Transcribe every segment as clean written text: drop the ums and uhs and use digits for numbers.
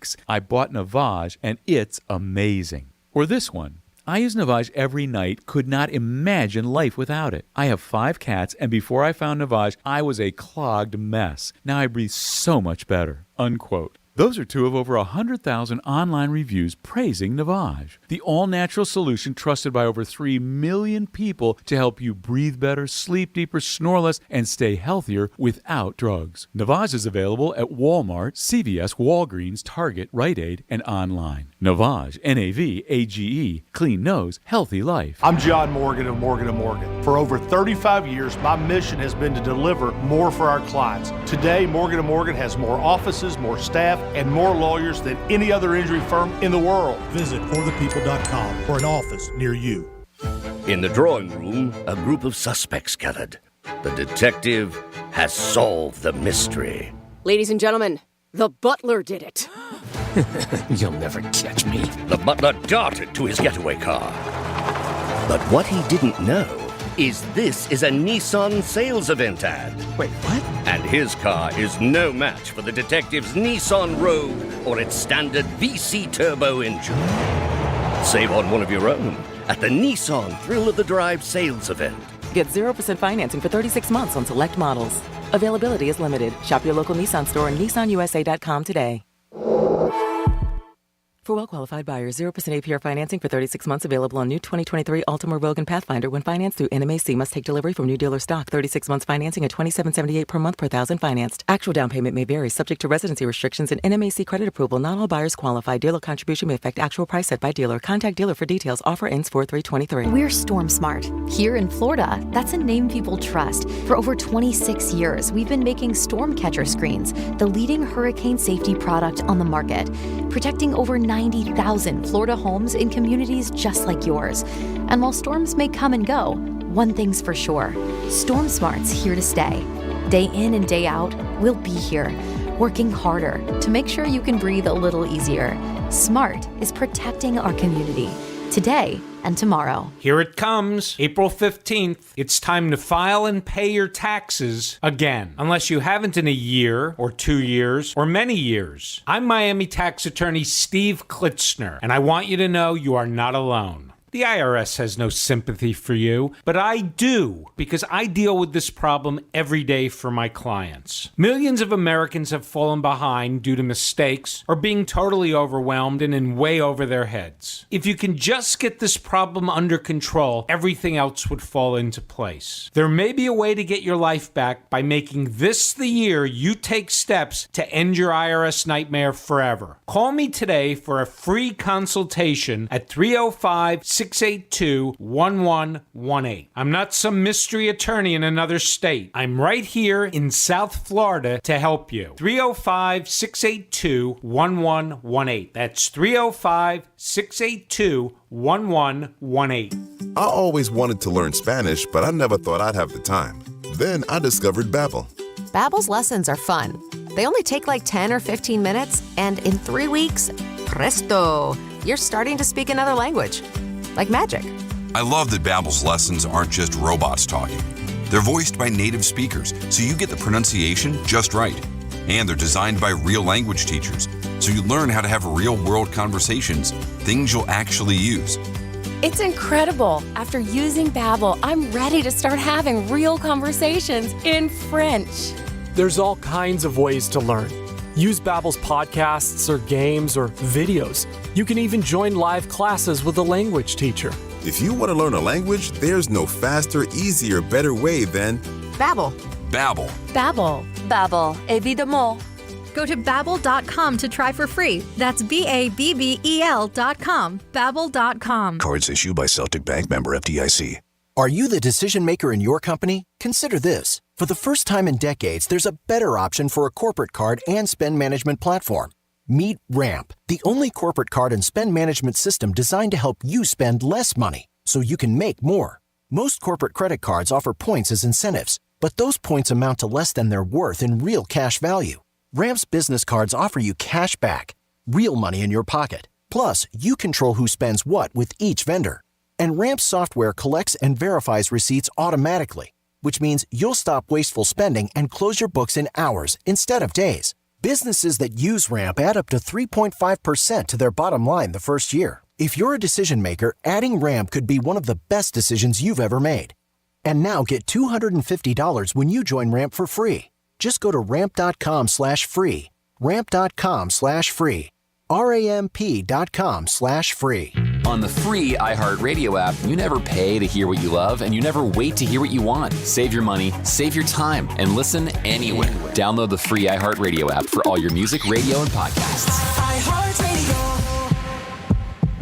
weeks. I bought Navage, and it's amazing. Or this one. I use Navage every night, could not imagine life without it. I have 5 cats, and before I found Navage, I was a clogged mess. Now I breathe so much better." Unquote. Those are 2 of over 100,000 online reviews praising Navage, the all-natural solution trusted by over 3 million people to help you breathe better, sleep deeper, snore less, and stay healthier without drugs. Navage is available at Walmart, CVS, Walgreens, Target, Rite Aid, and online. Navage, N-A-V-A-G-E, clean nose, healthy life. I'm John Morgan of Morgan & Morgan. For over 35 years, my mission has been to deliver more for our clients. Today, Morgan & Morgan has more offices, more staff, and more lawyers than any other injury firm in the world. Visit forthepeople.com for an office near you. In the drawing room, a group of suspects gathered. The detective has solved the mystery. Ladies and gentlemen, the butler did it. You'll never catch me. The butler darted to his getaway car. But what he didn't know is this is a Nissan sales event ad. Wait, what? And his car is no match for the detective's Nissan Rogue or its standard VC turbo engine. Save on one of your own at the Nissan Thrill of the Drive sales event. Get 0% financing for 36 months on select models. Availability is limited. Shop your local Nissan store and nissanusa.com today. For well-qualified buyers, 0% APR financing for 36 months available on new 2023 Altima Rogue and Pathfinder when financed through NMAC. Must take delivery from new dealer stock. 36 months financing at $27.78 per month per thousand financed. Actual down payment may vary, subject to residency restrictions and NMAC credit approval. Not all buyers qualify. Dealer contribution may affect actual price set by dealer. Contact dealer for details. Offer ends 4/3/23. We're Storm Smart. Here in Florida, that's a name people trust. For over 26 years, we've been making storm catcher screens, the leading hurricane safety product on the market, protecting over 90,000 Florida homes in communities just like yours. And while storms may come and go, one thing's for sure, Storm Smart's here to stay. Day in and day out, we'll be here, working harder to make sure you can breathe a little easier. Smart is protecting our community, today and tomorrow. Here it comes, April 15th. It's time to file and pay your taxes again, unless you haven't in a year or 2 years or many years. I'm Miami tax attorney Steve Klitzner, and I want you to know you are not alone. The IRS has no sympathy for you, but I do, because I deal with this problem every day for my clients. Millions of Americans have fallen behind due to mistakes or being totally overwhelmed and in way over their heads. If you can just get this problem under control, everything else would fall into place. There may be a way to get your life back by making this the year you take steps to end your IRS nightmare forever. Call me today for a free consultation at 305-682-1118. I'm not some mystery attorney in another state. I'm right here in South Florida to help you. 305-682-1118. That's 305-682-1118. I always wanted to learn Spanish, but I never thought I'd have the time. Then I discovered Babbel. Babbel's lessons are fun. They only take like 10 or 15 minutes, and in 3 weeks, presto, you're starting to speak another language. Like magic. I love that Babbel's lessons aren't just robots talking. They're voiced by native speakers, so you get the pronunciation just right. And they're designed by real language teachers, so you learn how to have real-world conversations, things you'll actually use. It's incredible. After using Babbel, I'm ready to start having real conversations in French. There's all kinds of ways to learn. Use Babbel's podcasts or games or videos. You can even join live classes with a language teacher. If you want to learn a language, there's no faster, easier, better way than Babbel. Babbel. Babbel. Babbel, évidemment. Go to Babbel.com to try for free. That's Babbel.com. Babbel.com. Cards issued by Celtic Bank, member FDIC. Are you the decision maker in your company? Consider this. For the first time in decades, there's a better option for a corporate card and spend management platform. Meet Ramp, the only corporate card and spend management system designed to help you spend less money so you can make more. Most corporate credit cards offer points as incentives, but those points amount to less than their worth in real cash value. Ramp's business cards offer you cash back, real money in your pocket. Plus, you control who spends what with each vendor. And Ramp's software collects and verifies receipts automatically, which means you'll stop wasteful spending and close your books in hours instead of days. Businesses that use Ramp add up to 3.5% to their bottom line the first year. If you're a decision maker, adding Ramp could be one of the best decisions you've ever made. And now get $250 when you join Ramp for free. Just go to ramp.com/free. Ramp.com/free. ramp.com/free. On the free iHeartRadio app, you never pay to hear what you love, and you never wait to hear what you want. Save your money, save your time, and listen anywhere. Download the free iHeartRadio app for all your music, radio, and podcasts.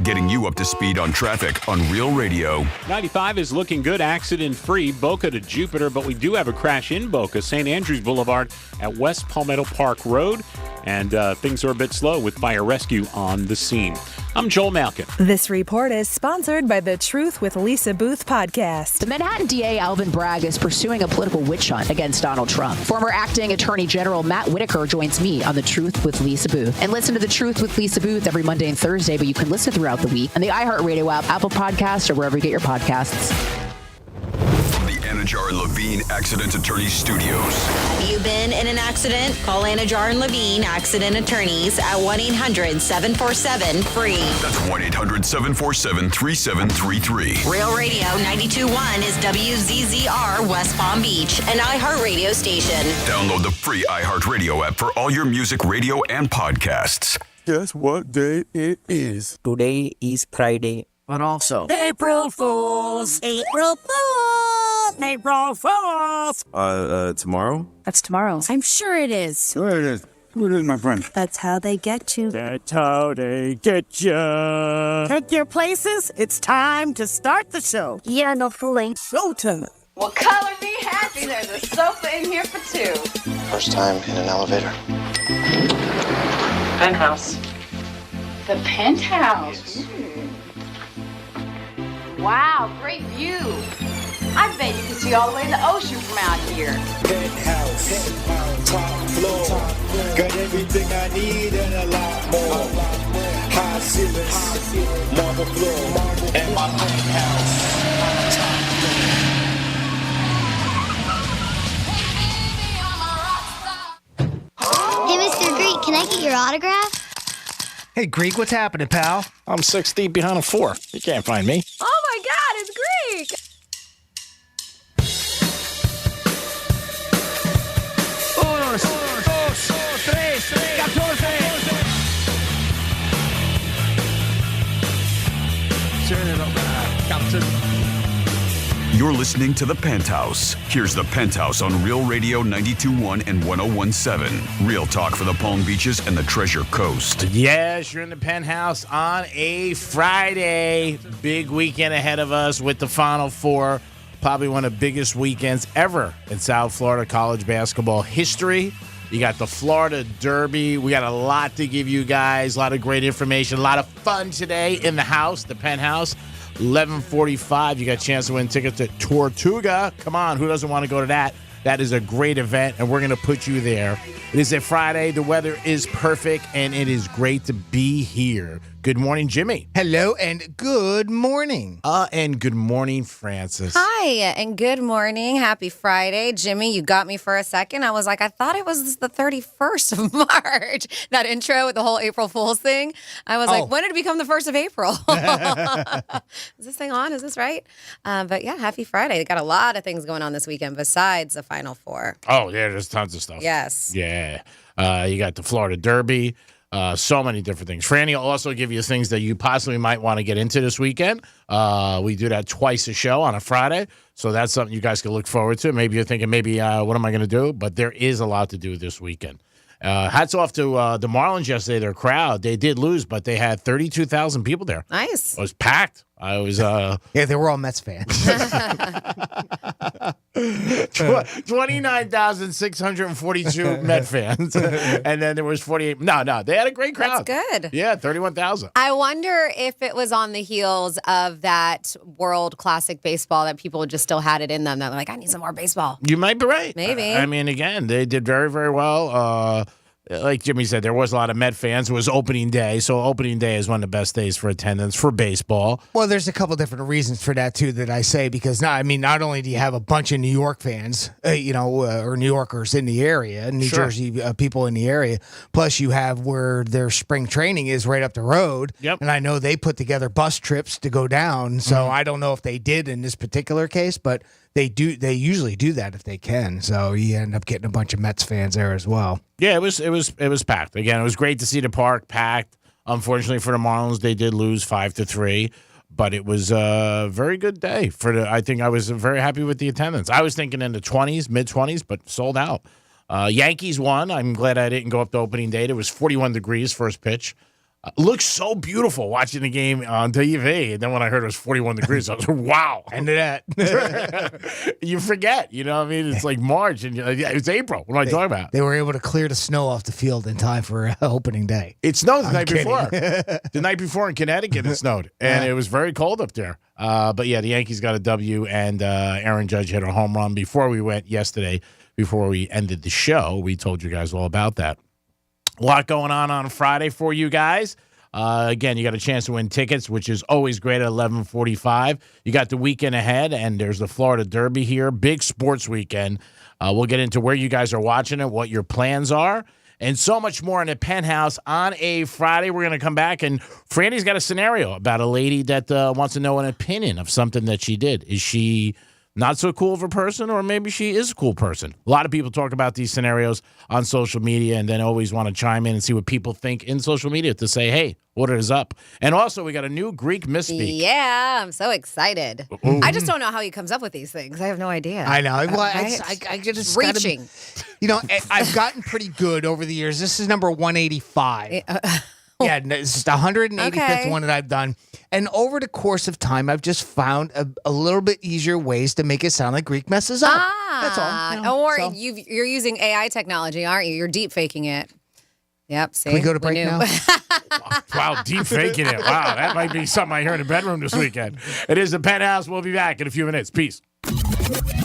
Getting you up to speed on traffic on Real Radio. 95 is looking good, accident-free, Boca to Jupiter, but we do have a crash in Boca, St. Andrews Boulevard at West Palmetto Park Road, and things are a bit slow with fire rescue on the scene. I'm Joel Malkin. This report is sponsored by the Truth with Lisa Booth podcast. The Manhattan DA Alvin Bragg is pursuing a political witch hunt against Donald Trump. Former acting Attorney General Matt Whitaker joins me on the Truth with Lisa Booth. And listen to the Truth with Lisa Booth every Monday and Thursday, but you can listen throughout the week on the iHeartRadio app, Apple Podcasts, or wherever you get your podcasts. Anajar and Levine Accident Attorney Studios. Have you been in an accident? Call Anajar and Levine Accident Attorneys at 1-800-747-FREE. That's 1-800-747-3733. Real Radio 92.1 is WZZR West Palm Beach, an iHeartRadio station. Download the free iHeartRadio app for all your music, radio, and podcasts. Guess what day it is? Today is Friday. But also April Fools! April Fools! April Fools! Tomorrow? That's tomorrow. I'm sure it is. Sure it is. Who it is, my friend? That's how they get you. That's how they get you. Take your places. It's time to start the show. Yeah, no fooling. Showtime. Well, color me happy. There's a sofa in here for two. First time in an elevator. Penthouse. The Penthouse. Wow, great view. I bet you can see all the way to the ocean from out here. Penthouse, top floor, got everything I need and a lot more. High ceilings, marble floor, and my penthouse. Hey, Mr. Greek, can I get your autograph? Hey, Greek, what's happening, pal? I'm 6 deep behind a 4. You can't find me. Oh my God, it's Greek! You're listening to The Penthouse. Here's The Penthouse on Real Radio 92.1 and 101.7. Real talk for the Palm Beaches and the Treasure Coast. Yes, you're in The Penthouse on a Friday. Big weekend ahead of us with the Final Four. Probably one of the biggest weekends ever in South Florida college basketball history. You got the Florida Derby. We got a lot to give you guys. A lot of great information. A lot of fun today in the house, The Penthouse. 11:45, you got a chance to win tickets to Tortuga. Come on, who doesn't want to go to that? That is a great event, and we're going to put you there. It is a Friday. The weather is perfect, and it is great to be here. Good morning, Jimmy. Hello, and good morning. And good morning, Francis. Hi, and good morning. Happy Friday. Jimmy, you got me for a second. I was like, I thought it was the 31st of March. That intro with the whole April Fool's thing. I was like, when did it become the 1st of April? Is this thing on? Is this right? But yeah, happy Friday. They got a lot of things going on this weekend besides the Final Four. Oh, yeah, there's tons of stuff. Yes. Yeah. You got the Florida Derby. So many different things. Franny will also give you things that you possibly might want to get into this weekend. We do that twice a show on a Friday, so that's something you guys can look forward to. Maybe you're thinking, what am I going to do? But there is a lot to do this weekend. Hats off to the Marlins yesterday, their crowd. They did lose, but they had 32,000 people there. Nice. It was packed. I was yeah, they were all Mets fans. 29,642 Met fans. And then there was 48. No, they had a great crowd. That's good. Yeah, 31,000. I wonder if it was on the heels of that World Classic baseball that people just still had it in them. They're like, I need some more baseball. You might be right. Maybe. I mean, again, they did very, very well. like Jimmy said, there was a lot of Met fans. It was opening day, so opening day is one of the best days for attendance for baseball. Well, there's a couple different reasons for that too that I say because not only do you have a bunch of New York fans, or New Yorkers in the area, New Jersey people in the area, plus you have where their spring training is right up the road. Yep. And I know they put together bus trips to go down, so I don't know if they did in this particular case, but they do. They usually do that if they can. So you end up getting a bunch of Mets fans there as well. Yeah, it was packed. Again, it was great to see the park packed. Unfortunately for the Marlins, they did lose 5-3, but it was a very good day I think I was very happy with the attendance. I was thinking in the 20s, mid-20s, but sold out. Yankees won. I'm glad I didn't go up to opening day. It was 41 degrees first pitch. Looks so beautiful watching the game on TV. And then when I heard it was 41 degrees, I was like, wow. End of that. You forget, what I mean? It's like March, and it's April. What am I talking about? They were able to clear the snow off the field in time for opening day. It snowed the night before. The night before in Connecticut, it snowed. And it was very cold up there. But, yeah, the Yankees got a W, and Aaron Judge hit a home run before we went yesterday. Before we ended the show, we told you guys all about that. A lot going on Friday for you guys. Again, you got a chance to win tickets, which is always great at 11:45. You got the weekend ahead, and there's the Florida Derby here. Big sports weekend. We'll get into where you guys are watching it, what your plans are, and so much more in the Penthouse on a Friday. We're going to come back, and Franny's got a scenario about a lady that wants to know an opinion of something that she did. Is she not so cool of a person, or maybe she is a cool person? A lot of people talk about these scenarios on social media and then always want to chime in and see what people think in social media to say, hey, what is up? And also, we got a new Greek misspeak. Yeah, I'm so excited. Ooh. I just don't know how he comes up with these things. I have no idea. I know. Well, Right? I just reaching. I've gotten pretty good over the years. This is number 185. Yeah, this is the 185th one that I've done. And over the course of time, I've just found a little bit easier ways to make it sound like Greek messes up. That's all. Or you're using AI technology, aren't you? You're deep faking it. Yep. See? Can we go to break now? Wow, deep faking it. Wow, that might be something I hear in the bedroom this weekend. It is the Penthouse. We'll be back in a few minutes. Peace.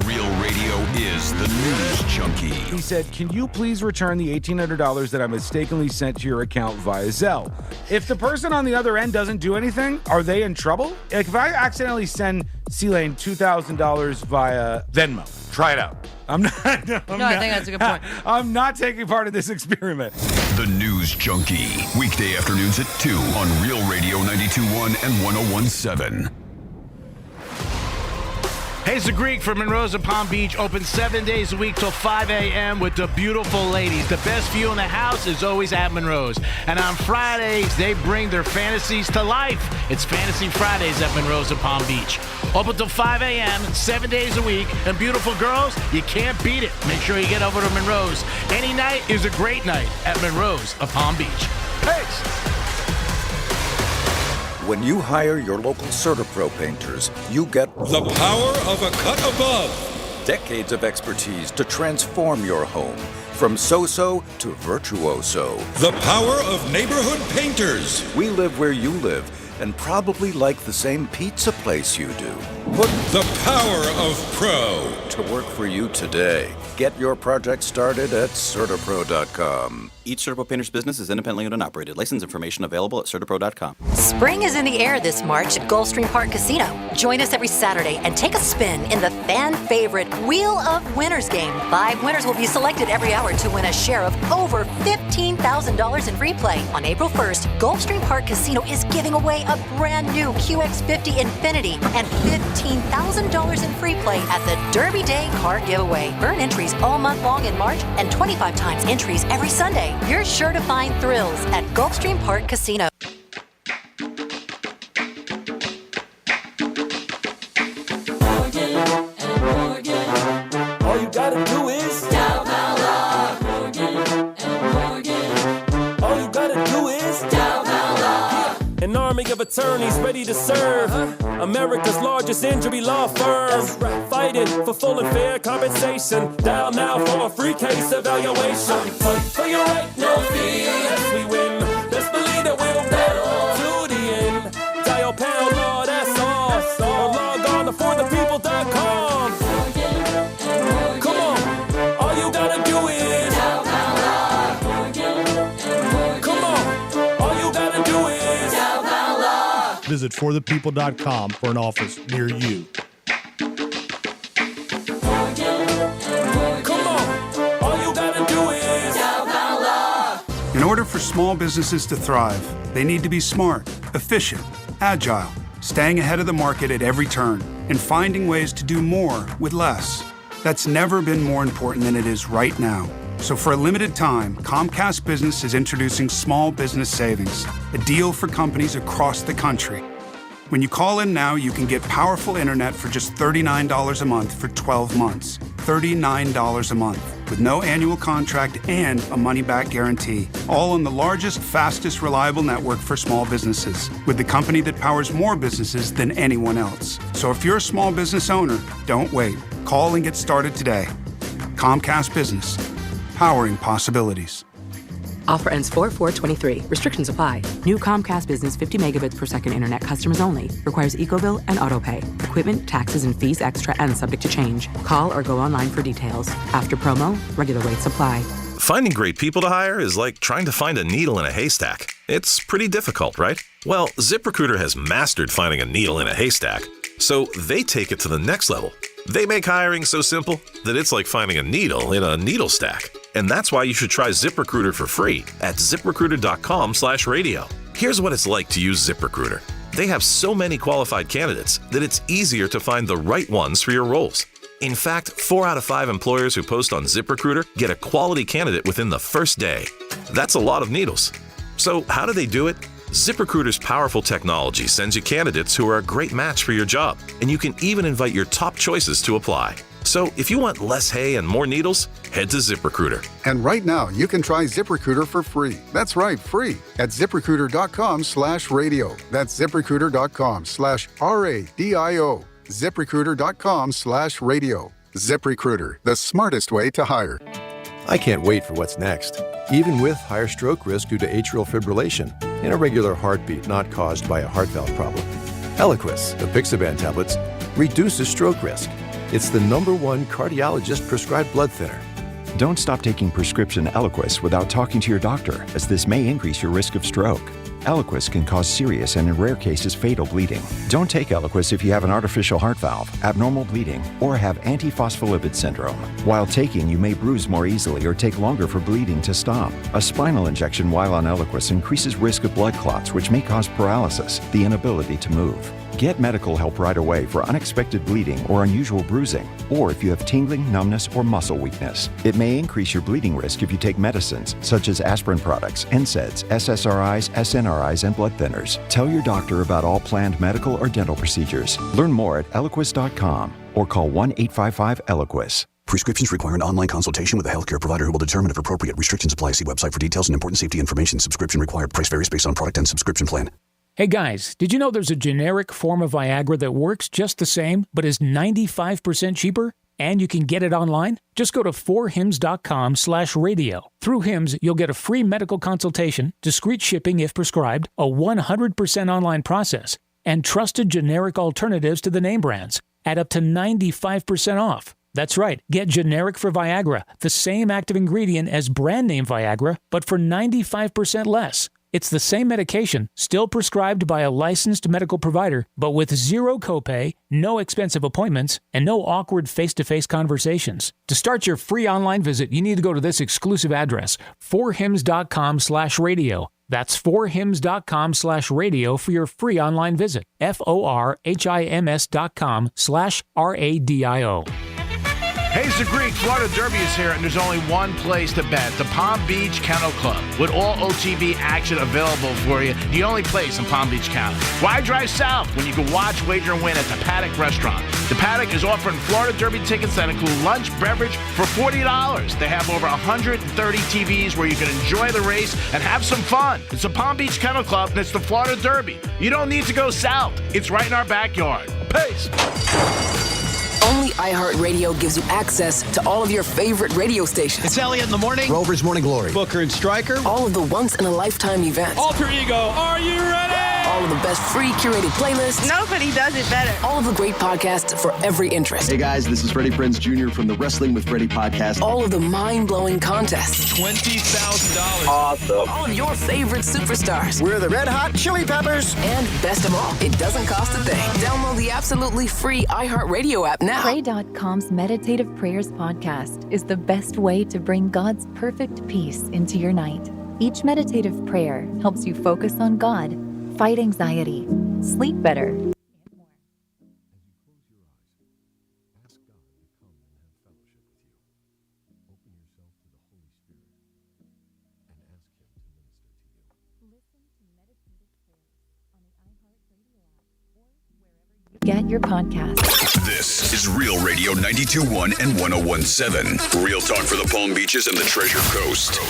Real Radio is the News Junkie. He said, can you please return the $1,800 that I mistakenly sent to your account via Zelle? If the person on the other end doesn't do anything, are they in trouble? Like if I accidentally send C-Lane $2,000 via Venmo, try it out. I think that's a good point. I'm not taking part in this experiment. The News Junkie. Weekday afternoons at 2 on Real Radio 92.1 and 101.7. Hey, it's the Greek from Monroe's of Palm Beach. Open 7 days a week till 5 a.m. with the beautiful ladies. The best view in the house is always at Monroe's. And on Fridays, they bring their fantasies to life. It's Fantasy Fridays at Monroe's of Palm Beach. Open till 5 a.m., 7 days a week. And beautiful girls, you can't beat it. Make sure you get over to Monroe's. Any night is a great night at Monroe's of Palm Beach. Peace. When you hire your local CertaPro painters, you get the power of a cut above. Decades of expertise to transform your home from so-so to virtuoso. The power of neighborhood painters. We live where you live and probably like the same pizza place you do. Put the power of pro to work for you today. Get your project started at CertaPro.com. Each CertaPro painter's business is independently owned and operated. License information available at CertaPro.com. Spring is in the air this March at Gulfstream Park Casino. Join us every Saturday and take a spin in the fan favorite Wheel of Winners game. 5 winners will be selected every hour to win a share of over $15,000 in free play. On April 1st, Gulfstream Park Casino is giving away a brand new QX50 Infinity and $15,000 in free play at the Derby Day Car Giveaway. Earn entries all month long in March and 25 times entries every Sunday. You're sure to find thrills at Gulfstream Park Casino. All you gotta do is dial up. All you gotta do is dial up. An army of attorneys ready to serve. America's largest injury law firm. Fighting for full and fair compensation. Dial now for a free case evaluation. Fight for your right, no fear. As we win, best believe that we'll battle to the end. Dial pound law, that's all. Or log on to forthepeople.com. Come on, all you gotta do is dial pound law. Visit forthepeople.com for an office near you. Come on, all you gotta do is dial pound love. In order for small businesses to thrive, they need to be smart, efficient, agile, staying ahead of the market at every turn, and finding ways to do more with less. That's never been more important than it is right now. So for a limited time, Comcast Business is introducing Small Business Savings, a deal for companies across the country. When you call in now, you can get powerful internet for just $39 a month for 12 months. $39 a month, with no annual contract and a money-back guarantee. All on the largest, fastest, reliable network for small businesses, with the company that powers more businesses than anyone else. So if you're a small business owner, don't wait. Call and get started today. Comcast Business, powering possibilities. Offer ends 4/4/23. Restrictions apply. New Comcast Business 50 megabits per second internet customers only. Requires EcoBill and AutoPay. Equipment, taxes, and fees extra and subject to change. Call or go online for details. After promo, regular rates apply. Finding great people to hire is like trying to find a needle in a haystack. It's pretty difficult, right? Well, ZipRecruiter has mastered finding a needle in a haystack, so they take it to the next level. They make hiring so simple that it's like finding a needle in a needle stack. And that's why you should try ZipRecruiter for free at ZipRecruiter.com/radio. Here's what it's like to use ZipRecruiter. They have so many qualified candidates that it's easier to find the right ones for your roles. In fact, 4 out of 5 employers who post on ZipRecruiter get a quality candidate within the first day. That's a lot of needles. So how do they do it? ZipRecruiter's powerful technology sends you candidates who are a great match for your job, and you can even invite your top choices to apply. So if you want less hay and more needles, head to ZipRecruiter. And right now, you can try ZipRecruiter for free. That's right, free at ZipRecruiter.com/radio. That's ZipRecruiter.com/RADIO. ZipRecruiter.com/radio. ZipRecruiter, the smartest way to hire. I can't wait for what's next. Even with higher stroke risk due to atrial fibrillation and a regular heartbeat not caused by a heart valve problem, Eliquis, the Pixaban tablets, reduces stroke risk. It's the #1 cardiologist-prescribed blood thinner. Don't stop taking prescription Eliquis without talking to your doctor, as this may increase your risk of stroke. Eliquis can cause serious and in rare cases fatal bleeding. Don't take Eliquis if you have an artificial heart valve, abnormal bleeding, or have antiphospholipid syndrome. While taking, you may bruise more easily or take longer for bleeding to stop. A spinal injection while on Eliquis increases risk of blood clots, which may cause paralysis, the inability to move. Get medical help right away for unexpected bleeding or unusual bruising, or if you have tingling, numbness, or muscle weakness. It may increase your bleeding risk if you take medicines such as aspirin products, NSAIDs, SSRIs, SNRIs, and blood thinners. Tell your doctor about all planned medical or dental procedures. Learn more at Eliquis.com or call 1-855-ELIQUIS. Prescriptions require an online consultation with a healthcare provider who will determine if appropriate. Restrictions apply. See website for details and important safety information. Subscription required. Price varies based on product and subscription plan. Hey guys, did you know there's a generic form of Viagra that works just the same, but is 95% cheaper? And you can get it online? Just go to 4hims.com/radio. Through Hims, you'll get a free medical consultation, discreet shipping if prescribed, a 100% online process, and trusted generic alternatives to the name brands at up to 95% off. That's right, get generic for Viagra, the same active ingredient as brand name Viagra, but for 95% less. It's the same medication, still prescribed by a licensed medical provider, but with zero copay, no expensive appointments, and no awkward face-to-face conversations. To start your free online visit, you need to go to this exclusive address, 4hims.com/radio. That's 4hims.com/radio for your free online visit. FORHIMS.com/RADIO. Hayes the Greek, Florida Derby is here, and there's only one place to bet, the Palm Beach Kennel Club. With all OTB action available for you, the only place in Palm Beach County. Why drive south when you can watch, wager, and win at the Paddock Restaurant? The Paddock is offering Florida Derby tickets that include lunch, beverage for $40. They have over 130 TVs where you can enjoy the race and have some fun. It's the Palm Beach Kennel Club, and it's the Florida Derby. You don't need to go south. It's right in our backyard. Peace. Only iHeartRadio gives you access to all of your favorite radio stations. It's Elliot in the morning. Rover's Morning Glory. Booker and Stryker. All of the once-in-a-lifetime events. Alter Ego, are you ready? All All of the best free curated playlists. Nobody does it better. All of the great podcasts for every interest. Hey guys, this is Freddie Prinze Jr. from the Wrestling with Freddie podcast. All of the mind-blowing contests. $20,000. Awesome. All of your favorite superstars. We're the Red Hot Chili Peppers. And best of all, it doesn't cost a thing. Download the absolutely free iHeartRadio app now. Pray.com's Meditative Prayers podcast is the best way to bring God's perfect peace into your night. Each meditative prayer helps you focus on God, fight anxiety, sleep better. Get your podcast. This is Real Radio 92.1 and 101.7. Real talk for the Palm Beaches and the Treasure Coast.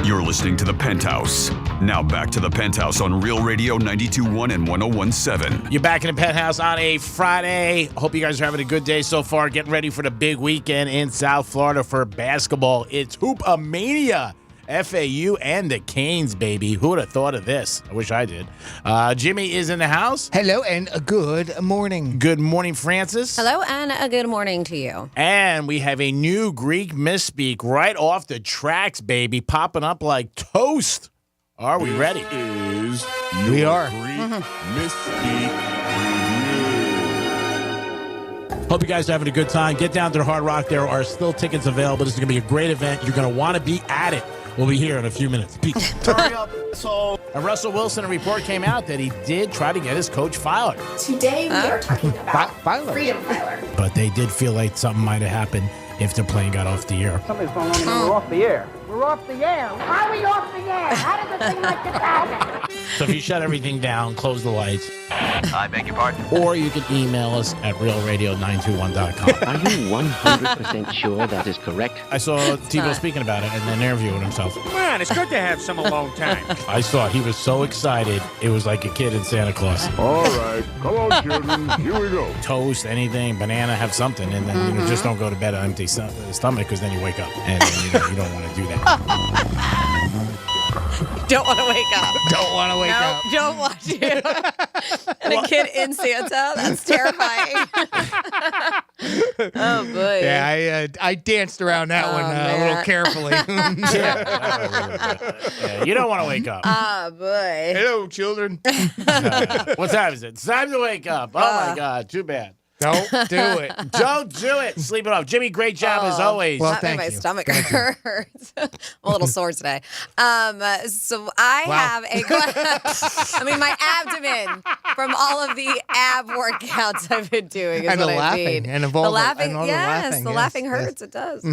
You're listening to The Penthouse. Now back to The Penthouse on Real Radio 92.1 and 101.7. You're back in the Penthouse on a Friday. Hope you guys are having a good day so far. Getting ready for the big weekend in South Florida for basketball. It's Hoop-A-Mania. FAU and the Canes, baby. Who would have thought of this? I wish I did. Jimmy is in the house. Hello and a good morning. Good morning, Francis. Hello and a good morning to you. And we have a new Greek misspeak right off the tracks, baby, popping up like toast. Are we ready? We are. Hope you guys are having a good time. Get down to the Hard Rock. There are still tickets available. This is going to be a great event. You're going to want to be at it. We'll be here in a few minutes. Peace. Hurry up, so. And Russell Wilson, a report came out that he did try to get his coach fired. Today we are talking about Freedom Filer. But they did feel like something might have happened if the plane got off the air. Something's going on. We're off the air. We're off the air. How are we off the air? How did the thing like this happen? So if you shut everything down, close the lights. I beg your pardon? Or you can email us at realradio921.com. Are you 100% sure that is correct? I saw Tebow speaking about it in an interview with himself. Man, it's good to have some alone time. I saw it. He was so excited. It was like a kid in Santa Claus. All right. Come on, children. Here we go. Toast, anything, banana, have something. And then just don't go to bed on empty stomach because then you wake up. And then, you don't want to do that. Don't want to wake up. Don't want to wake up. Don't watch it. And a kid in Santa? That's terrifying. Oh, boy. Yeah, I danced around that one a little carefully. Yeah, you don't want to wake up. Oh, boy. Hello, children. What time is it? It's time to wake up. Oh, my God. Too bad. Don't do it. Don't do it. Sleep it off. Jimmy, great job as always. Well, That made my stomach hurts. I'm a little sore today. So I have my abdomen from all of the ab workouts I've been doing is And the what I laughing. mean. And the laughing, yes, the laughing hurts. Yes. It does.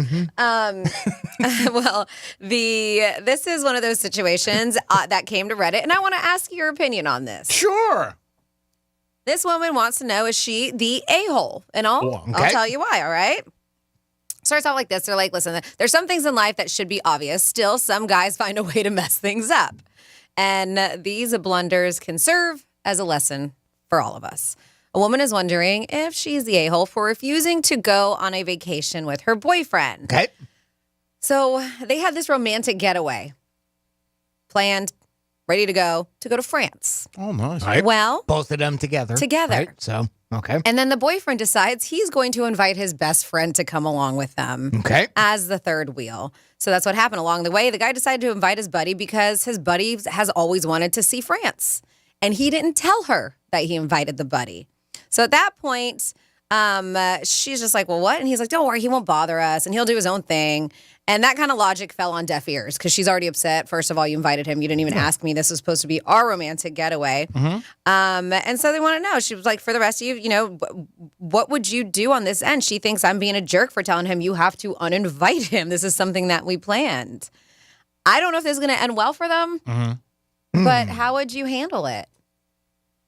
Well, this is one of those situations that came to Reddit, and I want to ask your opinion on this. Sure. This woman wants to know, is she the a-hole? And I'll tell you why, all right? Starts off like this. They're like, listen, there's some things in life that should be obvious. Still, some guys find a way to mess things up. And these blunders can serve as a lesson for all of us. A woman is wondering if she's the a-hole for refusing to go on a vacation with her boyfriend. Okay. So they had this romantic getaway planned, ready to go to France. Oh, nice. Right. Well, both of them together. Together. Right? So, okay. And then the boyfriend decides he's going to invite his best friend to come along with them. Okay. As the third wheel. So that's what happened along the way. The guy decided to invite his buddy because his buddy has always wanted to see France. And he didn't tell her that he invited the buddy. So at that point, she's just like, well, what? And he's like, don't worry, he won't bother us and he'll do his own thing. And that kind of logic fell on deaf ears because she's already upset. First of all, you invited him. You didn't even ask me. This was supposed to be our romantic getaway. And so they want to know. She was like, for the rest of you, what would you do on this end? She thinks I'm being a jerk for telling him you have to uninvite him. This is something that we planned. I don't know if this is going to end well for them, but how would you handle it?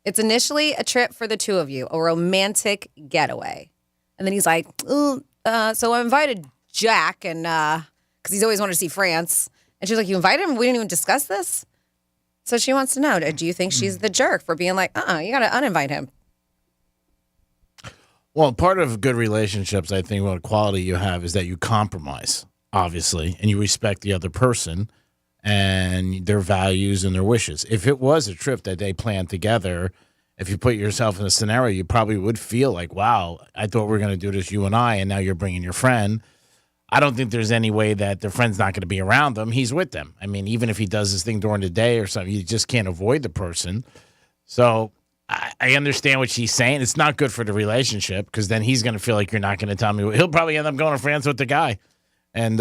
It's initially a trip for the two of you, a romantic getaway. And then he's like, so I invited Jack and because he's always wanted to see France. And she's like, you invited him? We didn't even discuss this? So she wants to know, do you think she's the jerk for being like, you got to uninvite him? Well, part of good relationships, I think, what quality you have is that you compromise, obviously, and you respect the other person and their values and their wishes. If it was a trip that they planned together, if you put yourself in a scenario, you probably would feel like, wow, I thought we were going to do this, you and I, and now you're bringing your friend. I don't think there's any way that their friend's not going to be around them. He's with them. I mean, even if he does this thing during the day or something, you just can't avoid the person. So I understand what she's saying. It's not good for the relationship because then he's going to feel like you're not going to tell me. He'll probably end up going to France with the guy and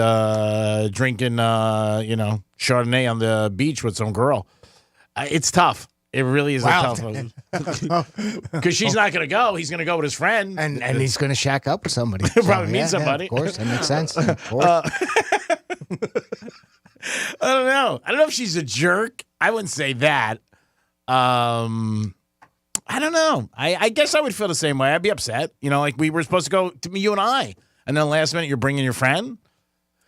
drinking, Chardonnay on the beach with some girl. It's tough. It really is a tough one. Because she's not going to go. He's going to go with his friend. And he's going to shack up with somebody. He'll probably meet somebody. Of course, that makes sense. Of course. I don't know. I don't know if she's a jerk. I wouldn't say that. I don't know. I guess I would feel the same way. I'd be upset. Like we were supposed to go to you and I. And then last minute you're bringing your friend.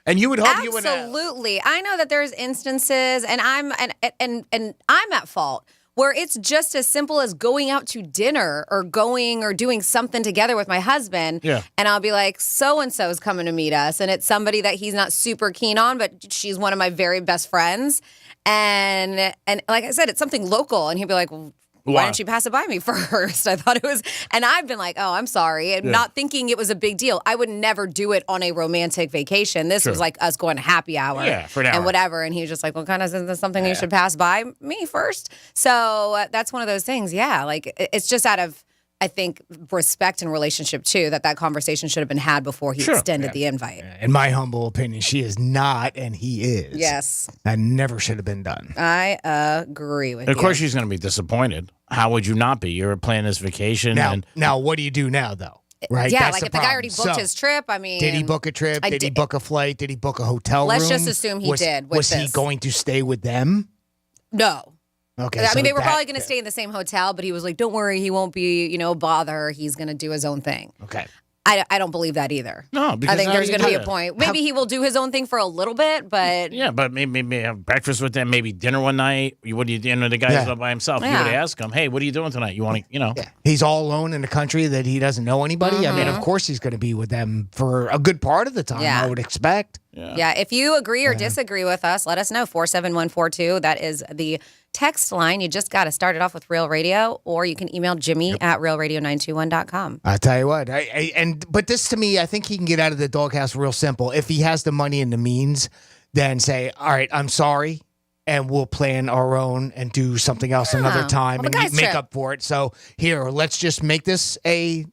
And you would hope you would. Absolutely. I know that there's instances, and I'm at fault, where it's just as simple as going out to dinner or going or doing something together with my husband. Yeah. And I'll be like, so-and-so is coming to meet us. And it's somebody that he's not super keen on, but she's one of my very best friends. And like I said, it's something local. And he'll be like, well, why didn't you pass it by me first? I thought it was, and I've been like, oh, I'm sorry. And not thinking it was a big deal. I would never do it on a romantic vacation. This was like us going to happy hour for an hour. and whatever. And he was just like, well, kind of, is this something you should pass by me first? So that's one of those things. Yeah. Like it's just out of, I think, respect and relationship too, that conversation should have been had before he extended the invite. In my humble opinion, she is not, and he is. Yes. That never should have been done. I agree with you. Of course she's going to be disappointed. How would you not be? You're planning this vacation. Now, what do you do now, though? Right? Yeah, That's like the if the guy problem. already booked his trip, I mean. Did he book a trip? Did he book a flight? Did he book a hotel room? Let's just assume he did with Was he this. going to stay with them? No. Okay. I mean, they were probably going to stay in the same hotel, but he was like, don't worry, he won't be, bother. He's going to do his own thing. Okay. I don't believe that either. No, because I think how there's do you going to do be a that? point. Maybe he will do his own thing for a little bit, but. Yeah, but maybe have breakfast with them, maybe dinner one night. What do you do? The guy's up by himself. You would ask him, hey, what are you doing tonight? You want to, Yeah. He's all alone in a country that he doesn't know anybody. I mean, of course he's going to be with them for a good part of the time, I would expect. Yeah. If you agree or disagree with us, let us know. 47142. That is the text line. You just got to start it off with Real Radio, or you can email Jimmy at realradio921.com. I'll tell you what. But this to me, I think he can get out of the doghouse real simple. If he has the money and the means, then say, all right, I'm sorry. And we'll plan our own and do something else another time and make up for it. So here, let's just make this a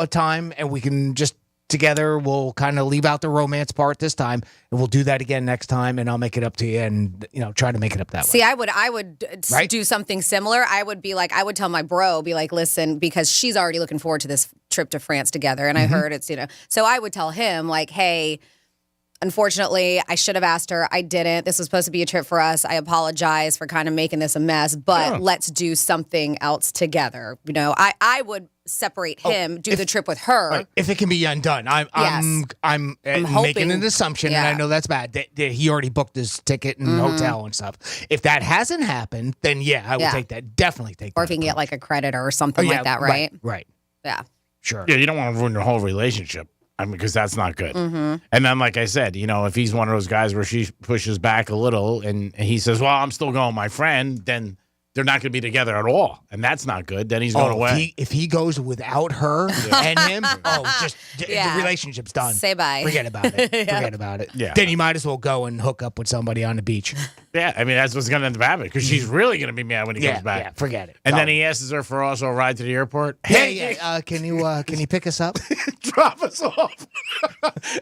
time, and we can just together, we'll kind of leave out the romance part this time, and we'll do that again next time, and I'll make it up to you, and try to make it up that way. See, I would do something similar. I would be like, I would tell my bro, be like, listen, because she's already looking forward to this trip to France together, and I heard it's so I would tell him like, hey, unfortunately, I should have asked her. I didn't. This was supposed to be a trip for us. I apologize for kind of making this a mess, but let's do something else together. I would separate him, do the trip with her. If it can be undone. I'm making an assumption, and I know that's bad, that he already booked his ticket and hotel and stuff. If that hasn't happened, then I would take that. Definitely take that. Or if he can get like a credit or something like that, right? Right. Yeah. Sure. Yeah, you don't want to ruin your whole relationship. I mean, because that's not good. Mm-hmm. And then, like I said, if he's one of those guys where she pushes back a little and he says, well, I'm still going with my friend, then they're not going to be together at all. And that's not good. Then he's going away. If he goes without her and him, the relationship's done. Say bye. Forget about it. Forget about it. Yeah. Then you might as well go and hook up with somebody on the beach. Yeah, I mean, that's what's going to end up happening because she's really going to be mad when he comes back. Yeah, forget it. And then he asks her for also a ride to the airport. Can you pick us up? Drop us off.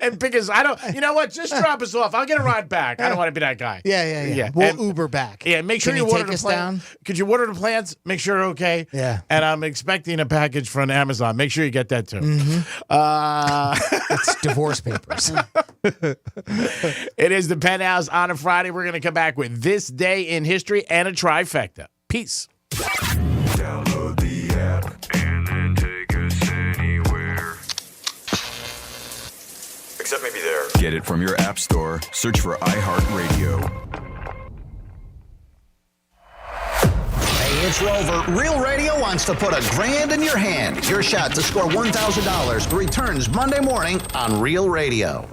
And because you know what? Just drop us off. I'll get a ride back. I don't want to be that guy. Yeah. We'll Uber back. Yeah, make sure Can you you order take the us plans. down? Could you order the plans? Make sure they're okay. Yeah. And I'm expecting a package from Amazon. Make sure you get that too. It's divorce papers. It is the Penthouse on a Friday. We're going to come back with This Day in History and a trifecta. Peace. Download the app and then take us anywhere. Except maybe there. Get it from your app store. Search for iHeartRadio. It's Rover. Real Radio wants to put $1,000 in your hand. Your shot to score $1,000 returns Monday morning on Real Radio.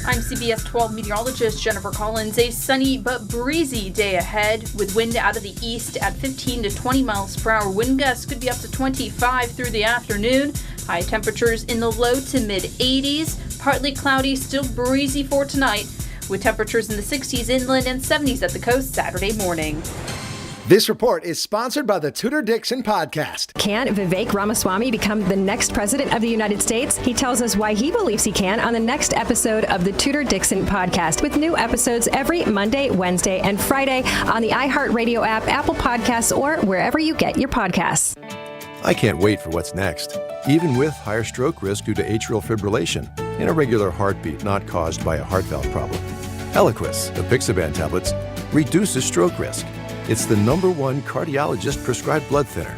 I'm CBS 12 meteorologist Jennifer Collins. A sunny but breezy day ahead with wind out of the east at 15 to 20 miles per hour. Wind gusts could be up to 25 through the afternoon. High temperatures in the low to mid 80s. Partly cloudy, still breezy for tonight, with temperatures in the 60s inland and 70s at the coast Saturday morning. This report is sponsored by the Tudor Dixon Podcast. Can Vivek Ramaswamy become the next president of the United States? He tells us why he believes he can on the next episode of the Tudor Dixon Podcast, with new episodes every Monday, Wednesday, and Friday on the iHeartRadio app, Apple Podcasts, or wherever you get your podcasts. I can't wait for what's next. Even with higher stroke risk due to atrial fibrillation and irregular heartbeat not caused by a heart valve problem, Eliquis, the Pixaban tablets, reduces stroke risk. It's the #1 cardiologist-prescribed blood thinner.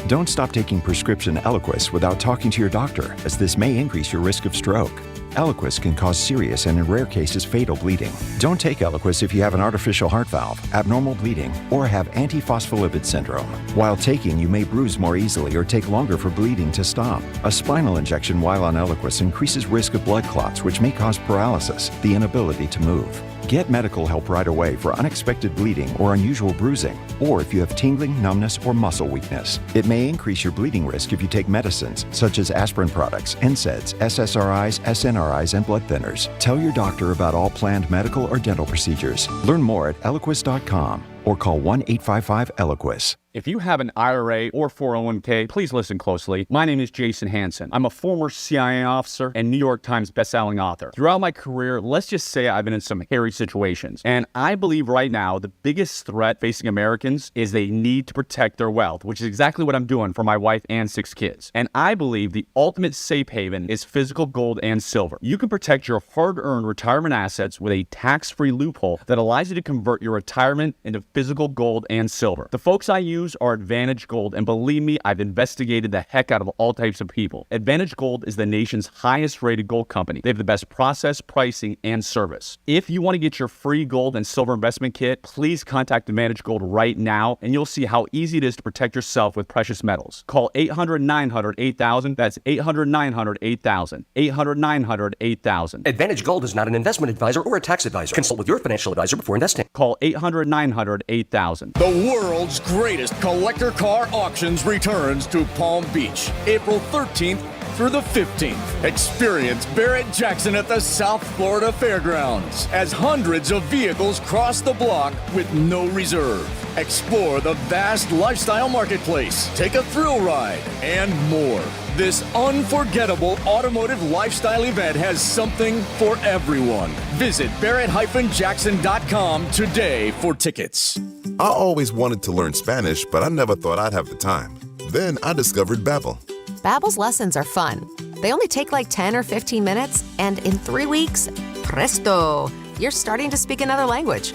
Don't stop taking prescription Eliquis without talking to your doctor, as this may increase your risk of stroke. Eliquis can cause serious and, in rare cases, fatal bleeding. Don't take Eliquis if you have an artificial heart valve, abnormal bleeding, or have antiphospholipid syndrome. While taking, you may bruise more easily or take longer for bleeding to stop. A spinal injection while on Eliquis increases risk of blood clots, which may cause paralysis, the inability to move. Get medical help right away for unexpected bleeding or unusual bruising, or if you have tingling, numbness, or muscle weakness. It may increase your bleeding risk if you take medicines such as aspirin products, NSAIDs, SSRIs, SNRIs, and blood thinners. Tell your doctor about all planned medical or dental procedures. Learn more at Eliquis.com or call 1-855-ELIQUIS. If you have an IRA or 401k, please listen closely. My name is Jason Hansen. I'm a former CIA officer and New York Times bestselling author. Throughout my career, let's just say I've been in some hairy situations. And I believe right now the biggest threat facing Americans is they need to protect their wealth, which is exactly what I'm doing for my wife and 6 kids. And I believe the ultimate safe haven is physical gold and silver. You can protect your hard-earned retirement assets with a tax-free loophole that allows you to convert your retirement into physical gold and silver. The folks I use are Advantage Gold, and believe me, I've investigated the heck out of all types of people. Advantage Gold is the nation's highest rated gold company. They have the best process, pricing, and service. If you want to get your free gold and silver investment kit, please contact Advantage Gold right now, and you'll see how easy it is to protect yourself with precious metals. Call 800-900-8000. That's 800-900-8000. 800-900-8000. Advantage Gold is not an investment advisor or a tax advisor. Consult with your financial advisor before investing. Call 800-900-8000. The world's greatest collector car auctions returns to Palm Beach, April 13th through the 15th. Experience Barrett Jackson at the South Florida Fairgrounds as hundreds of vehicles cross the block with no reserve. Explore the vast lifestyle marketplace, take a thrill ride, and more. This unforgettable automotive lifestyle event has something for everyone. Visit Barrett-Jackson.com today for tickets. I always wanted to learn Spanish, but I never thought I'd have the time. Then I discovered Babbel. Babbel's lessons are fun. They only take like 10 or 15 minutes, and in 3 weeks, presto, you're starting to speak another language.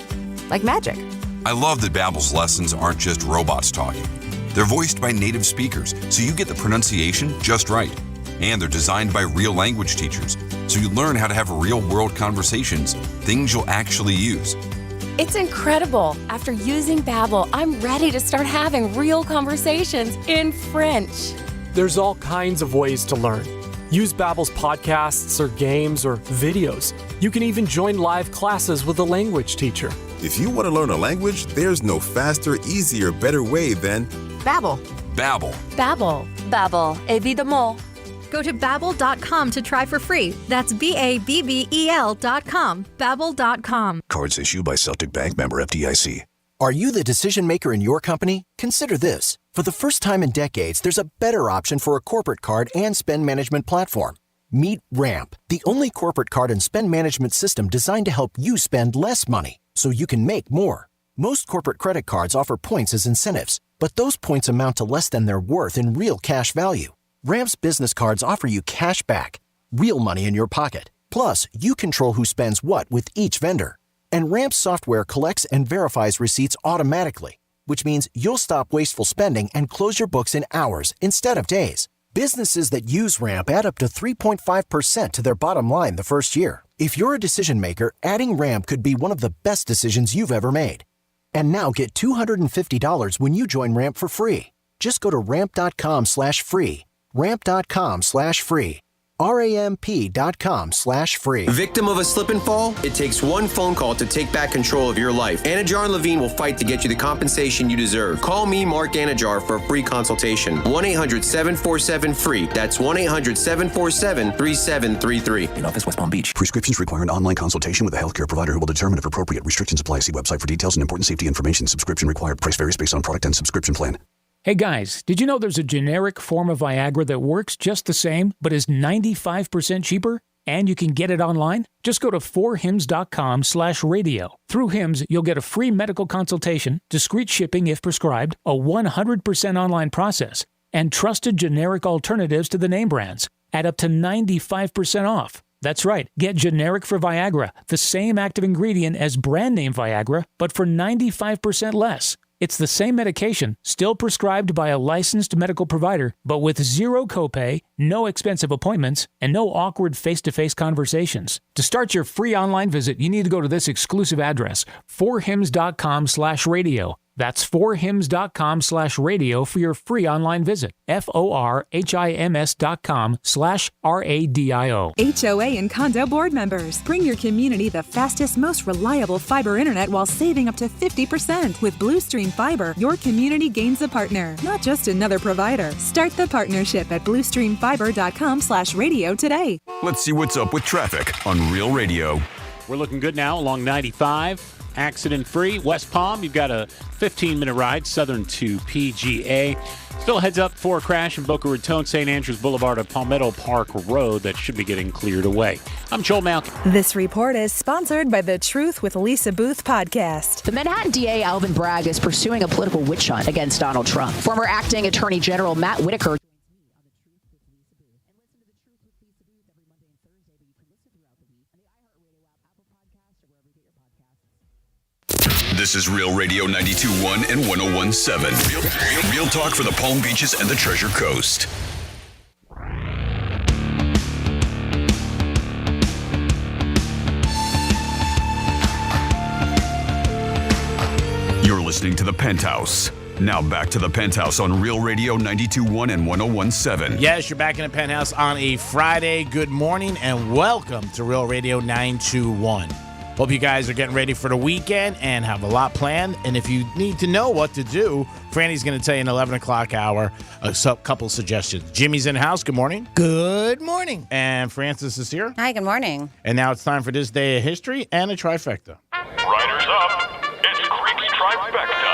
Like magic. I love that Babbel's lessons aren't just robots talking. They're voiced by native speakers, so you get the pronunciation just right. And they're designed by real language teachers, so you learn how to have real-world conversations, things you'll actually use. It's incredible. After using Babbel, I'm ready to start having real conversations in French. There's all kinds of ways to learn. Use Babbel's podcasts or games or videos. You can even join live classes with a language teacher. If you want to learn a language, there's no faster, easier, better way than Babbel. Babbel. Babbel. Babbel. Évidemment. Go to Babbel.com to try for free. That's Babbel.com. Babbel.com. Cards issued by Celtic Bank, member FDIC. Are you the decision maker in your company? Consider this. For the first time in decades, there's a better option for a corporate card and spend management platform. Meet Ramp, the only corporate card and spend management system designed to help you spend less money so you can make more. Most corporate credit cards offer points as incentives, but those points amount to less than their worth in real cash value. Ramp's business cards offer you cash back, real money in your pocket. Plus, you control who spends what with each vendor. And Ramp's software collects and verifies receipts automatically, which means you'll stop wasteful spending and close your books in hours instead of days. Businesses that use Ramp add up to 3.5% to their bottom line the first year. If you're a decision maker, adding Ramp could be one of the best decisions you've ever made. And now get $250 when you join Ramp for free. Just go to ramp.com/free. Ramp.com/free. RAMP.com/free. Victim of a slip and fall? It takes one phone call to take back control of your life. Anajar and Levine will fight to get you the compensation you deserve. Call me, Mark Anajar, for a free consultation. 1-800-747-FREE. That's 1-800-747-3733. In office, West Palm Beach. Prescriptions require an online consultation with a healthcare provider who will determine if appropriate. Restrictions apply. See website for details and important safety information. Subscription required. Price varies based on product and subscription plan. Hey guys, did you know there's a generic form of Viagra that works just the same, but is 95% cheaper? And you can get it online? Just go to 4hims.com/radio. Through Hims, you'll get a free medical consultation, discreet shipping if prescribed, a 100% online process, and trusted generic alternatives to the name brands at up to 95% off. That's right, get generic for Viagra, the same active ingredient as brand name Viagra, but for 95% less. It's the same medication, still prescribed by a licensed medical provider, but with zero copay, no expensive appointments, and no awkward face-to-face conversations. To start your free online visit, you need to go to this exclusive address, 4hims.com/radio. That's 4hims.com/radio for your free online visit. FORHIMS.com/RADIO. HOA and condo board members. Bring your community the fastest, most reliable fiber internet while saving up to 50%. With Blue Stream Fiber, your community gains a partner, not just another provider. Start the partnership at bluestreamfiber.com/radio today. Let's see what's up with traffic on Real Radio. We're looking good now along 95. Accident-free. West Palm, you've got a 15-minute ride, southern to PGA. Still heads up for a crash in Boca Raton, St. Andrews Boulevard at Palmetto Park Road that should be getting cleared away. I'm Joel Malkin. This report is sponsored by the Truth with Lisa Booth podcast. The Manhattan DA Alvin Bragg is pursuing a political witch hunt against Donald Trump. Former acting Attorney General Matt Whitaker. This is Real Radio 92.1 and 101.7. Real talk for the Palm Beaches and the Treasure Coast. You're listening to the Penthouse. Now back to the Penthouse on Real Radio 92.1 and 101.7. Yes, you're back in the Penthouse on a Friday. Good morning and welcome to Real Radio 921. Hope you guys are getting ready for the weekend and have a lot planned. And if you need to know what to do, Franny's going to tell you in 11 o'clock hour a couple suggestions. Jimmy's in the house. Good morning. Good morning. And Francis is here. Hi, good morning. And now it's time for this day of history and a trifecta. Riders up. It's Creepy Trifecta.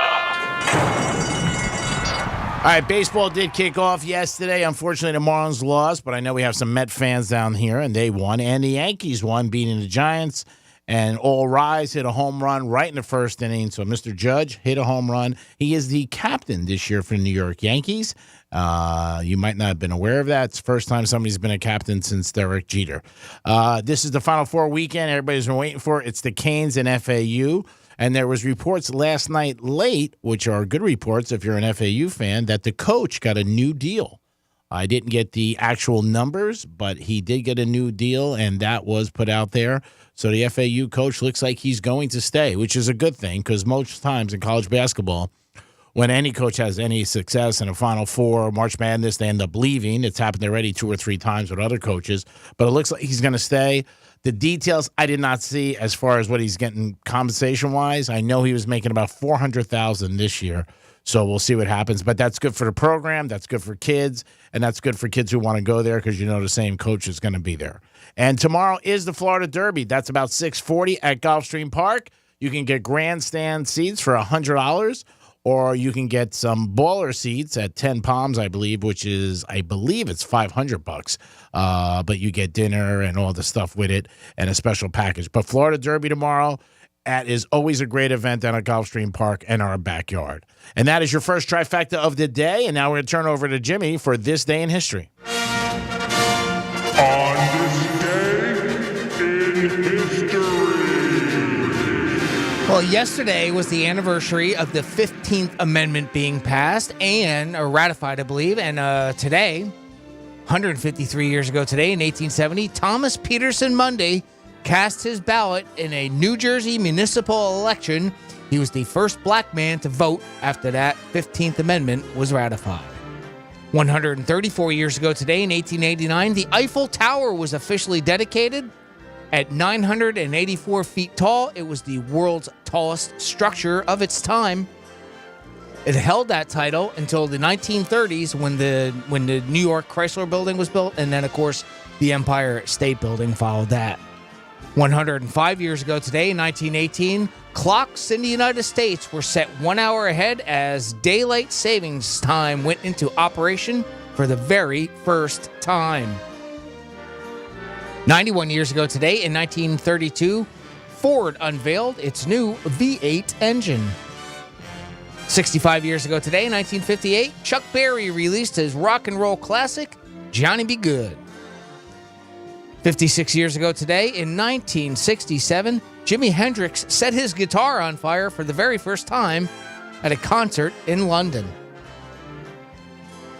All right, baseball did kick off yesterday. Unfortunately, the Marlins lost, but I know we have some Met fans down here, and they won. And the Yankees won, beating the Giants. And All Rise hit a home run right in the first inning. So Mr. Judge hit a home run. He is the captain this year for the New York Yankees. You might not have been aware of that. It's the first time somebody's been a captain since Derek Jeter. This is the Final Four weekend. Everybody's been waiting for it. It's the Canes and FAU. And there was reports last night late, which are good reports if you're an FAU fan, that the coach got a new deal. I didn't get the actual numbers, but he did get a new deal, and that was put out there. So the FAU coach looks like he's going to stay, which is a good thing because most times in college basketball, when any coach has any success in a Final Four, March Madness, they end up leaving. It's happened already 2 or 3 times with other coaches, but it looks like he's going to stay. The details I did not see as far as what he's getting compensation-wise. I know he was making about $400,000 this year. So we'll see what happens. But that's good for the program. That's good for kids. And that's good for kids who want to go there because you know the same coach is going to be there. And tomorrow is the Florida Derby. That's about 6:40 at Gulfstream Park. You can get grandstand seats for $100, or you can get some baller seats at 10 Palms, I believe, which is, it's $500. But you get dinner and all the stuff with it and a special package. But Florida Derby tomorrow. That is always a great event down at Gulfstream Park in our backyard. And that is your first trifecta of the day. And now we're going to turn over to Jimmy for This Day in History. On this day in history. Well, yesterday was the anniversary of the 15th Amendment being passed and ratified, I believe. And today, 153 years ago today in 1870, Thomas Peterson Mundy cast his ballot in a New Jersey municipal election. He was the first black man to vote after that 15th Amendment was ratified. 134 years ago today, in 1889, the Eiffel Tower was officially dedicated. At 984 feet tall, it was the world's tallest structure of its time. It held that title until the 1930s when the New York Chrysler Building was built, and then, of course, the Empire State Building followed that. 105 years ago today, in 1918, clocks in the United States were set 1 hour ahead as daylight savings time went into operation for the very first time. 91 years ago today, in 1932, Ford unveiled its new V8 engine. 65 years ago today, in 1958, Chuck Berry released his rock and roll classic, Johnny B. Good. 56 years ago today, in 1967, Jimi Hendrix set his guitar on fire for the very first time at a concert in London.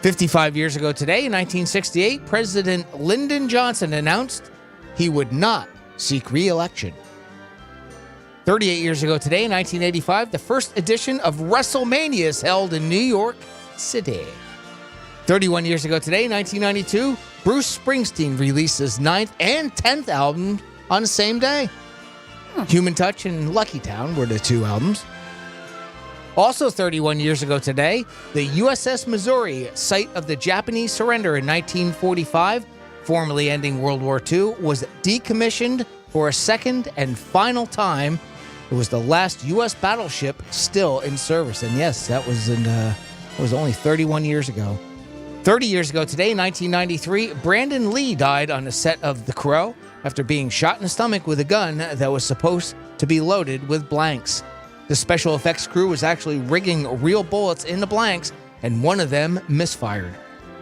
55 years ago today, in 1968, President Lyndon Johnson announced he would not seek re-election. 38 years ago today, in 1985, the first edition of WrestleMania is held in New York City. 31 years ago today, 1992, Bruce Springsteen released his 9th and 10th album on the same day. Human Touch and Lucky Town were the two albums. Also 31 years ago today, the USS Missouri, site of the Japanese surrender in 1945, formerly ending World War II, was decommissioned for a second and final time. It was the last U.S. battleship still in service. And yes, that was only 31 years ago. 30 years ago today, 1993, Brandon Lee died on the set of The Crow after being shot in the stomach with a gun that was supposed to be loaded with blanks. The special effects crew was actually rigging real bullets in the blanks, and one of them misfired.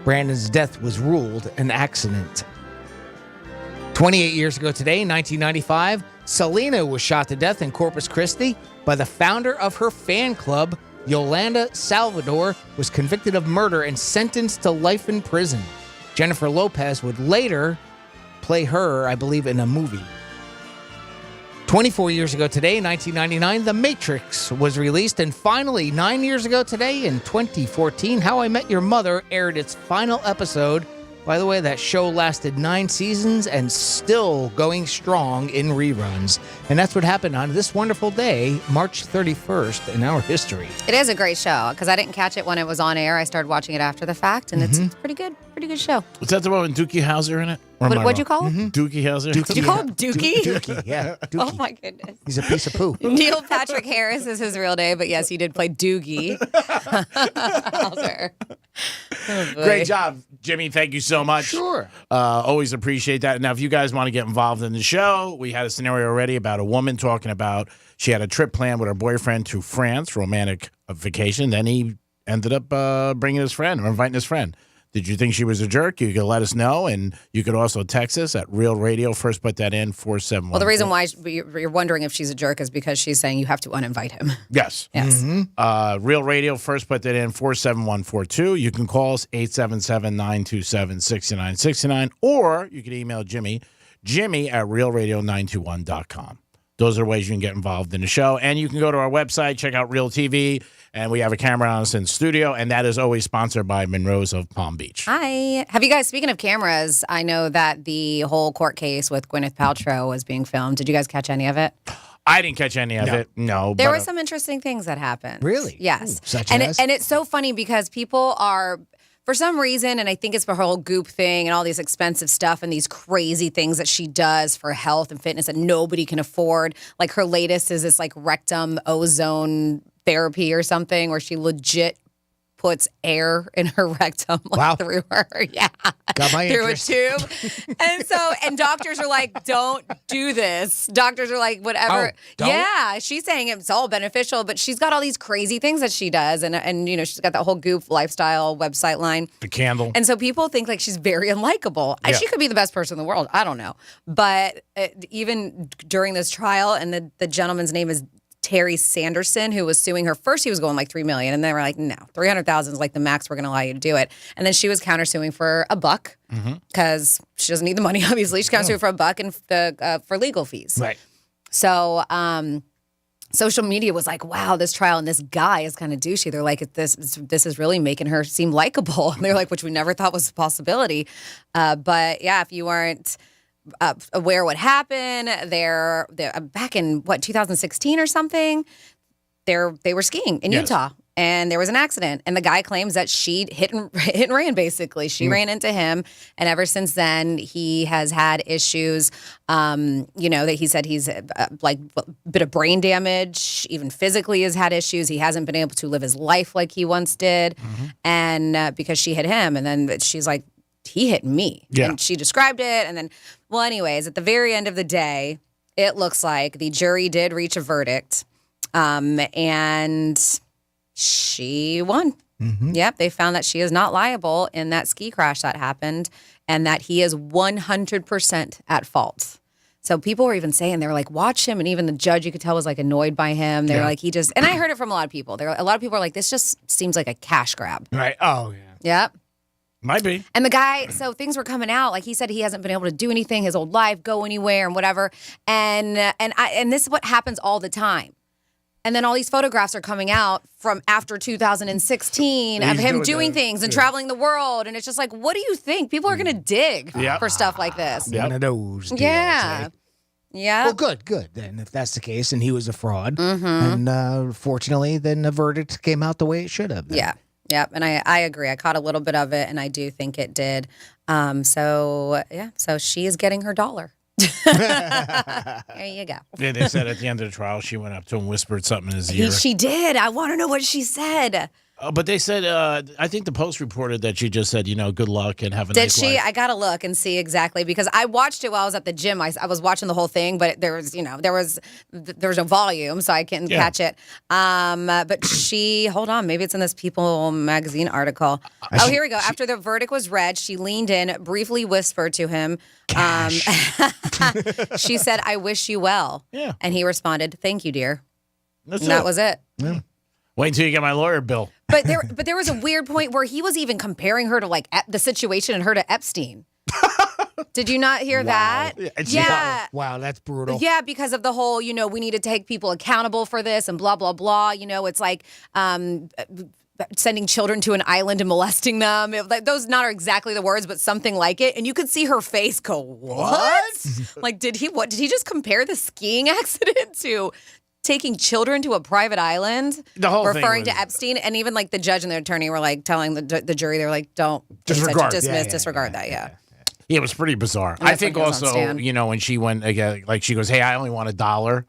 Brandon's death was ruled an accident. 28 years ago today, in 1995, Selena was shot to death in Corpus Christi by the founder of her fan club. Yolanda Salvador was convicted of murder and sentenced to life in prison. Jennifer Lopez would later play her, I believe, in a movie. 24 years ago today, in 1999, The Matrix was released. And finally, 9 years ago today, in 2014, How I Met Your Mother aired its final episode. By the way, that show lasted 9 seasons and still going strong in reruns. And that's what happened on this wonderful day, March 31st, in our history. It is a great show because I didn't catch it when it was on air. I started watching it after the fact, and it's pretty good. Pretty good show. Was that the one with Dookie Howser in it? What'd you call him? Dookie Howser. Did you call him Dookie? Dookie, yeah. Dookie. Oh, my goodness. He's a piece of poo. Neil Patrick Harris is his real name, but yes, he did play Doogie Howser. Oh, great job, Jimmy. Thank you so much. Sure. Always appreciate that. Now, if you guys want to get involved in the show, we had a scenario already about a woman talking about she had a trip planned with her boyfriend to France, romantic vacation. Then he ended up bringing his friend or inviting his friend. Did you think she was a jerk? You could let us know, and you could also text us at Real Radio. First, put that in 471. Well, the reason why you're wondering if she's a jerk is because she's saying you have to uninvite him. Yes. Yes. Real Radio. First, put that in 47142. You can call us 877-927-6969, or you can email Jimmy at realradio921.com. Those are ways you can get involved in the show. And you can go to our website, check out Real TV, and we have a camera on us in the studio, and that is always sponsored by Monroe's of Palm Beach. Hi. Have you guys, speaking of cameras, I know that the whole court case with Gwyneth Paltrow was being filmed. Did you guys catch any of it? I didn't catch any of it, no. There were some interesting things that happened. Really? Yes. Ooh, such and as? and it's so funny because people are... For some reason, and I think it's the whole Goop thing and all these expensive stuff and these crazy things that she does for health and fitness that nobody can afford. Like her latest is this like rectum ozone therapy or something where she legit puts air in her rectum through her. Yeah. Got my through interest. a tube. And doctors are like, don't do this. Doctors are like, whatever. Oh, don't? Yeah. She's saying it's all beneficial, but she's got all these crazy things that she does. And you know, she's got that whole Goop lifestyle website line. The candle. And so people think like she's very unlikable. Yeah. She could be the best person in the world. I don't know. But even during this trial, and the gentleman's name is Terry Sanderson, who was suing her. First, he was going like $3 million, and they were like, no, $300,000 is like the max we're going to allow you to do it. And then she was countersuing for $1 because she doesn't need the money, obviously. She's countersuing for $1 and for legal fees. Right. So social media was like, wow, this trial and this guy is kind of douchey. They're like, this is really making her seem likable. And they're like, which we never thought was a possibility. But yeah, if you weren't aware what happened, they're back in 2016 or something, they were skiing in Utah. And there was an accident, and the guy claims that she hit and ran, basically. She ran into him, and ever since then, he has had issues, that he said he's like a bit of brain damage, even physically has had issues. He hasn't been able to live his life like he once did, and because she hit him, and then she's like, he hit me. Yeah. And she described it, and then, well, anyways, at the very end of the day, it looks like the jury did reach a verdict, and she won. Yep, they found that she is not liable in that ski crash that happened and that he is 100% at fault. So people were even saying, they were like, watch him. And even the judge, you could tell, was like annoyed by him. They were like, and I heard it from a lot of people. A lot of people are like, this just seems like a cash grab. Right. Oh, yeah. Yep. Might be. And the guy, so things were coming out. Like he said, he hasn't been able to do anything, his old life, go anywhere and whatever. And this is what happens all the time. And then all these photographs are coming out from after 2016 of him doing things and traveling the world. And it's just like, what do you think? People are going to dig for stuff like this. One of those deals, yeah. right? Yeah. Well, good. Then if that's the case and he was a fraud, and fortunately, then the verdict came out the way it should have. Then. Yeah. Yep. And I agree. I caught a little bit of it, and I do think it did. So she is getting her dollar. There you go. Yeah, they said at the end of the trial, she went up to him, whispered something in his ear. She did. I want to know what she said. But they said, I think the Post reported that she just said, good luck and have a nice life. Did she? I got to look and see exactly, because I watched it while I was at the gym. I was watching the whole thing, but there was no volume, so I couldn't catch it. But hold on, maybe it's in this People magazine article. Here we go. After the verdict was read, she leaned in, briefly whispered to him. She said, "I wish you well." Yeah. And he responded, "Thank you, dear." That was it. Yeah. Wait until you get my lawyer bill. But there was a weird point where he was even comparing her to like the situation and her to Epstein. Did you not hear that? Yeah. Wow, that's brutal. Yeah, because of the whole, we need to take people accountable for this and blah, blah, blah. It's like sending children to an island and molesting them. Those not are exactly the words, but something like it. And you could see her face go, what? Like, did he just compare the skiing accident to taking children to a private island, the whole referring thing to Epstein, and even like the judge and the attorney were like telling the jury, they're like, don't disregard, disregard that. Yeah, it was pretty bizarre. I think also, when she went again, like she goes, "Hey, I only want $1."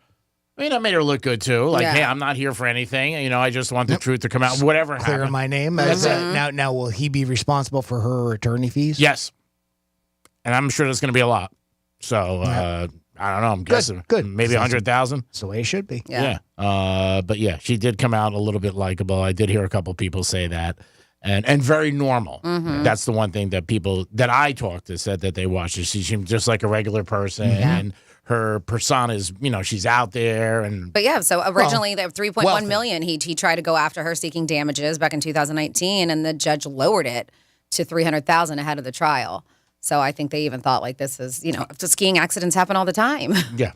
I mean, that made her look good too. Like, hey, I'm not here for anything. I just want the truth to come out. Whatever Clear happened. my name. Now, will he be responsible for her attorney fees? Yes, and I'm sure there's going to be a lot. So. I don't know. I'm guessing maybe 100,000. That's the way it should be. Yeah. But yeah, she did come out a little bit likable. I did hear a couple people say that, and very normal. That's the one thing that people that I talked to said that they watched her. She seemed just like a regular person, and her persona is, she's out there. But yeah, so originally they have 3.1 million. He tried to go after her seeking damages back in 2019, and the judge lowered it to 300,000 ahead of the trial. So I think they even thought like this is, skiing accidents happen all the time. Yeah.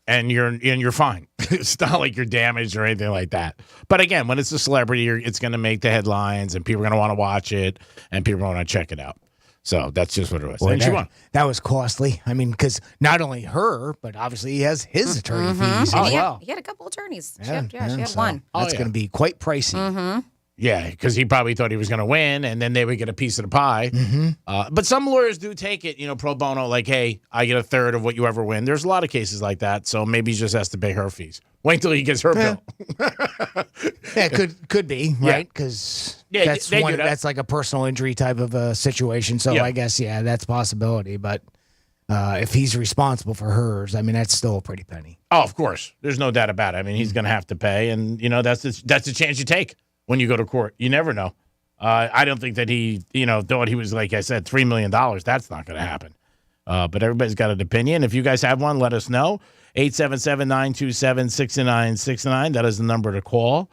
And you're fine. It's not like you're damaged or anything like that. But again, when it's a celebrity, it's going to make the headlines and people are going to want to watch it and people want to check it out. So that's just what it was. Boy, and she won. That was costly. I mean, because not only her, but obviously he has his attorney fees as well. He had a couple attorneys. She had one. That's going to be quite pricey. Yeah, because he probably thought he was going to win, and then they would get a piece of the pie. But some lawyers do take it, pro bono, like, hey, I get a third of what you ever win. There's a lot of cases like that, so maybe he just has to pay her fees. Wait until he gets her bill. Yeah, could be, right? Because that's like a personal injury type of a situation. So I guess, that's a possibility. But if he's responsible for hers, I mean, that's still a pretty penny. Oh, of course. There's no doubt about it. I mean, he's going to have to pay, and, that's the chance you take. When you go to court, you never know. I don't think that he, thought he was, like I said, $3 million. That's not going to happen. But everybody's got an opinion. If you guys have one, let us know. 877-927-6969. That is the number to call.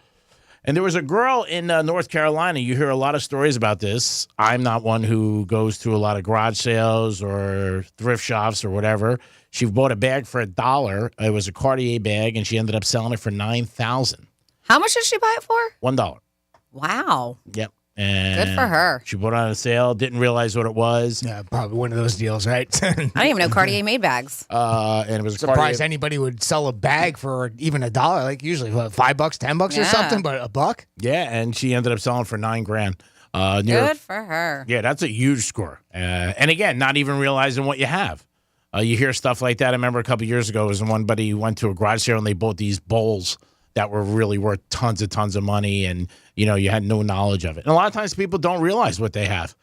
And there was a girl in North Carolina. You hear a lot of stories about this. I'm not one who goes to a lot of garage sales or thrift shops or whatever. She bought a bag for $1. It was a Cartier bag, and she ended up selling it for $9,000. How much did she buy it for? $1. Wow. Yep. And Good for her. She bought it on a sale, didn't realize what it was. Yeah, probably one of those deals, right? I didn't even know Cartier made bags. And it was surprised Cartier. anybody would sell a bag for even $1. Like usually, what, $5, $10 or something, but $1. Yeah, and she ended up selling for $9,000. Good for her. Yeah, that's a huge score. And again, not even realizing what you have. You hear stuff like that. I remember a couple years ago, was one buddy went to a garage sale and they bought these bowls that were really worth tons of money, and you had no knowledge of it. And a lot of times people don't realize what they have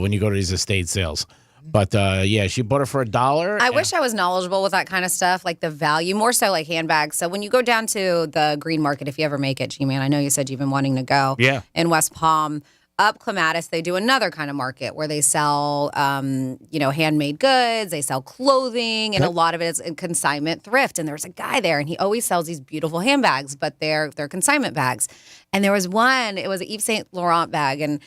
when you go to these estate sales. But yeah, she bought it for $1. I wish I was knowledgeable with that kind of stuff, like the value, more so like handbags. So when you go down to the green market, if you ever make it, G-Man, I know you said you've been wanting to go. Yeah. In West Palm. Up Clematis, they do another kind of market where they sell, handmade goods. They sell clothing, and a lot of it is in consignment thrift. And there's a guy there, and he always sells these beautiful handbags, but they're consignment bags. And there was one, it was an Yves Saint Laurent bag, and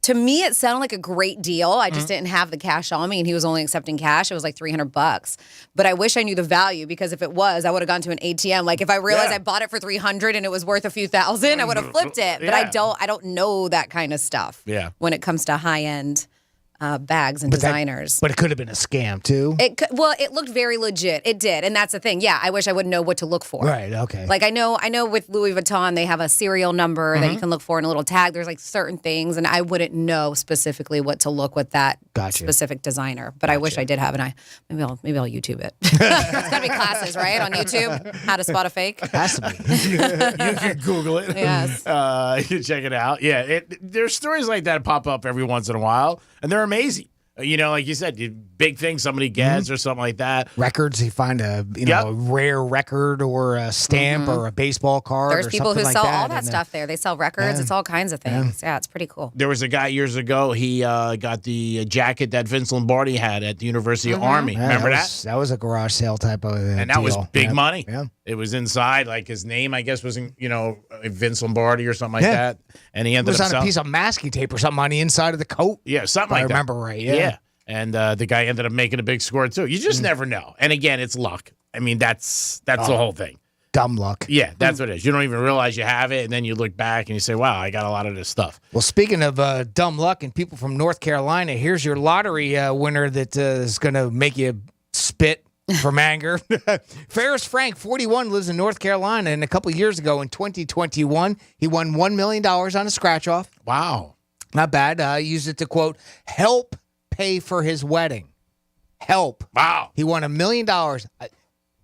to me, it sounded like a great deal. I just didn't have the cash on me, and he was only accepting cash. It was like $300. But I wish I knew the value, because if it was, I would have gone to an ATM. Like if I realized I bought it for $300 and it was worth a few thousand, I would have flipped it. But I don't know that kind of stuff. Yeah. When it comes to high end bags and designers. But it could have been a scam too. It looked very legit. It did, and that's the thing. Yeah, I wish I would know what to look for. Right. Okay. Like I know with Louis Vuitton, they have a serial number that you can look for in a little tag. There's like certain things, and I wouldn't know specifically what to look with that specific designer. But I wish I did have, and maybe I'll YouTube it. There's gotta be classes, right, on YouTube, how to spot a fake. Has to be. You can Google it. Yes. You can check it out. Yeah, there's stories like that pop up every once in a while, and they're amazing. Like you said, big thing somebody gets or something like that. Records, you find a a rare record or a stamp or a baseball card. There's or people who something sell like all that stuff there. They sell records. It's all kinds of things. Yeah, it's pretty cool. There was a guy years ago. He got the jacket that Vince Lombardi had at the University of Army. Yeah, Remember that? That was a garage sale type of And that deal. was big money. Yeah. It was inside, like his name, I guess, was in, Vince Lombardi or something like that. And he ended it was up on selling a piece of masking tape or something on the inside of the coat. Yeah, something if like that. I remember right. Yeah. And the guy ended up making a big score too. You just never know. And again, it's luck. I mean, that's the whole thing. Dumb luck. Yeah, that's what it is. You don't even realize you have it, and then you look back and you say, "Wow, I got a lot of this stuff." Well, speaking of dumb luck and people from North Carolina, here's your lottery winner that is going to make you spit from anger. Ferris Frank, 41, lives in North Carolina, and a couple years ago in 2021, he won $1 million on a scratch-off. Wow. Not bad. He used it to, quote, help pay for his wedding. Help. Wow. He won $1 million.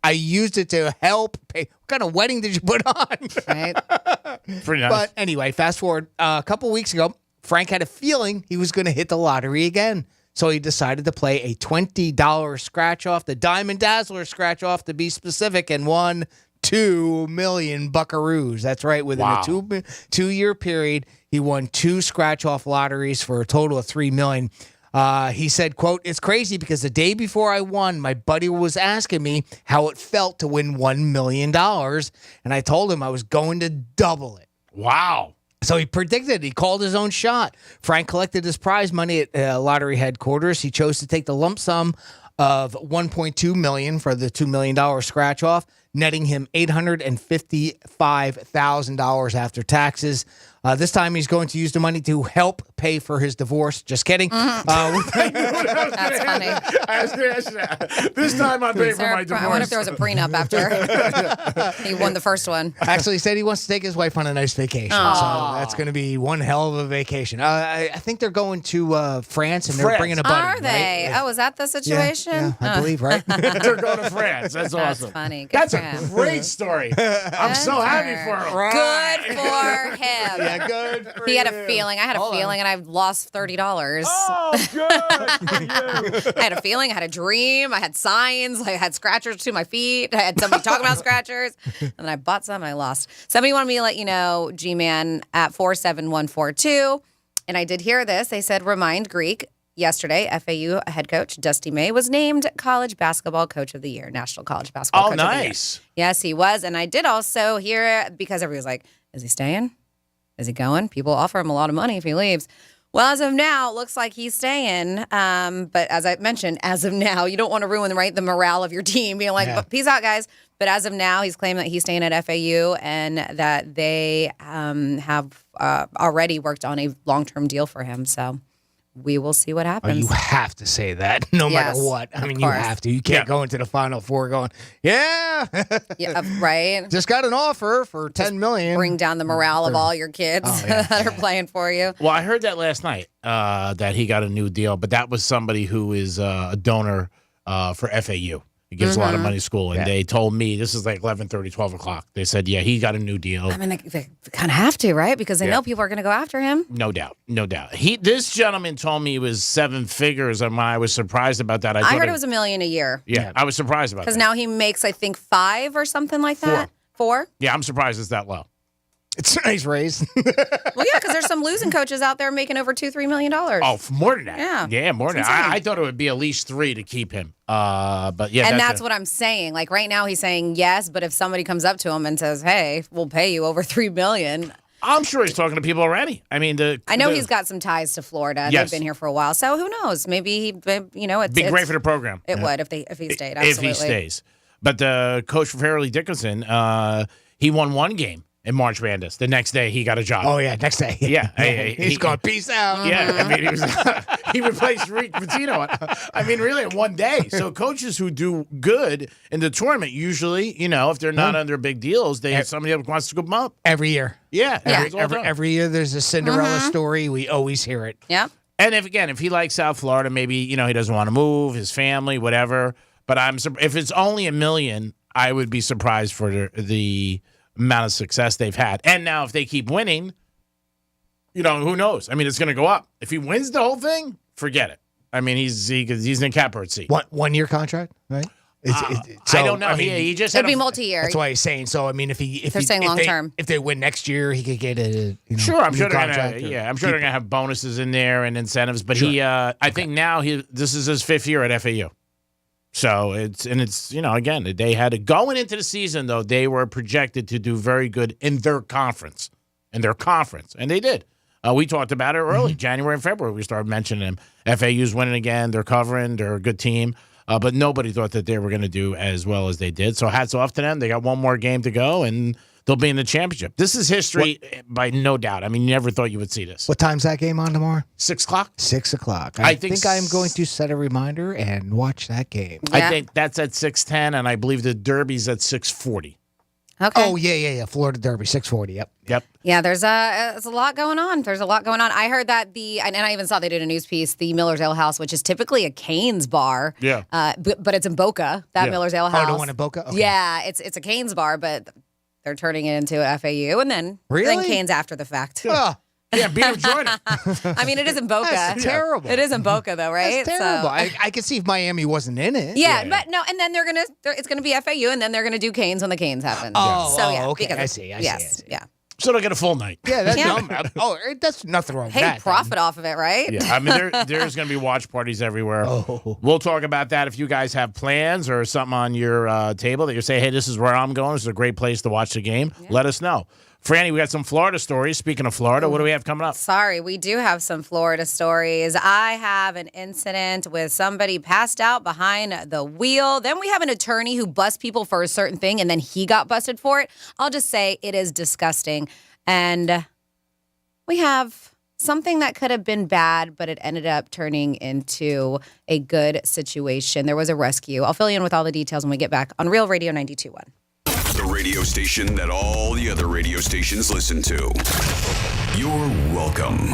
I used it to help pay. What kind of wedding did you put on? Right. Pretty nice. But anyway, fast forward. A couple weeks ago, Frank had a feeling he was going to hit the lottery again. So he decided to play a $20 scratch-off, the Diamond Dazzler scratch-off to be specific, and won 2 million buckaroos. That's right. Within a two-year period, he won 2 scratch-off lotteries for a total of $3 million. He said, quote, it's crazy because the day before I won, my buddy was asking me how it felt to win $1 million. And I told him I was going to double it. Wow. So he predicted. He called his own shot. Frank collected his prize money at lottery headquarters. He chose to take the lump sum of $1.2 million for the $2 million scratch off, netting him $855,000 after taxes. This time he's going to use the money to help pay for his divorce. Just kidding. That's funny. I was going to ask that. This time I pay for my divorce. I wonder if there was a prenup after he won the first one. Actually, he said he wants to take his wife on a nice vacation. Aww. So that's going to be one hell of a vacation. I think they're going to France, and they're bringing a buddy. Are they? Right? Oh, is that the situation? Yeah, I believe, right? They're going to France. That's awesome. That's funny. Good That's for a him. great story. I'm so happy for him. Good for him. Yeah, good for He had a him. feeling. I had a feeling, and I lost $30. Oh, good for you. I had a feeling. I had a dream. I had signs. I had scratchers to my feet. I had somebody talking about scratchers. And then I bought some, and I lost. Somebody wanted me to let you know, G-Man, at 47142. And I did hear this. They said, remind Greek. Yesterday, FAU head coach Dusty May was named College Basketball Coach of the Year, National College Basketball Coach of the Year. Nice. Yes, he was. And I did also hear, because everybody was like, Is he staying? Is he going? People offer him a lot of money if he leaves. Well, as of now, it looks like he's staying. But as I mentioned, as of now, you don't want to ruin the morale of your team, being like, peace out, guys. But as of now, he's claimed that he's staying at FAU and that they have already worked on a long-term deal for him. So we will see what happens. You have to say that no matter what. I mean, you have to. You can't go into the Final Four going, yeah, right. Just got an offer for $10 million. Bring down the morale of all your kids that are playing for you. Well, I heard that last night that he got a new deal, but that was somebody who is a donor for FAU. He gives a lot of money to school, and they told me, this is like 11:30, 12 o'clock. They said, yeah, he got a new deal. I mean, they kind of have to, right? Because they know people are going to go after him. No doubt. This gentleman told me it was 7 figures, and I was surprised about that. I heard it was $1 million a year. Yeah, I was surprised about that. Because now he makes, I think, 5 or something like that. 4? Yeah, I'm surprised it's that low. It's a nice raise. Well, yeah, because there's some losing coaches out there making over $2-3 million. Oh, more than that. Yeah, more than that. I thought it would be at least 3 to keep him. But yeah, and that's what I'm saying. Like right now, he's saying yes, but if somebody comes up to him and says, "Hey, we'll pay you over $3 million," I'm sure he's talking to people already. I mean, I know he's got some ties to Florida. Yes. They've been here for a while, so who knows? Maybe it'd be great for the program. It would if he stayed. Absolutely. If he stays. But the coach for Fairleigh Dickinson, he won 1 game in March Madness. The next day, he got a job. Oh, yeah, next day. Yeah. He's going, peace out. Yeah, I mean, he replaced Rick Pitino. I mean, really, in 1 day. So coaches who do good in the tournament, usually, if they're not under big deals, they have somebody that wants to scoop them up. Every year. Yeah. Every year there's a Cinderella story. We always hear it. Yeah. And if he likes South Florida, maybe, he doesn't want to move, his family, whatever. But if it's only $1 million, I would be surprised for the amount of success they've had. And now if they keep winning, who knows? I mean, it's going to go up. If he wins the whole thing, forget it. I mean, he's in catbird seat. 1 year contract, right? I don't know. He just it'd be multi-year. That's why he's saying. So I mean, if they're saying long term, if they win next year, he could get a sure. I'm sure they're contract. I'm sure they're gonna have bonuses in there and incentives. But I think now this is his 5th year at FAU. So it's again, they had to going into the season though, they were projected to do very good in their conference, and they did. We talked about it early, January and February. We started mentioning them. FAU's winning again. They're covering. They're a good team. But nobody thought that they were going to do as well as they did. So hats off to them. They got 1 more game to go, and they'll be in the championship. This is history by no doubt. I mean, you never thought you would see this. What time's that game on tomorrow? 6 o'clock. 6 o'clock. I think I'm going to set a reminder and watch that game. I think that's at 6:10, and I believe the Derby's at 6:40. Okay. Oh, yeah. Florida Derby, 6:40. Yep. Yeah, there's a lot going on. I heard that and I even saw they did a news piece, the Miller's Ale House, which is typically a Cane's bar. Yeah. But it's in Boca, Miller's Ale House. Oh, the one in Boca? Okay. Yeah, it's a Cane's bar, but they're turning it into a FAU, and then Cane's after the fact. Oh. Yeah, beat him, join him. I mean, it is in Boca. That's terrible. It is in Boca, though, right? That's terrible. So. I could see if Miami wasn't in it. Yeah, but no, and then it's gonna be FAU, and then they're gonna do Canes when the Canes happen. Okay. I see. Yeah. So they'll get a full night. Yeah, that's nothing wrong with that. Hey, profit off of it, right? Yeah, I mean, there's going to be watch parties everywhere. Oh. We'll talk about that if you guys have plans or something on your table that you say, hey, this is where I'm going. This is a great place to watch the game. Yeah. Let us know. Franny, we got some Florida stories. Speaking of Florida, what do we have coming up? Sorry, we do have some Florida stories. I have an incident with somebody passed out behind the wheel. Then we have an attorney who busts people for a certain thing, and then he got busted for it. I'll just say it is disgusting. And we have something that could have been bad, but it ended up turning into a good situation. There was a rescue. I'll fill you in with all the details when we get back on Real Radio 92.1. The radio station that all the other radio stations listen to. You're welcome.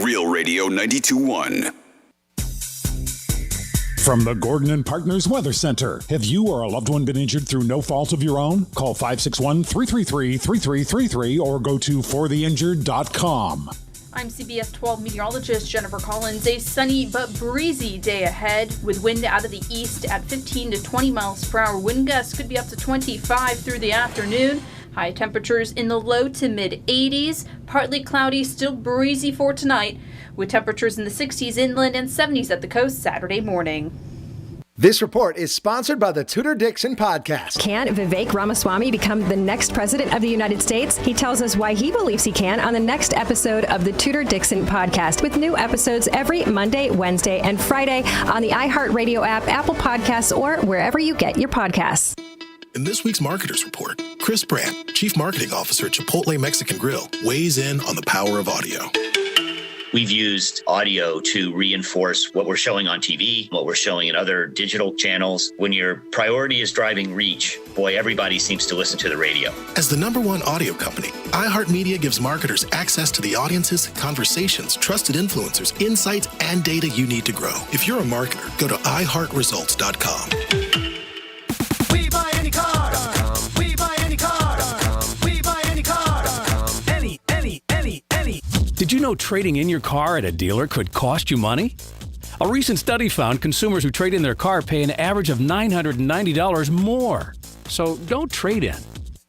Real Radio 92.1. From the Gordon and Partners Weather Center. Have you or a loved one been injured through no fault of your own? Call 561-333-3333 or go to fortheinjured.com. I'm CBS 12 meteorologist Jennifer Collins. A sunny but breezy day ahead with wind out of the east at 15 to 20 miles per hour. Wind gusts could be up to 25 through the afternoon. High temperatures in the low to mid 80s. Partly cloudy, still breezy for tonight with temperatures in the 60s inland and 70s at the coast Saturday morning. This report is sponsored by the Tudor Dixon Podcast. Can Vivek Ramaswamy become the next president of the United States? He tells us why he believes he can on the next episode of the Tudor Dixon Podcast, with new episodes every Monday, Wednesday, and Friday on the iHeartRadio app, Apple Podcasts, or wherever you get your podcasts. In this week's Marketers Report, Chris Brandt, Chief Marketing Officer at Chipotle Mexican Grill, weighs in on the power of audio. We've used audio to reinforce what we're showing on TV, what we're showing in other digital channels. When your priority is driving reach, boy, everybody seems to listen to the radio. As the #1 audio company, iHeartMedia gives marketers access to the audiences, conversations, trusted influencers, insights, and data you need to grow. If you're a marketer, go to iHeartResults.com. We buy any car. We buy any car. We buy any car. Any. Did you know trading in your car at a dealer could cost you money? A recent study found consumers who trade in their car pay an average of $990 more. So don't trade in.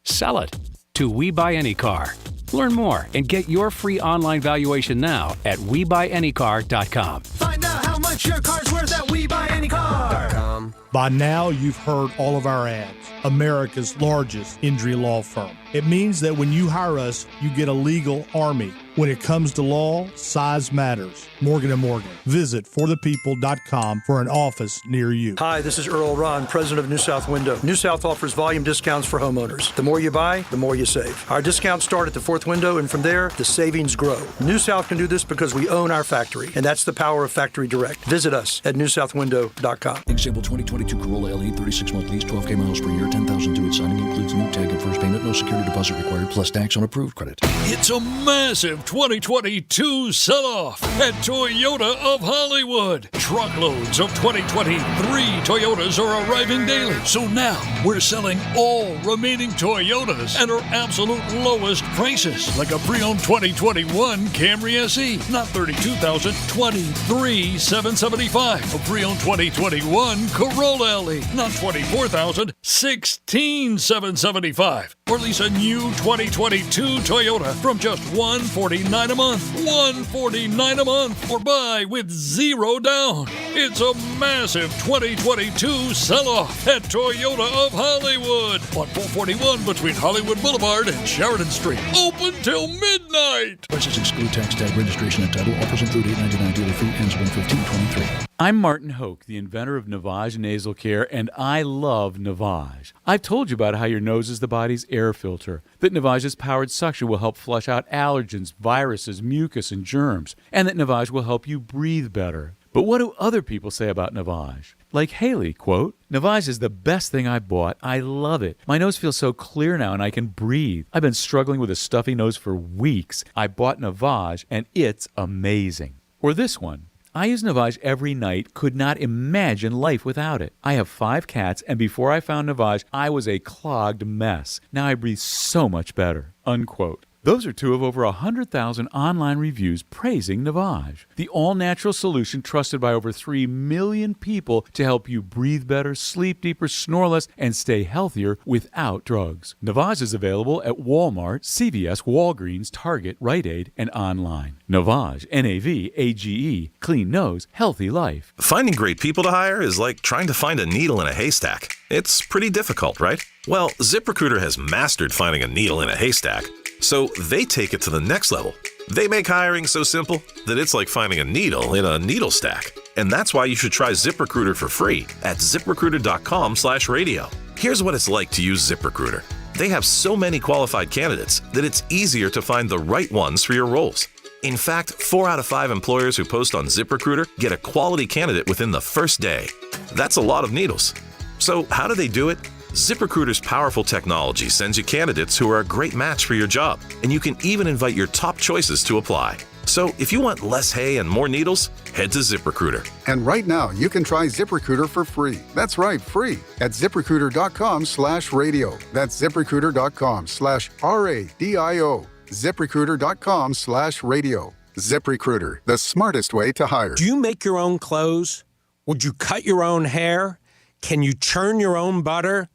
Sell it to We Buy Any Car. Learn more and get your free online valuation now at WeBuyAnyCar.com. Find out how much your car's worth at WeBuyAnyCar.com. By now, you've heard all of our ads. America's largest injury law firm. It means that when you hire us, you get a legal army. When it comes to law, size matters. Morgan & Morgan. Visit forthepeople.com for an office near you. Hi, this is Earl Ron, president of New South Window. New South offers volume discounts for homeowners. The more you buy, the more you save. Our discounts start at the fourth window, and from there, the savings grow. New South can do this because we own our factory, and that's the power of Factory Direct. Visit us at newsouthwindow.com. Example 2022 Corolla LE, 36-month lease, 12K miles per year, 10,000 to its signing, includes new tag and first payment, no security deposit required, plus tax on approved credit. It's a massive 2022 sell-off at Toyota of Hollywood. Truckloads of 2023 Toyotas are arriving daily. So now we're selling all remaining Toyotas at our absolute lowest prices. Like a pre-owned 2021 Camry SE, not $32,000, $23,775. A pre-owned 2021 Corolla LE, not $24,000, $16,775. Or lease a new 2022 Toyota from just $149 a month. $149 a month. Or buy with zero down. It's a massive 2022 sell-off at Toyota of Hollywood on 441 between Hollywood Boulevard and Sheridan Street. Open till midnight. Prices exclude tax, tag, registration, and title. Offers include $8.99 dealer fee. Ends 1/15/23. I'm Martin Hoke, the inventor of Navage Nasal Care, and I love Navage. I've told you about how your nose is the body's air filter, that Navage's powered suction will help flush out allergens, viruses, mucus, and germs, and that Navage will help you breathe better. But what do other people say about Navage? Like Haley, quote, "Navage is the best thing I bought. I love it. My nose feels so clear now and I can breathe. I've been struggling with a stuffy nose for weeks. I bought Navage and it's amazing." Or this one, "I use Navage every night, could not imagine life without it. I have 5 cats, and before I found Navage, I was a clogged mess. Now I breathe so much better." Unquote. Those are 2 of over 100,000 online reviews praising Navage, the all-natural solution trusted by over 3 million people to help you breathe better, sleep deeper, snore less, and stay healthier without drugs. Navage is available at Walmart, CVS, Walgreens, Target, Rite Aid, and online. Navage, Navage, clean nose, healthy life. Finding great people to hire is like trying to find a needle in a haystack. It's pretty difficult, right? Well, ZipRecruiter has mastered finding a needle in a haystack. So they take it to the next level. They make hiring so simple that it's like finding a needle in a needle stack. And that's why you should try ZipRecruiter for free at ZipRecruiter.com/radio. Here's what it's like to use ZipRecruiter. They have so many qualified candidates that it's easier to find the right ones for your roles. In fact, 4 out of 5 employers who post on ZipRecruiter get a quality candidate within the first day. That's a lot of needles. So how do they do it? ZipRecruiter's powerful technology sends you candidates who are a great match for your job, and you can even invite your top choices to apply. So if you want less hay and more needles, head to ZipRecruiter. And right now, you can try ZipRecruiter for free. That's right, free at ZipRecruiter.com/radio. That's ZipRecruiter.com/RADIO. ZipRecruiter.com/radio. ZipRecruiter, the smartest way to hire. Do you make your own clothes? Would you cut your own hair? Can you churn your own butter?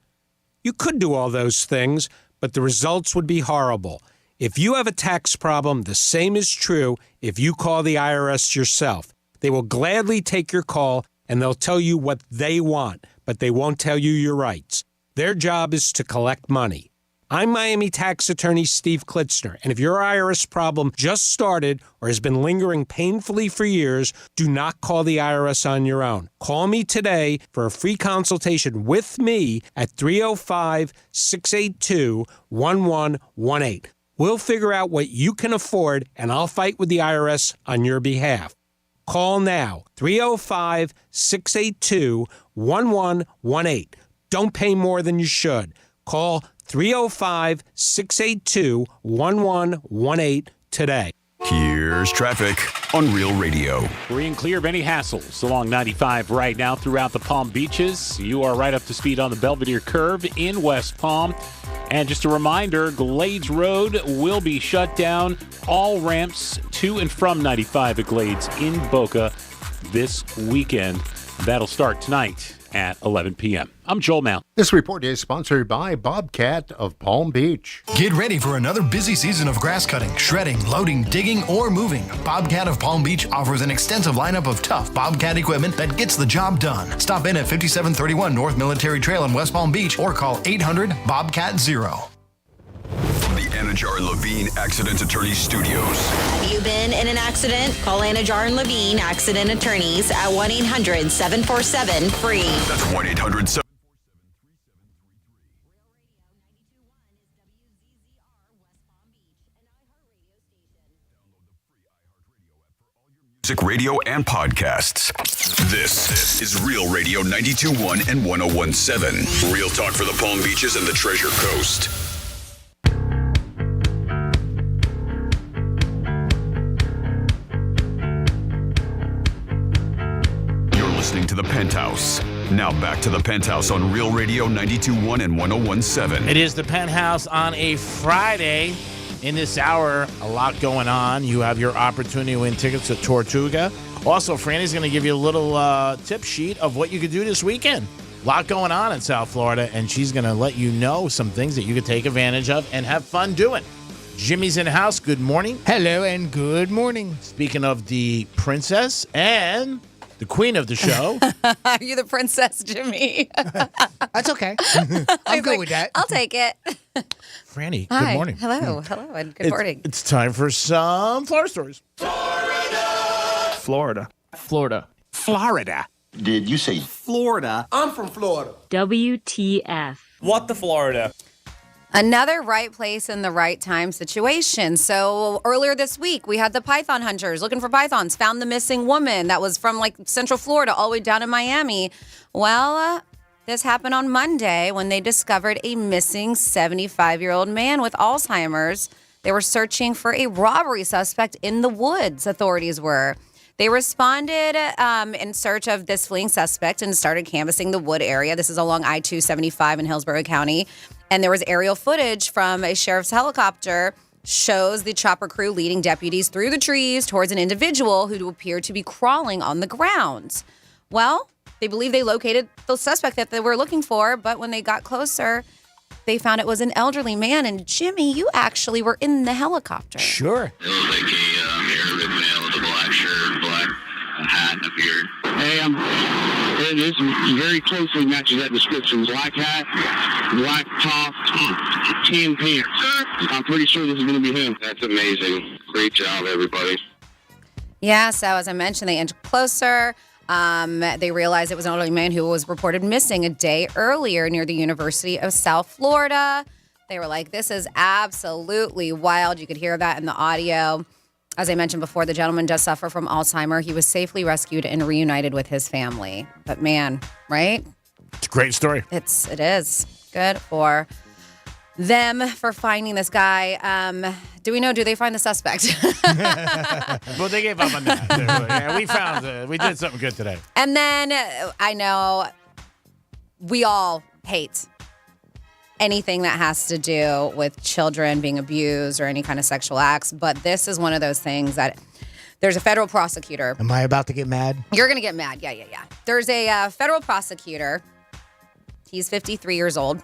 You could do all those things, but the results would be horrible. If you have a tax problem, the same is true if you call the IRS yourself. They will gladly take your call and they'll tell you what they want, but they won't tell you your rights. Their job is to collect money. I'm Miami tax attorney Steve Klitzner, and if your IRS problem just started or has been lingering painfully for years, do not call the IRS on your own. Call me today for a free consultation with me at 305-682-1118. We'll figure out what you can afford, and I'll fight with the IRS on your behalf. Call now, 305-682-1118. Don't pay more than you should. Call 305-682-1118 today. Here's traffic on Real Radio. Free and clear of any hassles along 95 right now throughout the Palm Beaches. You are right up to speed on the Belvedere Curve in West Palm. And just a reminder, Glades Road will be shut down. All ramps to and from 95 at Glades in Boca this weekend. That'll start tonight at 11 p.m. I'm Joel Mount. This report is sponsored by Bobcat of Palm Beach. Get ready for another busy season of grass cutting, shredding, loading, digging, or moving. Bobcat of Palm Beach offers an extensive lineup of tough Bobcat equipment that gets the job done. Stop in at 5731 North Military Trail in West Palm Beach or call 800-BOBCAT-0. From the Anajar and Levine Accident Attorney Studios. Have you been in an accident? Call Anajar and Levine Accident Attorneys at 1-800-747-FREE. That's 1-800-747-3733. Music, radio, and podcasts. This is Real Radio 92.1 and 101.7. Real talk for the Palm Beaches and the Treasure Coast. You're listening to the Penthouse. Now back to the Penthouse on Real Radio 92.1 and 101.7. It is the Penthouse on a Friday. In this hour, a lot going on. You have your opportunity to win tickets to Tortuga. Also, Franny's going to give you a little tip sheet of what you could do this weekend. A lot going on in South Florida, and she's going to let you know some things that you could take advantage of and have fun doing. Jimmy's in the house. Good morning. Hello, and good morning. Speaking of the princess and the queen of the show. Are you the princess, Jimmy? That's okay. I'm good with that. I'll take it. Franny, Hi. good morning. Hello, and good morning. It's time for some Florida stories. Florida. Florida. Did you say Florida? I'm from Florida. WTF. What the Florida? Another right place in the right time situation. So earlier this week, we had the python hunters looking for pythons, found the missing woman that was from like Central Florida all the way down in Miami. Well, this happened on Monday when they discovered a missing 75-year-old man with Alzheimer's. They were searching for a robbery suspect in the woods, authorities were. They responded in search of this fleeing suspect and started canvassing the wood area. This is along I-275 in Hillsborough County. And there was aerial footage from a sheriff's helicopter shows the chopper crew leading deputies through the trees towards an individual who appeared to be crawling on the ground. Well, they believe they located the suspect that they were looking for, but when they got closer, they found it was an elderly man. And Jimmy, you actually were in the helicopter. Sure. It was like a Arabic male with a black shirt, black hat, and a beard. Hey, it very closely matches that description. Black hat, black top, tan pants. I'm pretty sure this is going to be him. That's amazing. Great job, everybody. Yeah, so as I mentioned, they inch closer. They realized it was an elderly man who was reported missing a day earlier near the University of South Florida. They were like, this is absolutely wild. You could hear that in the audio. As I mentioned before, the gentleman does suffer from Alzheimer's. He was safely rescued and reunited with his family. But man, right? It's a great story. It is. Good for them for finding this guy. Do they find the suspect? Well, they gave up on that. Yeah, we did something good today. And then I know we all hate anything that has to do with children being abused or any kind of sexual acts. But this is one of those things that there's a federal prosecutor. Am I about to get mad? You're going to get mad. Yeah. There's a federal prosecutor. He's 53 years old.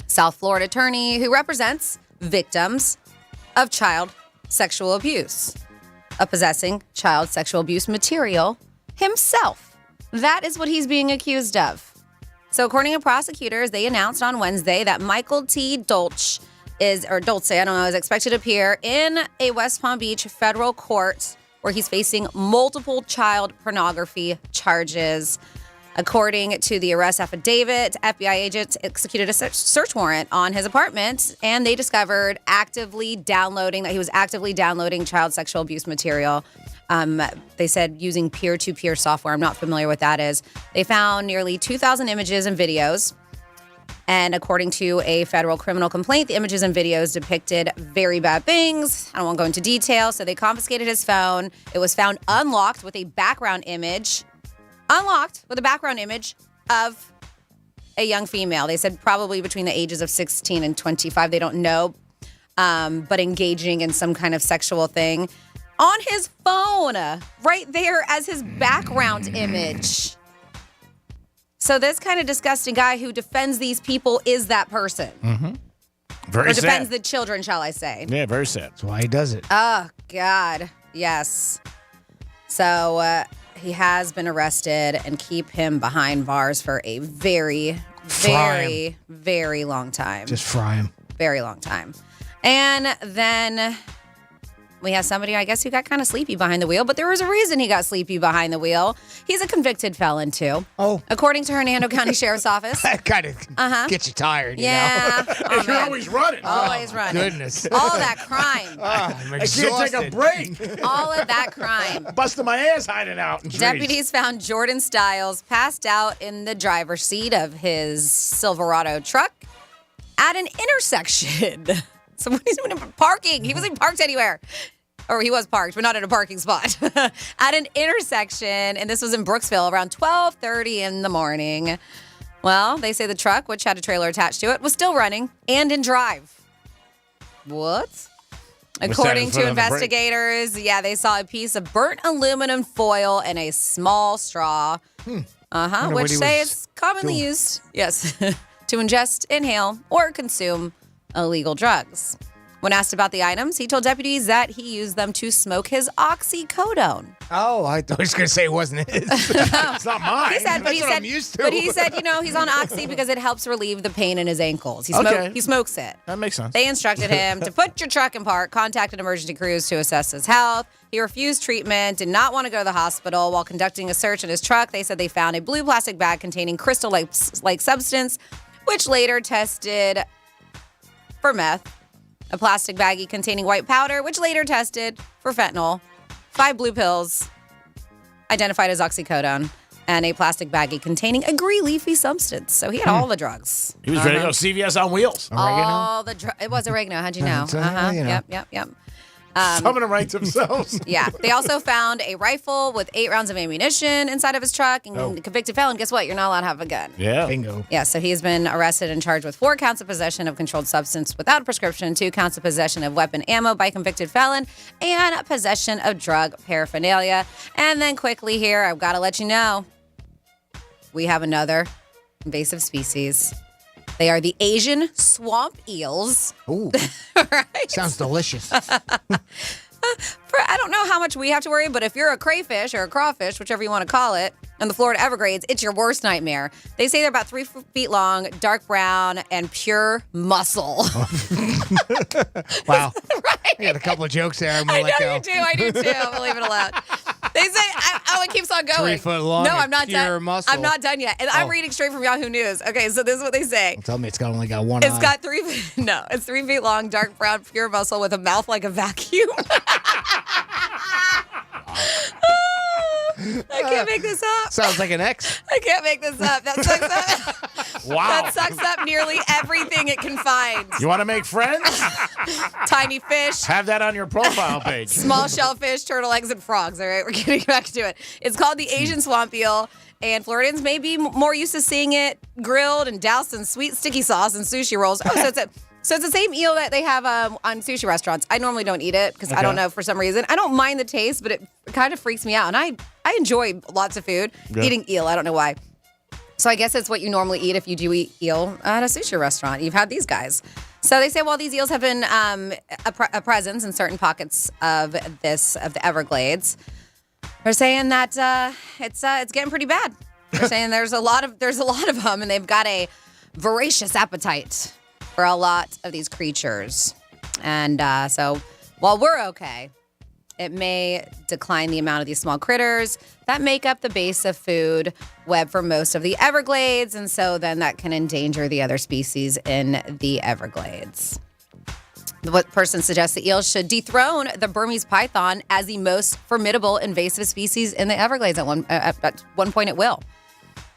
South Florida attorney who represents victims of child sexual abuse, of possessing child sexual abuse material himself. That is what he's being accused of. So according to prosecutors, they announced on Wednesday that Michael T. Dolce, is expected to appear in a West Palm Beach federal court where he's facing multiple child pornography charges. According to the arrest affidavit, FBI agents executed a search warrant on his apartment, and they discovered that he was actively downloading child sexual abuse material. They said using peer-to-peer software. I'm not familiar with that is. They found nearly 2,000 images and videos. And according to a federal criminal complaint, the images and videos depicted very bad things. I don't want to go into detail. So they confiscated his phone. It was found unlocked with a background image. Of a young female. They said probably between the ages of 16 and 25. They don't know, but engaging in some kind of sexual thing on his phone, right there as his background image. So this kind of disgusting guy who defends these people is that person. Mm-hmm. Very or defends sad. the children, shall I say. Yeah, very sad. That's why he does it. Oh, God. Yes. So he has been arrested and keep him behind bars for a very, very, very long time. Just fry him. Very long time. And then we have somebody, I guess, who got kind of sleepy behind the wheel, but there was a reason he got sleepy behind the wheel. He's a convicted felon, too. Oh. According to Hernando County Sheriff's Office. That kind of gets you tired, you Yeah. know? Oh, You're man. always running. Always running. Goodness. All that crime. I'm I exhausted. can't take a break. All of that crime. Busting my ass hiding out in trees. Deputies found Jordan Stiles passed out in the driver's seat of his Silverado truck at an intersection. So when he's parking, he wasn't parked anywhere. Or he was parked, but not at a parking spot. At an intersection, and this was in Brooksville around 12:30 in the morning. Well, they say the truck, which had a trailer attached to it, was still running and in drive. What? According to investigators, they saw a piece of burnt aluminum foil and a small straw. Which say it's commonly used, yes, to ingest, inhale, or consume illegal drugs. When asked about the items, he told deputies that he used them to smoke his oxycodone. Oh, I thought he was going to say it wasn't his. It's not mine. He said, That's what I'm used to. But he said, he's on oxy because it helps relieve the pain in his ankles. He smokes it. That makes sense. They instructed him to put your truck in park, contact an emergency crews to assess his health. He refused treatment, did not want to go to the hospital. While conducting a search in his truck, they said they found a blue plastic bag containing crystal-like substance, which later tested for meth. A plastic baggie containing white powder, which later tested for fentanyl. 5 blue pills, identified as oxycodone, and a plastic baggie containing a green leafy substance. So he had all the drugs. He was ready to go CVS on wheels. All the drugs. It was oregano. How'd you know? Yep. Some of them write themselves. Yeah. They also found a rifle with 8 rounds of ammunition inside of his truck. And the convicted felon, guess what? You're not allowed to have a gun. Yeah. Bingo. Yeah, so he's been arrested and charged with 4 counts of possession of controlled substance without a prescription, 2 counts of possession of weapon ammo by convicted felon, and possession of drug paraphernalia. And then quickly here, I've got to let you know, we have another invasive species. They are the Asian swamp eels. Ooh. Right? Sounds delicious. I don't know how much we have to worry, but if you're a crayfish or a crawfish, whichever you want to call it, in the Florida Everglades, it's your worst nightmare. They say they're about 3 feet long, dark brown, and pure muscle. Wow. Right? I got a couple of jokes there. I'm I gonna let know go. you do. I do too. I'm going to leave it alone. They say, it keeps on going. 3 foot long. No, I'm not pure done. muscle. I'm not done yet. And I'm reading straight from Yahoo News. Okay, so this is what they say. Tell me it's only got one It's eye. got 3 feet. No, it's 3 feet long, dark brown, pure muscle with a mouth like a vacuum. I can't make this up. Sounds like an X. I can't make this up. That sucks up. Wow. That sucks up nearly everything it can find. You want to make friends? Tiny fish, Have that on your profile page. small shellfish, turtle eggs, and frogs. All right, we're getting back to it. It's called the Asian swamp eel, and Floridians may be more used to seeing it grilled and doused in sweet sticky sauce and sushi rolls. Oh, so it's the same eel that they have on sushi restaurants. I normally don't eat it because I don't know, for some reason. I don't mind the taste, but it kind of freaks me out. And I enjoy lots of food. Yeah. Eating eel, I don't know why. So I guess it's what you normally eat if you do eat eel at a sushi restaurant. You've had these guys. So they say while these eels have been a presence in certain pockets of the Everglades, they're saying that it's getting pretty bad. They're saying there's a lot of them, and they've got a voracious appetite for a lot of these creatures. And so while we're okay, it may decline the amount of these small critters that make up the base of food web for most of the Everglades. And so then that can endanger the other species in the Everglades. The person suggests the eel should dethrone the Burmese python as the most formidable invasive species in the Everglades. At one point it will.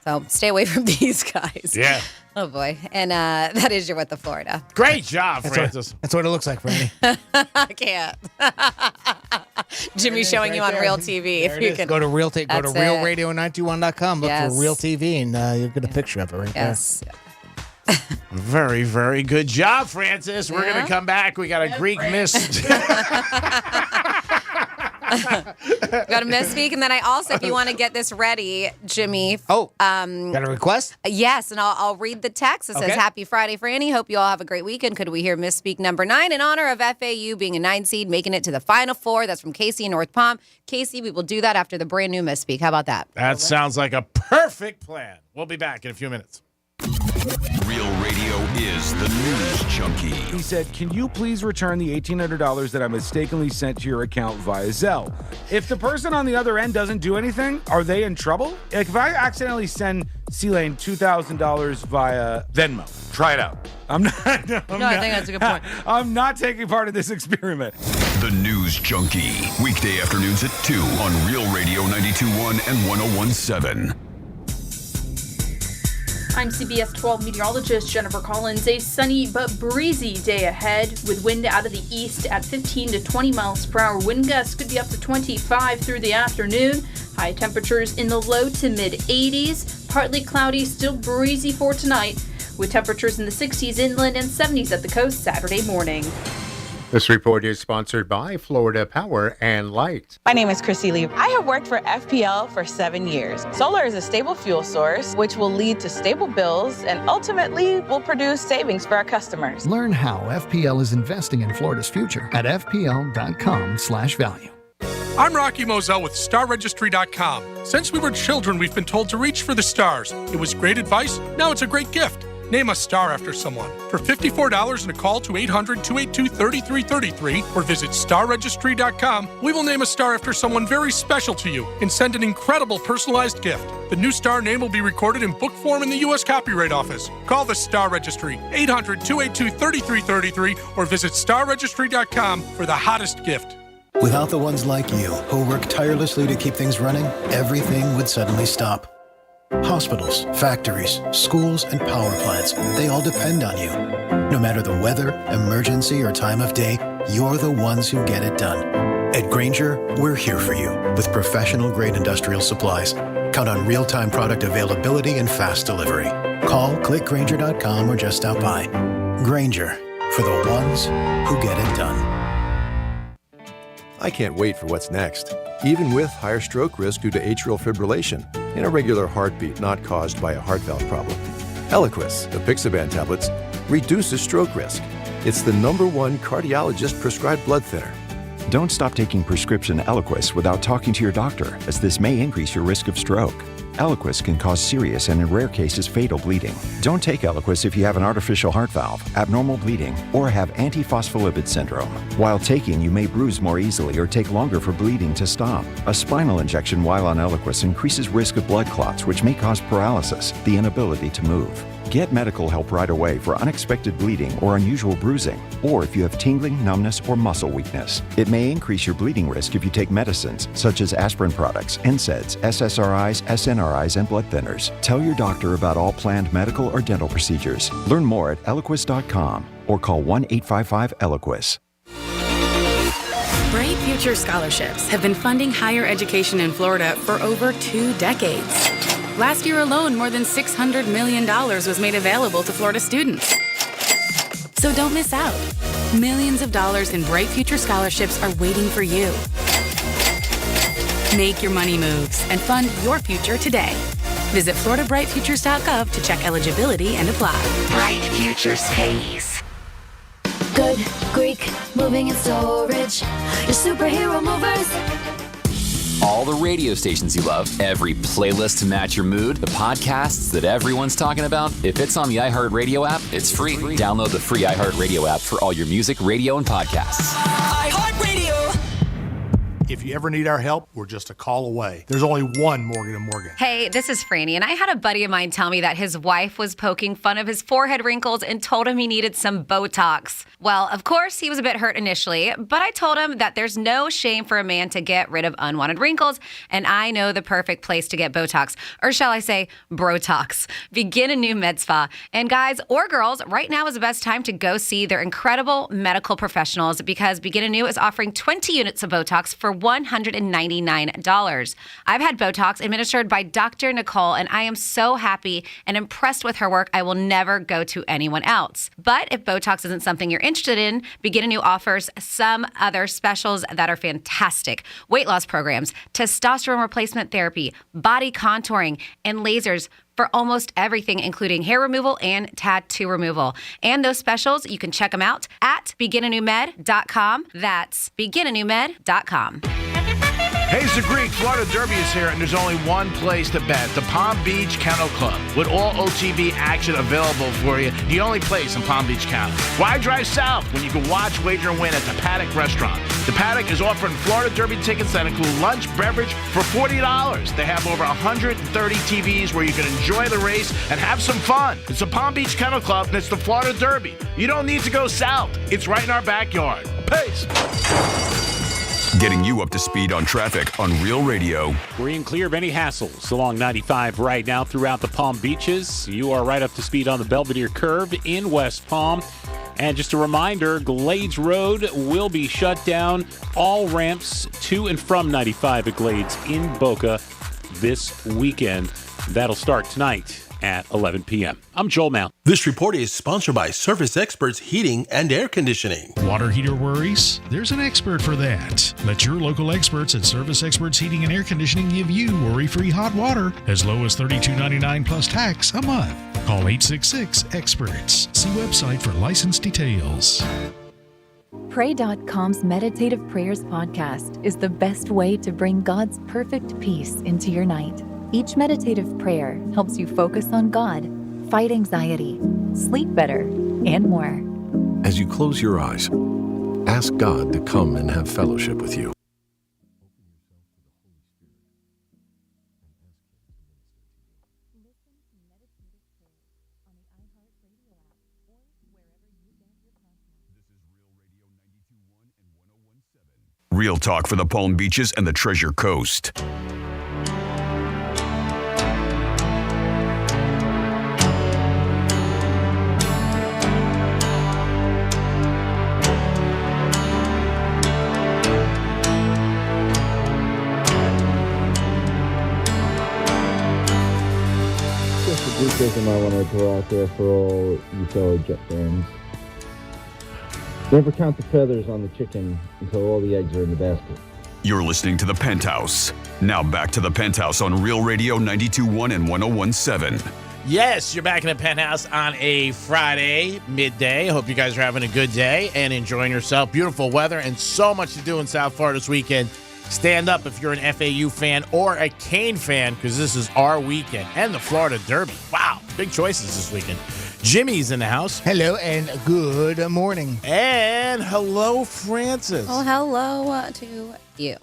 So stay away from these guys. Yeah. Oh, boy. And that is your What the Florida. Great job, Francis. That's what it looks like, Brandy. I can't. Jimmy's showing you on Real TV. If you can Go to Real That's it. RealRadio921.com. Look Yes. for Real TV, and you'll get a picture of it right Yes. Very, very good job, Francis. We're going to come back. We got a Greek miss. Got a misspeak. And then I also, if you want to get this ready, Jimmy. got a request? Yes, and I'll read the text. It says, Okay. Happy Friday, Franny. Hope you all have a great weekend. Could we hear misspeak number 9 in honor of FAU being a 9 seed, making it to the Final Four? That's from Casey in North Palm. Casey, we will do that after the brand new misspeak. How about that? That sounds like a perfect plan. We'll be back in a few minutes. Real Radio is the news junkie. He said, can you please return the $1,800 that I mistakenly sent to your account via Zelle? If the person on the other end doesn't do anything, are they in trouble? Like, if I accidentally send C-Lane $2,000 via Venmo, try it out. I think that's a good point. I'm not taking part in this experiment. The News Junkie. Weekday afternoons at 2 on Real Radio 92.1 and 101.7. I'm CBS 12 meteorologist Jennifer Collins. A sunny but breezy day ahead with wind out of the east at 15 to 20 miles per hour. Wind gusts could be up to 25 through the afternoon. High temperatures in the low to mid 80s. Partly cloudy, still breezy for tonight with temperatures in the 60s inland and 70s at the coast Saturday morning. This report is sponsored by Florida Power and Light. My name is Chrissy Lee. I have worked for FPL for 7 years. Solar is a stable fuel source, which will lead to stable bills and ultimately will produce savings for our customers. Learn how FPL is investing in Florida's future at fpl.com/value. I'm Rocky Moselle with StarRegistry.com. Since we were children, we've been told to reach for the stars. It was great advice. Now it's a great gift. Name a star after someone. For $54 and a call to 800-282-3333 or visit StarRegistry.com, we will name a star after someone very special to you and send an incredible personalized gift. The new star name will be recorded in book form in the U.S. Copyright Office. Call the Star Registry, 800-282-3333 or visit StarRegistry.com for the hottest gift. Without the ones like you who work tirelessly to keep things running, everything would suddenly stop. Hospitals, factories, schools, and power plants, they all depend on you. No matter the weather, emergency, or time of day, you're the ones who get it done. At Grainger, we're here for you with professional-grade industrial supplies. Count on real-time product availability and fast delivery. Call, click Grainger.com, or just stop by. Grainger, for the ones who get it done. I can't wait for what's next, even with higher stroke risk due to atrial fibrillation, an irregular heartbeat not caused by a heart valve problem. Eliquis, the Pixaban tablets, reduces stroke risk. It's the #1 cardiologist-prescribed blood thinner. Don't stop taking prescription Eliquis without talking to your doctor, as this may increase your risk of stroke. Eliquis can cause serious and in rare cases fatal bleeding. Don't take Eliquis if you have an artificial heart valve, abnormal bleeding, or have antiphospholipid syndrome. While taking, you may bruise more easily or take longer for bleeding to stop. A spinal injection while on Eliquis increases risk of blood clots, which may cause paralysis, the inability to move. Get medical help right away for unexpected bleeding or unusual bruising, or if you have tingling, numbness, or muscle weakness. It may increase your bleeding risk if you take medicines such as aspirin products, NSAIDs, SSRIs, SNRIs, and blood thinners. Tell your doctor about all planned medical or dental procedures. Learn more at Eliquis.com or call 1-855-ELIQUIS. Bright Future Scholarships have been funding higher education in Florida for over 2 decades. Last year alone, more than $600 million was made available to Florida students. So don't miss out. Millions of dollars in Bright Future Scholarships are waiting for you. Make your money moves and fund your future today. Visit FloridaBrightFutures.gov to check eligibility and apply. Bright Futures pays. Good Greek moving and storage. Your superhero movers. All the radio stations you love, every playlist to match your mood, the podcasts that everyone's talking about. If it's on the iHeartRadio app, it's free. Download the free iHeartRadio app for all your music, radio, and podcasts. iHeartRadio. If you ever need our help, we're just a call away. There's only one Morgan & Morgan. Hey, this is Franny, and I had a buddy of mine tell me that his wife was poking fun of his forehead wrinkles and told him he needed some Botox. Well, of course, he was a bit hurt initially, but I told him that there's no shame for a man to get rid of unwanted wrinkles, and I know the perfect place to get Botox, or shall I say, Brotox. Begin a new med spa. And guys or girls, right now is the best time to go see their incredible medical professionals because Begin Anew is offering 20 units of Botox for $199. I've had Botox administered by Dr. Nicole, and I am so happy and impressed with her work, I will never go to anyone else. But if Botox isn't something you're interested in, Begin Anew offers some other specials that are fantastic. Weight loss programs, testosterone replacement therapy, body contouring, and lasers for almost everything, including hair removal and tattoo removal. And those specials, you can check them out at beginanewmed.com. That's beginanewmed.com. Hey, it's the Greek. Florida Derby is here, and there's only one place to bet. The Palm Beach Kennel Club. With all OTB action available for you, the only place in Palm Beach County. Why drive south when you can watch, wager, and win at the Paddock Restaurant? The Paddock is offering Florida Derby tickets that include lunch, beverage for $40. They have over 130 TVs where you can enjoy the race and have some fun. It's the Palm Beach Kennel Club, and it's the Florida Derby. You don't need to go south. It's right in our backyard. Peace. Getting you up to speed on traffic on Real Radio. Free and clear of any hassles along 95 right now throughout the Palm Beaches. You are right up to speed on the Belvedere Curve in West Palm. And just a reminder, Glades Road will be shut down. All ramps to and from 95 at Glades in Boca this weekend. That'll start tonight at 11 p.m. I'm Joel Mount. This report is sponsored by Service Experts Heating and Air Conditioning. Water heater worries? There's an expert for that. Let your local experts at Service Experts Heating and Air Conditioning give you worry-free hot water as low as $32.99 plus tax a month. Call 866-EXPERTS. See website for license details. Pray.com's Meditative Prayers podcast is the best way to bring God's perfect peace into your night. Each meditative prayer helps you focus on God, fight anxiety, sleep better, and more. As you close your eyes, ask God to come and have fellowship with you. Real talk for the Palm Beaches and the Treasure Coast. I might want to throw out there for all you fellow Jet fans. Never count the feathers on the chicken until all the eggs are in the basket. You're listening to The Penthouse. Now back to The Penthouse on Real Radio 92.1 and 101.7. Yes, you're back in the Penthouse on a Friday, midday. Hope you guys are having a good day and enjoying yourself. Beautiful weather and so much to do in South Florida this weekend. Stand up if you're an FAU fan or a Cane fan, because this is our weekend. And the Florida Derby. Wow, big choices this weekend. Jimmy's in the house. Hello and good morning. And hello, Francis. Well, hello to you.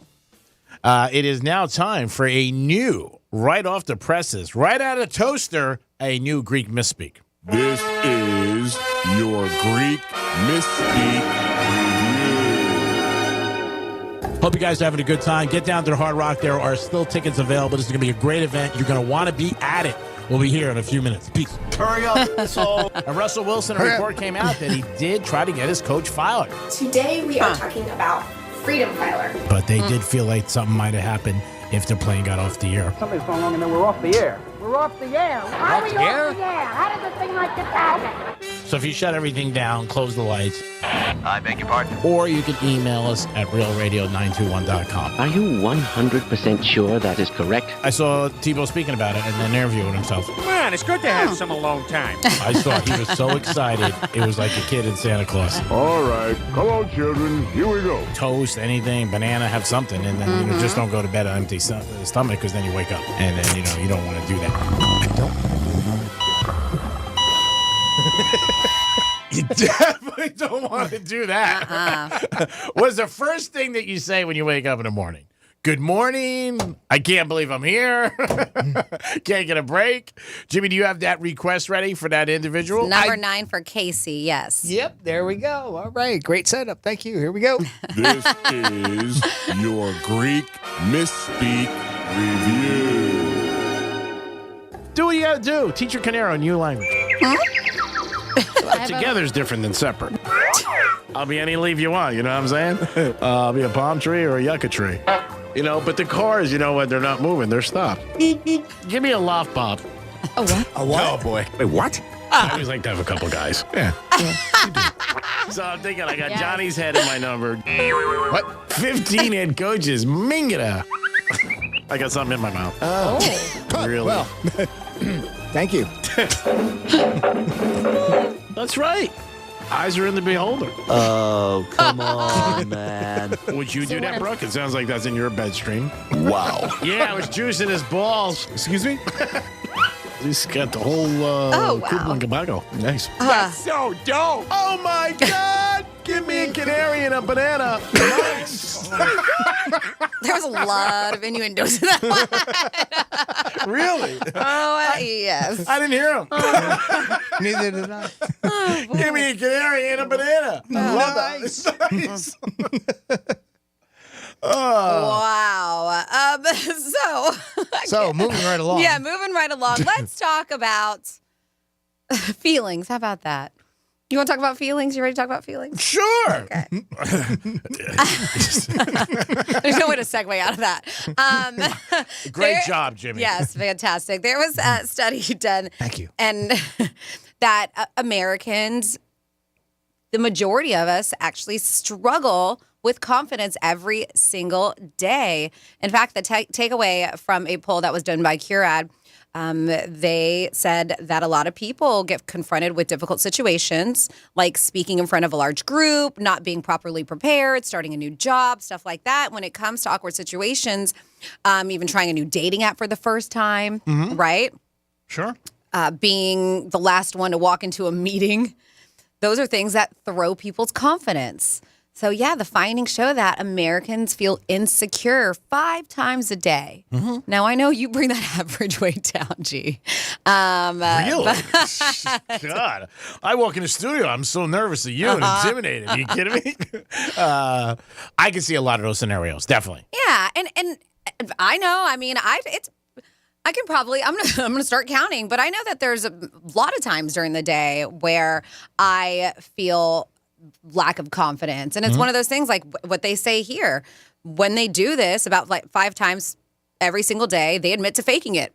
It is now time for a new, right off the presses, right out of the toaster, a new Greek misspeak. This is your Greek misspeak. Hope you guys are having a good time. Get down to the Hard Rock. There are still tickets available. This is going to be a great event. You're going to want to be at it. We'll be here in a few minutes. Peace. Hurry up, asshole. And Russell Wilson, a report came out that he did try to get his coach fired. Today we are talking about Freedom Filer. But they did feel like something might have happened if their plane got off the air. Something's going on and then we're off the air. We're off the air. How are we off the air? How does this thing like this happen? So if you shut everything down, close the lights. I beg your pardon? Or you can email us at realradio921.com. Are you 100% sure that is correct? I saw Tebow speaking about it and then interviewing himself. Man, it's good to have some alone time. I saw he was so excited. It was like a kid in Santa Claus. All right. Come on, children. Here we go. Toast, anything, banana, have something, and then just don't go to bed on empty stomach because then you wake up, and then you don't want to do that. You definitely don't want to do that. What's the first thing that you say when you wake up in the morning? Good morning. I can't believe I'm here. Can't get a break. Jimmy, do you have that request ready for that individual? Number 9 for Casey, yes. Yep, there we go. All right, great setup. Thank you. Here we go. This is your Greek Misspeak Review. Do what you got to do. Teach your Canaro a new language. Together is different than separate. I'll be any leaf you want, you know what I'm saying? I'll be a palm tree or a yucca tree. But the cars, when they're not moving, they're stopped. Give me a loft pop. A what? A what? Oh, boy. Wait, what? I always like to have a couple guys. Yeah. So I'm thinking I got Johnny's head in my number. What? 15 head coaches. Mingada. I got something in my mouth. Oh. Really? Well, thank you. That's right. Eyes are in the beholder. Oh, come on, man. Would you do that, Brooke? It sounds like that's in your bedstream. Wow. Yeah, I was juicing his balls. Excuse me? He's got the whole Cuba and Cabaco. Nice. That's so dope. Oh, my God. Give me a canary and a banana. Nice. There was a lot of innuendos in that one. Really? Oh, yes. I didn't hear him. Neither did I. Give me a canary and a banana. I love that. Nice. Wow. So moving right along. Yeah, moving right along. Let's talk about feelings. How about that? You want to talk about feelings? You ready to talk about feelings? Sure. Okay. There's no way to segue out of that. Great job, Jimmy. Yes, fantastic. There was a study done. Thank you. And that Americans, the majority of us, actually struggle with confidence every single day. In fact, the takeaway from a poll that was done by Curad, they said that a lot of people get confronted with difficult situations, like speaking in front of a large group, not being properly prepared, starting a new job, stuff like that. When it comes to awkward situations, even trying a new dating app for the first time, right? Sure. Being the last one to walk into a meeting. Those are things that throw people's confidence. So, yeah, the findings show that Americans feel insecure 5 times a day. Now, I know you bring that average weight down, G. Really? God. I walk in the studio, I'm so nervous of you and intimidated. Are you kidding me? I can see a lot of those scenarios, definitely. Yeah, and I know, I mean, I'm gonna start counting, but I know that there's a lot of times during the day where I feel lack of confidence. And it's one of those things like what they say here. When they do this about like 5 times every single day, they admit to faking it.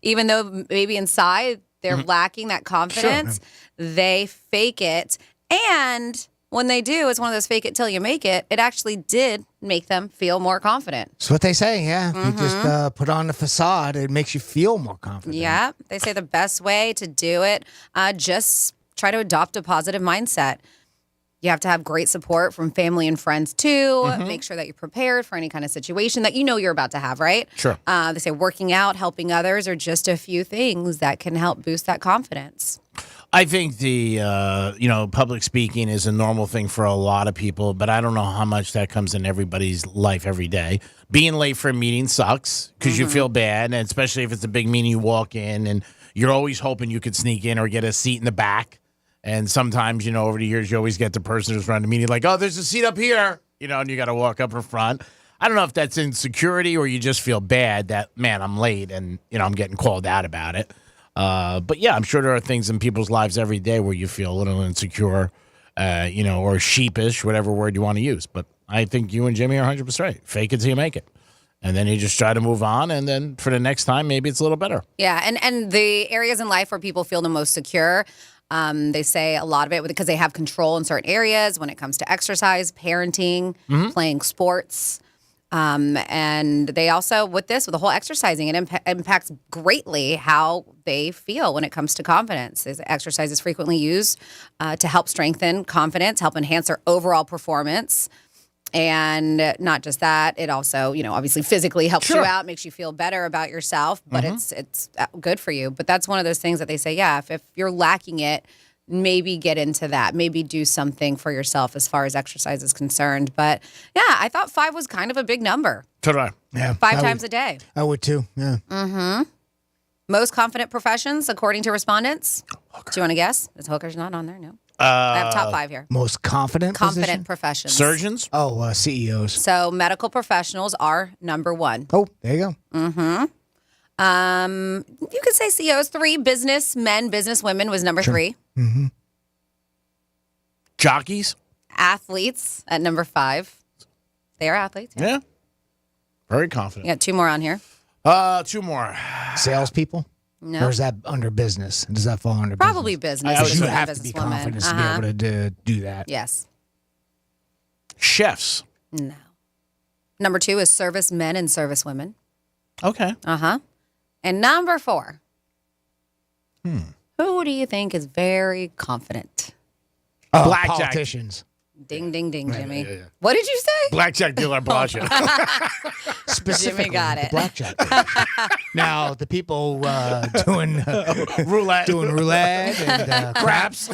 Even though maybe inside they're lacking that confidence, they fake it. And when they do, it's one of those fake it till you make it. It actually did make them feel more confident. That's what they say, yeah. You just put on the facade, it makes you feel more confident. Yeah. They say the best way to do it, just try to adopt a positive mindset. You have to have great support from family and friends, too. Make sure that you're prepared for any kind of situation that you know you're about to have, right? Sure. They say working out, helping others are just a few things that can help boost that confidence. I think the, public speaking is a normal thing for a lot of people, but I don't know how much that comes in everybody's life every day. Being late for a meeting sucks because you feel bad, and especially if it's a big meeting, you walk in and you're always hoping you could sneak in or get a seat in the back. And sometimes, over the years, you always get the person who's running the meeting like, oh, there's a seat up here, and you got to walk up in front. I don't know if that's insecurity or you just feel bad that, man, I'm late and, I'm getting called out about it. But, yeah, I'm sure there are things in people's lives every day where you feel a little insecure, or sheepish, whatever word you want to use. But I think you and Jimmy are 100% right. Fake it till you make it. And then you just try to move on, and then for the next time, maybe it's a little better. Yeah, and the areas in life where people feel the most secure, they say a lot of it because they have control in certain areas when it comes to exercise, parenting, playing sports. And they also, with the whole exercising, it impacts greatly how they feel when it comes to confidence. This exercise is frequently used to help strengthen confidence, help enhance their overall performance. And not just that, it also, obviously physically helps you out, makes you feel better about yourself, but it's good for you. But that's one of those things that they say, if you're lacking it, maybe get into that. Maybe do something for yourself as far as exercise is concerned. But I thought 5 was kind of a big number. So do I. Yeah, 5 times a day. I would too. Yeah. Mm-hmm. Most confident professions, according to respondents. Do you want to guess? Is hooker's not on there? No. I have top 5 here. Most confident position? professions. Surgeons? Oh, CEOs. So medical professionals are number 1. Oh, there you go. Mm-hmm. You could say CEOs. 3, businessmen, businesswomen was number 3. Mm-hmm. Jockeys? Athletes at number 5. They are athletes. Yeah. Very confident. You got 2 more on here. 2 more. Salespeople? No. Or is that under business? Does that fall under Probably business? business. You have to be confident to be able to do that. Yes. Chefs? No. Number 2 is servicemen and servicewomen. Okay. Uh-huh. And number 4. Who do you think is very confident? Blackjack. Politicians. Ding, ding, ding, Jimmy. Yeah. What did you say? Blackjack dealer Blasio. Specifically, Jimmy got the it. blackjack. Now, the people doing roulette and craps,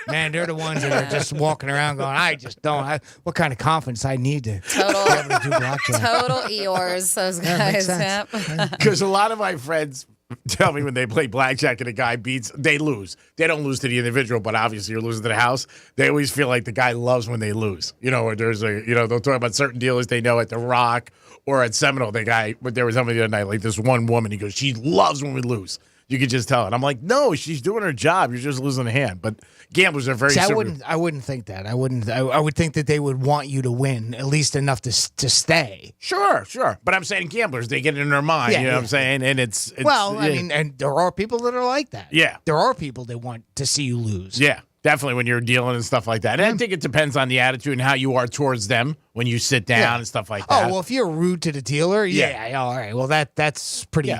man, they're the ones that are just walking around going, I just don't. What kind of confidence I need to be able to do blackjack? Total Eeyores, those Yeah, makes guys. sense. Yep. Because a lot of my friends tell me when they play blackjack and a guy beats, they lose. They don't lose to the individual, but obviously you're losing to the house. They always feel like the guy loves when they lose. Or there's they'll talk about certain dealers they know at the Rock or at Seminole. But there was somebody the other night, like this one woman, he goes, she loves when we lose. You could just tell it. I'm like, no, she's doing her job. You're just losing a hand. But gamblers are very. See, I wouldn't think that. I would think that they would want you to win at least enough to stay. Sure. But I'm saying gamblers, they get it in their mind. Yeah, you know what I'm saying? And it's well, I mean, and there are people that are like that. Yeah. There are people that want to see you lose. Yeah, definitely when you're dealing and stuff like that. And I think it depends on the attitude and how you are towards them when you sit down and stuff like that. Oh, well, if you're rude to the dealer, all right. Well, that's pretty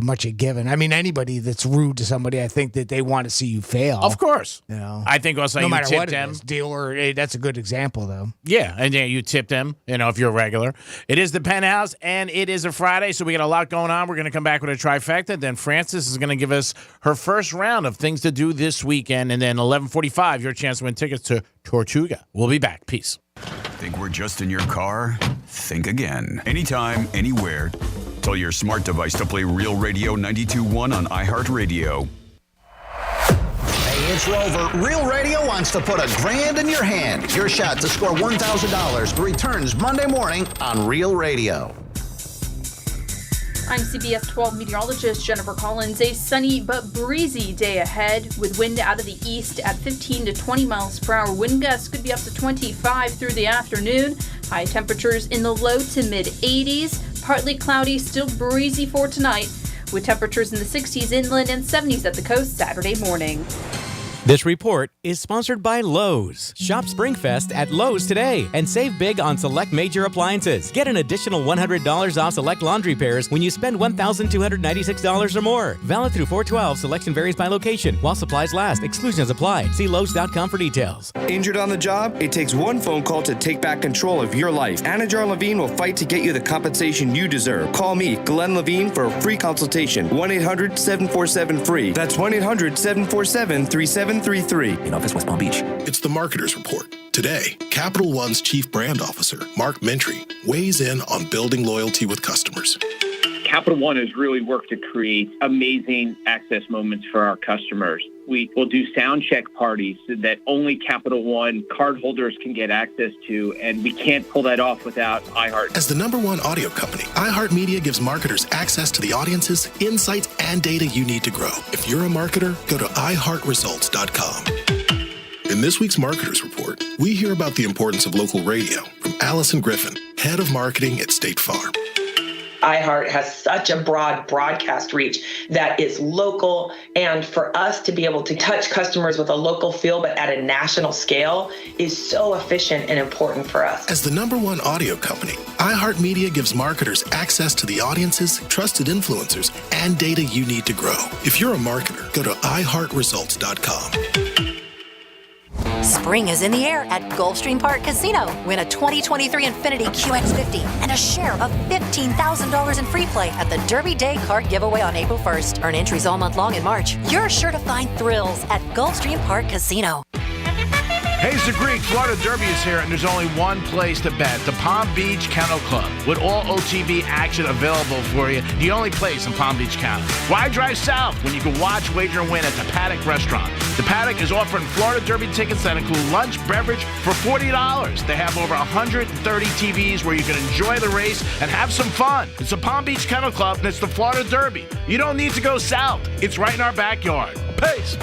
much a given. I mean, anybody that's rude to somebody, I think that they want to see you fail. Of course. I think also no you matter tip what them. It is, dealer, that's a good example, though. Yeah, and you tip them, if you're a regular. It is the Penthouse, and it is a Friday, so we got a lot going on. We're going to come back with a trifecta. Then Frances is going to give us her first round of things to do this weekend. And then 11:45, your chance to win tickets to Tortuga. We'll be back. Peace. Think we're just in your car? Think again. Anytime, anywhere. Tell your smart device to play Real Radio 92.1 on iHeartRadio. Hey, it's Rover. Real Radio wants to put $1,000 in your hand. Your shot to score $1,000 returns Monday morning on Real Radio. I'm CBS 12 meteorologist Jennifer Collins. A sunny but breezy day ahead with wind out of the east at 15 to 20 miles per hour. Wind gusts could be up to 25 through the afternoon. High temperatures in the low to mid 80s. Partly cloudy, still breezy for tonight with temperatures in the 60s inland and 70s at the coast Saturday morning. This report is sponsored by Lowe's. Shop SpringFest at Lowe's today and save big on select major appliances. Get an additional $100 off select laundry pairs when you spend $1,296 or more. Valid through 4/12. Selection varies by location. While supplies last. Exclusions apply. See Lowe's.com for details. Injured on the job? It takes one phone call to take back control of your life. Anajar Levine will fight to get you the compensation you deserve. Call me, Glenn Levine, for a free consultation. 1-800-747-FREE. That's 1-800-747-3733. In office, West Palm Beach. It's the Marketer's Report. Today, Capital One's Chief Brand Officer, Mark Mentry, weighs in on building loyalty with customers. Capital One has really worked to create amazing access moments for our customers. We will do sound check parties that only Capital One cardholders can get access to, and we can't pull that off without iHeart. As the #1 audio company, iHeartMedia gives marketers access to the audiences, insights, and data you need to grow. If you're a marketer, go to iHeartResults.com. In this week's Marketer's Report, we hear about the importance of local radio from Allison Griffin, Head of Marketing at State Farm. iHeart has such a broad broadcast reach that is local, and for us to be able to touch customers with a local feel but at a national scale is so efficient and important for us. As the #1 audio company, iHeartMedia gives marketers access to the audiences, trusted influencers, and data you need to grow. If you're a marketer, go to iHeartResults.com. Spring is in the air at Gulfstream Park Casino. Win a 2023 Infiniti QX50 and a share of $15,000 in free play at the Derby Day card giveaway on April 1st. Earn entries all month long in March. You're sure to find thrills at Gulfstream Park Casino. Hey, it's the Greek. Florida Derby is here, and there's only one place to bet, the Palm Beach Kennel Club. With all OTB action available for you, the only place in Palm Beach County. Why drive south when you can watch, wager, and win at the Paddock Restaurant? The Paddock is offering Florida Derby tickets that include lunch, beverage for $40. They have over 130 TVs where you can enjoy the race and have some fun. It's the Palm Beach Kennel Club, and it's the Florida Derby. You don't need to go south. It's right in our backyard. Peace.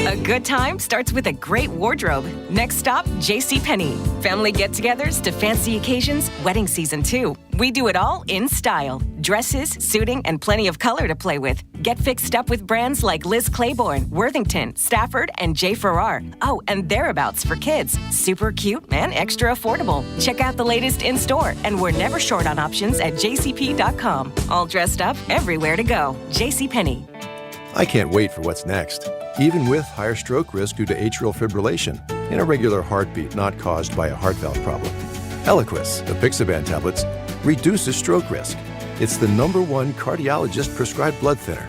A good time starts with a great wardrobe. Next stop, JCPenney. Family get-togethers to fancy occasions, wedding season too. We do it all in style. Dresses, suiting, and plenty of color to play with. Get fixed up with brands like Liz Claiborne, Worthington, Stafford, and J. Farrar. Oh, and Thereabouts for kids. Super cute and extra affordable. Check out the latest in-store, and we're never short on options at jcp.com. All dressed up, everywhere to go. JCPenney. I can't wait for what's next. Even with higher stroke risk due to atrial fibrillation, an irregular heartbeat not caused by a heart valve problem. Eliquis, apixaban tablets, reduces stroke risk. It's the #1 cardiologist-prescribed blood thinner.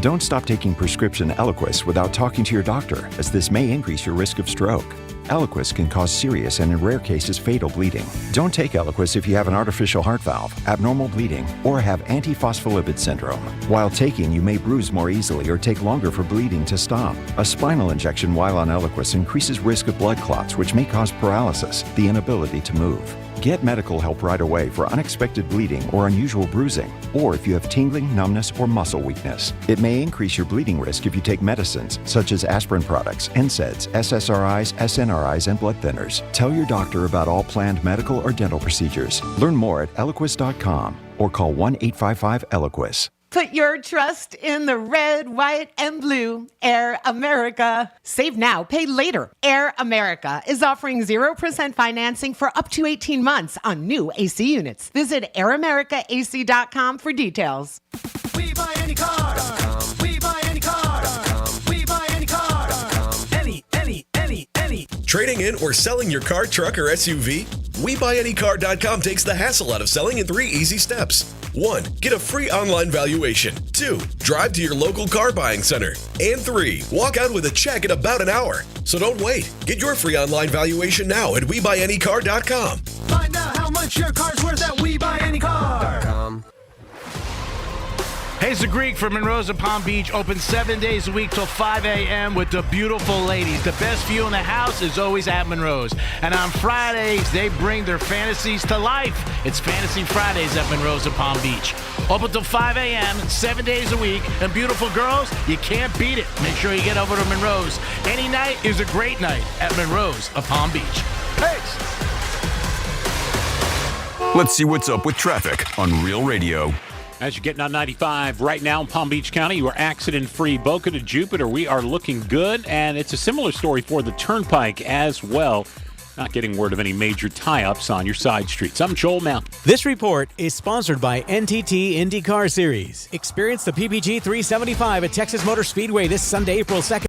Don't stop taking prescription Eliquis without talking to your doctor, as this may increase your risk of stroke. Eliquis can cause serious and, in rare cases, fatal bleeding. Don't take Eliquis if you have an artificial heart valve, abnormal bleeding, or have antiphospholipid syndrome. While taking, you may bruise more easily or take longer for bleeding to stop. A spinal injection while on Eliquis increases risk of blood clots, which may cause paralysis, the inability to move. Get medical help right away for unexpected bleeding or unusual bruising, or if you have tingling, numbness, or muscle weakness. It may increase your bleeding risk if you take medicines such as aspirin products, NSAIDs, SSRIs, SNRIs, and blood thinners. Tell your doctor about all planned medical or dental procedures. Learn more at Eliquis.com or call 1-855-ELIQUIS. Put your trust in the red, white, and blue. Air America. Save now, pay later. Air America is offering 0% financing for up to 18 months on new AC units. Visit airamericaAC.com for details. We buy any car. We buy any car. We buy any car. Any. Trading in or selling your car, truck, or SUV? WeBuyAnyCar.com takes the hassle out of selling in 3 easy steps. 1. Get a free online valuation. 2. Drive to your local car buying center. And 3. Walk out with a check in about an hour. So don't wait. Get your free online valuation now at WeBuyAnyCar.com. Find out how much your car's worth at WeBuyAnyCar.com. Hey, it's the Greek from Monroe's and Palm Beach. Open 7 days a week till 5 a.m. with the beautiful ladies. The best view in the house is always at Monroe's. And on Fridays, they bring their fantasies to life. It's Fantasy Fridays at Monroe's and Palm Beach. Open till 5 a.m., 7 days a week. And beautiful girls, you can't beat it. Make sure you get over to Monroe's. Any night is a great night at Monroe's of Palm Beach. Peace. Let's see what's up with traffic on Real Radio. As you're getting on 95 right now in Palm Beach County, you are accident-free. Boca to Jupiter, we are looking good, and it's a similar story for the Turnpike as well. Not getting word of any major tie-ups on your side streets. I'm Joel Mountain. This report is sponsored by NTT IndyCar Series. Experience the PPG 375 at Texas Motor Speedway this Sunday, April 2nd.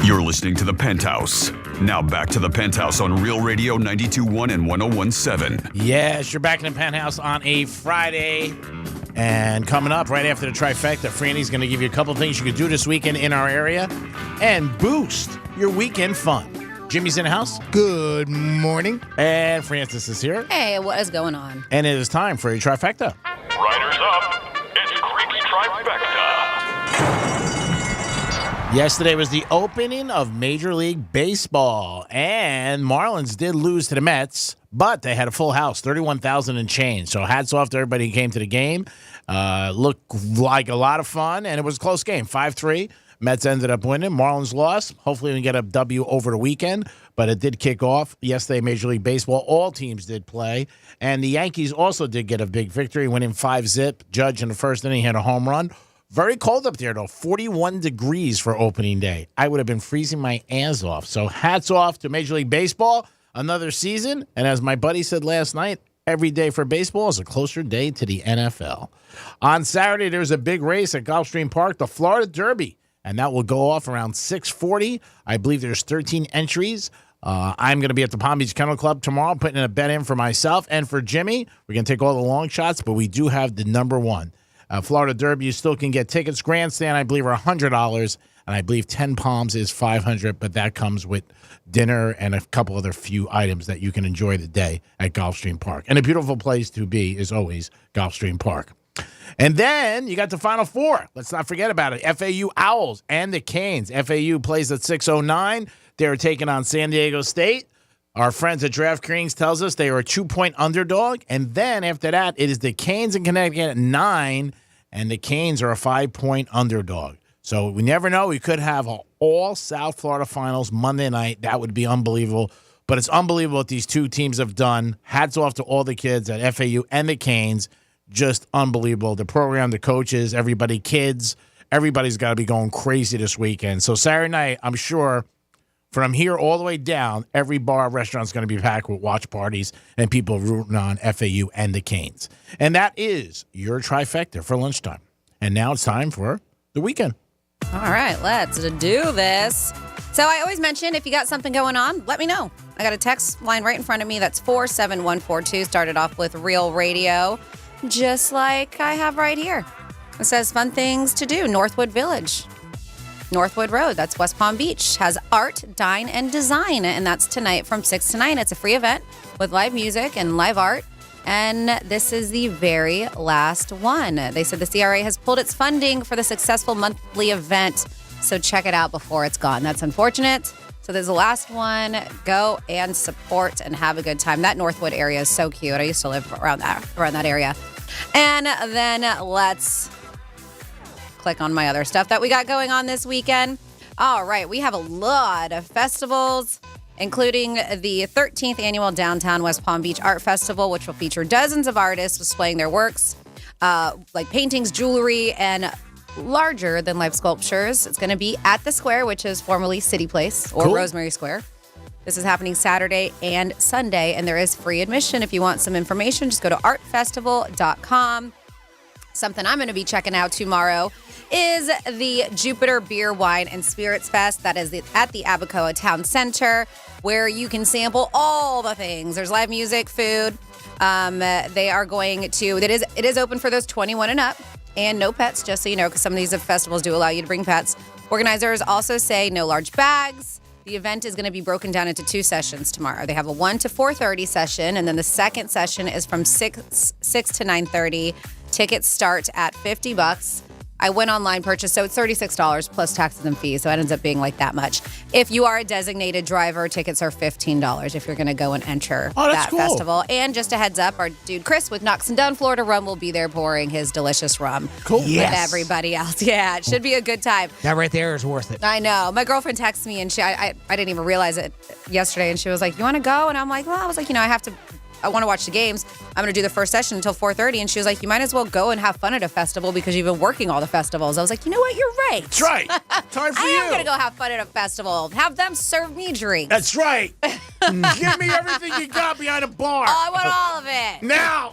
You're listening to The Penthouse. Now back to The Penthouse on Real Radio 92.1 and 101.7. Yes, you're back in the Penthouse on a Friday. And coming up right after the trifecta, Franny's going to give you a couple things you could do this weekend in our area and boost your weekend fun. Jimmy's in the house. Good morning. And Francis is here. Hey, what is going on? And it is time for a trifecta. Riders up. It's Creek's Trifecta. Yesterday was the opening of Major League Baseball, and Marlins did lose to the Mets, but they had a full house, 31,000 and change. So hats off to everybody who came to the game. Looked like a lot of fun, and it was a close game, 5-3. Mets ended up winning. Marlins lost. Hopefully we can get a W over the weekend, but it did kick off yesterday, Major League Baseball. All teams did play, and the Yankees also did get a big victory, winning 5-zip. Judge in the first inning had a home run. Very cold up there, though, 41 degrees for opening day. I would have been freezing my ass off. So hats off to Major League Baseball, another season. And as my buddy said last night, every day for baseball is a closer day to the NFL. On Saturday, there's a big race at Gulfstream Park, the Florida Derby. And that will go off around 6:40. I believe there's 13 entries. I'm going to be at the Palm Beach Kennel Club tomorrow, putting in a bet in for myself and for Jimmy. We're going to take all the long shots, but we do have the number one. Florida Derby, you still can get tickets. Grandstand, I believe, are $100, and I believe 10 Palms is $500, but that comes with dinner and a couple other few items that you can enjoy the day at Gulfstream Park. And a beautiful place to be is always Gulfstream Park. And then you got the Final Four. Let's not forget about it. FAU Owls and the Canes. FAU plays at 6:09. They're taking on San Diego State. Our friends at DraftKings tells us they are a 2-point underdog. And then after that, it is the Canes in Connecticut at 9, and the Canes are a 5-point underdog. So we never know. We could have all South Florida finals Monday night. That would be unbelievable. But it's unbelievable what these two teams have done. Hats off to all the kids at FAU and the Canes. Just unbelievable. The program, the coaches, everybody, kids, everybody's got to be going crazy this weekend. So Saturday night, I'm sure from here all the way down, every bar, restaurant's going to be packed with watch parties and people rooting on FAU and the Canes. And that is your trifecta for lunchtime. And now it's time for the weekend. All right, let's do this. So I always mention if you got something going on, let me know. I got a text line right in front of me. That's 47142. Started off with Real Radio, just like I have right here. It says fun things to do. Northwood Village. Northwood Road, that's West Palm Beach, has art, dine, and design. And that's tonight from 6 to 9. It's a free event with live music and live art. And this is the very last one. They said the CRA has pulled its funding for the successful monthly event. So check it out before it's gone. That's unfortunate. So there's the last one. Go and support and have a good time. That Northwood area is so cute. I used to live around that area. And then let's click on my other stuff that we got going on this weekend. All right, we have a lot of festivals, including the 13th annual Downtown West Palm Beach Art Festival, which will feature dozens of artists displaying their works, like paintings, jewelry, and larger than life sculptures. It's going to be at the Square, which is formerly City Place or Rosemary Square. This is happening Saturday and Sunday, and there is free admission. If you want some information, just go to artfestival.com. Something I'm going to be checking out tomorrow is the Jupiter Beer, Wine, and Spirits Fest. That is at the Abacoa Town Center, where you can sample all the things. There's live music, food. They are going to, it is open for those 21 and up, and no pets, just so you know, because some of these festivals do allow you to bring pets. Organizers also say no large bags. The event is going to be broken down into 2 sessions tomorrow. They have a 1 to 4:30 session, and then the second session is from 6 to 9:30. Tickets start at $50. I went online purchase, so it's $36 plus taxes and fees, so it ends up being like that much. If you are a designated driver, tickets are $15 if you're going to go and enter that festival. And just a heads up, our dude Chris with Knocks and Down Florida Rum will be there pouring his delicious rum with everybody else. Yeah, it should be a good time. That right there is worth it. I know. My girlfriend texted me, and I didn't even realize it yesterday, and she was like, you want to go? And I'm like, well, I was like, I want to watch the games. I'm going to do the first session until 4:30. And she was like, you might as well go and have fun at a festival because you've been working all the festivals. I was like, you know what? You're right. That's right. Time for you. I am going to go have fun at a festival. Have them serve me drinks. That's right. Give me everything you got behind a bar. Oh, I want all of it. Now.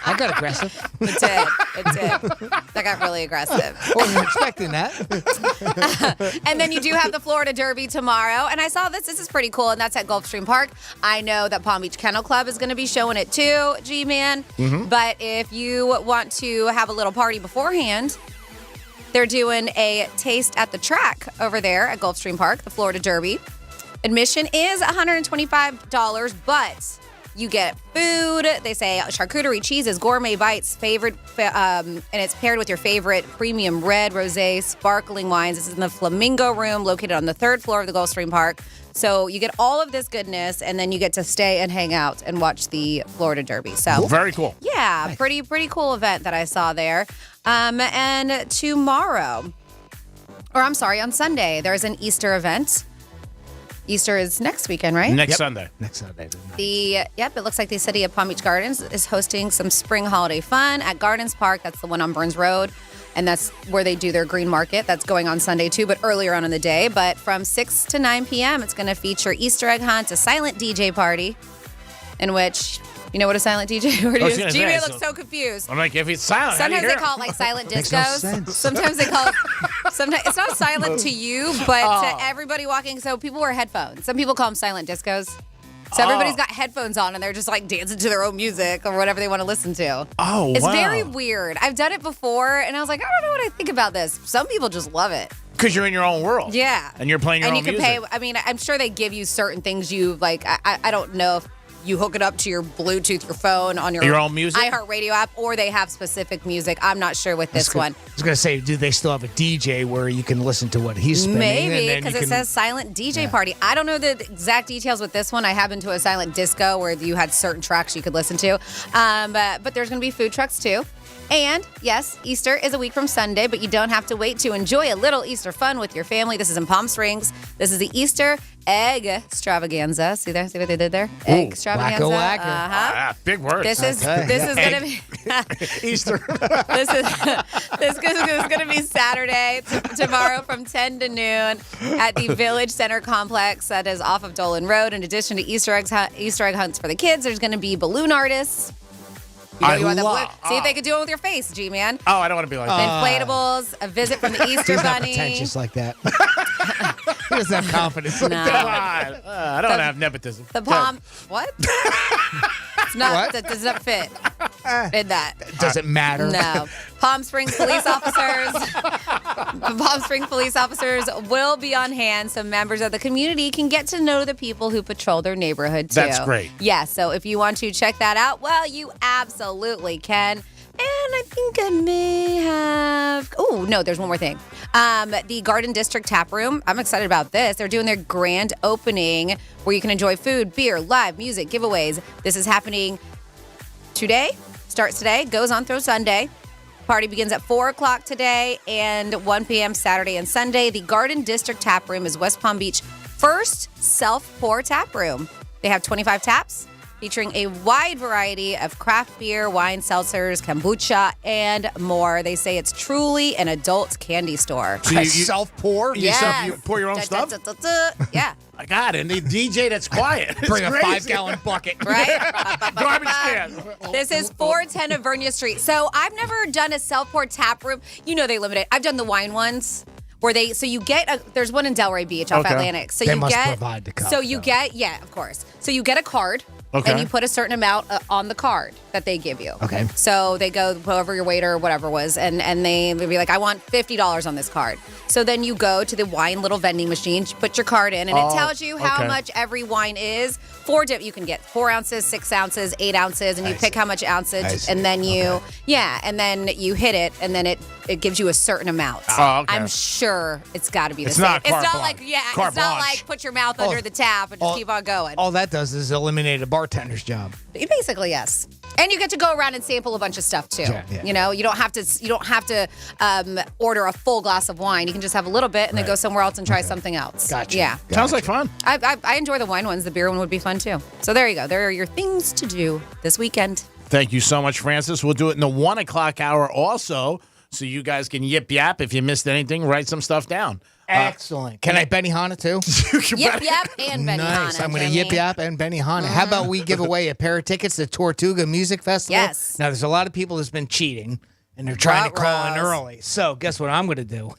I got aggressive. It did. That got really aggressive. Wasn't expecting that. And then you do have the Florida Derby tomorrow. And I saw this. This is pretty cool. And that's at Gulfstream Park. I know that Palm Beach Kennel Club is going to be showing it too, G-Man. But if you want to have a little party beforehand, they're doing a taste at the track over there at Gulfstream Park, the Florida Derby. Admission is $125, but you get food. They say charcuterie, cheeses, gourmet bites, and it's paired with your favorite premium red, rosé, sparkling wines. This is in the Flamingo Room, located on the 3rd floor of the Gulfstream Park. So you get all of this goodness, and then you get to stay and hang out and watch the Florida Derby. So Very cool. Yeah, pretty cool event that I saw there. And tomorrow, or I'm sorry, on Sunday, there's an Easter event. Easter is next weekend, right? Next Sunday. Next Sunday. It looks like the city of Palm Beach Gardens is hosting some spring holiday fun at Gardens Park. That's the one on Burns Road. And that's where they do their green market. That's going on Sunday too, but earlier on in the day. But from 6 to 9 p.m., it's going to feature Easter egg hunts, a silent DJ party, in which, you know what a silent DJ party is? Jimmy looks so confused. I'm like, if it's silent, Sometimes they call it like silent discos. Sometimes they call it. Sometimes it's not silent to you, but to everybody walking. So people wear headphones. Some people call them silent discos. So everybody's got headphones on and they're just like dancing to their own music or whatever they want to listen to. Oh, it's wow. very weird. I've done it before and I was like, I don't know what I think about this. Some people just love it. Because you're in your own world. Yeah. And you're playing your own music. And you can pay, I mean, I'm sure they give you certain things you like. I don't know if you hook it up to your Bluetooth, your phone, on your own music? iHeartRadio app, or they have specific music. I'm not sure with this one. I was going to say, do they still have a DJ where you can listen to what he's spinning? Maybe, because it says silent DJ party. I don't know the exact details with this one. I have been to a silent disco where you had certain tracks you could listen to. But there's going to be food trucks too. And yes, Easter is a week from Sunday, but you don't have to wait to enjoy a little Easter fun with your family. This is in Palm Springs. This is the Easter egg extravaganza. See there? See what they did there? Egg extravaganza. Ah, big words. This is going to be Easter. This is going to be Saturday tomorrow from 10 to noon at the Village Center complex that is off of Dolan Road. In addition to Easter egg hunts for the kids, there's going to be balloon artists. See if they could do it with your face, G-Man. Oh, I don't want to be like that. Inflatables, a visit from the Easter He's Bunny. not pretentious like that. He doesn't have confidence like No. that. I don't have nepotism. The palm, what? It's not, that does not fit in that. Doesn't matter. No. Palm Springs police officers will be on hand so members of the community can get to know the people who patrol their neighborhood too. That's great. Yeah, so if you want to check that out, well, you absolutely can. And I think I may have... Oh, no, there's one more thing. The Garden District Tap Room. I'm excited about this. They're doing their grand opening where you can enjoy food, beer, live music, giveaways. This is happening today. Starts today. Goes on through Sunday. Party begins at 4 o'clock today and 1 p.m. Saturday and Sunday. The Garden District Tap Room is West Palm Beach first self-pour tap room. They have 25 taps, featuring a wide variety of craft beer, wine, seltzers, kombucha, and more. They say it's truly an adult candy store. So you self-pour? Yes. You pour your own stuff? Yeah. I got it. And the DJ that's quiet. Bring a It's 5-gallon bucket. Right? Garbage can. This is 410 of Vernia Street. So I've never done a self-pour tap room. You know they limit it. I've done the wine ones. You get there's one in Delray Beach off Atlantic. So they you must get provide the cup. So you get of course. So you get a card. Okay. And you put a certain amount on the card that they give you. Okay. So they go over your waiter or whatever it was, and they'll be like, I want $50 on this card. So then you go to the wine little vending machine, put your card in, and it tells you how much every wine is. You can get 4 ounces, 6 ounces, 8 ounces, and you pick how much ounces, and then you hit it, and then it gives you a certain amount. Oh, okay. I'm sure it's got to be the It's same. not It's carte not blanche. like Carte it's not blanche. like put your mouth under the tap and just keep on going. All that does is eliminate a bartender's job. Basically, yes. And you get to go around and sample a bunch of stuff too. Yeah. You know, you don't have to order a full glass of wine. You can just have a little bit and then go somewhere else and try something else. Gotcha. Yeah. Sounds like fun. I enjoy the wine ones. The beer one would be fun too. So there you go. There are your things to do this weekend. Thank you so much, Francis. We'll do it in the 1 o'clock hour also, so you guys can yip yap. If you missed anything, write some stuff down. Excellent. Can I Benihana too? Yip yap and Benihana. Nice. I'm going to Jimmy. yip yap and Benihana. How about we give away a pair of tickets to Tortuga Music Festival? Yes. Now, there's a lot of people that's been cheating, and they're trying to call in early. So, guess what I'm going to do?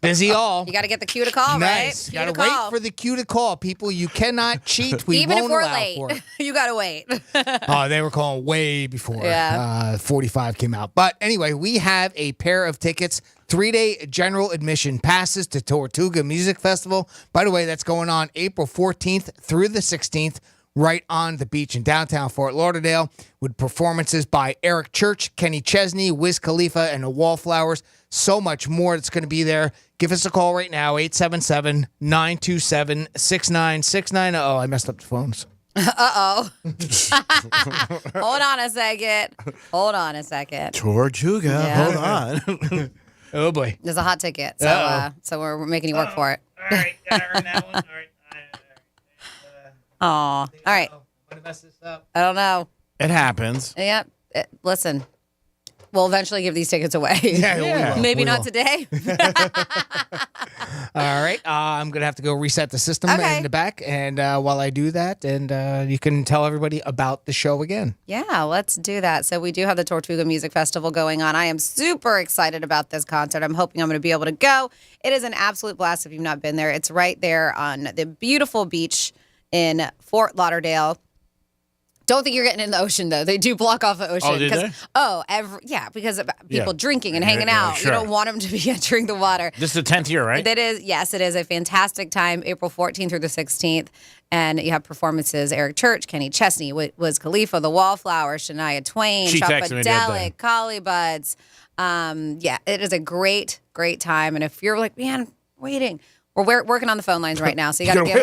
Busy all. You got to get the cue to call, Nice. right? Got to wait for the cue to call. People, you cannot cheat. We Even if won't we're allow late, for it. you got to wait. Oh, they were calling way before Yeah. 45 came out. But anyway, we have a pair of tickets, 3-day general admission passes to Tortuga Music Festival. By the way, that's going on April 14th through the 16th, right on the beach in downtown Fort Lauderdale, with performances by Eric Church, Kenny Chesney, Wiz Khalifa, and the Wallflowers. So much more that's going to be there. Give us a call right now, 877-927-6969. Oh, I messed up the phones. Uh-oh. Hold on a second. Tortuga, Yeah. hold on. Oh, boy. There's a hot ticket, Uh-oh. so we're making you work for it. All right, got to earn that one. All right. Aw. All right. I'm going to mess this up. I don't know. It happens. Yep. Listen, we'll eventually give these tickets away. Yeah, we will. Maybe We not will. today. All right. I'm going to have to go reset the system Okay. in the back. And while I do that, and you can tell everybody about the show again. Yeah, let's do that. So we do have the Tortuga Music Festival going on. I am super excited about this concert. I'm hoping I'm going to be able to go. It is an absolute blast if you've not been there. It's right there on the beautiful beach in Fort Lauderdale. Don't think you're getting in the ocean, though. They do block off the ocean. Oh, did they? Because of people Yeah. drinking and Yeah, hanging yeah, out. sure. You don't want them to be entering the water. This is the 10th year, right? Yes, it is a fantastic time, April 14th through the 16th. And you have performances, Eric Church, Kenny Chesney, Wiz Khalifa, The Wallflowers, Shania Twain, She texted me the other day. Chopadelic, Collie Buds. Yeah, it is a great, great time. And if you're like, man, waiting. We're working on the phone lines right now, so you got to wait a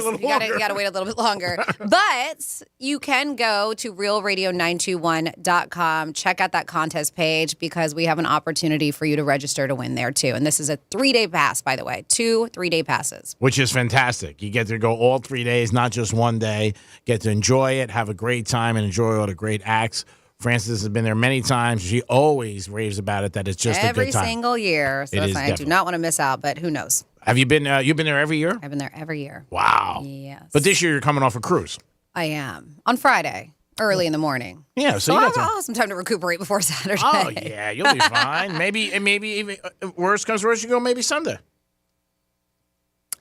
little bit longer. But you can go to realradio921.com, check out that contest page because we have an opportunity for you to register to win there too. And this is a 3-day pass, by the way, 2 3-day passes. Which is fantastic. You get to go all 3 days, not just one day. Get to enjoy it, have a great time, and enjoy all the great acts. Frances has been there many times. She always raves about it, that it's just a Every good time. single year. So It is I do definitely. not want to miss out, but who knows? Have you been? You've been there every year? I've been there every year. Wow. Yes. But this year you're coming off a cruise. I am. On Friday, early in the morning. Yeah, so So you I'll got to. have some time to recuperate before Saturday. Oh yeah, you'll be fine. Maybe even worst comes to worst, you go maybe Sunday.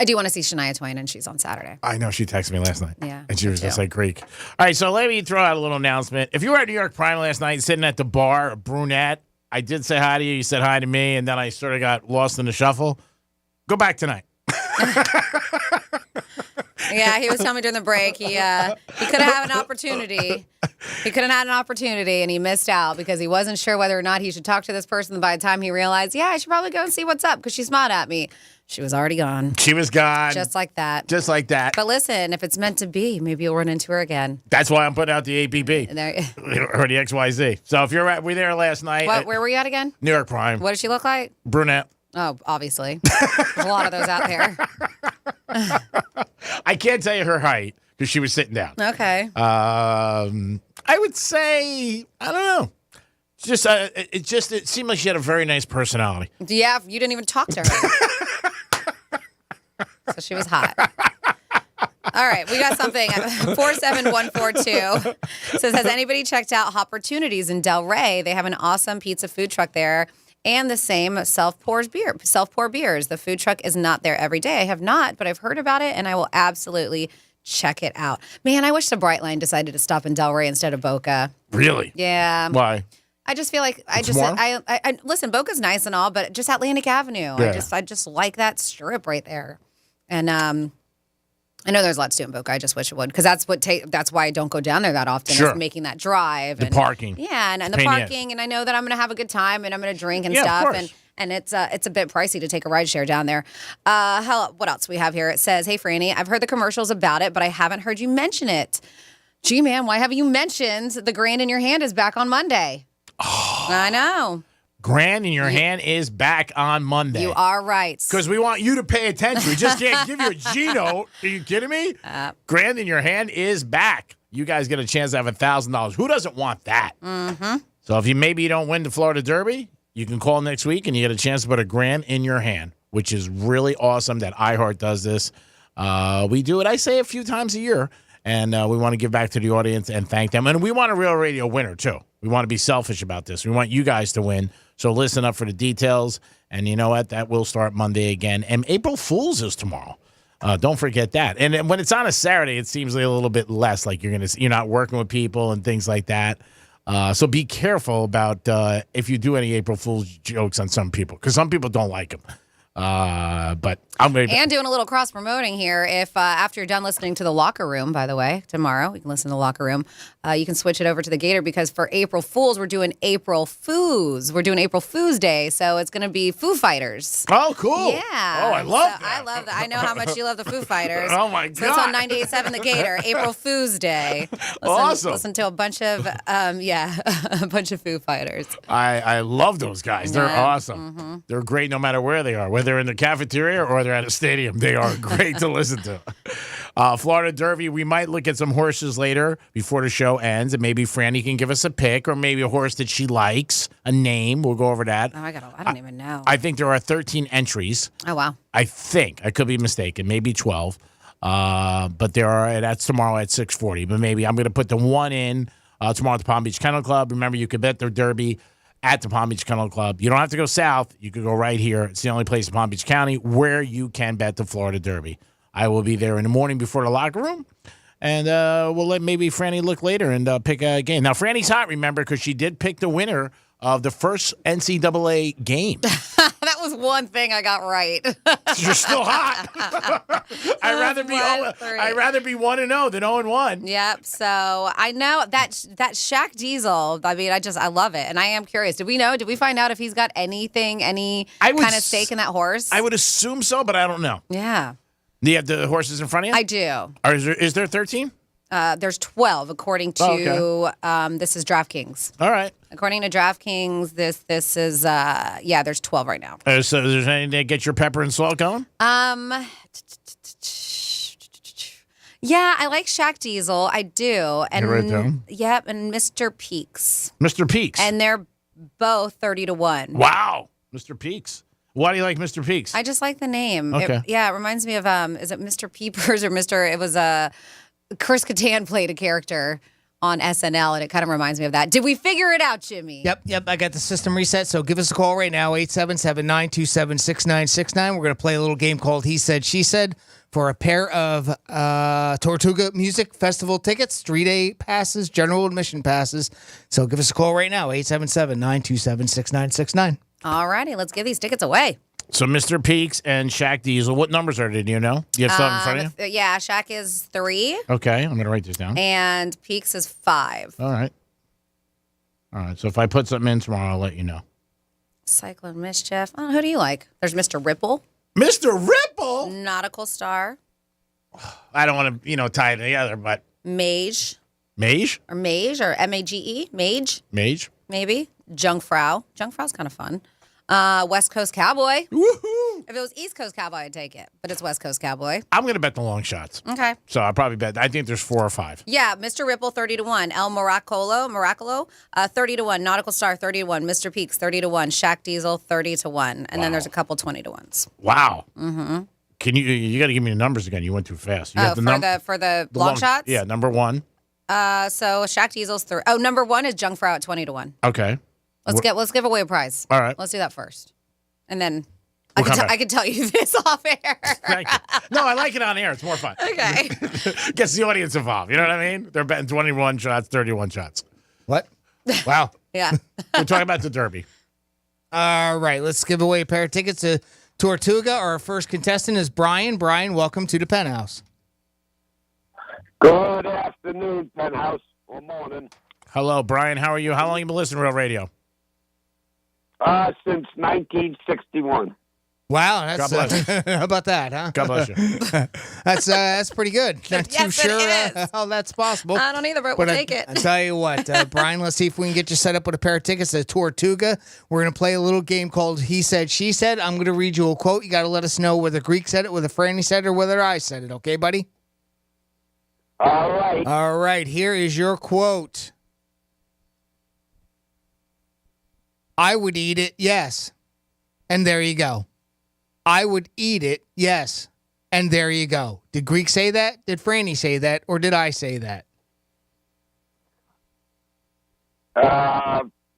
I do want to see Shania Twain, and she's on Saturday. I know she texted me last night. Yeah, And she was me just too. like Greek. All right, so let me throw out a little announcement. If you were at New York Prime last night sitting at the bar, a brunette, I did say hi to you. You said hi to me, and then I sort of got lost in the shuffle. Go back tonight. Yeah, he was telling me during the break he could have had an opportunity. He could have had an opportunity, and he missed out because he wasn't sure whether or not he should talk to this person. By the time he realized, yeah, I should probably go and see what's up because she smiled at me. She was already gone. She was gone. Just like that. Just like that. But listen, if it's meant to be, maybe you'll run into her again. That's why I'm putting out the APB And there, or the XYZ. So if you're at, we're there last night. where were you at again? New York Prime. What did she look like? Brunette. Oh, obviously. There's a lot of those out there. I can't tell you her height because she was sitting down. Okay. I would say, I don't know. It seemed like she had a very nice personality. Yeah, you didn't even talk to her. So she was hot. All right, we got something. 47142 says, has anybody checked out Hopportunities in Del Rey? They have an awesome pizza food truck there and the same self-pour beers. The food truck is not there every day. I have not, but I've heard about it, and I will absolutely check it out. Man, I wish the Brightline decided to stop in Del Rey instead of Boca. Really? Yeah. Why? I just feel like more? I listen, Boca's nice and all, but just Atlantic Avenue. Yeah. I just like that strip right there. And I know there's lots to do in Boca. I just wish it would, because that's why I don't go down there that often. Sure. Is making that drive The and parking. Yeah, and the Pain in the ass. parking, and I know that I'm going to have a good time and I'm going to drink and Yeah, of stuff, course. and it's a bit pricey to take a ride share down there. What else we have here? It says, "Hey Franny, I've heard the commercials about it, but I haven't heard you mention it. Gee man, why haven't you mentioned the Grand in Your Hand is back on Monday?" Oh. I know. Grand in Your Hand is back on Monday. You are right. Because we want you to pay attention. We just can't give you a G note. Are you kidding me? Grand in Your Hand is back. You guys get a chance to have $1,000. Who doesn't want that? Mm-hmm. So if you don't win the Florida Derby, you can call next week and you get a chance to put a grand in your hand, which is really awesome that iHeart does this. We do it, I say, a few times a year. And we want to give back to the audience and thank them. And we want a Real Radio winner, too. We want to be selfish about this. We want you guys to win. So listen up for the details. And you know what? That will start Monday again. And April Fool's is tomorrow. Don't forget that. And then when it's on a Saturday, it seems like a little bit less, like you're not working with people and things like that. So be careful about if you do any April Fool's jokes on some people, because some people don't like them. But I'm going to... And doing a little cross-promoting here. If after you're done listening to The Locker Room, by the way, tomorrow, you can listen to The Locker Room. You can switch it over to The Gator, because for April Fools, we're doing April Foos. We're doing April Foos Day, so it's going to be Foo Fighters. Oh, cool. Yeah. Oh, I love that. I love that. I know how much you love the Foo Fighters. Oh, my God. So it's on 98.7 The Gator, April Foos Day. Awesome. Listen to a bunch of, a bunch of Foo Fighters. I love those guys. They're awesome. Mm-hmm. They're great no matter where they are, whether they're in the cafeteria or they're at a stadium. They are great to listen to. Florida Derby, we might look at some horses later before the show ends, and maybe Franny can give us a pick, or maybe a horse that she likes, a name. We'll go over that. Oh, I don't even know. I think there are 13 entries. Oh, wow. I think. I could be mistaken. Maybe 12. But that's tomorrow at 6:40. But maybe I'm going to put the one in tomorrow at the Palm Beach Kennel Club. Remember, you can bet the Derby at the Palm Beach Kennel Club. You don't have to go south. You could go right here. It's the only place in Palm Beach County where you can bet the Florida Derby. I will be there in the morning before the locker room. And we'll let maybe Franny look later and pick a game. Now, Franny's hot, remember, because she did pick the winner of the first NCAA game. That was one thing I got right. You're still hot. I'd rather be 1-0 than 0-1. Yep. So I know that Shaq Diesel. I mean, I love it, and I am curious. Did we find out if he's got any kind of stake in that horse? I would assume so, but I don't know. Yeah. Do you have the horses in front of you? I do. Or is there 13? There's 12 according to this is DraftKings. All right. According to DraftKings, this is there's 12 right now. So is there anything to get your pepper and salt going? Yeah, I like Shaq Diesel. I do. And right down. Yep, and Mr. Peaks. Mr. Peaks. And they're both 30-1. Wow. Mr. Peaks. Why do you like Mr. Peaks? I just like the name. Okay. It reminds me of is it Mr. Peepers or Mr. It was Chris Kattan played a character on SNL, and it kind of reminds me of that. Did we figure it out, Jimmy? Yep. I got the system reset, so give us a call right now, 877-927-6969. We're going to play a little game called He Said, She Said for a pair of Tortuga Music Festival tickets, 3-day passes, general admission passes. So give us a call right now, 877-927-6969. All righty, let's give these tickets away. So Mr. Peaks and Shaq Diesel, what numbers are they? Do you know? Do you have something in front of you? Yeah, Shaq is 3. Okay, I'm going to write this down. And Peaks is 5. All right. So if I put something in tomorrow, I'll let you know. Cyclone Mischief. Oh, who do you like? There's Mr. Ripple. Mr. Ripple? Nautical Star. I don't want to, tie it together, but... Mage. Mage? Or Mage, or M-A-G-E. Mage. Mage? Maybe. Jungfrau. Jungfrau's kind of fun. West Coast Cowboy. Woohoo! If it was East Coast Cowboy, I'd take it. But it's West Coast Cowboy. I'm going to bet the long shots. Okay. So I'll probably bet. I think there's 4 or 5. Yeah, Mr. Ripple, 30-1. El Miracolo, 30-1. Nautical Star, 30-1. Mr. Peaks, 30-1. Shaq Diesel, 30-1. And then there's a couple 20-1s. Wow. Mm-hmm. Can you got to give me the numbers again. You went too fast. You got for the long shots? Yeah, number 1. So Shaq Diesel's number 1 is Jungfrau at 20-1. Okay. Let's give away a prize. All right. Let's do that first. And then We'll I can tell you this off air. Thank you. No, I like it on air. It's more fun. Okay. Gets the audience involved. You know what I mean? They're betting 21 shots, 31 shots. What? Wow. Yeah. We're talking about the Derby. All right, let's give away a pair of tickets to Tortuga. Our first contestant is Brian. Brian, welcome to the Penthouse. Good afternoon, Penthouse, or morning. Hello, Brian. How are you? How long have you been listening to Real Radio? Since 1961. Wow, that's God bless you. how about that, huh? God bless you. That's pretty good. Not too Yes, sure it is. how that's possible. I don't either, but we'll take it. I tell you what, Brian, let's see if we can get you set up with a pair of tickets to Tortuga. We're going to play a little game called He Said, She Said. I'm going to read you a quote. You got to let us know whether Greek said it, whether Franny said it, or whether I said it. Okay, buddy? All right. All right, here is your quote. I would eat it, yes. And there you go. I would eat it, yes. And there you go. Did Greek say that? Did Franny say that? Or did I say that?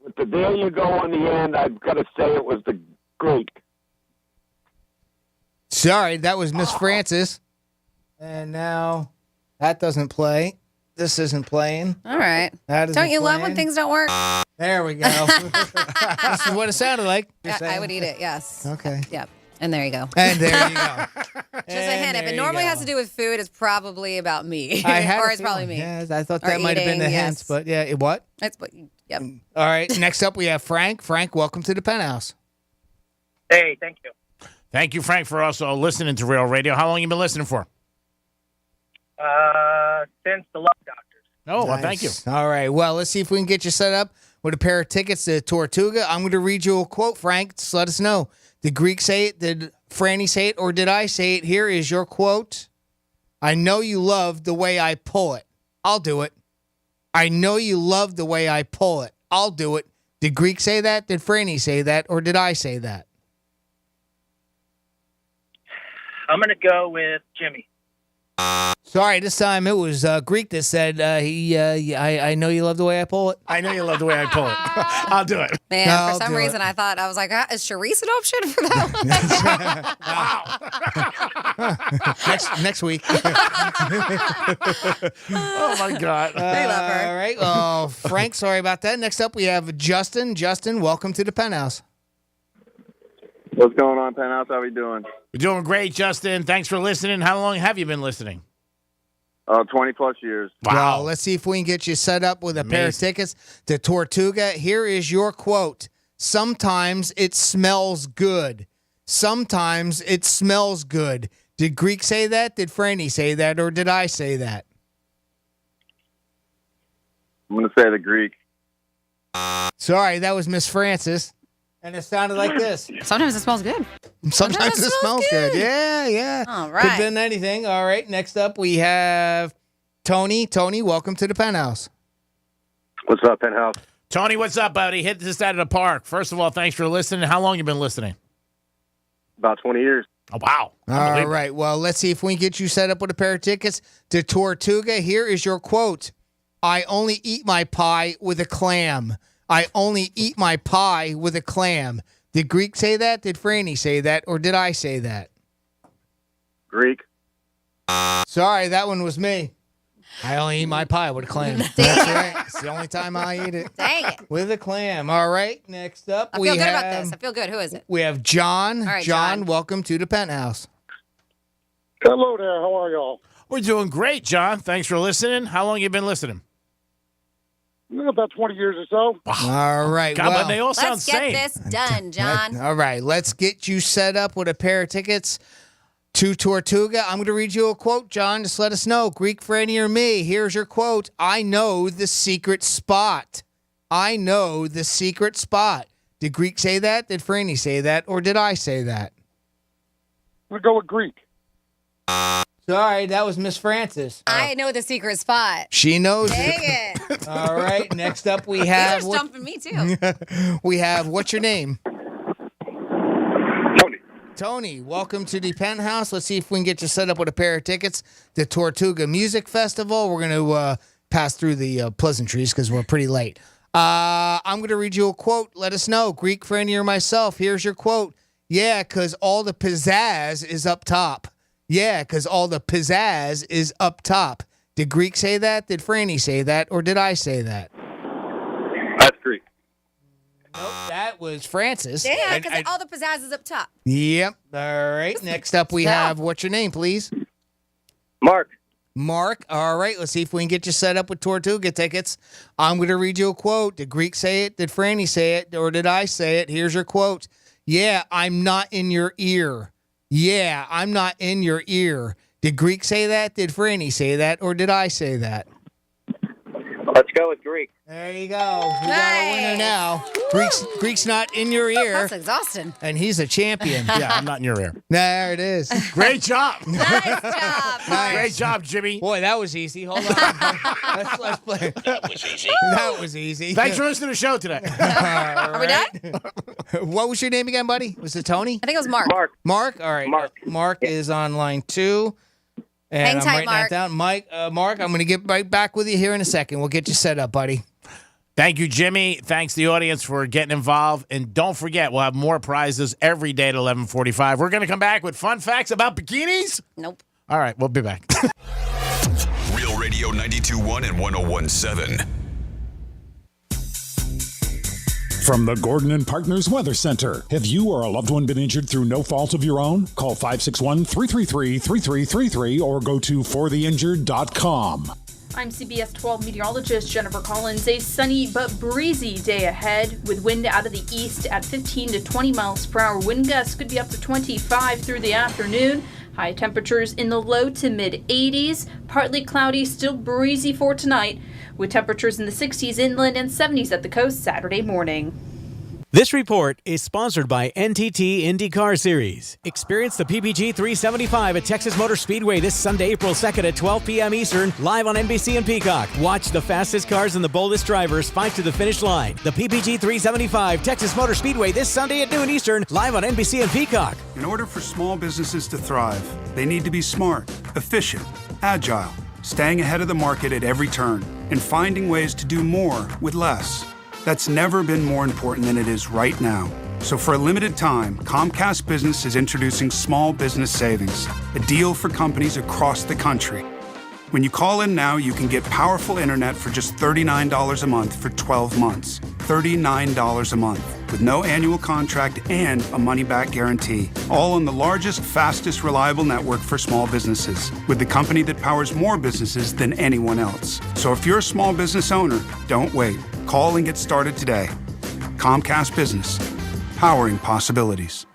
With the there you go on the end, I've got to say it was the Greek. Sorry, that was Miss Francis. And now that doesn't play. This isn't playing. All right. That isn't Don't you love when playing. things don't work? There we go. This is what it sounded like. Yeah, I would eat it, yes. Okay. Yep. And there you go. And there you go. Just a hint. If it normally has to do with food, it's probably about me. I had or a it's probably me. feeling. Yeah, I thought Or that might have been eating, the yes. hints, but yeah, what? It's, yep. All right. Next up, we have Frank. Frank, welcome to the Penthouse. Hey, thank you. Thank you, Frank, for also listening to Real Radio. How long you been listening for? Since the Love Doctors. Oh, well, thank you. All right. Well, let's see if we can get you set up with a pair of tickets to Tortuga. I'm going to read you a quote, Frank. Just let us know. Did Greek say it? Did Franny say it? Or did I say it? Here is your quote. I know you love the way I pull it. I'll do it. I know you love the way I pull it. I'll do it. Did Greek say that? Did Franny say that? Or did I say that? I'm going to go with Jimmy. Sorry, this time it was Greek that said, I know you love the way I pull it. I know you love the way I pull it. I'll do it. Man, I'll for some do reason, it. I thought, I was like, is Charisse an option for that one? Next week. Oh, my God. They love her. All right. Oh, Frank, sorry about that. Next up, we have Justin. Justin, welcome to the Penthouse. What's going on, Penthouse? How we doing? We're doing great, Justin. Thanks for listening. How long have you been listening? 20 plus years. Wow. Let's see if we can get you set up with a pair of tickets to Tortuga. Here is your quote. Sometimes it smells good. Sometimes it smells good. Did Greek say that? Did Franny say that? Or did I say that? I'm going to say the Greek. Sorry, that was Miss Francis. And it sounded like this. Sometimes it smells good. Sometimes it smells good. Yeah, yeah. All Could right. have been anything. All right. Next up, we have Tony. Tony, welcome to the Penthouse. What's up, Penthouse? Tony, what's up, buddy? Hit this out of the park. First of all, thanks for listening. How long you been listening? About 20 years. Oh, wow. All right. Well, let's see if we can get you set up with a pair of tickets to Tortuga. Here is your quote. I only eat my pie with a clam. I only eat my pie with a clam. Did Greek say that? Did Franny say that? Or did I say that? Greek. Sorry, that one was me. I only eat my pie with a clam. That's right. It's the only time I eat it. Dang it. With a clam. All right. Next up, I we feel good have, about this. I feel good. Who is it? We have John. All right, John, John. welcome to the Penthouse. Hello there. How are y'all? We're doing great, John. Thanks for listening. How long you been listening? About 20 years or so. All right. God, well, but they all sound Let's get same. this done, John. All right. Let's get you set up with a pair of tickets to Tortuga. I'm going to read you a quote, John. Just let us know. Greek, Franny, or me. Here's your quote. I know the secret spot. I know the secret spot. Did Greek say that? Did Franny say that? Or did I say that? I'm going to go with Greek. Sorry, that was Miss Francis. I know the secret spot. She knows Dang it. it. All right. Next up, we These have. are stumping me, too. We have. What's your name? Tony. Tony, welcome to the Penthouse. Let's see if we can get you set up with a pair of tickets to Tortuga Music Festival. We're going to pass through the pleasantries because we're pretty late. I'm going to read you a quote. Let us know. Greek, Franny, or myself. Here's your quote. Yeah, because all the pizzazz is up top. Yeah, because all the pizzazz is up top. Did Greek say that? Did Franny say that? Or did I say that? That's Greek. Nope, that was Francis. Yeah, because all the pizzazz is up top. Yep. All right. Next up, we have, what's your name, please? Mark. Mark. All right. Let's see if we can get you set up with Tortuga tickets. I'm going to read you a quote. Did Greek say it? Did Franny say it? Or did I say it? Here's your quote. Yeah, I'm not in your ear. Yeah, I'm not in your ear. Did Greek say that? Did Franny say that? Or did I say that? Let's go with Greek. There you go. We got a winner now. Greek's not in your ear. That's exhausting. And he's a champion. Yeah, I'm not in your ear. There it is. Great job. Nice job. Great job, Jimmy. Boy, that was easy. Hold on. let's play. That was easy. That was easy. Thanks for listening to the show today. Are we done? What was your name again, buddy? Was it Tony? I think it was Mark. Mark? All right. Mark is on line 2. And Hang I'm tight, writing Mark. that down. Mark, I'm going to get right back with you here in a second. We'll get you set up, buddy. Thank you, Jimmy. Thanks to the audience for getting involved. And don't forget, we'll have more prizes every day at 11:45. We're going to come back with fun facts about bikinis. Nope. All right, we'll be back. Real Radio 92.1 and 101.7. From the Gordon and Partners Weather Center. Have you or a loved one been injured through no fault of your own? Call 561-333-3333 or go to fortheinjured.com. I'm CBS 12 meteorologist Jennifer Collins. A sunny but breezy day ahead with wind out of the east at 15 to 20 miles per hour. Wind gusts could be up to 25 through the afternoon. High temperatures in the low to mid 80s. Partly cloudy, still breezy for tonight, with temperatures in the 60s inland and 70s at the coast Saturday morning. This report is sponsored by NTT IndyCar Series. Experience the PPG 375 at Texas Motor Speedway this Sunday, April 2nd at 12 p.m. Eastern, live on NBC and Peacock. Watch the fastest cars and the boldest drivers fight to the finish line. The PPG 375 Texas Motor Speedway this Sunday at noon Eastern, live on NBC and Peacock. In order for small businesses to thrive, they need to be smart, efficient, agile, staying ahead of the market at every turn, and finding ways to do more with less. That's never been more important than it is right now. So for a limited time, Comcast Business is introducing Small Business Savings, a deal for companies across the country. When you call in now, you can get powerful internet for just $39 a month for 12 months. $39 a month, with no annual contract and a money-back guarantee. All on the largest, fastest, reliable network for small businesses, with the company that powers more businesses than anyone else. So if you're a small business owner, don't wait. Call and get started today. Comcast Business, powering possibilities.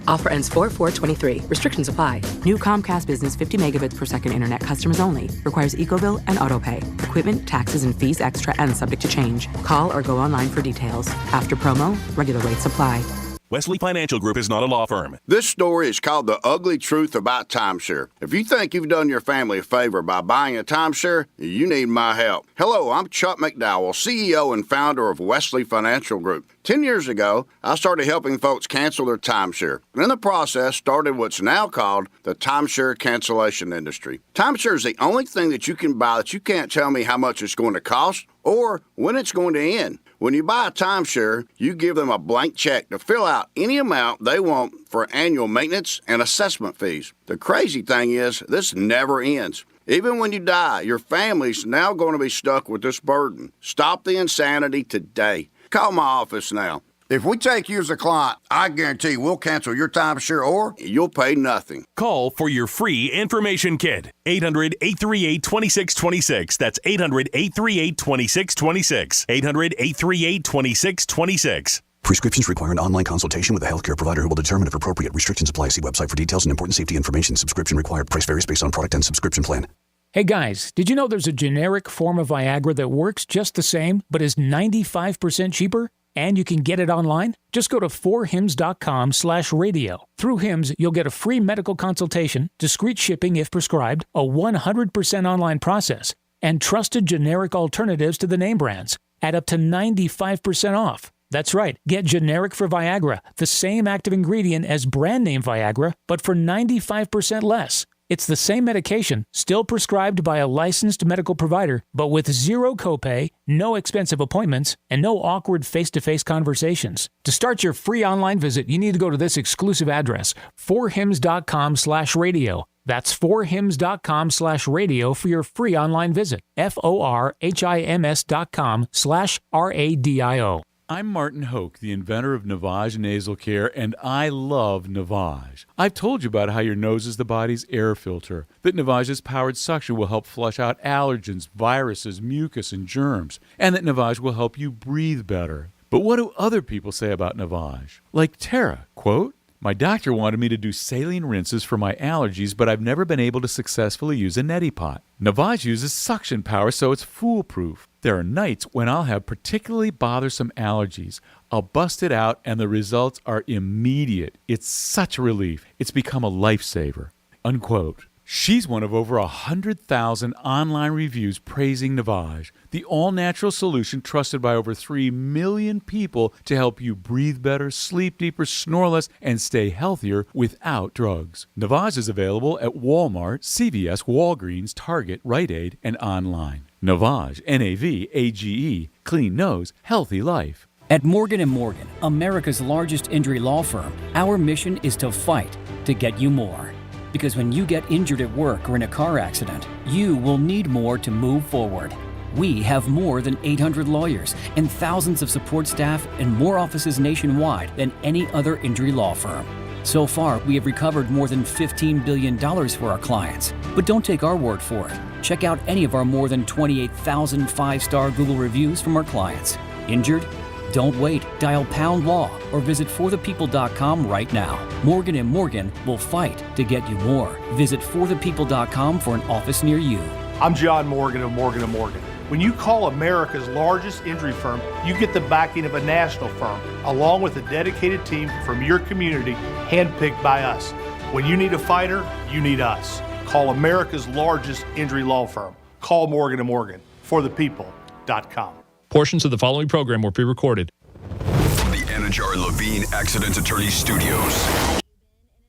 Offer ends 4/4/23. Restrictions apply. New Comcast Business 50 megabits per second internet customers only. Requires EcoBill and AutoPay. Equipment, taxes, and fees extra and subject to change. Call or go online for details. After promo, regular rates apply. Wesley Financial Group is not a law firm. This story is called The Ugly Truth About Timeshare. If you think you've done your family a favor by buying a timeshare, you need my help. Hello, I'm Chuck McDowell, CEO and founder of Wesley Financial Group. 10 years ago, I started helping folks cancel their timeshare. And in the process, started what's now called the timeshare cancellation industry. Timeshare is the only thing that you can buy that you can't tell me how much it's going to cost or when it's going to end. When you buy a timeshare, you give them a blank check to fill out any amount they want for annual maintenance and assessment fees. The crazy thing is, this never ends. Even when you die, your family's now going to be stuck with this burden. Stop the insanity today. Call my office now. If we take you as a client, I guarantee we'll cancel your timeshare or you'll pay nothing. Call for your free information kit. 800-838-2626. That's 800-838-2626. 800-838-2626. Prescriptions require an online consultation with a healthcare provider who will determine if appropriate. Restrictions apply. See website for details and important safety information. Subscription required. Price varies based on product and subscription plan. Hey guys, did you know there's a generic form of Viagra that works just the same, but is 95% cheaper? And you can get it online? Just go to 4hims.com/radio. Through Hims, you'll get a free medical consultation, discreet shipping if prescribed, a 100% online process, and trusted generic alternatives to the name brands at up to 95% off. That's right, get generic for Viagra, the same active ingredient as brand name Viagra, but for 95% less. It's the same medication, still prescribed by a licensed medical provider, but with zero copay, no expensive appointments, and no awkward face-to-face conversations. To start your free online visit, you need to go to this exclusive address, 4hims.com/radio. That's 4hims.com/radio for your free online visit. FORHIMS.com/RADIO. I'm Martin Hoke, the inventor of Navage Nasal Care, and I love Navage. I've told you about how your nose is the body's air filter, that Navage's powered suction will help flush out allergens, viruses, mucus, and germs, and that Navage will help you breathe better. But what do other people say about Navage? Like Tara, quote, My doctor wanted me to do saline rinses for my allergies, but I've never been able to successfully use a neti pot. Navage uses suction power, so it's foolproof. There are nights when I'll have particularly bothersome allergies. I'll bust it out, and the results are immediate. It's such a relief. It's become a lifesaver." Unquote. She's one of over 100,000 online reviews praising Navage, the all-natural solution trusted by over 3 million people to help you breathe better, sleep deeper, snore less, and stay healthier without drugs. Navage is available at Walmart, CVS, Walgreens, Target, Rite Aid, and online. Navage, N-A-V-A-G-E, clean nose, healthy life. At Morgan & Morgan, America's largest injury law firm, our mission is to fight to get you more. Because when you get injured at work or in a car accident, you will need more to move forward. We have more than 800 lawyers and thousands of support staff and more offices nationwide than any other injury law firm. So far, we have recovered more than $15 billion for our clients. But don't take our word for it. Check out any of our more than 28,000 five-star Google reviews from our clients. Injured? Don't wait. Dial #law or visit forthepeople.com right now. Morgan & Morgan will fight to get you more. Visit forthepeople.com for an office near you. I'm John Morgan of Morgan & Morgan. When you call America's largest injury firm, you get the backing of a national firm, along with a dedicated team from your community, handpicked by us. When you need a fighter, you need us. Call America's largest injury law firm. Call Morgan & Morgan. forthepeople.com. Portions of the following program were pre-recorded. From the Anajar and Levine Accident Attorney Studios.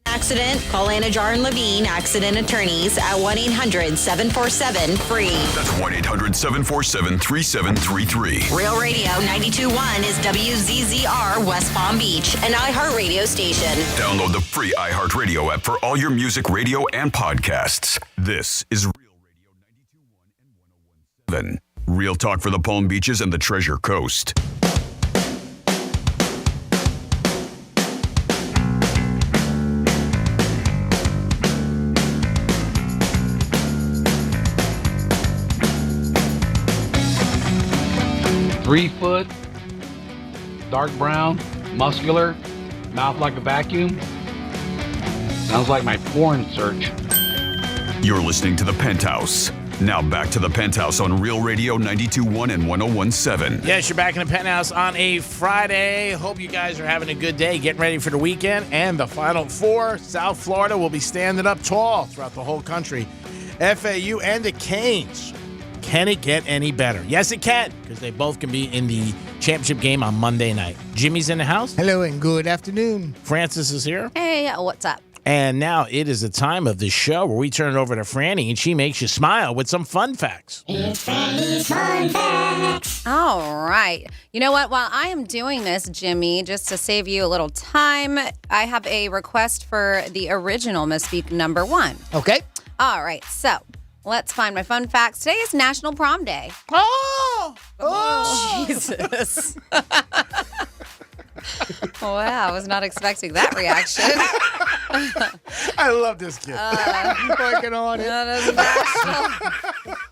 Accident? Call Anajar and Levine Accident Attorneys at 1-800-747-FREE. That's 1-800-747-3733. Real Radio 92.1 is WZZR West Palm Beach, an iHeartRadio station. Download the free iHeartRadio app for all your music, radio, and podcasts. This is Real Radio 92.1 and 101.7. Real talk for the Palm Beaches and the Treasure Coast. Three foot, dark brown, muscular, mouth like a vacuum. Sounds like my porn search. You're listening to The Penthouse. Now back to The Penthouse on Real Radio 92.1 and 101.7. Yes, you're back in the Penthouse on a Friday. Hope you guys are having a good day, getting ready for the weekend. And the Final Four, South Florida will be standing up tall throughout the whole country. FAU and the Canes. Can it get any better? Yes, it can, because they both can be in the championship game on Monday night. Jimmy's in the house. Hello and good afternoon. Francis is here. Hey, what's up? And now it is the time of the show where we turn it over to Franny and she makes you smile with some fun facts. It's Franny's Fun Facts. All right. You know what? While I am doing this, Jimmy, just to save you a little time, I have a request for the original Mystique number 1. Okay. All right. So let's find my fun facts. Today is National Prom Day. Oh, Jesus. Wow, I was not expecting that reaction. I love this kid. Working on it.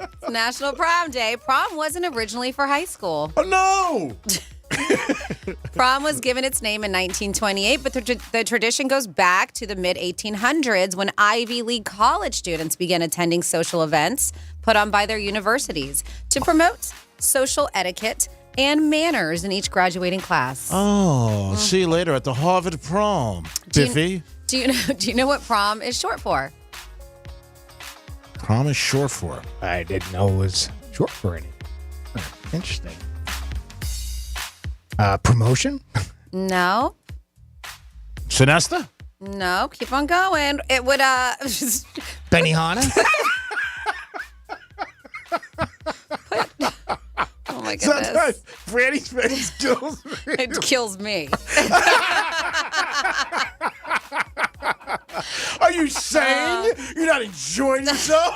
It's National Prom Day. Prom wasn't originally for high school. Oh, no. Prom was given its name in 1928, but the tradition goes back to the mid-1800s when Ivy League college students began attending social events put on by their universities to promote social etiquette and manners in each graduating class. Oh, see you later at the Harvard prom, Biffy. Do you know what prom is short for? Prom is short for? I didn't know it was short for anything. Interesting. Promotion? No. Sinesta? No, keep on going. It would, Benihana? Oh my goodness. Sometimes Franny's face kills me. It kills me. Are you saying you're not enjoying yourself?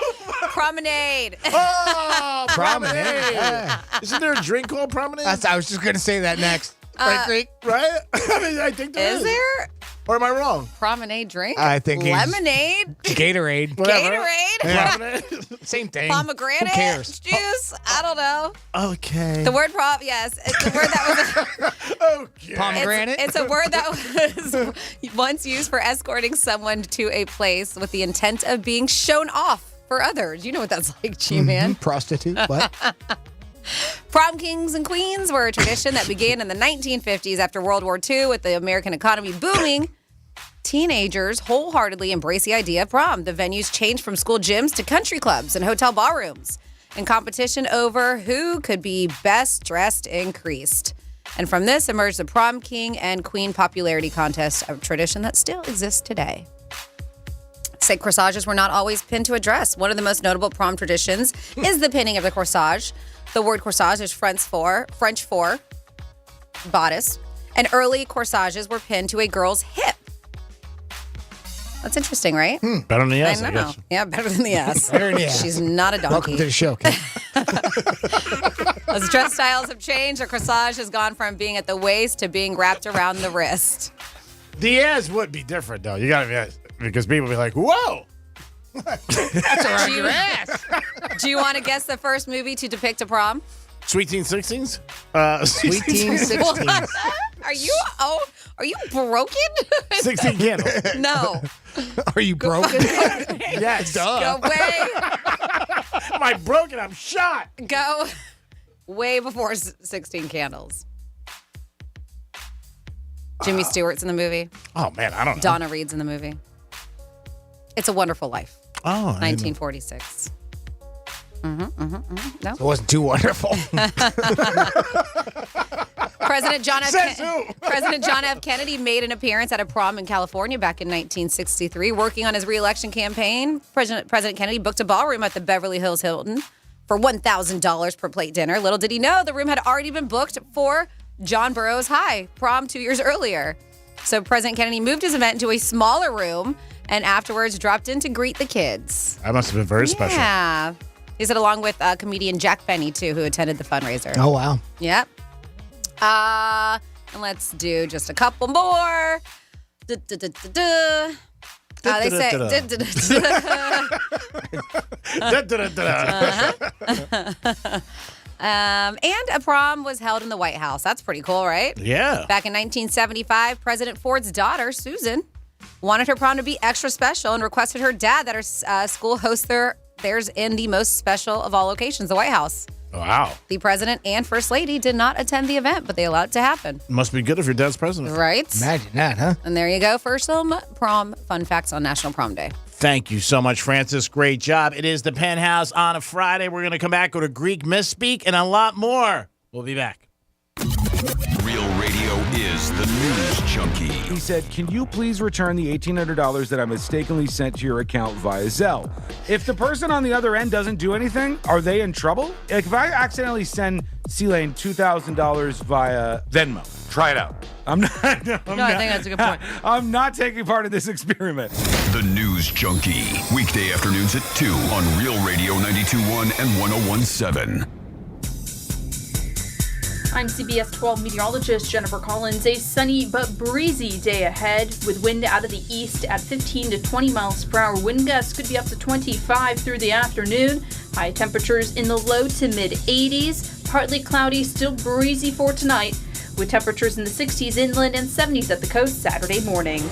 Promenade. Oh, Promenade. Yeah. Isn't there a drink called Promenade? I was just going to say that next. I think. Right? I think there is. Is there? Or am I wrong? Promenade drink? I think lemonade. Gatorade. Gatorade. Yeah. Same thing. Pomegranate. Who cares? Juice. I don't know. Okay. The word yes. It's the word that was. Okay. Pomegranate? It's a word that was once used for escorting someone to a place with the intent of being shown off for others. You know what that's like, G-Man. Prostitute? What? Prom kings and queens were a tradition that began in the 1950s after World War II with the American economy booming. Teenagers wholeheartedly embrace the idea of prom. The venues changed from school gyms to country clubs and hotel ballrooms. And competition over who could be best dressed increased. And from this emerged the prom king and queen popularity contest, a tradition that still exists today. Say corsages were not always pinned to a dress. One of the most notable prom traditions is the pinning of the corsage. The word corsage is French for bodice. And early corsages were pinned to a girl's hip. That's interesting, right? Better than the S, I I know. guess. Yeah, better than the S. Better than the S. She's not a donkey. Welcome to the show, Kate. As dress styles have changed, a corsage has gone from being at the waist to being wrapped around the wrist. The S would be different, though. You gotta be, because people be like, whoa. That's around your ass. Do you want to guess the first movie to depict a prom? Sweet Teen 16s? Sweet Teen 16s. Are you broken? 16 candles. No. Are you broken? Yes. Go way. Am I broken? I'm shot. Go way before 16 Candles. Jimmy Stewart's in the movie. Oh, man, I don't know. Donna Reed's in the movie. It's a Wonderful Life. Oh, 1946. No? It wasn't too wonderful. President John F. Kennedy made an appearance at a prom in California back in 1963. Working on his re-election campaign, President Kennedy booked a ballroom at the Beverly Hills Hilton for $1,000 per plate dinner. Little did he know, the room had already been booked for John Burroughs High prom 2 years earlier. So President Kennedy moved his event into a smaller room and afterwards dropped in to greet the kids. That must have been very special. Yeah. He said along with comedian Jack Benny, too, who attended the fundraiser. Oh, wow. Yep. And let's do just a couple more. They say. And a prom was held in the White House. That's pretty cool, right? Yeah. Back in 1975, President Ford's daughter, Susan, wanted her prom to be extra special and requested her dad that her school host theirs in the most special of all locations, the White House. Wow. The president and first lady did not attend the event, but they allowed it to happen. Must be good if your dad's president. Right? Imagine that, huh? And there you go for some prom fun facts on National Prom Day. Thank you so much, Francis. Great job. It is the Penthouse on a Friday. We're going to come back, go to Greek Misspeak, and a lot more. We'll be back. Real Radio is the news junkie. He said, "Can you please return the $1,800 that I mistakenly sent to your account via Zelle?" If the person on the other end doesn't do anything, are they in trouble? Like if I accidentally send C-Lane $2,000 via Venmo, try it out. I think that's a good point. I'm not taking part in this experiment. The News Junkie. Weekday afternoons at 2 on Real Radio 92.1 and 101.7. I'm CBS 12 meteorologist Jennifer Collins. A sunny but breezy day ahead with wind out of the east at 15 to 20 miles per hour. Wind gusts could be up to 25 through the afternoon. High temperatures in the low to mid 80s. Partly cloudy, still breezy for tonight with temperatures in the 60s inland and 70s at the coast Saturday morning.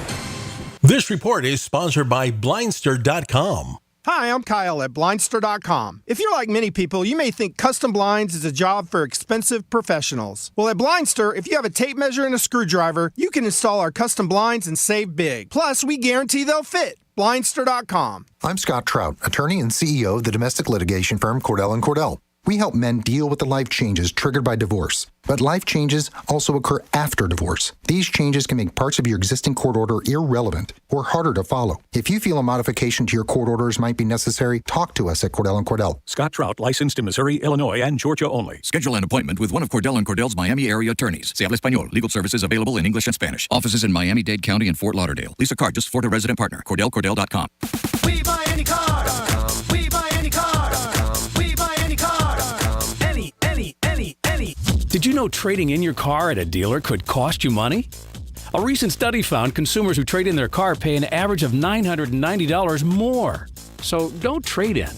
This report is sponsored by Blindster.com. Hi, I'm Kyle at Blindster.com. If you're like many people, you may think custom blinds is a job for expensive professionals. Well, at Blindster, if you have a tape measure and a screwdriver, you can install our custom blinds and save big. Plus, we guarantee they'll fit. Blindster.com. I'm Scott Trout, attorney and CEO of the domestic litigation firm Cordell & Cordell. We help men deal with the life changes triggered by divorce. But life changes also occur after divorce. These changes can make parts of your existing court order irrelevant or harder to follow. If you feel a modification to your court orders might be necessary, talk to us at Cordell & Cordell. Scott Trout, licensed in Missouri, Illinois, and Georgia only. Schedule an appointment with one of Cordell & Cordell's Miami area attorneys. Se habla español. Legal services available in English and Spanish. Offices in Miami-Dade County and Fort Lauderdale. Lisa Card, Florida resident partner. CordellCordell.com. We buy any car. We buy any car. We buy any car. Any. Did you know trading in your car at a dealer could cost you money? A recent study found consumers who trade in their car pay an average of $990 more. So don't trade in.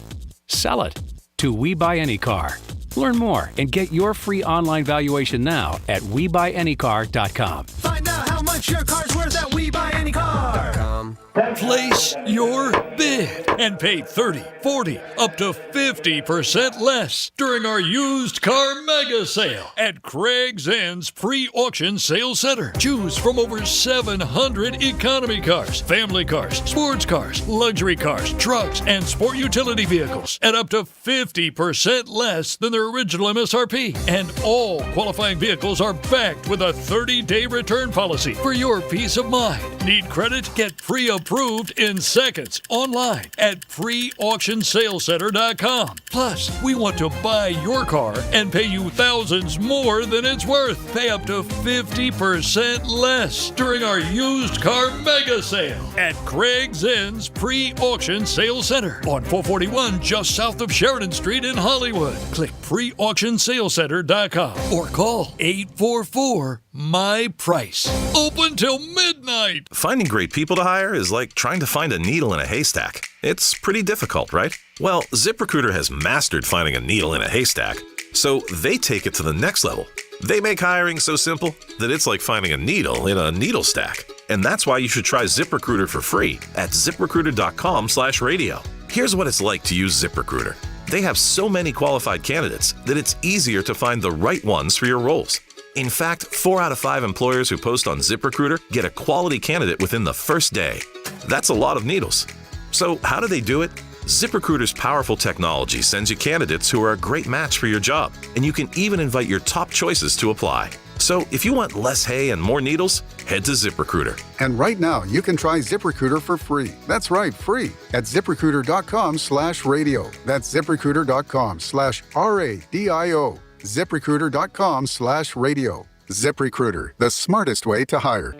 Sell it to We Buy Any Car. Learn more and get your free online valuation now at WeBuyAnyCar.com. Find out how much your car's worth at WeBuyAnyCar.com. Place your bid and pay 30, 40, up to 50% less during our used car mega sale at Craig's Inn's pre-auction sales center. Choose from over 700 economy cars, family cars, sports cars, luxury cars, trucks, and sport utility vehicles at up to 50% less than their original MSRP. And all qualifying vehicles are backed with a 30-day return policy for your peace of mind. Need credit? Get pre-approved in seconds online at preauctionsaleCenter.com. Plus, we want to buy your car and pay you thousands more than it's worth. Pay up to 50% less during our used car mega sale at Craig's Inn's pre-auction sales center on 441 just south of Sheridan Street in Hollywood. Click preauctionsaleCenter.com or call 844-MY-PRICE. Open till midnight. Finding great people to hire is like trying to find a needle in a haystack. It's pretty difficult, right? Well, ZipRecruiter has mastered finding a needle in a haystack, so they take it to the next level. They make hiring so simple that it's like finding a needle in a needle stack. And that's why you should try ZipRecruiter for free at ZipRecruiter.com/radio. Here's what it's like to use ZipRecruiter. They have so many qualified candidates that it's easier to find the right ones for your roles. In fact, 4 out of 5 employers who post on ZipRecruiter get a quality candidate within the first day. That's a lot of needles. So how do they do it? ZipRecruiter's powerful technology sends you candidates who are a great match for your job, and you can even invite your top choices to apply. So if you want less hay and more needles, head to ZipRecruiter. And right now, you can try ZipRecruiter for free. That's right, free at ZipRecruiter.com/radio. That's ZipRecruiter.com/RADIO. ZipRecruiter.com/radio. ZipRecruiter, the smartest way to hire.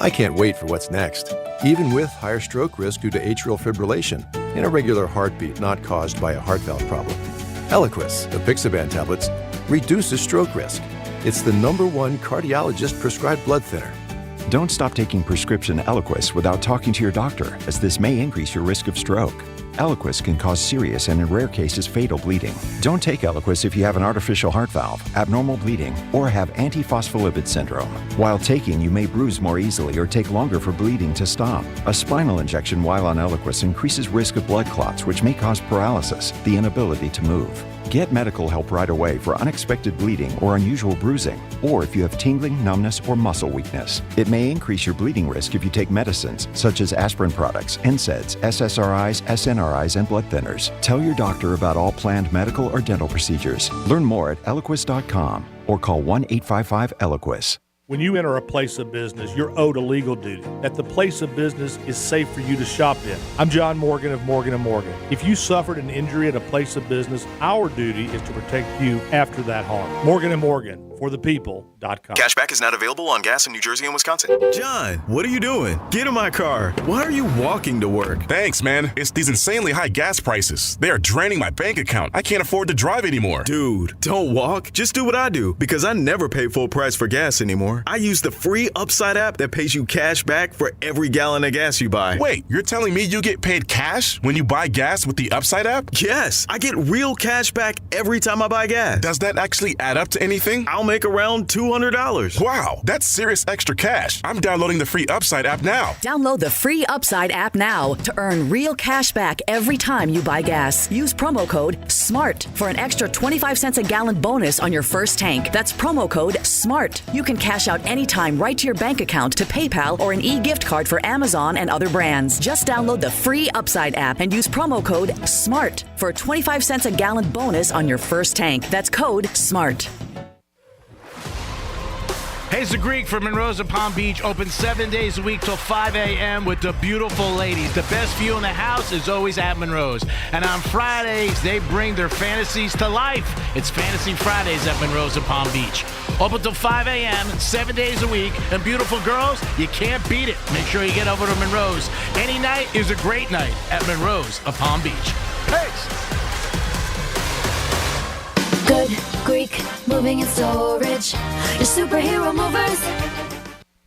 I can't wait for what's next, even with higher stroke risk due to atrial fibrillation, an irregular heartbeat not caused by a heart valve problem. Eliquis, the Pixaban tablets, reduces stroke risk. It's the #1 cardiologist-prescribed blood thinner. Don't stop taking prescription Eliquis without talking to your doctor, as this may increase your risk of stroke. Eliquis can cause serious and in rare cases fatal bleeding. Don't take Eliquis if you have an artificial heart valve, abnormal bleeding, or have antiphospholipid syndrome. While taking, you may bruise more easily or take longer for bleeding to stop. A spinal injection while on Eliquis increases risk of blood clots, which may cause paralysis, the inability to move. Get medical help right away for unexpected bleeding or unusual bruising, or if you have tingling, numbness, or muscle weakness. It may increase your bleeding risk if you take medicines such as aspirin products, NSAIDs, SSRIs, SNRIs, and blood thinners. Tell your doctor about all planned medical or dental procedures. Learn more at Eliquis.com or call 1-855-ELIQUIS. When you enter a place of business, you're owed a legal duty that the place of business is safe for you to shop in. I'm John Morgan of Morgan & Morgan. If you suffered an injury at a place of business, our duty is to protect you after that harm. Morgan & Morgan, for the people.com. Cashback is not available on gas in New Jersey and Wisconsin. John, what are you doing? Get in my car. Why are you walking to work? Thanks, man. It's these insanely high gas prices. They are draining my bank account. I can't afford to drive anymore. Dude, don't walk. Just do what I do, because I never pay full price for gas anymore. I use the free Upside app that pays you cash back for every gallon of gas you buy. Wait, you're telling me you get paid cash when you buy gas with the Upside app? Yes, I get real cash back every time I buy gas. Does that actually add up to anything? I'll make around $200. Wow, that's serious extra cash. I'm downloading the free Upside app now. Download the free Upside app now to earn real cash back every time you buy gas. Use promo code SMART for an extra 25 cents a gallon bonus on your first tank. That's promo code SMART. You can cash out anytime right to your bank account, to PayPal, or an e-gift card for Amazon and other brands. Just download the free Upside app and use promo code SMART for a 25 cents a gallon bonus on your first tank. That's code SMART. Hayes the Greek from Monroe's of Palm Beach, open 7 days a week till 5 a.m. with the beautiful ladies. The best view in the house is always at Monroe's. And on Fridays, they bring their fantasies to life. It's Fantasy Fridays at Monroe's of Palm Beach. Open till 5 a.m., 7 days a week. And beautiful girls, you can't beat it. Make sure you get over to Monroe's. Any night is a great night at Monroe's of Palm Beach. Hayes! Good Greek moving and storage. Your superhero movers.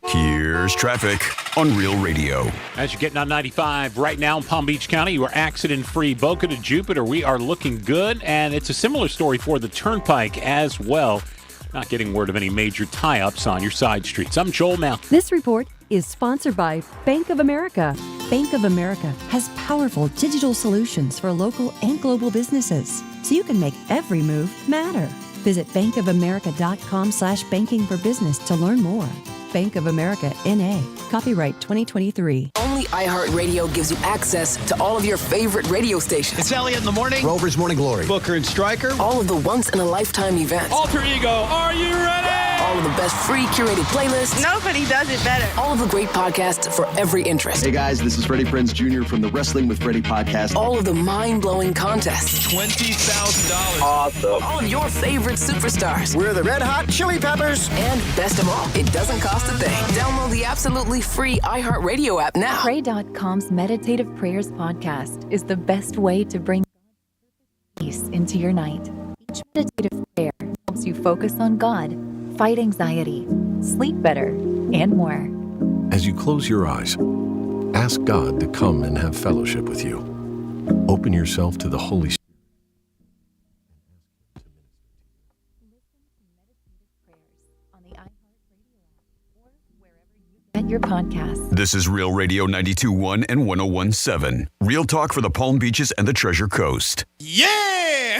Here's traffic on Real Radio. As you're getting on 95 right now in Palm Beach County, you are accident-free. Boca to Jupiter, we are looking good, and it's a similar story for the Turnpike as well. Not getting word of any major tie-ups on your side streets. I'm Joel Mal. This report is sponsored by Bank of America. Bank of America has powerful digital solutions for local and global businesses, so you can make every move matter. Visit bankofamerica.com/banking for business to learn more. Bank of America, N.A. Copyright 2023. Only iHeartRadio gives you access to all of your favorite radio stations. It's Elliot in the morning. Rover's Morning Glory. Booker and Stryker. All of the once-in-a-lifetime events. Alter Ego, are you ready? All of the best free curated playlists. Nobody does it better. All of the great podcasts for every interest. Hey guys, this is Freddie Prinze Jr. from the Wrestling with Freddie podcast. All of the mind-blowing contests. $20,000. Awesome. All of your favorite superstars. We're the Red Hot Chili Peppers. And best of all, it doesn't cost a thing. Download the absolutely free iHeartRadio app now. Pray.com's Meditative Prayers podcast is the best way to bring peace into your night. Each meditative prayer helps you focus on God, fight anxiety, sleep better, and more. As you close your eyes, ask God to come and have fellowship with you. Open yourself to the Holy Spirit. Get your podcast. This is Real Radio 92.1 and 101.7. Real talk for the Palm Beaches and the Treasure Coast. Yeah!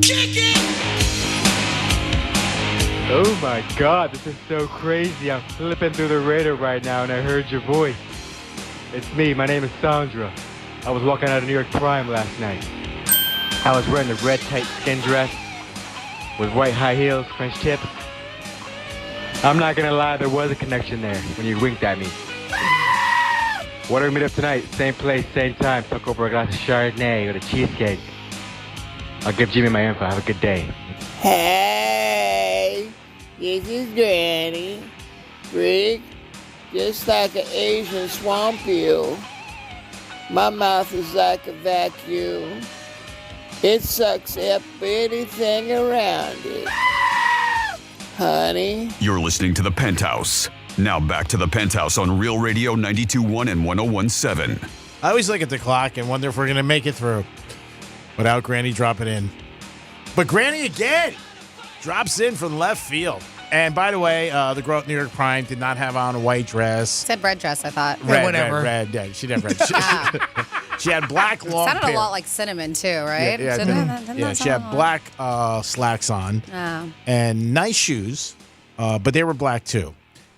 Kick it! Oh my God, this is so crazy. I'm flipping through the radio right now and I heard your voice. It's me, my name is Sandra. I was walking out of New York Prime last night. I was wearing a red tight skin dress with white high heels, French tip. I'm not gonna lie, there was a connection there when you winked at me. Why don't we meet up tonight? Same place, same time. Talk over a glass of Chardonnay or a cheesecake. I'll give Jimmy my info. Have a good day. Hey, this is Granny. Rick, just like an Asian swamp eel. My mouth is like a vacuum. It sucks up anything around it. Honey. You're listening to the Penthouse. Now back to the Penthouse on Real Radio 92.1 and 101.7. I always look at the clock and wonder if we're going to make it through without Granny dropping in. But Granny again drops in from left field. And by the way, the girl at New York Prime did not have on a white dress. Said red dress, I thought. Red. Yeah, she did red. She had black long Sounded hair. a lot like cinnamon too, right? She had black slacks on and nice shoes, but they were black too.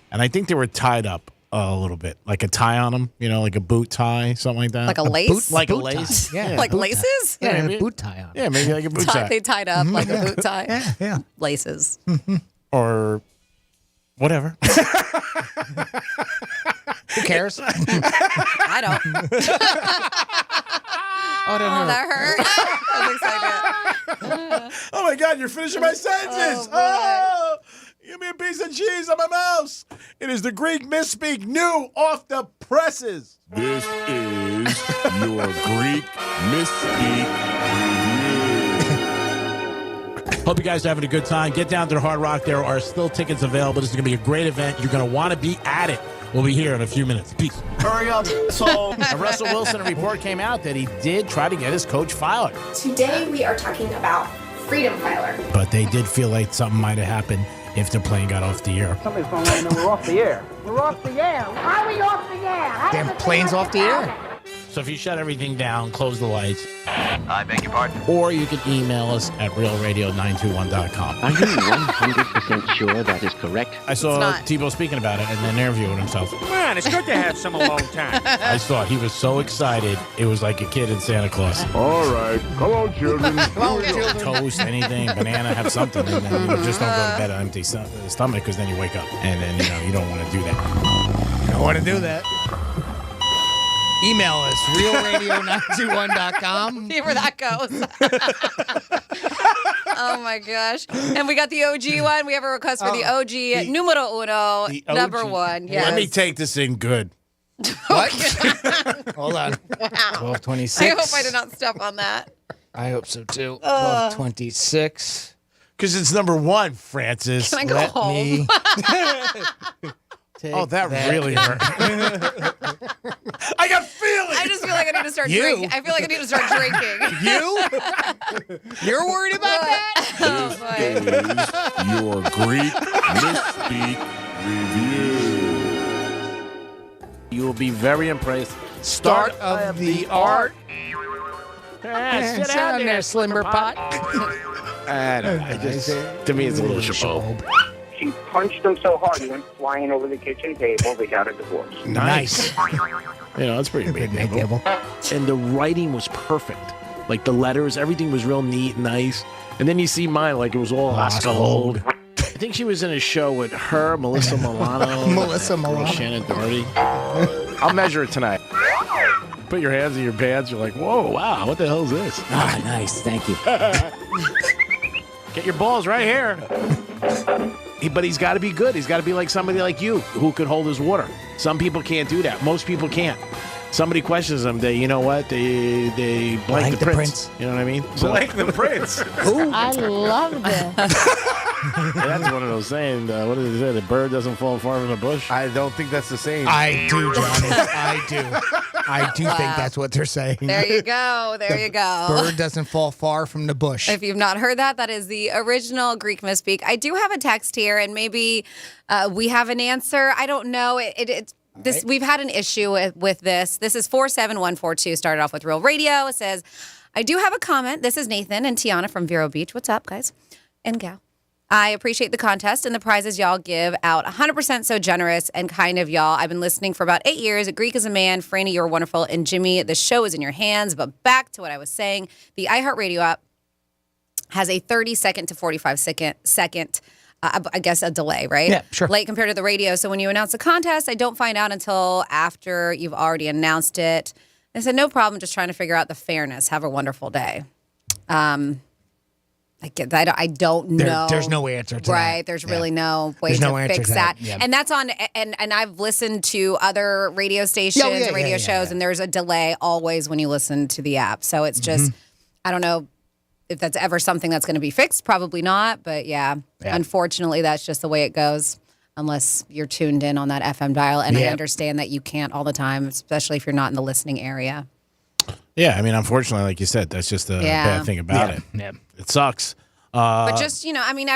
And I think they were tied up a little bit, like a tie on them, like a boot tie, something like that. Like a lace? Like a lace? Yeah. Like laces? Yeah, and a boot tie on. Yeah, maybe like a boot tie. They tied up like a boot tie. Yeah. Laces. Or whatever. Who cares? I don't. Oh, that hurt. I was excited. Oh my God, you're finishing my sentences. Oh, give me a piece of cheese on my mouse. It is the Greek misspeak new off the presses. This is your Greek misspeak review. Hope you guys are having a good time. Get down to the Hard Rock. There are still tickets available. This is going to be a great event. You're going to want to be at it. We'll be here in a few minutes. Peace. Hurry up. So, Russell Wilson, a report came out that he did try to get his coach fired. Today we are talking about Freedom Filer. But they did feel like something might have happened if the plane got off the air. Somebody's going to let me know we're off the air. We're off the air. How are we off the air? Damn plane's off the air. So if you shut everything down, close the lights. I beg your pardon? Or you can email us at realradio921.com. Are you 100% sure that is correct? I saw Tebow speaking about it and then interviewing himself. Man, it's good to have some alone time. I thought he was so excited, it was like a kid in Santa Claus. All right. Come on, children. Come on, children. Toast, anything, banana, have something. And then just don't go to bed on empty stomach because then you wake up. And then, you don't want to do that. You don't want to do that. Email us, realradio921.com. See where that goes. Oh, my gosh. And we got the OG one. We have a request for the OG numero uno, number one. Yes. Let me take this in good. What? Hold on. Wow. 1226. I hope I did not step on that. I hope so, too. 1226. Because it's number one, Francis. Can I go home? Oh, that really hurt. I got feelings. I just feel like I need to start drinking. I feel like I need to start drinking. You're worried about that? Oh, This is your Greek Misspeak Review. You will be very impressed. Start of the art. Sit down there, Slimmer Pot. I don't know. To me, it's a little chabot. She punched him so hard he went flying over the kitchen table. They got a divorce. Nice. That's pretty big. And the writing was perfect. Like the letters, everything was real neat and nice. And then you see mine, like it was all Oscar Gold. I think she was in a show with her, Melissa Milano. Shannon Doherty. I'll measure it tonight. Put your hands in your pants. You're like, whoa, wow, what the hell is this? Nice. Thank you. Get your balls right here. But he's got to be good. He's got to be like somebody like you who could hold his water. Some people can't do that. Most people can't. Somebody questions them. They blank the prince. You know what I mean? Blank the prince. I love that. That's one of those sayings. What does it say? The bird doesn't fall far from the bush. I don't think that's the saying. I do, Johnny. I do think that's what they're saying. There you go. There you go. Bird doesn't fall far from the bush. If you've not heard that, that is the original Greek misspeak. I do have a text here, and maybe we have an answer. I don't know. We've had an issue with this. This is 47142. Started off with Real Radio. It says, I do have a comment. This is Nathan and Tiana from Vero Beach. What's up, guys and gal? I appreciate the contest and the prizes y'all give out. 100% so generous and kind of y'all. I've been listening for about 8 years. Greek is a man. Franny, you're wonderful. And Jimmy, the show is in your hands. But back to what I was saying. The iHeartRadio app has a 30-second to 45-second I guess a delay, right? Yeah, sure. Late compared to the radio. So when you announce a contest, I don't find out until after you've already announced it. I said, no problem. Just trying to figure out the fairness. Have a wonderful day. I get that. I don't know. There's no answer to that. Right. There's really no way to fix that. Yeah. And that's on, and I've listened to other radio stations and radio shows, and there's a delay always when you listen to the app. So it's just, I don't know if that's ever something that's going to be fixed. Probably not. But unfortunately, that's just the way it goes. Unless you're tuned in on that FM dial. And I understand that you can't all the time, especially if you're not in the listening area. Yeah, I mean, unfortunately, like you said, that's just the bad thing about it. Yeah. It sucks. But just, I mean,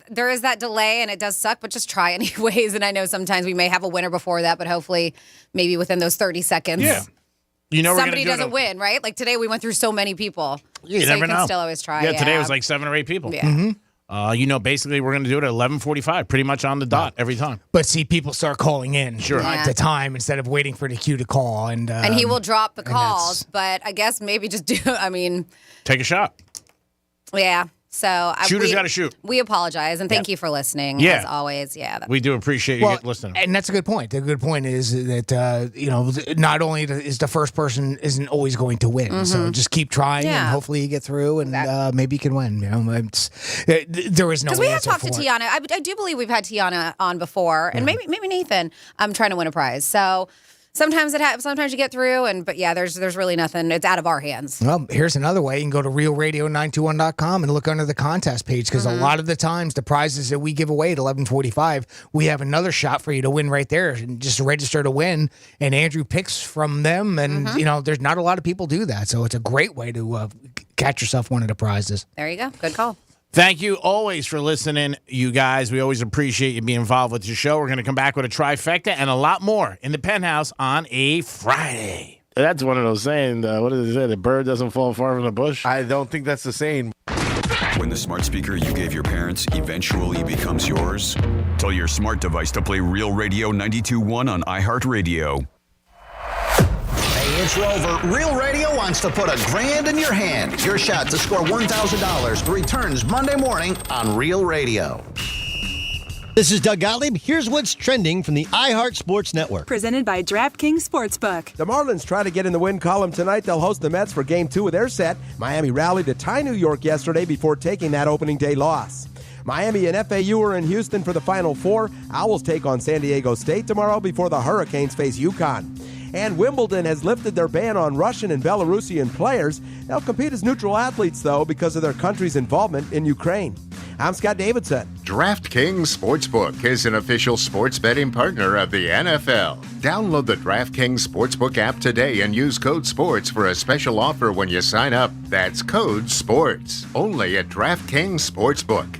there is that delay and it does suck, but just try anyways. And I know sometimes we may have a winner before that, but hopefully maybe within those 30 seconds. Yeah. Somebody doesn't win, right? Like today we went through so many people. You so never you can know. Still always try. Yeah, today was like 7 or 8 people. Yeah. Basically we're going to do it at 11:45, pretty much on the dot every time. But see, people start calling in at the time instead of waiting for the queue to call. And he will drop the calls, but I guess maybe just take a shot. Yeah. So Shooters got to shoot. We apologize and thank you for listening. Yeah. As always. Yeah. We do appreciate you listening. And that's a good point. The good point is that not only is the first person isn't always going to win, so just keep trying and hopefully you get through and maybe you can win. There is no answer. Because we have talked to Tiana. I do believe we've had Tiana on before, and maybe Nathan. I'm trying to win a prize. So. Sometimes it happens. Sometimes you get through, but there's really nothing. It's out of our hands. Well, here's another way. You can go to realradio921.com and look under the contest page because a lot of the times the prizes that we give away at 11:45, we have another shot for you to win right there and just register to win. And Andrew picks from them, and there's not a lot of people do that, so it's a great way to catch yourself one of the prizes. There you go. Good call. Thank you always for listening, you guys. We always appreciate you being involved with the show. We're going to come back with a trifecta and a lot more in the Penthouse on a Friday. That's one of those sayings. What does it say? The bird doesn't fall far from the bush? I don't think that's the saying. When the smart speaker you gave your parents eventually becomes yours, tell your smart device to play Real Radio 92.1 on iHeartRadio. Hey, it's Rover. Real Radio wants to put $1,000 in your hand. Your shot to score $1,000 returns Monday morning on Real Radio. This is Doug Gottlieb. Here's what's trending from the iHeart Sports Network. Presented by DraftKings Sportsbook. The Marlins try to get in the win column tonight. They'll host the Mets for Game 2 of their set. Miami rallied to tie New York yesterday before taking that opening day loss. Miami and FAU are in Houston for the Final Four. Owls take on San Diego State tomorrow before the Hurricanes face UConn. And Wimbledon has lifted their ban on Russian and Belarusian players. They'll compete as neutral athletes, though, because of their country's involvement in Ukraine. I'm Scott Davidson. DraftKings Sportsbook is an official sports betting partner of the NFL. Download the DraftKings Sportsbook app today and use code SPORTS for a special offer when you sign up. That's code SPORTS. Only at DraftKings Sportsbook.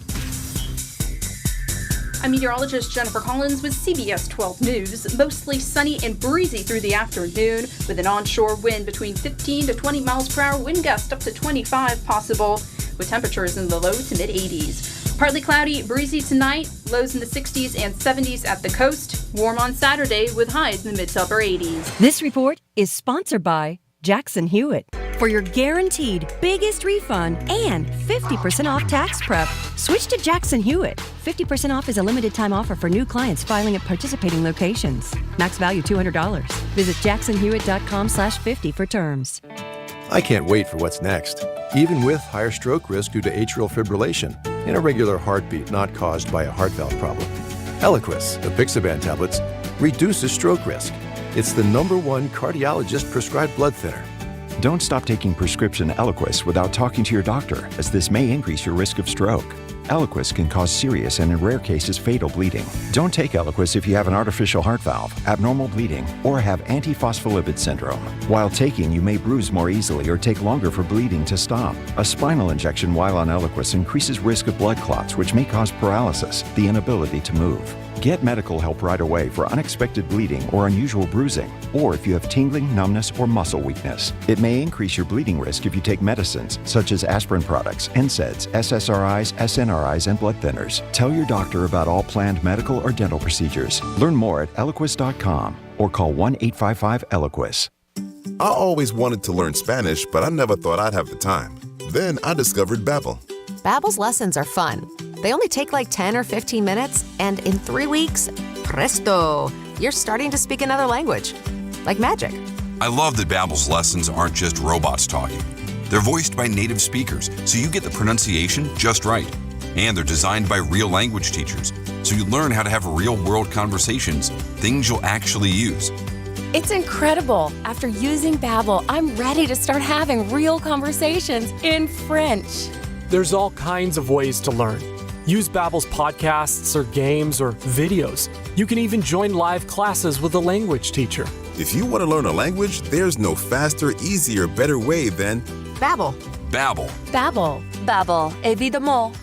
I'm meteorologist Jennifer Collins with CBS 12 News. Mostly sunny and breezy through the afternoon with an onshore wind between 15 to 20 miles per hour, wind gust up to 25 possible, with temperatures in the low to mid 80s. Partly cloudy, breezy tonight, lows in the 60s and 70s at the coast. Warm on Saturday with highs in the mid to upper 80s. This report is sponsored by Jackson Hewitt. For your guaranteed biggest refund and 50% off tax prep, switch to Jackson Hewitt. 50% off is a limited time offer for new clients filing at participating locations. Max value $200. Visit jacksonhewitt.com/50 for terms. I can't wait for what's next. Even with higher stroke risk due to atrial fibrillation, an irregular heartbeat not caused by a heart valve problem. Eliquis, the Apixaban tablets, reduces stroke risk. It's the #1 cardiologist-prescribed blood thinner. Don't stop taking prescription Eliquis without talking to your doctor, as this may increase your risk of stroke. Eliquis can cause serious and in rare cases fatal bleeding. Don't take Eliquis if you have an artificial heart valve, abnormal bleeding, or have antiphospholipid syndrome. While taking, you may bruise more easily or take longer for bleeding to stop. A spinal injection while on Eliquis increases risk of blood clots, which may cause paralysis, the inability to move. Get medical help right away for unexpected bleeding or unusual bruising, or if you have tingling, numbness, or muscle weakness. It may increase your bleeding risk if you take medicines such as aspirin products, NSAIDs, SSRIs, SNRIs, and blood thinners. Tell your doctor about all planned medical or dental procedures. Learn more at Eliquis.com or call 1-855-ELIQUIS. I always wanted to learn Spanish, but I never thought I'd have the time. Then I discovered Babbel. Babbel's lessons are fun. They only take like 10 or 15 minutes, and in 3 weeks, presto, you're starting to speak another language. Like magic. I love that Babbel's lessons aren't just robots talking. They're voiced by native speakers, so you get the pronunciation just right. And they're designed by real language teachers, so you learn how to have real-world conversations, things you'll actually use. It's incredible. After using Babbel, I'm ready to start having real conversations in French. There's all kinds of ways to learn. Use Babbel's podcasts or games or videos. You can even join live classes with a language teacher. If you want to learn a language, there's no faster, easier, better way than Babbel. Babbel. Babbel. Babbel. Évidemment.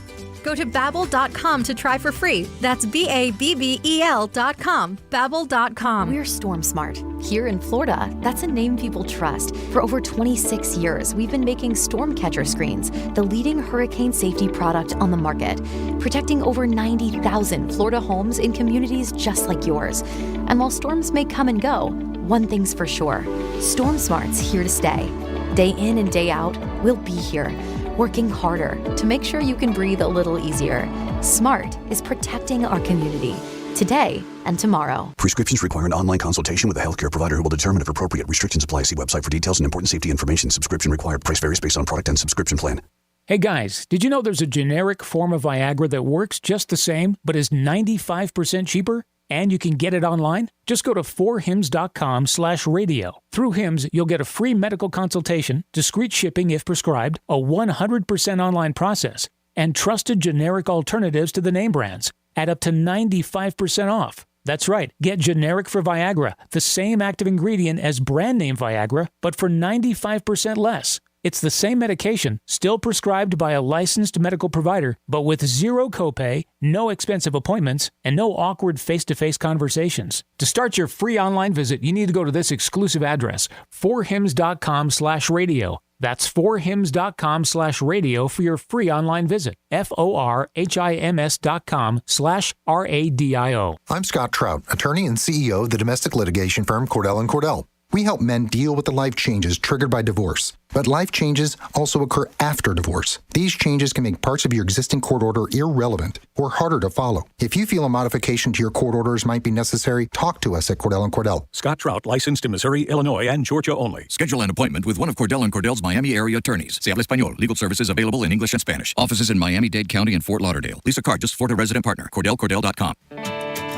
Go to Babbel.com to try for free. That's BABBEL.com. Babbel.com. We're Storm Smart. Here in Florida, that's a name people trust. For over 26 years, we've been making storm catcher screens, the leading hurricane safety product on the market, protecting over 90,000 Florida homes in communities just like yours. And while storms may come and go, one thing's for sure, Storm Smart's here to stay. Day in and day out, we'll be here, working harder to make sure you can breathe a little easier. SMART is protecting our community today and tomorrow. Prescriptions require an online consultation with a healthcare provider who will determine if appropriate. Restrictions apply. See website for details and important safety information. Subscription required. Price varies based on product and subscription plan. Hey guys, did you know there's a generic form of Viagra that works just the same, but is 95% cheaper? And you can get it online? Just go to 4hims.com/radio. Through Hims, you'll get a free medical consultation, discreet shipping if prescribed, a 100% online process, and trusted generic alternatives to the name brands at up to 95% off. That's right, get generic for Viagra, the same active ingredient as brand name Viagra, but for 95% less. It's the same medication, still prescribed by a licensed medical provider, but with zero copay, no expensive appointments, and no awkward face-to-face conversations. To start your free online visit, you need to go to this exclusive address, 4hims.com/radio. That's 4hims.com/radio for your free online visit. FORHIMS.com/RADIO. I'm Scott Trout, attorney and CEO of the domestic litigation firm Cordell & Cordell. We help men deal with the life changes triggered by divorce. But life changes also occur after divorce. These changes can make parts of your existing court order irrelevant or harder to follow. If you feel a modification to your court orders might be necessary, talk to us at Cordell & Cordell. Scott Trout, licensed in Missouri, Illinois, and Georgia only. Schedule an appointment with one of Cordell & Cordell's Miami area attorneys. Se habla español. Legal services available in English and Spanish. Offices in Miami-Dade County and Fort Lauderdale. Lisa Cargis, Florida resident partner. CordellCordell.com.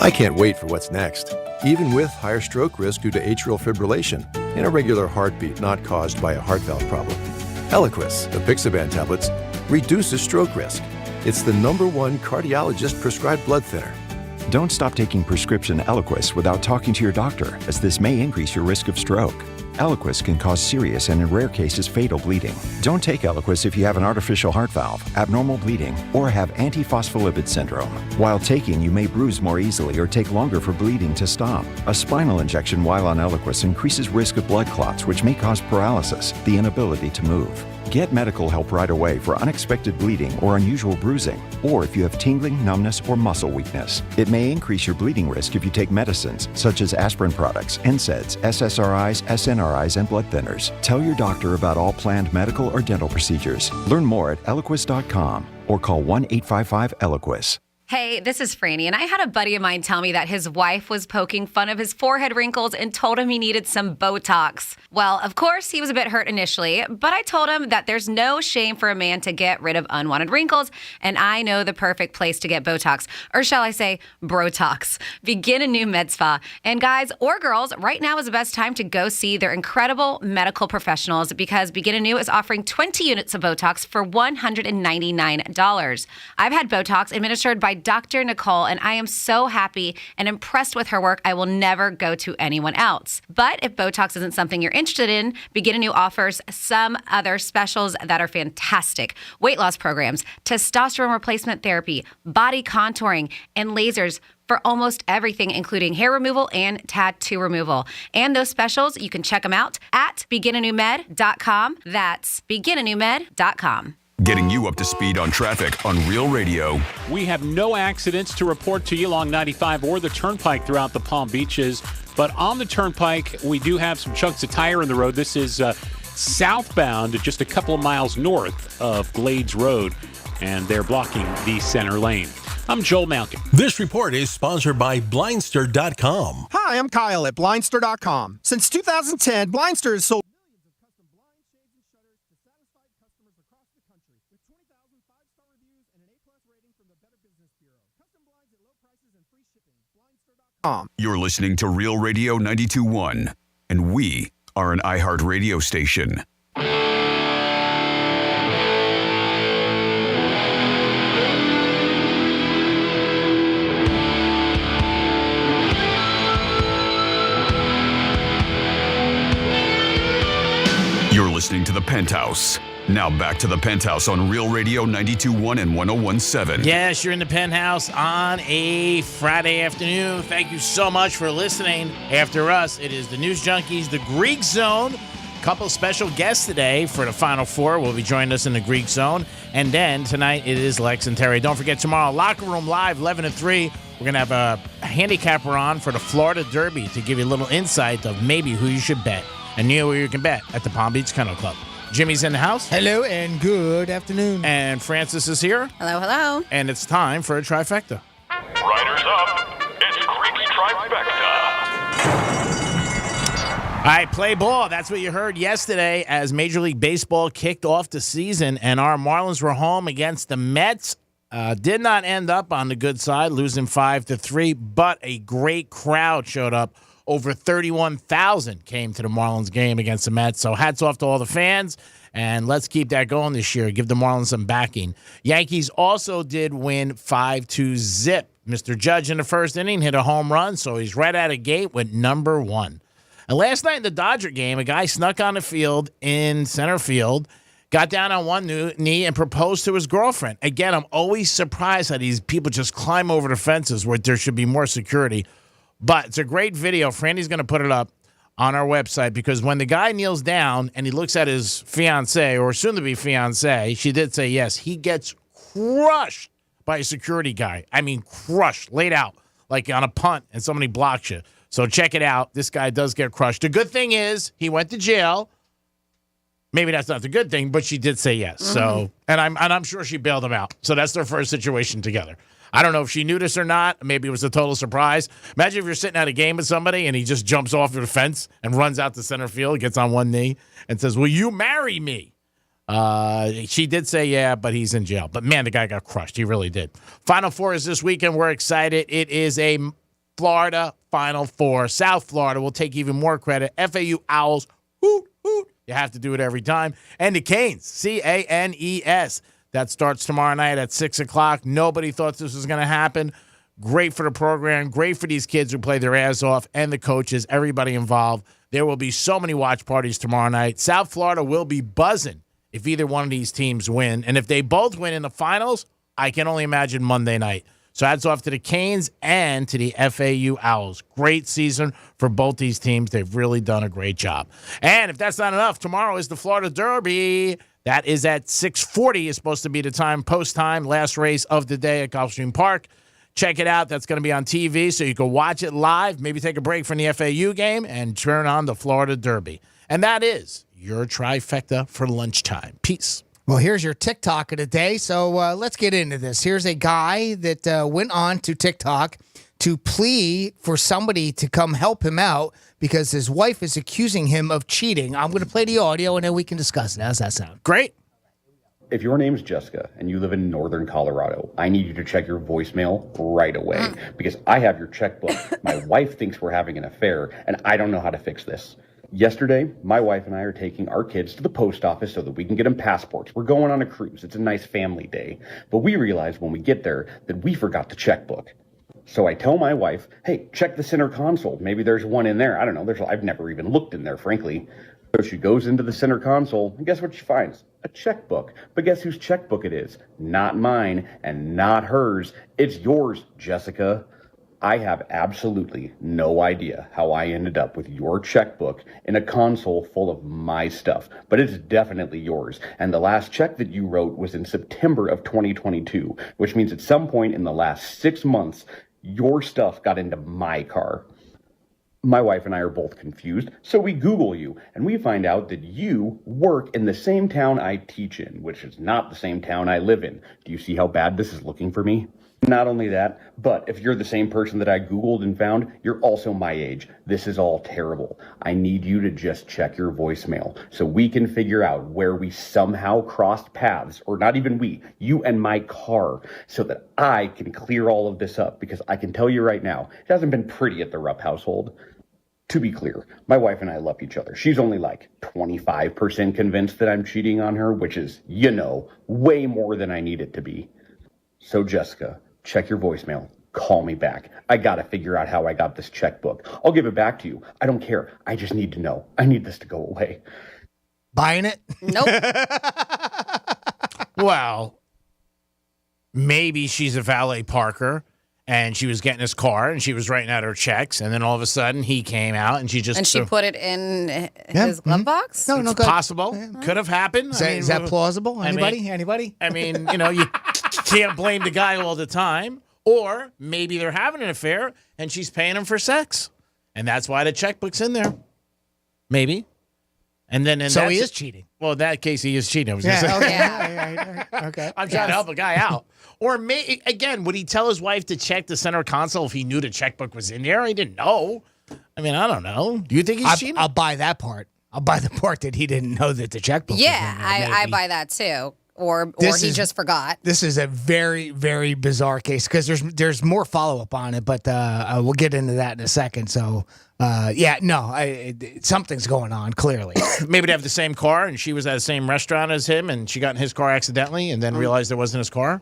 I can't wait for what's next. Even with higher stroke risk due to atrial fibrillation, an irregular heartbeat not caused by a heart valve problem. Eliquis, the Apixaban tablets, reduces stroke risk. It's the #1 cardiologist-prescribed blood thinner. Don't stop taking prescription Eliquis without talking to your doctor, as this may increase your risk of stroke. Eliquis can cause serious and in rare cases fatal bleeding. Don't take Eliquis if you have an artificial heart valve, abnormal bleeding, or have antiphospholipid syndrome. While taking, you may bruise more easily or take longer for bleeding to stop. A spinal injection while on Eliquis increases risk of blood clots, which may cause paralysis, the inability to move. Get medical help right away for unexpected bleeding or unusual bruising, or if you have tingling, numbness, or muscle weakness. It may increase your bleeding risk if you take medicines such as aspirin products, NSAIDs, SSRIs, SNRIs, and blood thinners. Tell your doctor about all planned medical or dental procedures. Learn more at Eliquis.com or call 1-855-ELIQUIS. Hey, this is Franny, and I had a buddy of mine tell me that his wife was poking fun of his forehead wrinkles and told him he needed some Botox. Well, of course, he was a bit hurt initially, but I told him that there's no shame for a man to get rid of unwanted wrinkles, and I know the perfect place to get Botox, or shall I say, Brotox. Begin a new med spa. And guys or girls, right now is the best time to go see their incredible medical professionals because Begin Anew is offering 20 units of Botox for $199. I've had Botox administered by Dr. Nicole, and I am so happy and impressed with her work, I will never go to anyone else. But if Botox isn't something you're interested in, Begin Anew offers some other specials that are fantastic. Weight loss programs, testosterone replacement therapy, body contouring, and lasers for almost everything, including hair removal and tattoo removal. And those specials, you can check them out at beginanewmed.com. That's beginanewmed.com. Getting you up to speed on traffic on Real Radio. We have no accidents to report to you along 95 or the Turnpike throughout the Palm Beaches. But on the Turnpike, we do have some chunks of tire in the road. This is southbound, just a couple of miles north of Glades Road, and they're blocking the center lane. I'm Joel Malkin. This report is sponsored by Blindster.com. Hi, I'm Kyle at Blindster.com. Since 2010, Blindster has sold millions of custom blinds, shades, and shutters to satisfied customers across the country with 20,000 5-star reviews and an A+ rating from the Better Business Bureau. Custom blinds at low prices and free shipping. Blindster.com. You're listening to Real Radio 92.1, and we are an iHeart radio station. You're listening to The Penthouse. Now back to The Penthouse on Real Radio 92.1 and 101.7. Yes, you're in The Penthouse on a Friday afternoon. Thank you so much for listening. After us, it is the News Junkies, the Greek Zone. Couple special guests today for the Final Four will be joining us in the Greek Zone. And then tonight it is Lex and Terry. Don't forget tomorrow, Locker Room Live, 11 to 3. We're going to have a handicapper on for the Florida Derby to give you a little insight of maybe who you should bet. And you know where you can bet at the Palm Beach Kennel Club. Jimmy's in the house. Hello and good afternoon. And Francis is here. Hello, hello. And it's time for a trifecta. Riders up. It's Creek's Trifecta. All right, play ball. That's what you heard yesterday as Major League Baseball kicked off the season, and our Marlins were home against the Mets. Did not end up on the good side, losing 5-3, but a great crowd showed up. Over 31,000 came to the Marlins game against the Mets. So hats off to all the fans, and let's keep that going this year. Give the Marlins some backing. Yankees also did win 5-0. Mr. Judge in the first inning hit a home run, so he's right out of gate with number 1. And last night in the Dodger game, a guy snuck on the field in center field, got down on one knee and proposed to his girlfriend. Again, I'm always surprised how these people just climb over the fences where there should be more security. But it's a great video. Franny's going to put it up on our website because when the guy kneels down and he looks at his fiancée or soon-to-be fiancée, she did say yes, he gets crushed by a security guy. I mean, crushed, laid out like on a punt and somebody blocks you. So check it out. This guy does get crushed. The good thing is he went to jail. Maybe that's not the good thing, but she did say yes. So, and I'm sure she bailed him out. So that's their first situation together. I don't know if she knew this or not. Maybe it was a total surprise. Imagine if you're sitting at a game with somebody and he just jumps off the fence and runs out to center field, gets on one knee, and says, "Will you marry me?" She did say yeah, but he's in jail. But, man, the guy got crushed. He really did. Final Four is this weekend. We're excited. It is a Florida Final Four. South Florida will take even more credit. FAU Owls, hoot, hoot. You have to do it every time. And the Canes, Canes. That starts tomorrow night at 6 o'clock. Nobody thought this was going to happen. Great for the program. Great for these kids who play their ass off and the coaches, everybody involved. There will be so many watch parties tomorrow night. South Florida will be buzzing if either one of these teams win. And if they both win in the finals, I can only imagine Monday night. So hats off to the Canes and to the FAU Owls. Great season for both these teams. They've really done a great job. And if that's not enough, tomorrow is the Florida Derby. That is at 6:40 is supposed to be the time, post time, last race of the day at Gulfstream Park. Check it out. That's going to be on TV, so you can watch it live, maybe take a break from the FAU game, and turn on the Florida Derby. And that is your trifecta for lunchtime. Peace. Well, here's your TikTok of the day, so let's get into this. Here's a guy that went on to TikTok to plea for somebody to come help him out because his wife is accusing him of cheating. I'm going to play the audio, and then we can discuss it. How's that sound? Great. If your name's Jessica and you live in northern Colorado, I need you to check your voicemail right away because I have your checkbook. My wife thinks we're having an affair, and I don't know how to fix this. Yesterday, my wife and I are taking our kids to the post office so that we can get them passports. We're going on a cruise. It's a nice family day. But we realize when we get there that we forgot the checkbook. So I tell my wife, hey, check the center console. Maybe there's one in there. I don't know. I've never even looked in there, frankly. So she goes into the center console, and guess what she finds? A checkbook. But guess whose checkbook it is? Not mine and not hers. It's yours, Jessica. I have absolutely no idea how I ended up with your checkbook in a console full of my stuff, but it's definitely yours. And the last check that you wrote was in September of 2022, which means at some point in the last 6 months, your stuff got into my car. My wife and I are both confused, so we Google you, and we find out that you work in the same town I teach in, which is not the same town I live in. Do you see how bad this is looking for me? Not only that, but if you're the same person that I Googled and found, you're also my age. This is all terrible. I need you to just check your voicemail so we can figure out where we somehow crossed paths, or not even we, you and my car, so that I can clear all of this up, because I can tell you right now, it hasn't been pretty at the Rupp household. To be clear, my wife and I love each other. She's only like 25% convinced that I'm cheating on her, which is, way more than I need it to be. So Jessica, check your voicemail. Call me back. I gotta figure out how I got this checkbook. I'll give it back to you. I don't care. I just need to know. I need this to go away. Buying it? Nope. Well, maybe she's a valet parker, and she was getting his car, and she was writing out her checks, and then all of a sudden he came out, and she put it in his glove box? No, it's possible. Yeah. Could have happened. Is that plausible? Anybody? I mean, you can't blame the guy all the time. Or maybe they're having an affair, and she's paying him for sex, and that's why the checkbook's in there. Maybe. And then so he is cheating. Well, in that case, he is cheating. I was going to say. Okay. Okay. I'm trying to help a guy out. Or again, would he tell his wife to check the center console if he knew the checkbook was in there? He didn't know. I mean, I don't know. Do you think he's cheating? I'll buy that part. I'll buy the part that he didn't know that the checkbook was in there. I buy that too. Or he just forgot. This is a very, very bizarre case because there's more follow-up on it, but we'll get into that in a second. So, something's going on, clearly. Maybe they have the same car, and she was at the same restaurant as him, and she got in his car accidentally and then realized it wasn't his car.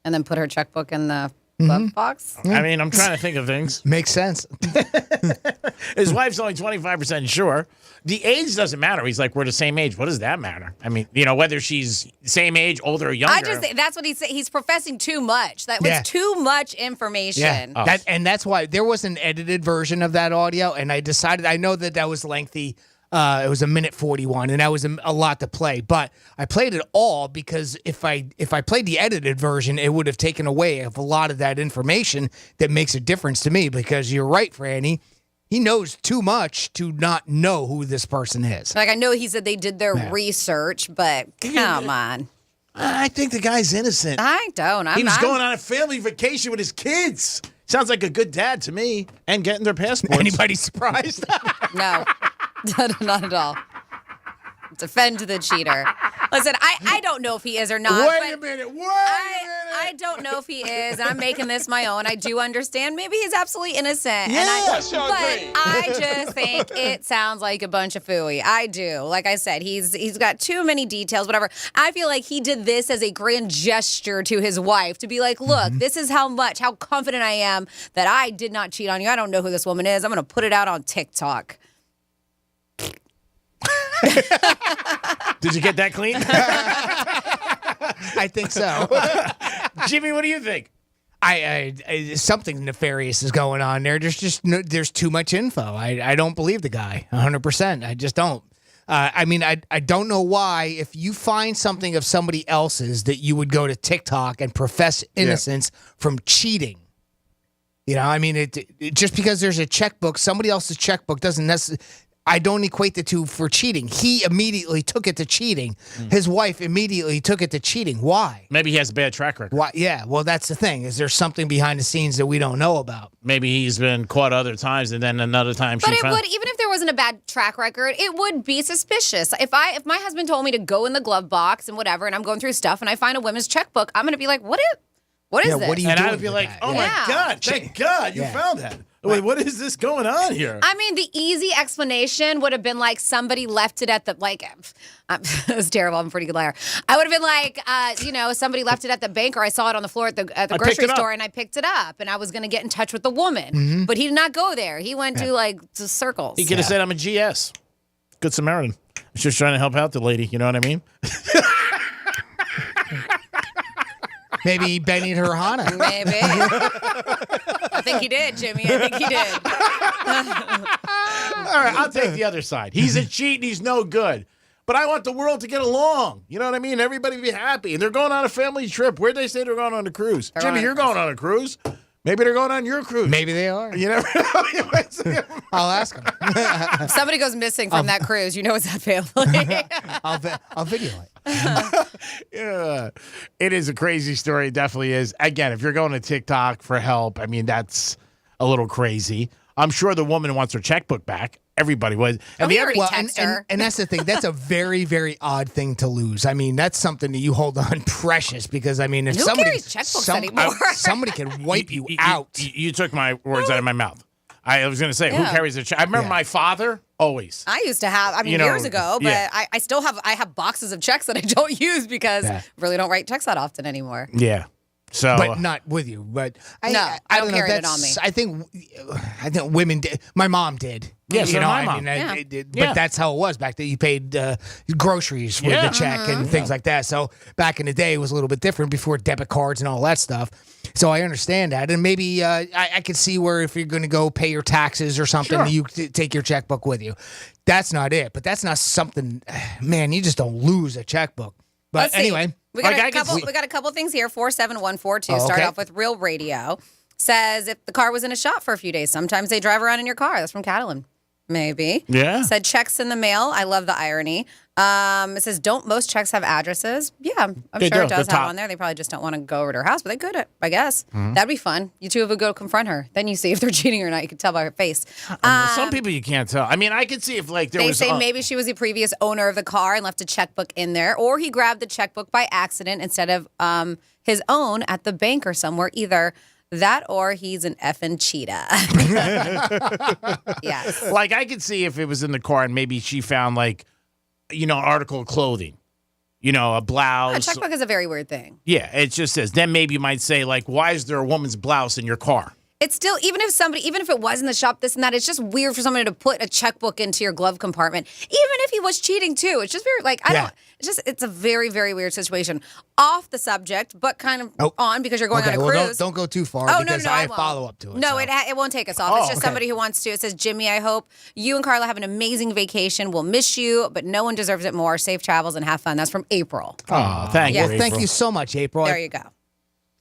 And then put her checkbook in the glove box? I mean, I'm trying to think of things. Makes sense. His wife's only 25% sure. The age doesn't matter. He's like, we're the same age. What does that matter? I mean, whether she's same age, older or younger. I just think that's what he's saying. He's professing too much. That was too much information. Yeah. That's why there was an edited version of that audio, and I decided, I know that was lengthy. It was 1:41, and that was a lot to play. But I played it all because if I played the edited version, it would have taken away a lot of that information that makes a difference to me. Because you're right, Franny. He knows too much to not know who this person is. Like, I know he said they did their research, but come on. I think the guy's innocent. I don't. He was going on a family vacation with his kids. Sounds like a good dad to me. And getting their passports. Anybody surprised? No. Not at all. Defend the cheater. Listen, I don't know if he is or not. Wait a minute. I don't know if he is, and I'm making this my own. I do understand. Maybe he's absolutely innocent. Yes, but I just think it sounds like a bunch of phooey. I do. Like I said, he's got too many details, whatever. I feel like he did this as a grand gesture to his wife to be like, look, this is how confident I am that I did not cheat on you. I don't know who this woman is. I'm going to put it out on TikTok. Did you get that clean? I think so. Jimmy, what do you think? I something nefarious is going on there. There's too much info. I don't believe the guy 100%. I just don't. I don't know why, if you find something of somebody else's, that you would go to TikTok and profess innocence from cheating. Just because there's a checkbook, somebody else's checkbook doesn't necessarily. I don't equate the two for cheating. He immediately took it to cheating. His wife immediately took it to cheating. Why? Maybe he has a bad track record. Why? Yeah, well, that's the thing. Is there something behind the scenes that we don't know about? Maybe he's been caught other times, and then another time But even if there wasn't a bad track record, it would be suspicious. If my husband told me to go in the glove box and whatever, and I'm going through stuff, and I find a women's checkbook, I'm going to be like, what is this? What are you and doing I would be like, oh my God, thank God you found that. Wait, what is this going on here? I mean, the easy explanation would have been like somebody left it at the, it was terrible. I'm a pretty good liar. I would have been like, somebody left it at the bank, or I saw it on the floor at the grocery store and I picked it up, and I was going to get in touch with the woman. But he did not go there. He went to circles. He could have said, I'm a GS. Good Samaritan. I was just trying to help out the lady. You know what I mean? Maybe Benny and her Hana. Maybe. I think he did, Jimmy. I think he did. All right, I'll take the other side. He's a cheat and he's no good. But I want the world to get along. You know what I mean? Everybody be happy. And they're going on a family trip. Where'd they say they're going on a cruise? Jimmy, you're going on a cruise. Maybe they're going on your cruise. Maybe they are. You never know. I'll ask them. If somebody goes missing from that cruise, it's that family. I'll video it. Yeah, it is a crazy story. It definitely is. Again, if you're going to TikTok for help, that's a little crazy. I'm sure the woman wants her checkbook back. Everybody was. And and that's the thing. That's a very, very odd thing to lose. That's something that you hold on precious because, if who somebody carries checkbooks anymore? Somebody can wipe you out. You took my words out of my mouth. I was going to say, who carries a check? I remember my father always. I used to have, years ago, but I still have boxes of checks that I don't use because I really don't write checks that often anymore. Yeah. So, but not with you. But I don't carry it on me. I think women did. My mom did. Yeah, so my mom. But that's how it was back then. You paid groceries with the check and things like that. So back in the day, it was a little bit different before debit cards and all that stuff. So I understand that, and maybe I could see where if you're going to go pay your taxes or something, you take your checkbook with you. That's not it. But that's not something. Man, you just don't lose a checkbook. But anyway. We got a couple things here. 47142. Start off with Real Radio. Says if the car was in a shop for a few days, sometimes they drive around in your car. That's from Catalan. Maybe. Yeah. Said checks in the mail. I love the irony. It says, don't most checks have addresses? Yeah, I'm sure it does have on there. They probably just don't want to go over to her house, but they could, I guess. That'd be fun. You two would go confront her. Then you see if they're cheating or not. You can tell by her face. Some people you can't tell. I could see if there they was... They say maybe she was the previous owner of the car and left a checkbook in there, or he grabbed the checkbook by accident instead of his own at the bank or somewhere. Either that or he's an effing cheetah. Yes. I could see if it was in the car and maybe she found an article of clothing, a blouse. A checkbook is a very weird thing. Yeah, it just says. Then maybe you might say, why is there a woman's blouse in your car? It's still, even if it was in the shop, this and that, it's just weird for somebody to put a checkbook into your glove compartment. Even if he was cheating too. It's just very, it's a very, very weird situation. Off the subject, but kind of on because you're going on a cruise. Well, don't go too far because I have follow-up to it. No, it won't take us off. It's just somebody who wants to. It says, Jimmy, I hope you and Carla have an amazing vacation. We'll miss you, but no one deserves it more. Safe travels and have fun. That's from April. Oh, thank you, April. Thank you so much, April. There you go.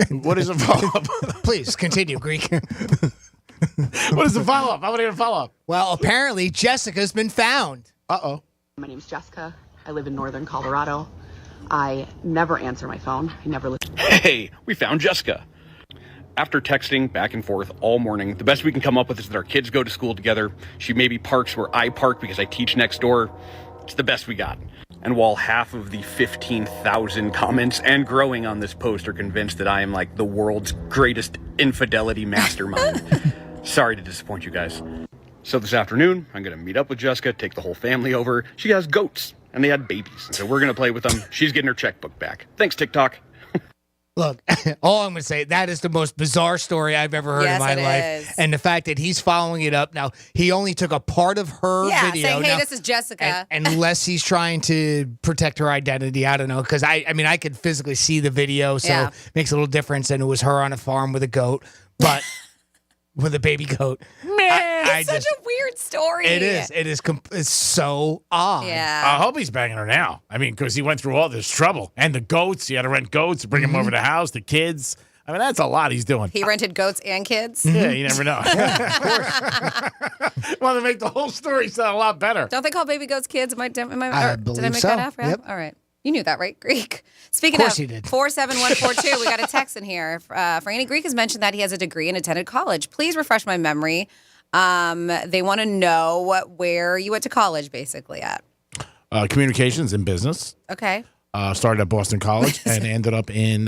What is a follow-up? Please, continue, Greek. What is the follow-up? I want to hear a follow-up. Well, apparently Jessica's been found. Uh-oh. My name's Jessica. I live in northern Colorado. I never answer my phone. I never listen. Hey, we found Jessica. After texting back and forth all morning, the best we can come up with is that our kids go to school together. She maybe parks where I park because I teach next door. It's the best we got. And while half of the 15,000 comments and growing on this post are convinced that I am like the world's greatest infidelity mastermind, sorry to disappoint you guys. So this afternoon, I'm going to meet up with Jessica, take the whole family over. She has goats, and they had babies. So we're going to play with them. She's getting her checkbook back. Thanks, TikTok. Look, all I'm going to say, that is the most bizarre story I've ever heard in my life. And the fact that he's following it up. Now, he only took a part of her video. Saying, hey, now, this is Jessica. unless he's trying to protect her identity. I don't know. Because, I mean, I could physically see the video, so it makes a little difference. And it was her on a farm with a goat. But with a baby goat. Man, it's such a weird story. It is. It's so odd. Yeah. I hope he's banging her now. I mean, because he went through all this trouble. And the goats, he had to rent goats to bring them over to the house, the kids. I mean, that's a lot he's doing. He rented goats and kids? Yeah, you never know. Want to make the whole story sound a lot better. Don't they call baby goats kids? I did I believe make so. that up? Yep. All right. You knew that, right, Greek? Speaking Of course of, he did. 47142, we got a text in here. Franny Greek has mentioned that he has a degree and attended college. Please refresh my memory. They want to know where you went to college, basically, at. Communications and business. Okay. Started at Boston College and ended up in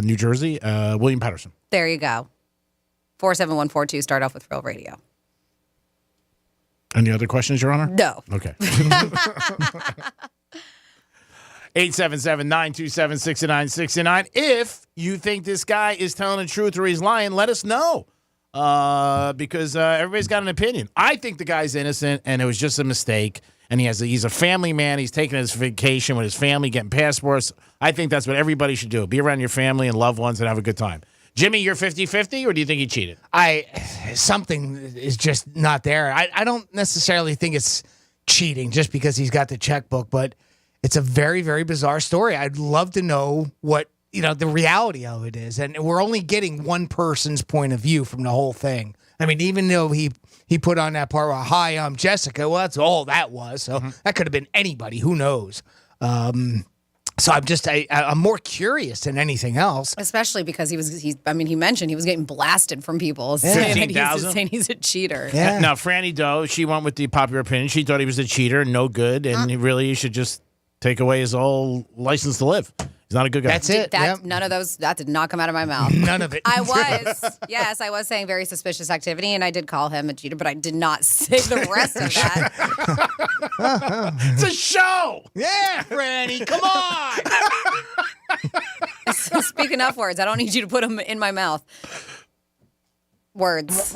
New Jersey, William Patterson. There you go. 47142, start off with Real Radio. Any other questions, Your Honor? No. Okay. 877-927-6969. If you think this guy is telling the truth or he's lying, let us know. Because everybody's got an opinion. I think the guy's innocent and it was just a mistake. And he's a family man. He's taking his vacation with his family, getting passports. I think that's what everybody should do. Be around your family and loved ones and have a good time. Jimmy, you're 50-50, or do you think he cheated? Something is just not there. I don't necessarily think it's cheating just because he's got the checkbook, but it's a very, very bizarre story. I'd love to know what, the reality of it is. And we're only getting one person's point of view from the whole thing. I mean, even though he put on that part where, hi, I'm Jessica, well, that's all that was. So that could have been anybody. Who knows? So I'm more curious than anything else. Especially because he mentioned he was getting blasted from people saying he's a cheater. Yeah. Now, Franny Doe, she went with the popular opinion. She thought he was a cheater, no good, and he really should just take away his whole license to live. He's not a good guy. That's it. None of those, that did not come out of my mouth. None of it. I was saying very suspicious activity, and I did call him a cheater, but I did not say the rest of that. It's a show. Yeah, Franny, come on. Speaking of words, I don't need you to put them in my mouth. Words.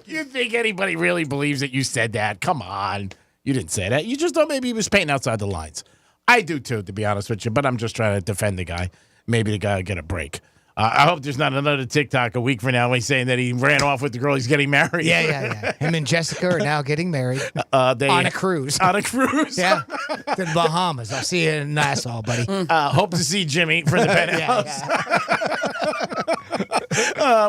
You think anybody really believes that you said that? Come on. You didn't say that. You just thought maybe he was painting outside the lines. I do, too, to be honest with you, but I'm just trying to defend the guy. Maybe the guy will get a break. I hope there's not another TikTok a week from now when he's saying that he ran off with the girl he's getting married. Yeah. Him and Jessica are now getting married on a cruise. On a cruise? Yeah. To the Bahamas. I'll see you in Nassau, buddy. Hope to see Jimmy for the Penthouse.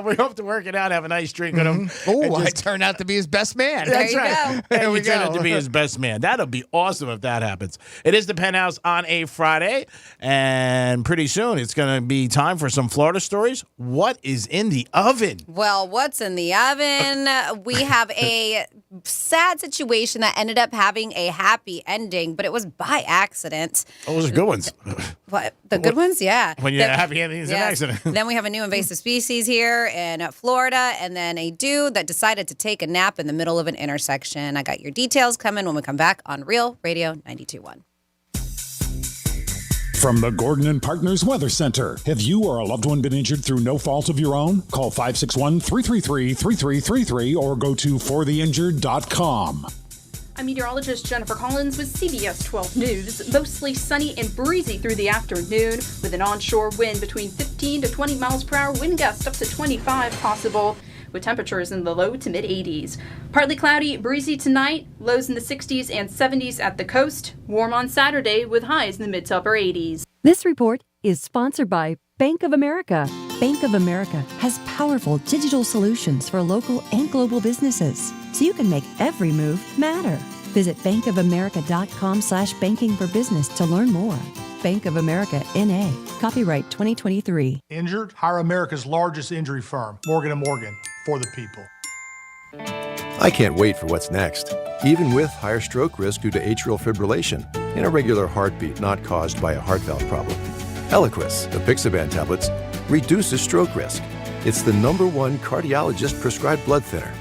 We hope to work it out, have a nice drink with him. Oh, I turned out to be his best man. That's right. There we go. Turned out to be his best man. That'll be awesome if that happens. It is the Penthouse on a Friday, and pretty soon it's going to be time for some Florida stories. What is in the oven? Well, what's in the oven? We have a sad situation that ended up having a happy ending, but it was by accident. Oh, those are good ones. What? The good ones? Yeah. When you have happy endings, an accident. Then we have a new invasive species here in Florida, and then a dude that decided to take a nap in the middle of an intersection. I got your details coming when we come back on Real Radio 92.1. From the Gordon and Partners Weather Center. Have you or a loved one been injured through no fault of your own? Call 561-333-3333 or go to fortheinjured.com. I'm meteorologist Jennifer Collins with CBS 12 News. Mostly sunny and breezy through the afternoon with an onshore wind between 15 to 20 miles per hour, wind gusts up to 25 possible, with temperatures in the low to mid 80s. Partly cloudy, breezy tonight, lows in the 60s and 70s at the coast. Warm on Saturday with highs in the mid to upper 80s. This report is sponsored by Bank of America. Bank of America has powerful digital solutions for local and global businesses, so you can make every move matter. Visit bankofamerica.com/banking for business to learn more. Bank of America, N.A. Copyright 2023. Injured? Hire America's largest injury firm, Morgan & Morgan, for the people. I can't wait for what's next, even with higher stroke risk due to atrial fibrillation, an irregular heartbeat not caused by a heart valve problem. Eliquis, apixaban tablets, reduces stroke risk. It's the #1 cardiologist-prescribed blood thinner.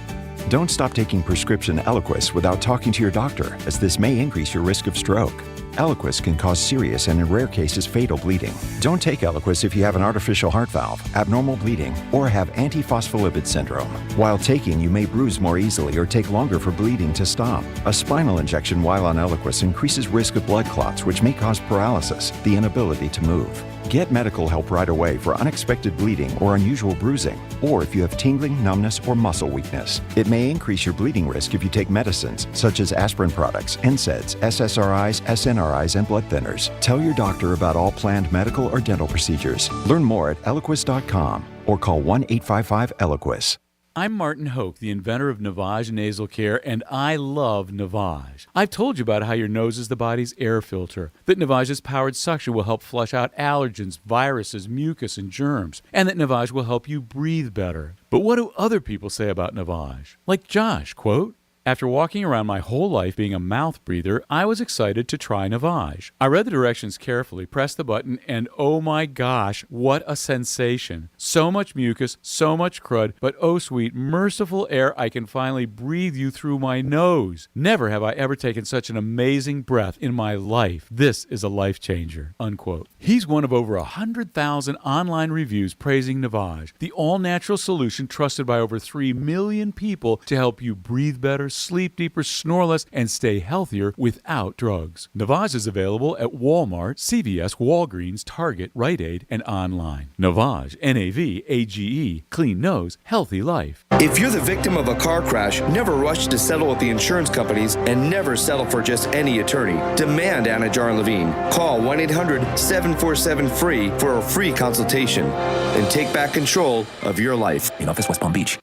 Don't stop taking prescription Eliquis without talking to your doctor, as this may increase your risk of stroke. Eliquis can cause serious and in rare cases fatal bleeding. Don't take Eliquis if you have an artificial heart valve, abnormal bleeding, or have antiphospholipid syndrome. While taking, you may bruise more easily or take longer for bleeding to stop. A spinal injection while on Eliquis increases risk of blood clots, which may cause paralysis, the inability to move. Get medical help right away for unexpected bleeding or unusual bruising, or if you have tingling, numbness, or muscle weakness. It may increase your bleeding risk if you take medicines such as aspirin products, NSAIDs, SSRIs, SNRIs, and blood thinners. Tell your doctor about all planned medical or dental procedures. Learn more at Eliquis.com or call 1-855-ELIQUIS. I'm Martin Hoke, the inventor of Navage Nasal Care, and I love Navage. I've told you about how your nose is the body's air filter, that Navage's powered suction will help flush out allergens, viruses, mucus, and germs, and that Navage will help you breathe better. But what do other people say about Navage? Like Josh, quote, "After walking around my whole life being a mouth breather, I was excited to try Navage. I read the directions carefully, pressed the button, and oh my gosh, what a sensation. So much mucus, so much crud, but oh sweet, merciful air, I can finally breathe you through my nose. Never have I ever taken such an amazing breath in my life. This is a life changer," unquote. He's one of over 100,000 online reviews praising Navage, the all-natural solution trusted by over 3 million people to help you breathe better, sleep deeper, snore less, and stay healthier without drugs. Navage is available at Walmart, CVS, Walgreens, Target, Rite Aid, and online. Navage, Navage, clean nose, healthy life. If you're the victim of a car crash, never rush to settle with the insurance companies and never settle for just any attorney. Demand Anna Jar Levine. Call 1-800-747-FREE for a free consultation and take back control of your life. In office, West Palm Beach.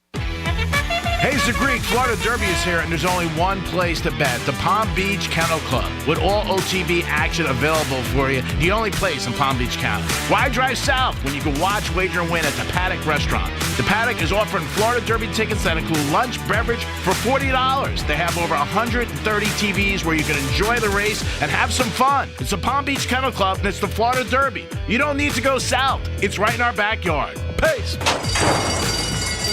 Hey, it's the Greek. Florida Derby is here, and there's only one place to bet. The Palm Beach Kennel Club. With all OTB action available for you, the only place in Palm Beach County. Why drive south when you can watch, wager, and win at the Paddock Restaurant? The Paddock is offering Florida Derby tickets that include lunch, beverage for $40. They have over 130 TVs where you can enjoy the race and have some fun. It's the Palm Beach Kennel Club, and it's the Florida Derby. You don't need to go south. It's right in our backyard. Peace.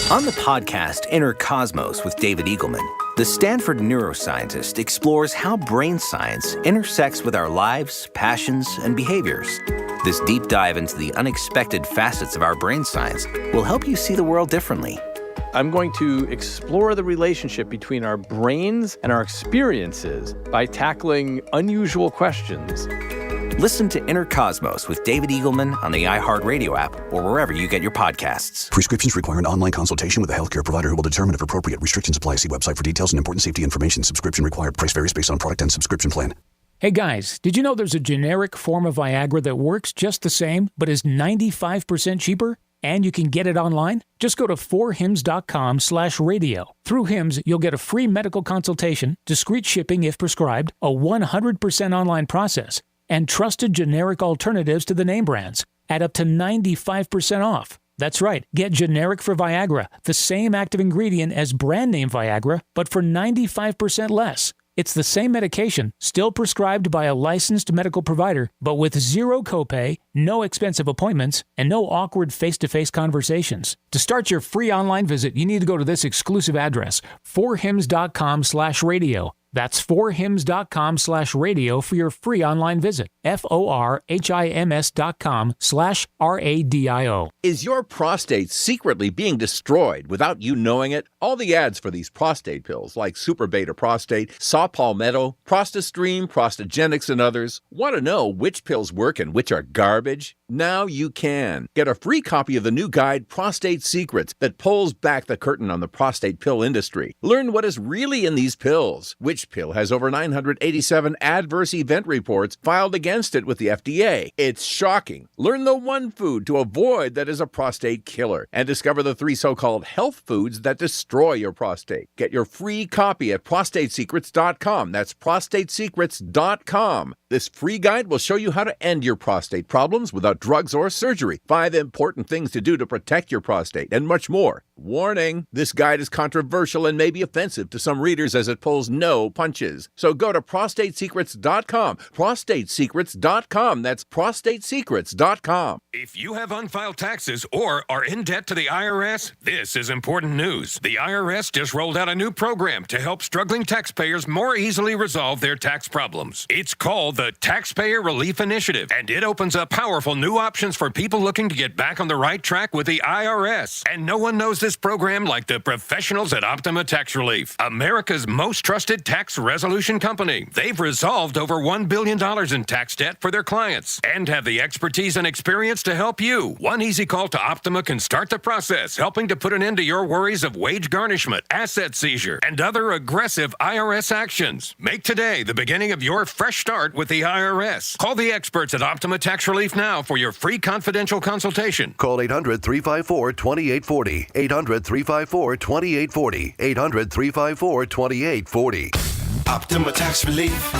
On the podcast Inner Cosmos with David Eagleman, the Stanford neuroscientist explores how brain science intersects with our lives, passions, and behaviors. This deep dive into the unexpected facets of our brain science will help you see the world differently. I'm going to explore the relationship between our brains and our experiences by tackling unusual questions. Listen to Inner Cosmos with David Eagleman on the iHeartRadio app or wherever you get your podcasts. Prescriptions require an online consultation with a healthcare provider who will determine if appropriate. Restrictions apply. See website for details and important safety information. Subscription required. Price varies based on product and subscription plan. Hey guys, did you know there's a generic form of Viagra that works just the same, but is 95% cheaper? And you can get it online? Just go to 4hims.com/radio. Through Hims, you'll get a free medical consultation, discreet shipping if prescribed, a 100% online process, and trusted generic alternatives to the name brands at up to 95% off. That's right, get generic for Viagra, the same active ingredient as brand name Viagra, but for 95% less. It's the same medication, still prescribed by a licensed medical provider, but with zero copay, no expensive appointments, and no awkward face-to-face conversations. To start your free online visit, you need to go to this exclusive address, 4hims.com/radio. That's 4hims.com/radio for your free online visit. FORHIMS.com/RADIO. Is your prostate secretly being destroyed without you knowing it? All the ads for these prostate pills like Super Beta Prostate, Saw Palmetto, ProstaStream, Prostagenics, and others. Want to know which pills work and which are garbage? Now you can. Get a free copy of the new guide, Prostate Secrets, that pulls back the curtain on the prostate pill industry. Learn what is really in these pills. Which pill has over 987 adverse event reports filed against it with the FDA. It's shocking. Learn the one food to avoid that is a prostate killer. And discover the 3 so-called health foods that destroy your prostate. Get your free copy at prostatesecrets.com. That's prostatesecrets.com. This free guide will show you how to end your prostate problems without drugs or surgery, 5 important things to do to protect your prostate, and much more. Warning, this guide is controversial and may be offensive to some readers as it pulls no punches. So go to prostatesecrets.com. Prostatesecrets.com. That's prostatesecrets.com. If you have unfiled taxes or are in debt to the IRS, this is important news. The IRS just rolled out a new program to help struggling taxpayers more easily resolve their tax problems. It's called the Taxpayer Relief Initiative, and it opens up powerful new options for people looking to get back on the right track with the IRS. And no one knows this program like the professionals at Optima Tax Relief, America's most trusted tax resolution company. They've resolved over $1 billion in tax debt for their clients and have the expertise and experience to help you. One easy call to Optima can start the process, helping to put an end to your worries of wage garnishment, asset seizure, and other aggressive IRS actions. Make today the beginning of your fresh start with the IRS. Call the experts at Optima Tax Relief now for your free confidential consultation. Call 800-354-2840. 800-354-2840. 800-354-2840. Optima Tax Relief.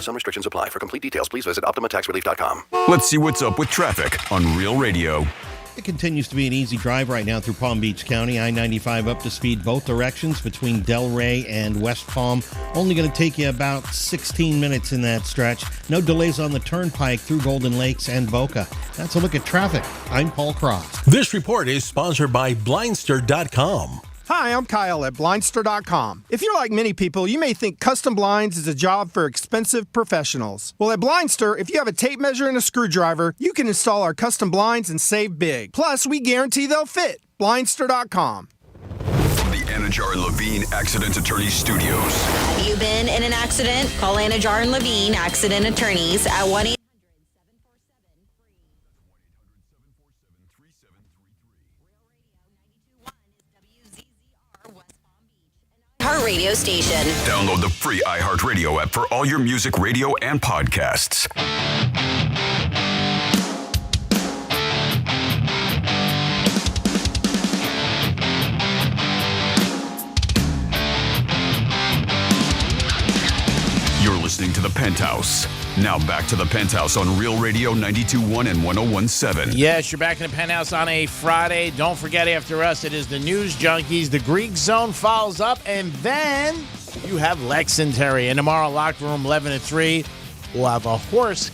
Some restrictions apply. For complete details, please visit OptimaTaxRelief.com. Let's see what's up with traffic on Real Radio. It continues to be an easy drive right now through Palm Beach County. I-95 up to speed both directions between Delray and West Palm. Only going to take you about 16 minutes in that stretch. No delays on the turnpike through Golden Lakes and Boca. That's a look at traffic. I'm Paul Cross. This report is sponsored by Blindster.com. Hi, I'm Kyle at Blindster.com. If you're like many people, you may think custom blinds is a job for expensive professionals. Well, at Blindster, if you have a tape measure and a screwdriver, you can install our custom blinds and save big. Plus, we guarantee they'll fit. Blindster.com. From the Anajar and Levine Accident Attorney Studios. You've been in an accident? Call Anajar and Levine Accident Attorneys at 1-800. Our radio station. Download the free iHeartRadio app for all your music, radio, and podcasts. You're listening to The Penthouse. Now back to The Penthouse on Real Radio 92.1 and 101.7. Yes, you're back in The Penthouse on a Friday. Don't forget, after us, it is the News Junkies. The Greek Zone follows up, and then you have Lex and Terry. And tomorrow, Locker Room 11 to 3, we'll have a horse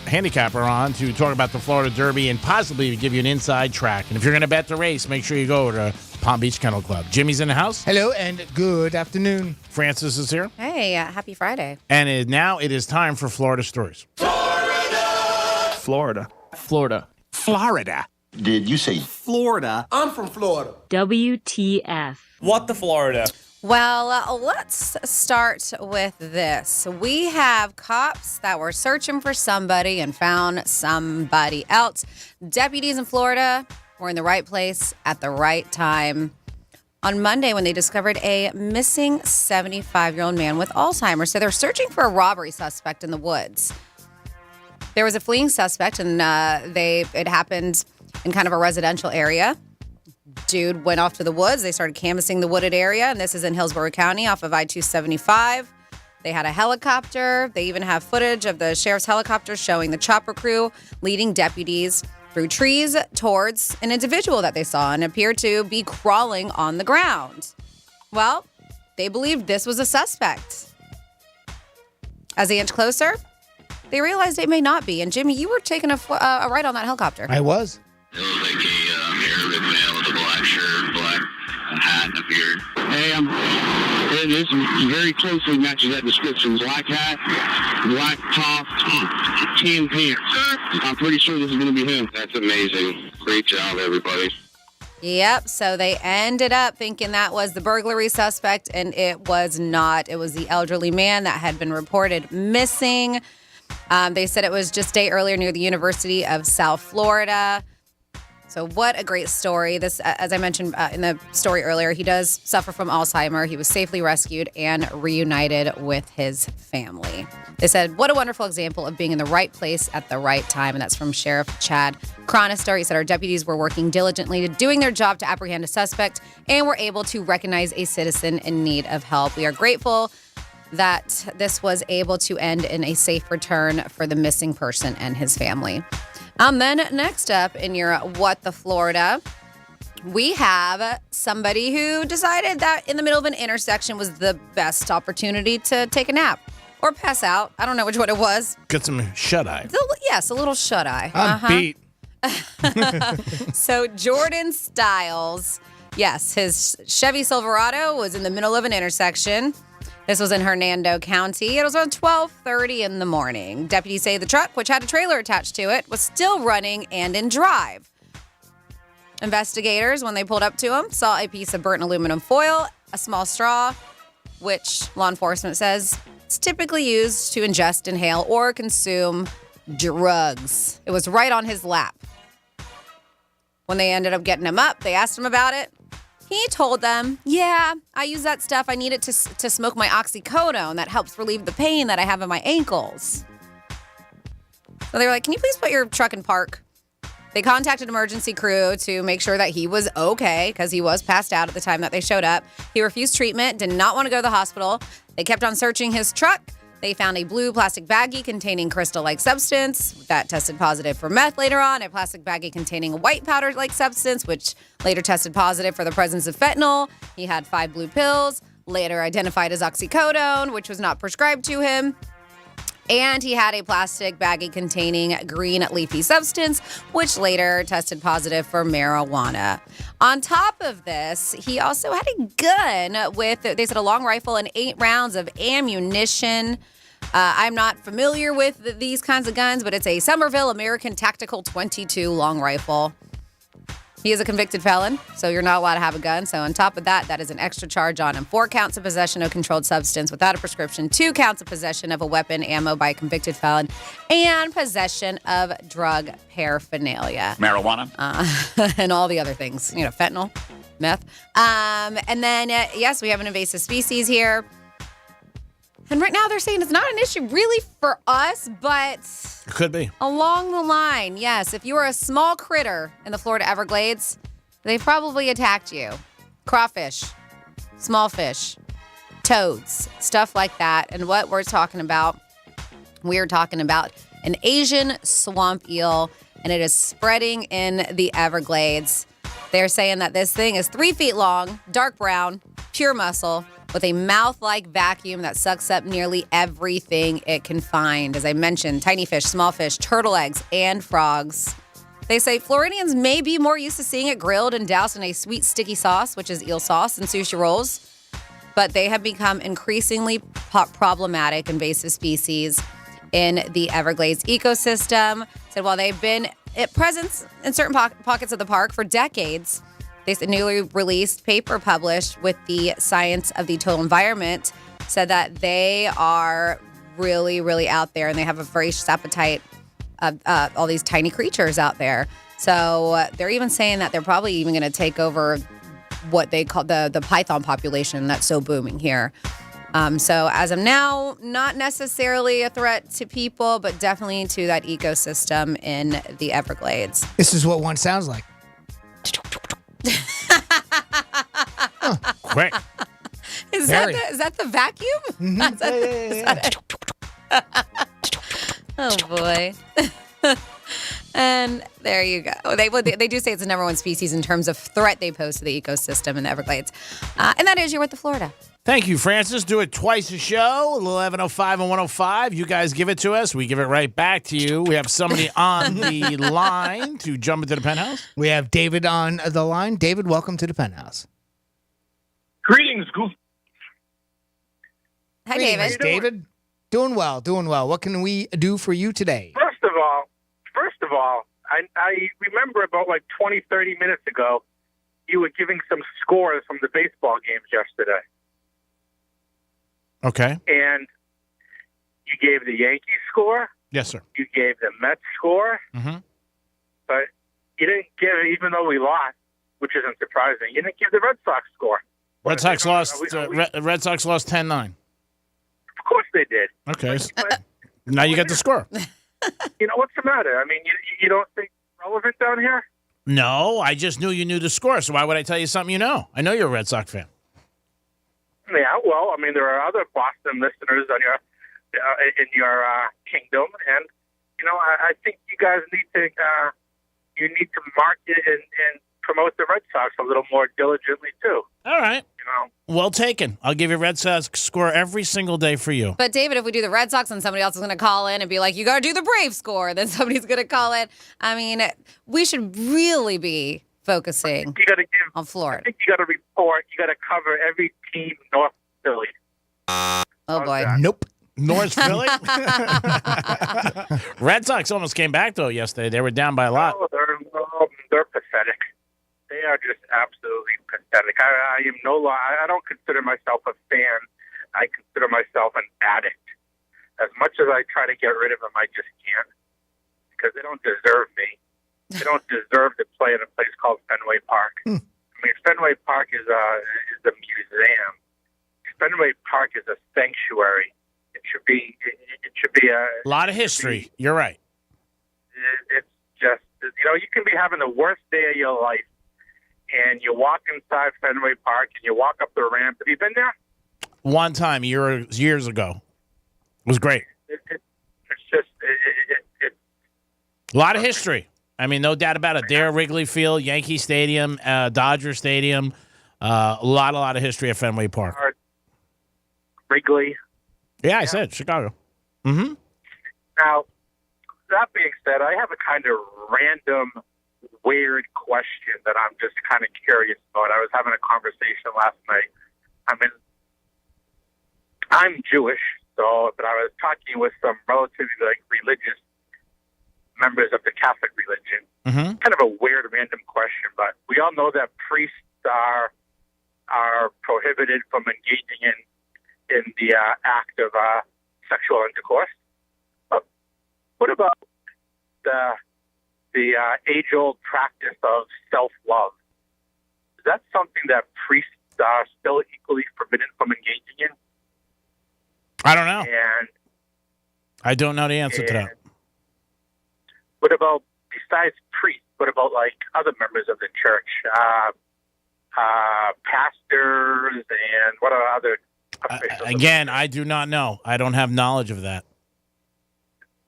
handicapper on to talk about the Florida Derby and possibly give you an inside track. And if you're going to bet the race, make sure you go to Palm Beach Kennel Club. Jimmy's in the house. Hello and good afternoon. Francis is here. Hey, happy Friday. And now it is time for Florida Stories. Florida. Florida. Did you say Florida? I'm from Florida. WTF. What the Florida? Well, let's start with this. We have cops that were searching for somebody and found somebody else. Deputies in Florida were in the right place at the right time on Monday when they discovered a missing 75-year-old man with Alzheimer's. So they're searching for a robbery suspect in the woods. There was a fleeing suspect, and it happened in kind of a residential area. Dude went off to the woods. They started canvassing the wooded area, and this is in Hillsborough County off of I-275. They had a helicopter. They even have footage of the sheriff's helicopter showing the chopper crew leading deputies through trees towards an individual that they saw and appeared to be crawling on the ground. Well, they believed this was a suspect. As they inched closer, they realized it may not be. And Jimmy, you were taking a ride on that helicopter. I was. It was like a Arabic male with a black shirt, black hat, and a beard. Hey, this very closely matches that description. Black hat, black top, tan pants. I'm pretty sure this is going to be him. That's amazing. Great job, everybody. Yep, so they ended up thinking that was the burglary suspect, and it was not. It was the elderly man that had been reported missing. They said it was just a day earlier near the University of South Florida. So what a great story. This, as I mentioned in the story earlier, he does suffer from Alzheimer's. He was safely rescued and reunited with his family. They said, what a wonderful example of being in the right place at the right time. And that's from Sheriff Chad Cronister. He said our deputies were working diligently, doing their job to apprehend a suspect, and were able to recognize a citizen in need of help. We are grateful that this was able to end in a safe return for the missing person and his family. Then next up in your What the Florida, We have somebody who decided that in the middle of an intersection was the best opportunity to take a nap or pass out. I don't know which one it was. Get some shut-eye. Yes, a little shut-eye. I'm beat. So Jordan Stiles, yes, his Chevy Silverado was in the middle of an intersection. This was in Hernando County. It was around 12:30 in the morning. Deputies say the truck, which had a trailer attached to it, was still running and in drive. Investigators, when they pulled up to him, saw a piece of burnt aluminum foil, a small straw, which law enforcement says it's typically used to ingest, inhale, or consume drugs. It was right on his lap. When they ended up getting him up, they asked him about it. He told them, yeah, I use that stuff. I need it to smoke my oxycodone. That helps relieve the pain that I have in my ankles. So they were like, can you please put your truck in park? They contacted emergency crew to make sure that he was okay because he was passed out at the time that they showed up. He refused treatment, did not want to go to the hospital. They kept on searching his truck. They found a blue plastic baggie containing crystal-like substance that tested positive for meth later on, a plastic baggie containing a white powder-like substance, which later tested positive for the presence of fentanyl. He had 5 blue pills, later identified as oxycodone, which was not prescribed to him. And he had a plastic baggie containing green leafy substance, which later tested positive for marijuana. On top of this, he also had a gun with, they said, a long rifle and 8 rounds of ammunition. I'm not familiar with these kinds of guns, but it's a Somerville American Tactical 22 long rifle. He is a convicted felon, so you're not allowed to have a gun. So on top of that, that is an extra charge on him. 4 counts of possession of controlled substance without a prescription, 2 counts of possession of a weapon, ammo by a convicted felon, and possession of drug paraphernalia. Marijuana. And all the other things, fentanyl, meth. And then, yes, we have an invasive species here. And right now they're saying it's not an issue really for us, but It could be. along the line, yes, if you are a small critter in the Florida Everglades, they've probably attacked you. Crawfish, small fish, toads, stuff like that. And what we're talking about an Asian swamp eel, and it is spreading in the Everglades. They're saying that this thing is 3 feet long, dark brown, pure muscle, with a mouth-like vacuum that sucks up nearly everything it can find. As I mentioned, tiny fish, small fish, turtle eggs, and frogs. They say Floridians may be more used to seeing it grilled and doused in a sweet, sticky sauce, which is eel sauce and sushi rolls, but they have become increasingly problematic invasive species in the Everglades ecosystem. Said while they've been at presence in certain pockets of the park for decades, this newly released paper published with the Science of the Total Environment said that they are really, really out there and they have a voracious appetite of all these tiny creatures out there. So they're even saying that they're probably even going to take over what they call the python population that's so booming here. So as of now, not necessarily a threat to people, but definitely to that ecosystem in the Everglades. This is what one sounds like. Quick. Is that the vacuum? Oh boy. And there you go. They do say it's the number 1 species in terms of threat they pose to the ecosystem in the Everglades. And that is You're With the Florida. Thank you, Francis. Do it twice a show, 11:05 and 105. You guys give it to us. We give it right back to you. We have somebody on the line to jump into the penthouse. We have David on the line. David, welcome to the penthouse. Greetings, Goof. Hi, Greetings, David. Doing well. What can we do for you today? First of all, I remember about 20, 30 minutes ago, you were giving some scores from the baseball games yesterday. Okay. And you gave the Yankees score. Yes, sir. You gave the Mets score. Mm-hmm. But you didn't give, even though we lost, which isn't surprising, you didn't give the Red Sox score. Red Sox lost 10-9. Of course they did. Okay. Now you got the score. What's the matter? I mean, you don't think it's relevant down here? No, I just knew you knew the score, so why would I tell you something you know? I know you're a Red Sox fan. Yeah, well, I mean, there are other Boston listeners on in your kingdom, and I think you guys need to market and promote the Red Sox Sox a little more diligently too. All right. You know. Well taken. I'll give you Red Sox score every single day for you. But, David, if we do the Red Sox and somebody else is going to call in and be like, you got to do the Brave score, then somebody's going to call in. I mean, we should really be focusing on Florida. I think you got to report. You got to cover every team north of Philly. Oh, boy. Nope. North Philly? Red Sox almost came back, though, yesterday. They were down by a lot. Oh, they're pathetic. They are just absolutely pathetic. I am no lie. I don't consider myself a fan. I consider myself an addict. As much as I try to get rid of them, I just can't because they don't deserve me. They don't deserve to play in a place called Fenway Park. I mean, Fenway Park is a museum. Fenway Park is a sanctuary. It should be a lot of history. You're right. It's just, you can be having the worst day of your life, and you walk inside Fenway Park and you walk up the ramp. Have you been there? One time, years ago. It was great. It's just a lot of history. I mean, no doubt about it. There, Wrigley Field, Yankee Stadium, Dodger Stadium, a lot of history at Fenway Park. Wrigley. Yeah, I said Chicago. Mm-hmm. Now, that being said, I have a kind of random, weird question that I'm just kind of curious about. I was having a conversation last night. I'm Jewish, but I was talking with some relatively religious members of the Catholic religion. Mm-hmm. Kind of a weird, random question, but we all know that priests are prohibited from engaging in the act of sexual intercourse. But what about the age-old practice of self-love? Is that something that priests are still equally forbidden from engaging in? I don't know. And I don't know the answer to that. what about, besides priests, what about other members of the church, pastors, and what are other officials? Again, I do not know. I don't have knowledge of that.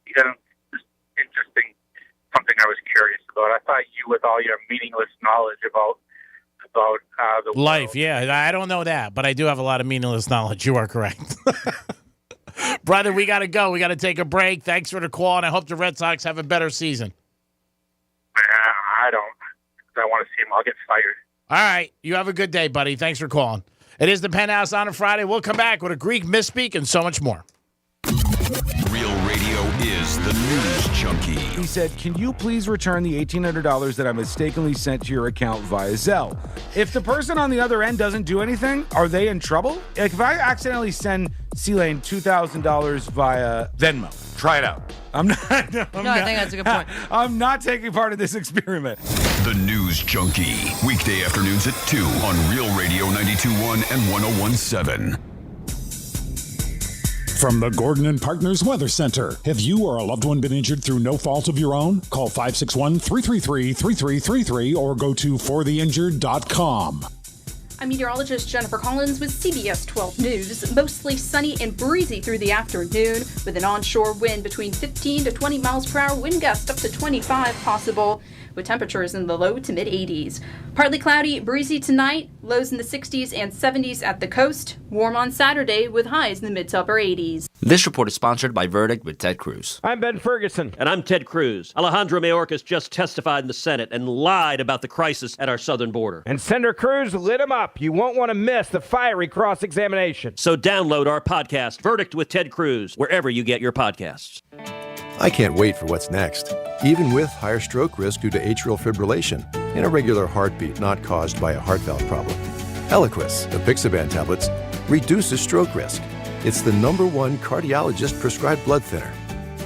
Just interesting, something I was curious about. I thought you, with all your meaningless knowledge about the life, world. yeah, I don't know that, but I do have a lot of meaningless knowledge. You are correct. Brother, we got to go. We got to take a break. Thanks for the call, and I hope the Red Sox have a better season. I don't. I want to see him. I'll get fired. All right. You have a good day, buddy. Thanks for calling. It is the Penthouse on a Friday. We'll come back with a Greek misspeak and so much more. Real Radio is the news junkie. He said, "Can you please return the $1,800 that I mistakenly sent to your account via Zelle?" If the person on the other end doesn't do anything, are they in trouble? Like if I accidentally send C-Lane $2,000 via Venmo, try it out. I think that's a good point. I'm not taking part in this experiment. The News Junkie. Weekday afternoons at 2 on Real Radio 92.1 and 101.7. From the Gordon and Partners Weather Center. Have you or a loved one been injured through no fault of your own? Call 561-333-3333 or go to fortheinjured.com. I'm meteorologist Jennifer Collins with CBS 12 News. Mostly sunny and breezy through the afternoon with an onshore wind between 15 to 20 miles per hour, wind gust up to 25 possible, with temperatures in the low to mid 80s. Partly cloudy, breezy tonight, lows in the 60s and 70s at the coast. Warm on Saturday with highs in the mid to upper 80s. This report is sponsored by Verdict with Ted Cruz. I'm Ben Ferguson. And I'm Ted Cruz. Alejandro Mayorkas just testified in the Senate and lied about the crisis at our southern border. And Senator Cruz lit him up. You won't want to miss the fiery cross-examination. So download our podcast, Verdict with Ted Cruz, wherever you get your podcasts. I can't wait for what's next, even with higher stroke risk due to atrial fibrillation, an irregular heartbeat not caused by a heart valve problem. Eliquis, the Pixaban tablets, reduces stroke risk. It's the #1 cardiologist-prescribed blood thinner.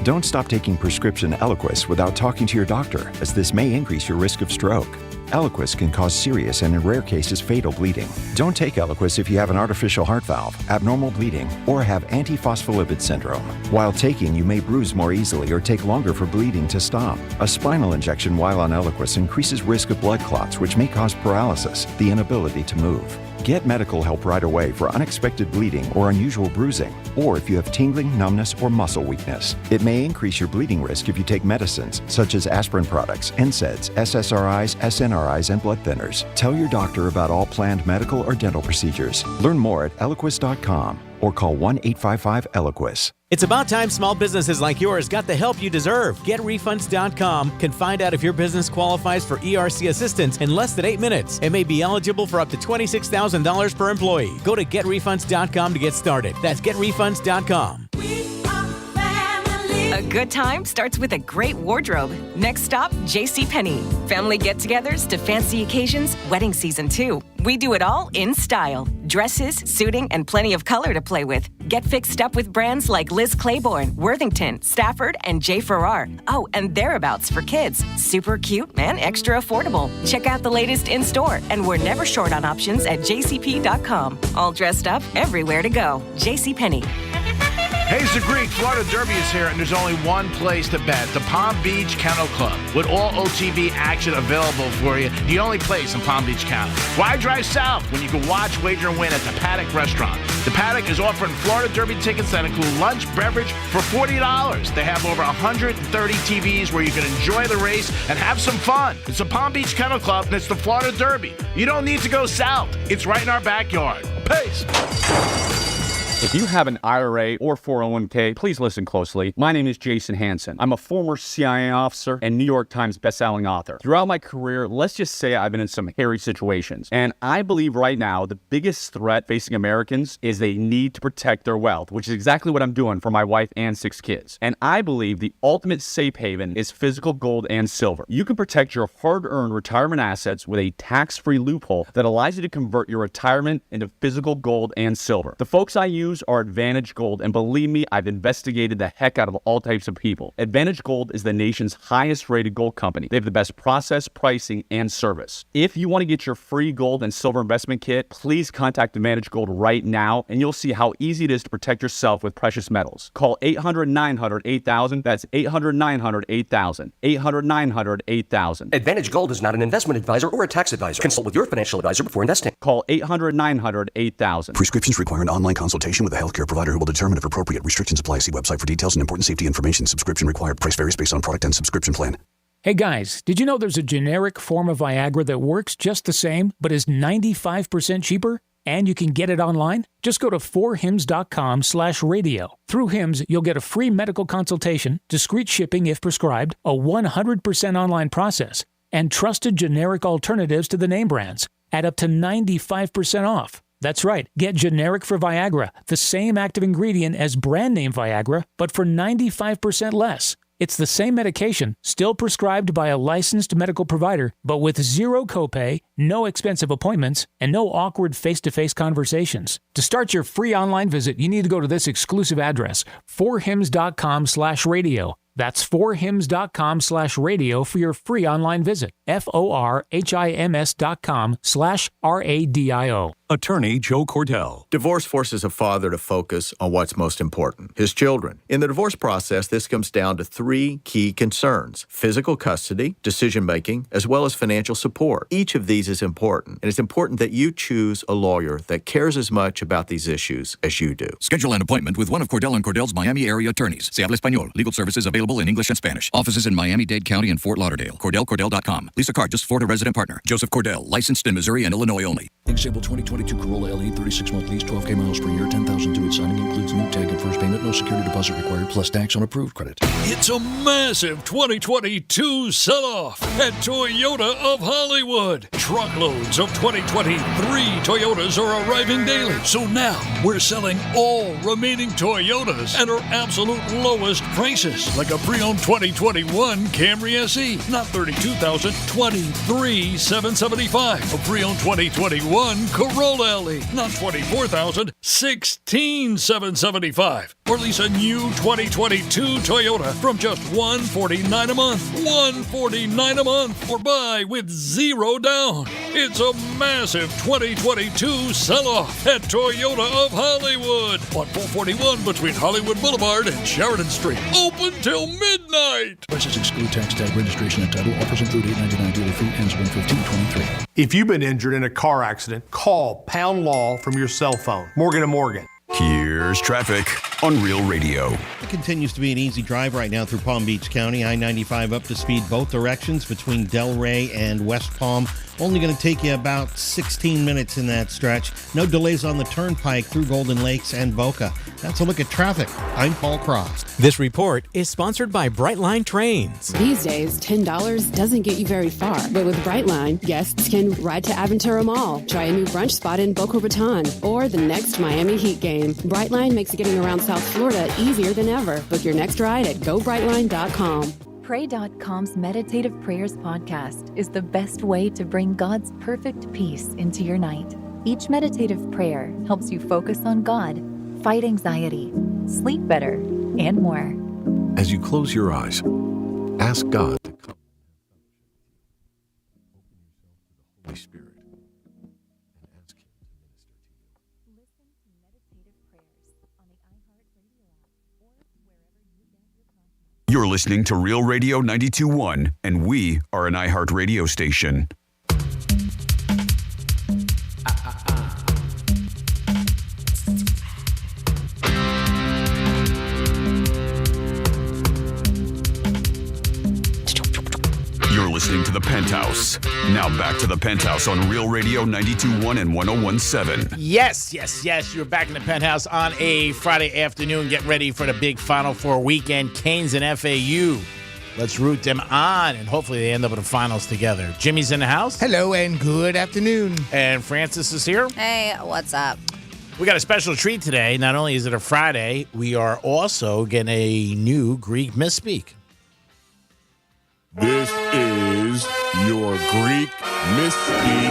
Don't stop taking prescription Eliquis without talking to your doctor, as this may increase your risk of stroke. Eliquis can cause serious and in rare cases fatal bleeding. Don't take Eliquis if you have an artificial heart valve, abnormal bleeding, or have antiphospholipid syndrome. While taking, you may bruise more easily or take longer for bleeding to stop. A spinal injection while on Eliquis increases risk of blood clots, which may cause paralysis, the inability to move. Get medical help right away for unexpected bleeding or unusual bruising, or if you have tingling, numbness, or muscle weakness. It may increase your bleeding risk if you take medicines such as aspirin products, NSAIDs, SSRIs, SNRIs, and blood thinners. Tell your doctor about all planned medical or dental procedures. Learn more at Eliquis.com or call 1-855-ELIQUIS. It's about time small businesses like yours got the help you deserve. GetRefunds.com can find out if your business qualifies for ERC assistance in less than 8 minutes and may be eligible for up to $26,000 per employee. Go to GetRefunds.com to get started. That's GetRefunds.com. A good time starts with a great wardrobe. Next stop, JCPenney. Family get-togethers to fancy occasions, wedding season too. We do it all in style. Dresses, suiting, and plenty of color to play with. Get fixed up with brands like Liz Claiborne, Worthington, Stafford, and J. Farrar. Oh, and Thereabouts for kids. Super cute and extra affordable. Check out the latest in-store, and we're never short on options at jcp.com. All dressed up, everywhere to go. JCPenney. Hayes the Greek, Florida Derby is here, and there's only one place to bet, the Palm Beach Kennel Club. With all OTB action available for you, the only place in Palm Beach County. Why drive south when you can watch, wager, and win at the Paddock Restaurant? The Paddock is offering Florida Derby tickets that include lunch, beverage for $40. They have over 130 TVs where you can enjoy the race and have some fun. It's the Palm Beach Kennel Club, and it's the Florida Derby. You don't need to go south. It's right in our backyard. Peace. If you have an IRA or 401k, please listen closely. My name is Jason Hansen. I'm a former CIA officer and New York Times bestselling author. Throughout my career, let's just say I've been in some hairy situations. And I believe right now the biggest threat facing Americans is they need to protect their wealth, which is exactly what I'm doing for my wife and 6 kids. And I believe the ultimate safe haven is physical gold and silver. You can protect your hard-earned retirement assets with a tax-free loophole that allows you to convert your retirement into physical gold and silver. The folks I use are Advantage Gold, and believe me, I've investigated the heck out of all types of people. Advantage Gold is the nation's highest rated gold company. They have the best process, pricing, and service. If you want to get your free gold and silver investment kit, please contact Advantage Gold right now, and you'll see how easy it is to protect yourself with precious metals. Call 800-900-8000. That's 800-900-8000. 800-900-8000. Advantage Gold is not an investment advisor or a tax advisor. Consult with your financial advisor before investing. Call 800-900-8000. Prescriptions require an online consultation with a healthcare provider who will determine if appropriate. Restrictions apply. See website for details and important safety information. Subscription required. Price varies based on product and subscription plan. Hey guys, did you know there's a generic form of Viagra that works just the same, but is 95% cheaper? And you can get it online? Just go to 4hims.com/radio. Through Hims, you'll get a free medical consultation, discreet shipping if prescribed, a 100% online process, and trusted generic alternatives to the name brands at up to 95% off. That's right. Get generic for Viagra, the same active ingredient as brand name Viagra, but for 95% less. It's the same medication, still prescribed by a licensed medical provider, but with zero copay, no expensive appointments, and no awkward face-to-face conversations. To start your free online visit, you need to go to this exclusive address, 4hims.com/radio. That's 4hims.com/radio for your free online visit. FORHIMS.com/RADIO. Attorney Joe Cordell. Divorce forces a father to focus on what's most important, his children. In the divorce process, this comes down to 3 key concerns: physical custody, decision-making, as well as financial support. Each of these is important, and it's important that you choose a lawyer that cares as much about these issues as you do. Schedule an appointment with one of Cordell & Cordell's Miami area attorneys. Se habla español. Legal services available in English and Spanish. Offices in Miami-Dade County and Fort Lauderdale. CordellCordell.com. Lisa Card, just Florida resident partner. Joseph Cordell, licensed in Missouri and Illinois only. Example 2022 Corolla LE, 36-month lease, 12K miles per year, $10,000 to its signing, includes new tag and first payment, no security deposit required, plus tax on approved credit. It's a massive 2022 sell-off at Toyota of Hollywood. Truckloads of 2023 Toyotas are arriving daily. So now we're selling all remaining Toyotas at our absolute lowest prices. Like a pre-owned 2021 Camry SE, not $32,000, $23,775. A pre-owned 2021 Corolla LE, not $24,000, $16,775. Or lease a new 2022 Toyota from just $149 a month. $149 a month. Or buy with 0 down. It's a massive 2022 sell-off at Toyota of Hollywood on 441 between Hollywood Boulevard and Sheridan Street. Open till midnight. Prices exclude tax, tag, registration, and title. Offers include $8.99 dealer fee. Ends 1/15/23. If you've been injured in a car accident, call Pound Law from your cell phone. Morgan & Morgan. Here's traffic on Real Radio. It continues to be an easy drive right now through Palm Beach County. I-95 up to speed both directions between Delray and West Palm. Only going to take you about 16 minutes in that stretch. No delays on the turnpike through Golden Lakes and Boca. That's a look at traffic. I'm Paul Cross. This report is sponsored by Brightline Trains. These days, $10 doesn't get you very far. But with Brightline, guests can ride to Aventura Mall, try a new brunch spot in Boca Raton, or the next Miami Heat game. Brightline makes getting around South Florida easier than ever. Book your next ride at GoBrightline.com. Pray.com's Meditative Prayers podcast is the best way to bring God's perfect peace into your night. Each meditative prayer helps you focus on God, fight anxiety, sleep better, and more. As you close your eyes, ask God to come. Open yourself to the Holy Spirit. You're listening to Real Radio 92.1, and we are an iHeart radio station. You're listening to The Penthouse. Now back to The Penthouse on Real Radio 92.1 and 101.7. Yes. You're back in The Penthouse on a Friday afternoon. Get ready for the big Final Four weekend. Canes and FAU. Let's root them on, and hopefully they end up in the finals together. Jimmy's in the house. Hello, and good afternoon. And Francis is here. Hey, what's up? We got a special treat today. Not only is it a Friday, we are also getting a new Greek misspeak. This is your Greek Misspeak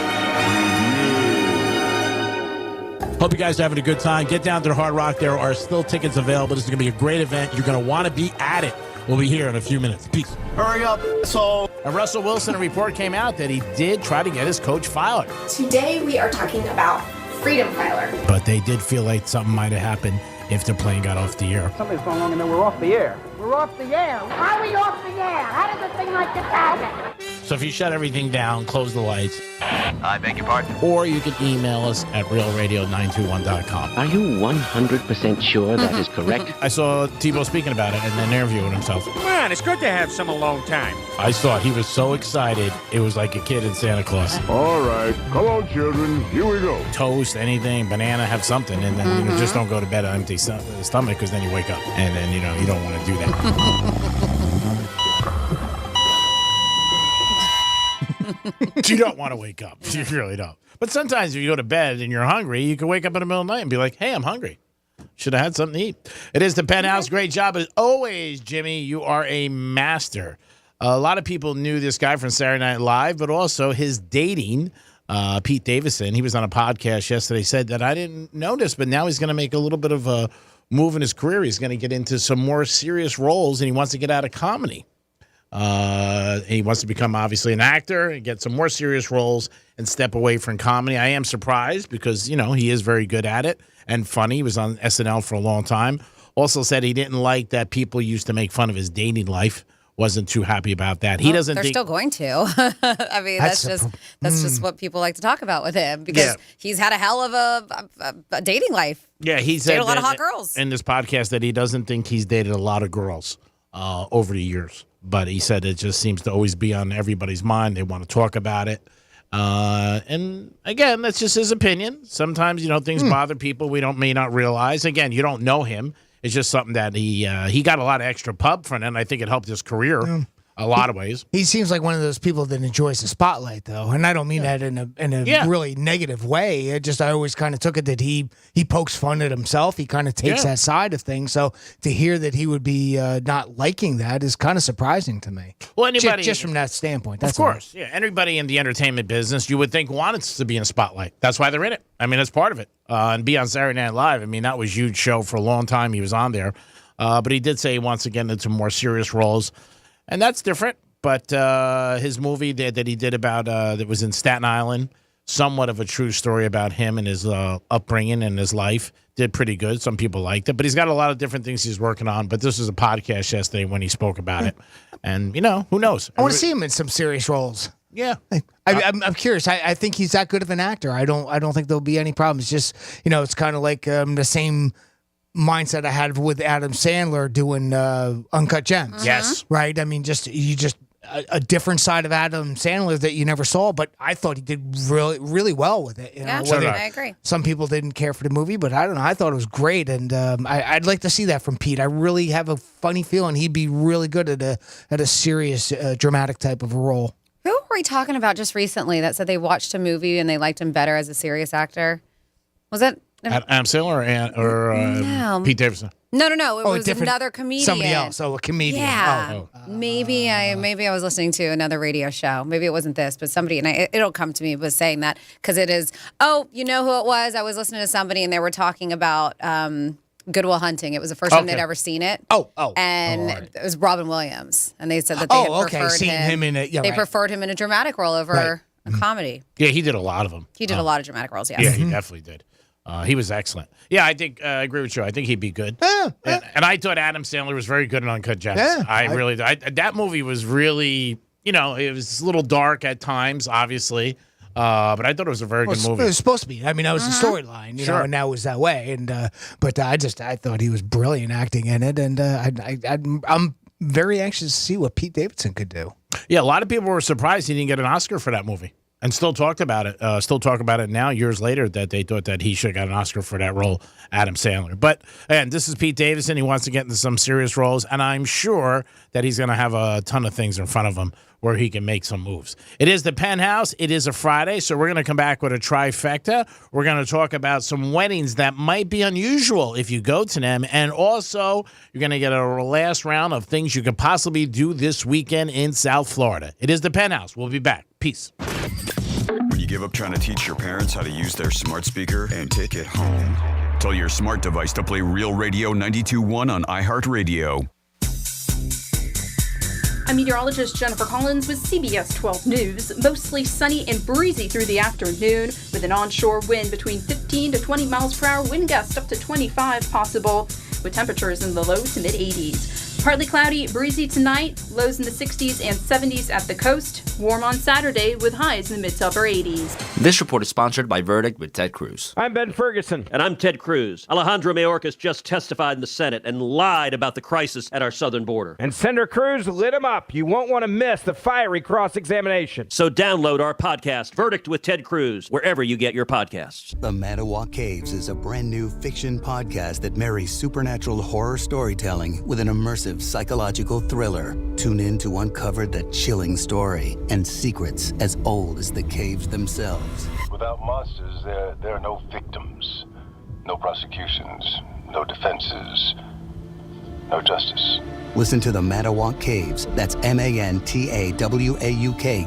Review. Hope you guys are having a good time. Get down to the Hard Rock. There are still tickets available. This is going to be a great event. You're going to want to be at it. We'll be here in a few minutes. Peace. Hurry up. So, Russell Wilson, a report came out that he did try to get his coach fired. Today we are talking about Freedom Filer. But they did feel like something might have happened if the plane got off the air. Something's going on and then we're off the air. We're off the air. How are we off the air? How does a thing like this happen? So if you shut everything down, close the lights. I beg your pardon? Or you can email us at realradio921.com. Are you 100% sure that is correct? I saw Tebow speaking about it in an interview with himself. Man, it's good to have some alone time. I saw it. He was so excited. It was like a kid in Santa Claus. All right. Come on, children. Here we go. Toast, anything, banana, have something. And then just don't go to bed on empty stomach because then you wake up. And then, you don't want to do that. You don't want to wake up. You really don't. But sometimes if you go to bed and you're hungry, you can wake up in the middle of the night and be like, hey, I'm hungry. Should have had something to eat. It is the Penthouse. Great job as always, Jimmy. You are a master. A lot of people knew this guy from Saturday Night Live, but also his dating, Pete Davidson. He was on a podcast yesterday, said that I didn't notice, but now he's going to make a little bit of a move in his career. He's going to get into some more serious roles, and he wants to get out of comedy. He wants to become, obviously, an actor and get some more serious roles and step away from comedy. I am surprised because, he is very good at it and funny. He was on SNL for a long time. Also said he didn't like that people used to make fun of his dating life. Wasn't too happy about that. He doesn't. They're think still going to. I mean, that's just what people like to talk about with him because he's had a hell of a dating life. Yeah, he's dated a lot of hot girls in this podcast that he doesn't think he's dated a lot of girls over the years. But he said it just seems to always be on everybody's mind. They want to talk about it. And again, that's just his opinion. Sometimes, things bother people we may not realize. Again, you don't know him. It's just something that he got a lot of extra pub from it, and I think it helped his career. a lot of ways. He seems like one of those people that enjoys the spotlight, though, and I don't mean that in a really negative way. I always kind of took it that he pokes fun at himself. He kind of takes that side of things. So to hear that he would be not liking that is kind of surprising to me. Well, anybody just from that standpoint, that's of course, anybody in the entertainment business, you would think wants to be in the spotlight. That's why they're in it. I mean, that's part of it. And be on Saturday Night Live. I mean, that was a huge show for a long time. He was on there, but he did say he wants to get into more serious roles. And that's different, but his movie that he did about that was in Staten Island, somewhat of a true story about him and his upbringing and his life, did pretty good. Some people liked it, but he's got a lot of different things he's working on. But this was a podcast yesterday when he spoke about it, and who knows? I want to see him in some serious roles. Yeah, I'm curious. I think he's that good of an actor. I don't think there'll be any problems. Just it's kind of like the same mindset I had with Adam Sandler doing Uncut Gems. Yes. Right? I mean, a different side of Adam Sandler that you never saw, but I thought he did really, really well with it. I agree. Some people didn't care for the movie, but I don't know. I thought it was great, and I'd like to see that from Pete. I really have a funny feeling he'd be really good at a serious, dramatic type of a role. Who were we talking about just recently that said they watched a movie and they liked him better as a serious actor? Was it Adam Sandler or Pete Davidson? No. It was another comedian. Somebody else. Oh, a comedian. Yeah. Maybe I was listening to another radio show. Maybe it wasn't this, but somebody, and it'll come to me, was saying that because it is, you know who it was? I was listening to somebody and they were talking about Good Will Hunting. It was the first time they'd ever seen it. And it was Robin Williams. And they said that they had preferred him in it. Yeah, they preferred him in a dramatic role over a comedy. Yeah, he did a lot of them. He did a lot of dramatic roles, yes. Yeah, he definitely did. He was excellent. Yeah, I think I agree with you. I think he'd be good. And I thought Adam Sandler was very good in Uncut Gems. I really did. That movie was really, it was a little dark at times, obviously. But I thought it was a very good movie. It was supposed to be. I mean, that was the storyline, and now it was that way. And but I thought he was brilliant acting in it, and I'm very anxious to see what Pete Davidson could do. Yeah, a lot of people were surprised he didn't get an Oscar for that movie. And still talk about it now, years later, that they thought that he should have got an Oscar for that role, Adam Sandler. But, again, this is Pete Davidson. He wants to get into some serious roles, and I'm sure that he's going to have a ton of things in front of him where he can make some moves. It is the Penthouse. It is a Friday, so we're going to come back with a trifecta. We're going to talk about some weddings that might be unusual if you go to them, and also you're going to get a last round of things you could possibly do this weekend in South Florida. It is the Penthouse. We'll be back. Peace. When you give up trying to teach your parents how to use their smart speaker and take it home, tell your smart device to play Real Radio 92.1 on iHeartRadio. I'm meteorologist Jennifer Collins with CBS 12 News. Mostly sunny and breezy through the afternoon with an onshore wind between 15 to 20 miles per hour, wind gusts up to 25 possible, with temperatures in the low to mid 80s. Partly cloudy, breezy tonight, lows in the 60s and 70s at the coast. Warm on Saturday with highs in the mid to upper 80s. This report is sponsored by Verdict with Ted Cruz. I'm Ben Ferguson. And I'm Ted Cruz. Alejandro Mayorkas just testified in the Senate and lied about the crisis at our southern border. And Senator Cruz lit him up. You won't want to miss the fiery cross-examination. So download our podcast, Verdict with Ted Cruz, wherever you get your podcasts. The Mattawa Caves is a brand new fiction podcast that marries supernatural horror storytelling with an immersive psychological thriller. Tune in to uncover the chilling story and secrets as old as the caves themselves. Without monsters, there are no victims, no prosecutions, no defenses, no justice. Listen to the Mattawa Caves. That's MANTAWAUK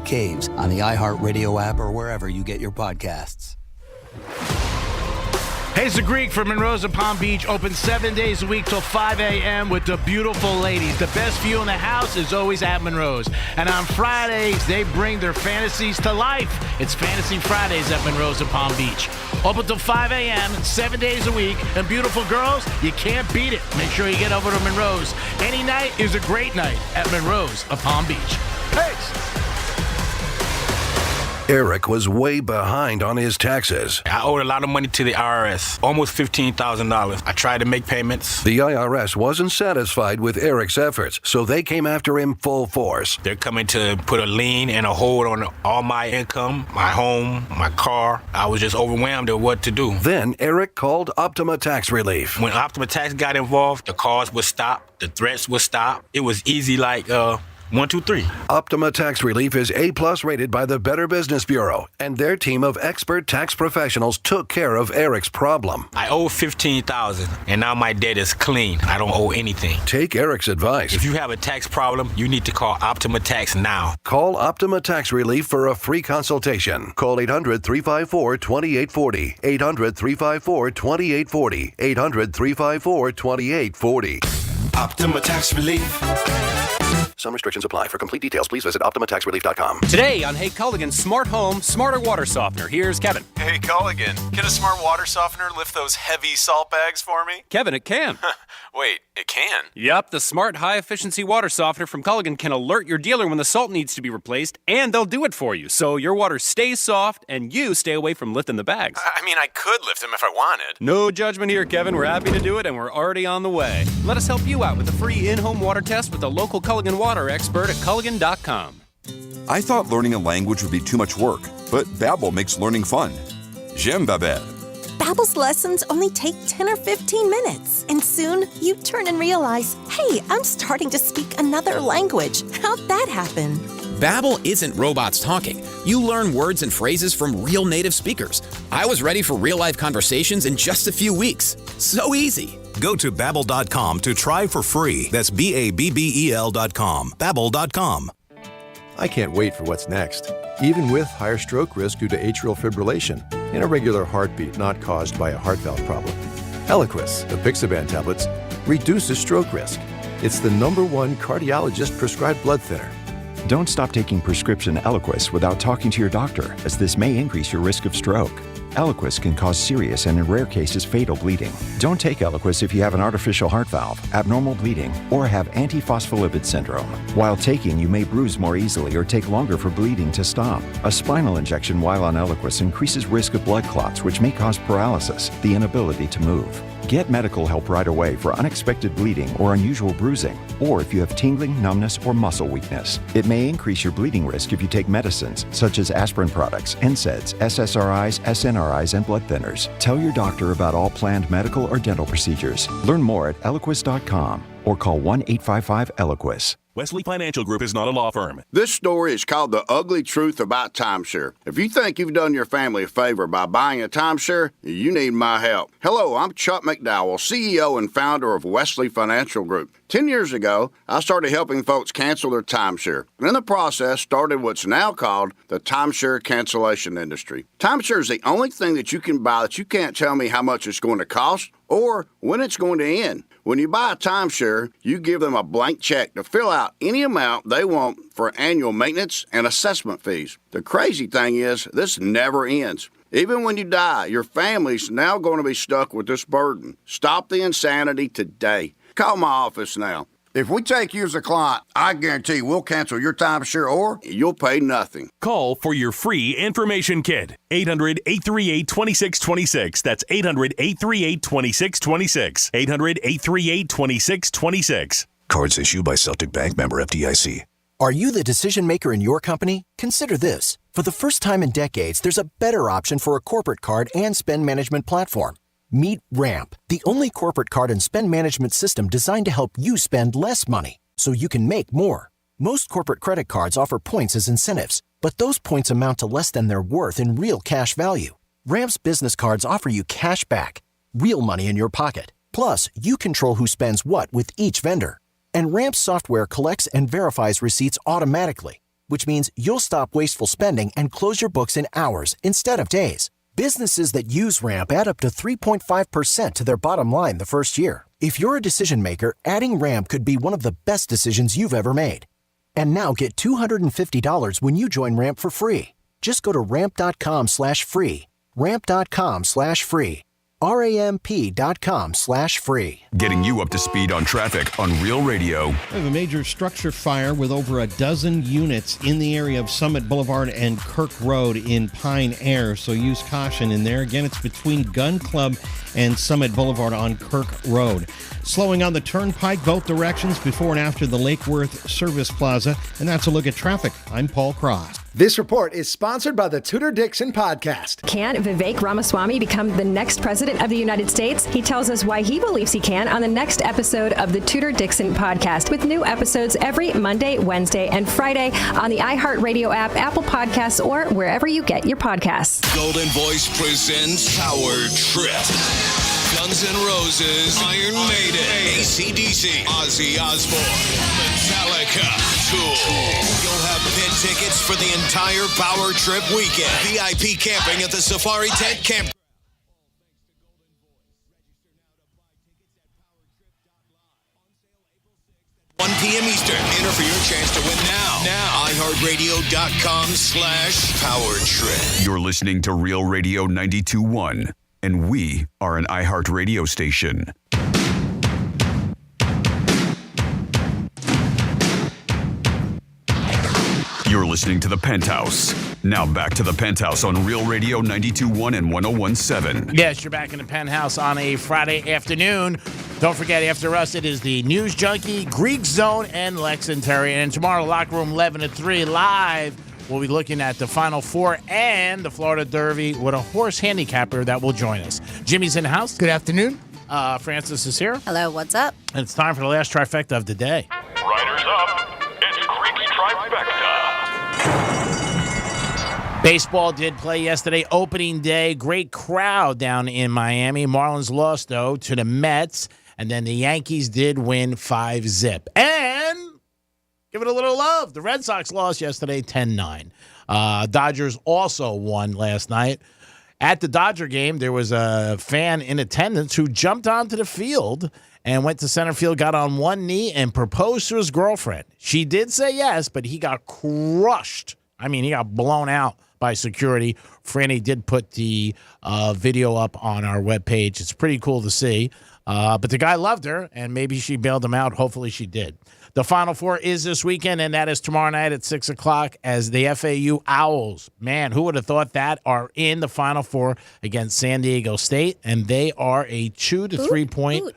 Caves on the iHeartRadio app or wherever you get your podcasts. Hayes the Greek from Monroe's of Palm Beach, open 7 days a week till 5 a.m. with the beautiful ladies. The best view in the house is always at Monroe's. And on Fridays, they bring their fantasies to life. It's Fantasy Fridays at Monroe's of Palm Beach. Open till 5 a.m., 7 days a week. And beautiful girls, you can't beat it. Make sure you get over to Monroe's. Any night is a great night at Monroe's of Palm Beach. Hayes! Eric was way behind on his taxes. I owed a lot of money to the IRS, almost $15,000. I tried to make payments. The IRS wasn't satisfied with Eric's efforts, so they came after him full force. They're coming to put a lien and a hold on all my income, my home, my car. I was just overwhelmed at what to do. Then Eric called Optima Tax Relief. When Optima Tax got involved, the calls would stop, the threats would stop. It was easy like 1, 2, 3. Optima Tax Relief is A-plus rated by the Better Business Bureau, and their team of expert tax professionals took care of Eric's problem. I owe $15,000, and now my debt is clean. I don't owe anything. Take Eric's advice. If you have a tax problem, you need to call Optima Tax now. Call Optima Tax Relief for a free consultation. Call 800-354-2840. 800-354-2840. 800-354-2840. Optima Tax Relief. Some restrictions apply. For complete details, please visit OptimaTaxRelief.com. Today on Hey Culligan's Smart Home, Smarter Water Softener. Here's Kevin. Hey Culligan, can a smart water softener lift those heavy salt bags for me? Kevin, it can. Wait, it can? Yep, the smart high-efficiency water softener from Culligan can alert your dealer when the salt needs to be replaced, and they'll do it for you, so your water stays soft and you stay away from lifting the bags. I mean, I could lift them if I wanted. No judgment here, Kevin. We're happy to do it, and we're already on the way. Let us help you out with a free in-home water test with a local Culligan water expert at Culligan.com. I thought learning a language would be too much work, but Babbel makes learning fun. J'aime Babbel. Babbel's lessons only take 10 or 15 minutes, and soon you turn and realize, hey, I'm starting to speak another language. How'd that happen? Babbel isn't robots talking. You learn words and phrases from real native speakers. I was ready for real-life conversations in just a few weeks. So easy. Go to Babbel.com to try for free. That's Babbel.com. Babbel.com. I can't wait for what's next. Even with higher stroke risk due to atrial fibrillation, an irregular heartbeat not caused by a heart valve problem. Eliquis, the Pixaban tablets, reduces stroke risk. It's the #1 cardiologist-prescribed blood thinner. Don't stop taking prescription Eliquis without talking to your doctor, as this may increase your risk of stroke. Eliquis can cause serious and in rare cases fatal bleeding. Don't take Eliquis if you have an artificial heart valve, abnormal bleeding, or have antiphospholipid syndrome. While taking, you may bruise more easily or take longer for bleeding to stop. A spinal injection while on Eliquis increases risk of blood clots, which may cause paralysis, the inability to move. Get medical help right away for unexpected bleeding or unusual bruising, or if you have tingling, numbness, or muscle weakness. It may increase your bleeding risk if you take medicines such as aspirin products, NSAIDs, SSRIs, SNRIs, and blood thinners. Tell your doctor about all planned medical or dental procedures. Learn more at Eliquis.com or call 1-855-ELIQUIS. Wesley Financial Group is not a law firm. This story is called The Ugly Truth About Timeshare. If you think you've done your family a favor by buying a timeshare, you need my help. Hello, I'm Chuck McDowell, CEO and founder of Wesley Financial Group. 10 years ago, I started helping folks cancel their timeshare. And in the process, started what's now called the timeshare cancellation industry. Timeshare is the only thing that you can buy that you can't tell me how much it's going to cost or when it's going to end. When you buy a timeshare, you give them a blank check to fill out any amount they want for annual maintenance and assessment fees. The crazy thing is, this never ends. Even when you die, your family's now going to be stuck with this burden. Stop the insanity today. Call my office now. If we take you as a client, I guarantee we'll cancel your timeshare or you'll pay nothing. Call for your free information kit. 800-838-2626. That's 800-838-2626. 800-838-2626. Cards issued by Celtic Bank, member FDIC. Are you the decision maker in your company? Consider this. For the first time in decades, there's a better option for a corporate card and spend management platform. Meet Ramp, the only corporate card and spend management system designed to help you spend less money so you can make more. Most corporate credit cards offer points as incentives, but those points amount to less than their worth in real cash value. Ramp's business cards offer you cash back, real money in your pocket. Plus, you control who spends what with each vendor. And Ramp's software collects and verifies receipts automatically, which means you'll stop wasteful spending and close your books in hours instead of days. Businesses that use Ramp add up to 3.5% to their bottom line the first year. If you're a decision maker, adding Ramp could be one of the best decisions you've ever made. And now get $250 when you join Ramp for free. Just go to ramp.com/free. Ramp.com/free. ramp.com/free. Getting you up to speed on traffic on Real Radio. We have a major structure fire with over a dozen units in the area of Summit Boulevard and Kirk Road in Pine Air, so use caution in there. Again, it's between Gun Club and Summit Boulevard on Kirk Road. Slowing on the turnpike both directions before and after the Lake Worth Service Plaza, and that's a look at traffic. I'm Paul Cross. This report is sponsored by the Tudor Dixon Podcast. Can Vivek Ramaswamy become the next president of the United States? He tells us why he believes he can on the next episode of the Tudor Dixon Podcast, with new episodes every Monday, Wednesday, and Friday on the iHeartRadio app, Apple Podcasts, or wherever you get your podcasts. Golden Voice presents Power Trip. Guns N' Roses, Iron Maiden, AC/DC, Ozzy Osbourne, Metallica, Tool. You'll have pit tickets for the entire Power Trip weekend. VIP camping at the Safari Tent Camp. 1 p.m. Eastern. Enter for your chance to win now. iHeartRadio.com/Power Trip. You're listening to Real Radio 92.1, and we are an iHeart radio station. You're listening to The Penthouse. Now back to The Penthouse on Real Radio 92.1 and 101.7. Yes, you're back in The Penthouse on a Friday afternoon. Don't forget, after us, it is the News Junkie, Greek Zone, and Lex and Terry. And tomorrow, Locker Room 11 to 3 live. We'll be looking at the Final Four and the Florida Derby with a horse handicapper that will join us. Jimmy's in the house. Good afternoon. Francis is here. Hello, what's up? And it's time for the last trifecta of the day. Riders up. It's Greek's Trifecta. Baseball did play yesterday, opening day. Great crowd down in Miami. Marlins lost, though, to the Mets. And then the Yankees did win 5-0. And give it a little love. The Red Sox lost yesterday 10-9. Dodgers also won last night. At the Dodger game, there was a fan in attendance who jumped onto the field and went to center field, got on one knee, and proposed to his girlfriend. She did say yes, but he got crushed. I mean, he got blown out by security. Franny did put the video up on our webpage. It's pretty cool to see. But the guy loved her, and maybe she bailed him out. Hopefully she did. The Final Four is this weekend, and that is tomorrow night at 6 o'clock as the FAU Owls, man, who would have thought that, are in the Final Four against San Diego State, and they are a 2 to 3 point.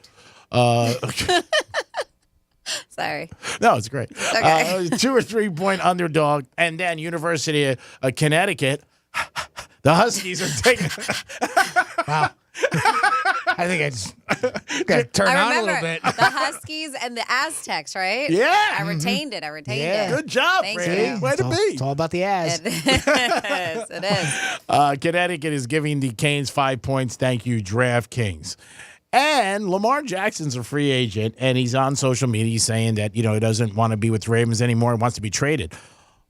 Sorry. No, it's great. Okay. 2 or 3 point underdog, and then University of Connecticut, the Huskies are taking. Wow. I think I just got to turn on a little bit. The Huskies and the Aztecs, right? Yeah. I retained it. Good job, Thank Franny. you. Way to be. It's all about the Az. It is. Connecticut is giving the Canes 5 points. Thank you, DraftKings. And Lamar Jackson's a free agent, and he's on social media saying that, he doesn't want to be with the Ravens anymore and wants to be traded.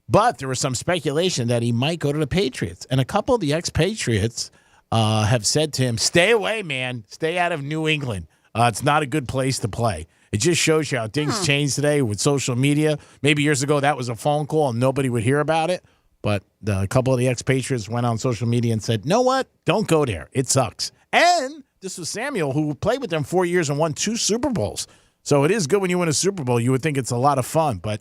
But there was some speculation that he might go to the Patriots. And a couple of the ex-Patriots have said to him, stay away, man. Stay out of New England. It's not a good place to play. It just shows you how things change today with social media. Maybe years ago that was a phone call and nobody would hear about it. But a couple of the ex-Patriots went on social media and said, know what? Don't go there. It sucks. And this was Samuel, who played with them 4 years and won 2 Super Bowls. So it is good when you win a Super Bowl. You would think it's a lot of fun. But